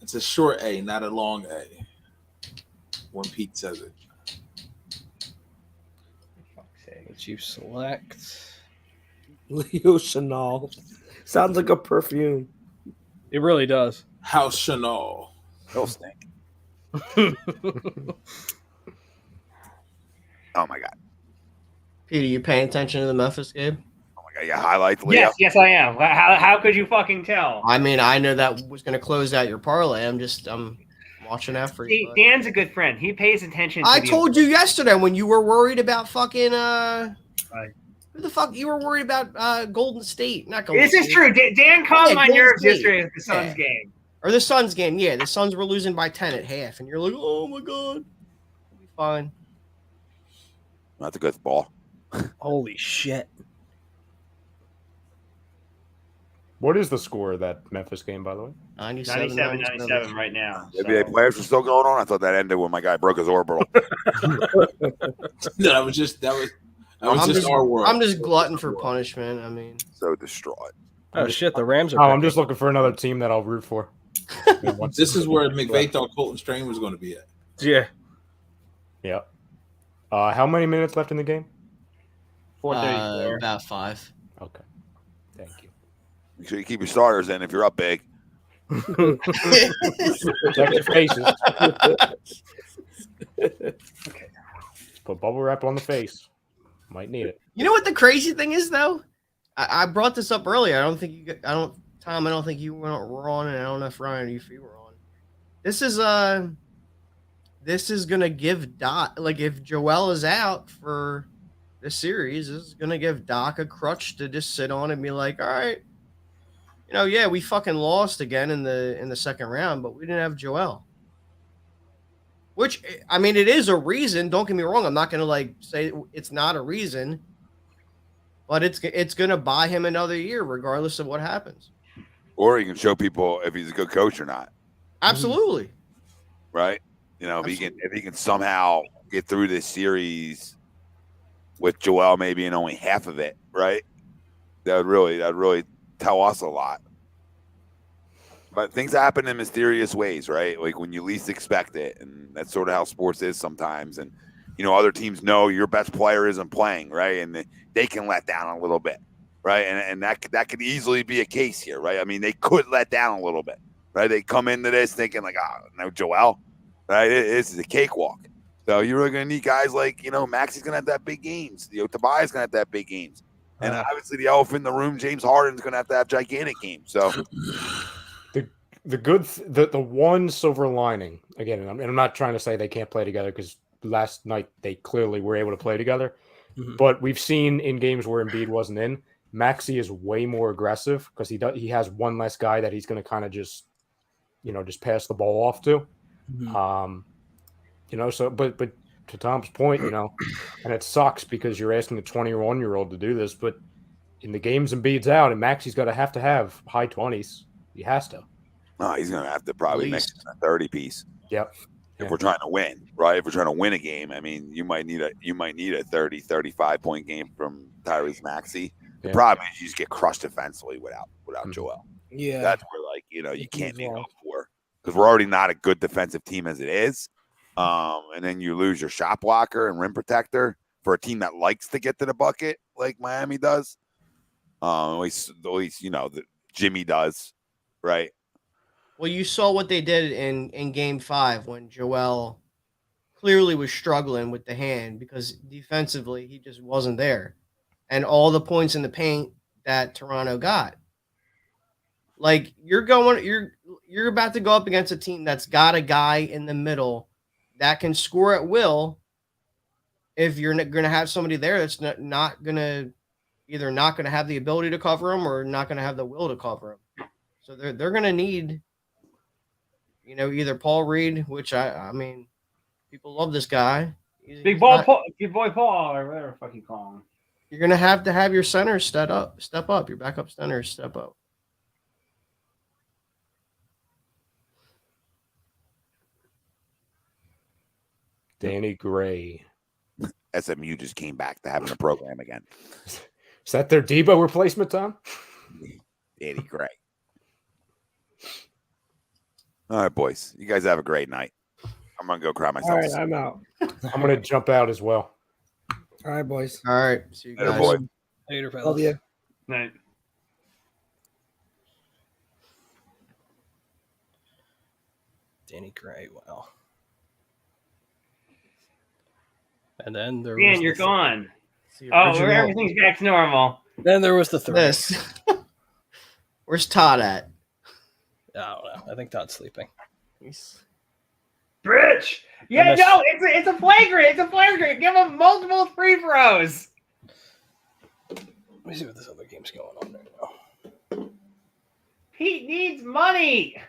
It's a short A, not a long A. When Pete says it. The Chiefs select Leo Chanel. Sounds like a perfume. It really does. House Chanel. He'll stink. Oh my god. Peter, you paying attention to the Memphis game? Oh my god. Yeah, highlights. Leo. Yes, I am. How could you fucking tell? I mean, I know that was going to close out your parlay. I'm watching out for you. Dan's a good friend. He pays attention. I told you yesterday when you were worried about fucking who the fuck you were worried about Golden State, not Golden State. This is true. Dan calmed my nerves yesterday at the Suns game. Or the Suns game, yeah. The Suns were losing by 10 at half, and you're like, oh my god, we'll be fine. That's a good ball. Holy shit. What is the score of that Memphis game, by the way? 97 right now. NBA players are still going on. I thought that ended when my guy broke his orbital. No, that was just our world. I'm just glutton for punishment. I mean, so distraught. Oh shit, the Rams are. I'm just looking for another team that I'll root for. This is where McVay thought Colton Strain was going to be at. Yeah. Yeah. How many minutes left in the game? 4:34. about 5. Okay. Thank you. Make sure you keep your starters in if you're up big. Protect your faces. Okay. Put bubble wrap on the face. Might need it. You know what the crazy thing is, though? I brought this up earlier. Tom, I don't think you were on, and I don't know if Ryan or if you were on. This is gonna give Doc, like, if Joel is out for the series, this is gonna give Doc a crutch to just sit on and be like, all right, yeah, we fucking lost again in the second round, but we didn't have Joel. Which, I mean, it is a reason. Don't get me wrong. I'm not gonna say it's not a reason, but it's gonna buy him another year, regardless of what happens. Or he can show people if he's a good coach or not. Absolutely. Right? If he can somehow get through this series with Joel maybe in only half of it, right? That'd really tell us a lot. But things happen in mysterious ways, right? Like when you least expect it, and that's sort of how sports is sometimes. And other teams know your best player isn't playing, right? And they can let down a little bit, right? And that could easily be a case here, right? I mean, they could let down a little bit, right? They come into this thinking like, no, Joel, right? This is a cakewalk. So you're really going to need guys like, Maxi's going to have that big games. Tobias going to have that big games. And obviously the elephant in the room, James Harden's going to have gigantic games. So the one silver lining, again, and I'm not trying to say they can't play together because last night they clearly were able to play together. Mm-hmm. But we've seen in games where Embiid wasn't in, Maxey is way more aggressive because he has one less guy that he's going to kind of just pass the ball off to. Mm-hmm. So but to Tom's point, and it sucks because you're asking a 21-year-old to do this, but in the games Embiid's out and Maxey's got to have high 20s. He has to. No, he's going to have to probably make a 30 piece. Yep. if we're trying to win, right? If we're trying to win a game, I mean, you might need a 30, 35 point game from Tyrese Maxey. The problem is you just get crushed defensively without Joel. Yeah, that's where you can't make up for, because we're already not a good defensive team as it is. And then you lose your shot blocker and rim protector for a team that likes to get to the bucket like Miami does. At least Jimmy does, right? Well, you saw what they did in Game 5 when Joel clearly was struggling with the hand because defensively he just wasn't there, and all the points in the paint that Toronto got. Like you're about to go up against a team that's got a guy in the middle that can score at will. If you're going to have somebody there that's not going to have the ability to cover him or not going to have the will to cover him, so they're going to need, either Paul Reed, which I mean, people love this guy, Big boy Paul, or whatever the fuck you call him. You're going to have your center step up, your backup center step up. Danny Gray. SMU just came back to having a program again. Is that their Debo replacement, Tom? Danny Gray. All right, boys. You guys have a great night. I'm going to go cry myself. All right, I'm out. I'm going to jump out as well. All right, boys. All right. See you guys. Later, boy. Later, fellas. Love you. Night. Danny Gray. Wow. And then there Dan, was you're gone. Everything's back to normal. Then there was the third. This. Where's Todd at? I don't know. I think Todd's sleeping. Bridge. Yeah, no, it's a flagrant. It's a flagrant. Give him multiple free throws. Let me see what this other game's going on right now. Pete needs money.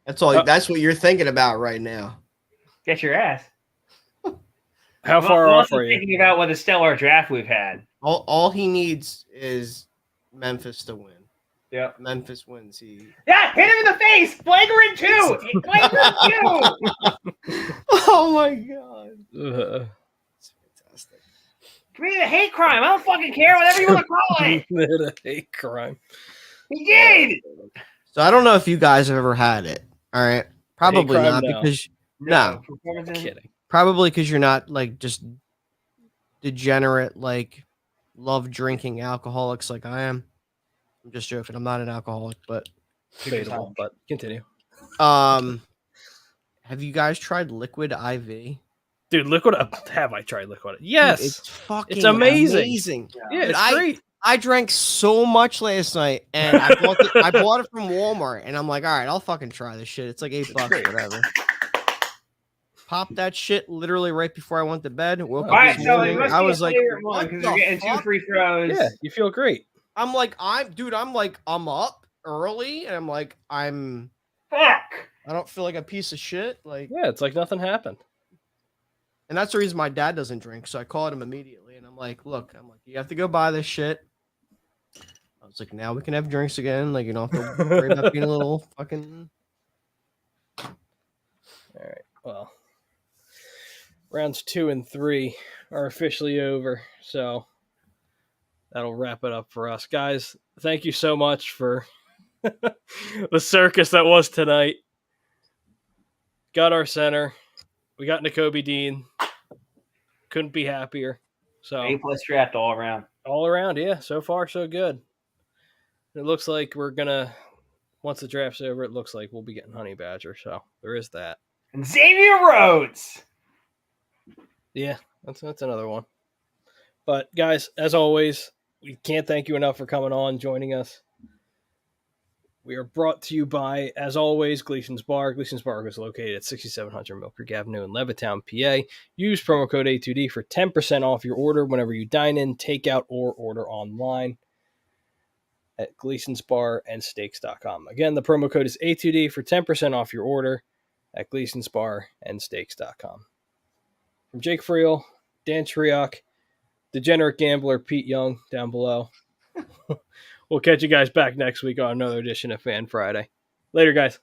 That's all. That's what you're thinking about right now. Get your ass. How far off are you? Thinking about what a stellar draft we've had. All he needs is Memphis to win. Yeah, Memphis wins. Hit him in the face. Flagrant 2. Flagrant 2. Oh my god. That's fantastic. Committed a hate crime. I don't fucking care. Whatever you want to call it. Committed a hate crime. He did. So I don't know if you guys have ever had it. All right, probably crime, not no. because no. I'm kidding. Probably because you're not like just degenerate, like love drinking alcoholics like I am. I'm just joking. I'm not an alcoholic, but Debatable, but continue. have you guys tried Liquid IV? Dude, Liquid. Have I tried Liquid? Yes, dude, it's fucking it's amazing. Yeah, it's great. I drank so much last night, and I bought it from Walmart, and I'm like, all right, I'll fucking try this shit. It's like $8, whatever. Pop that shit literally right before I went to bed. Woke up this morning. I was like, because you're getting 2 free throws. Yeah, you feel great. I'm up early, and I'm like, fuck. I don't feel like a piece of shit. Like, Yeah, it's like nothing happened. and that's the reason my dad doesn't drink. So I called him immediately, and I'm like, you have to go buy this shit. I was like, now we can have drinks again. Like, you don't have to worry about being a little fucking. All right. Well, rounds 2 and 3 are officially over, so that'll wrap it up for us, guys. Thank you so much for the circus that was tonight. Got our center. We got Nakobe Dean. Couldn't be happier. So A+ draft all around. All around, yeah. So far, so good. It looks like we're gonna. Once the draft's over, it looks like we'll be getting Honey Badger. So there is that. And Xavier Rhodes. Yeah, that's another one. But guys, as always, we can't thank you enough for coming on, joining us. We are brought to you by, as always, Gleason's Bar. Gleason's Bar is located at 6700 Mill Creek Avenue in Levittown, PA. Use promo code A2D for 10% off your order whenever you dine in, take out, or order online at Gleason's Bar and Steaks.com. Again, the promo code is A2D for 10% off your order at Gleason's Bar and Steaks.com. From Jake Friel, Dan Triok, Degenerate Gambler, Pete Young down below. We'll catch you guys back next week on another edition of Fan Friday. Later, guys.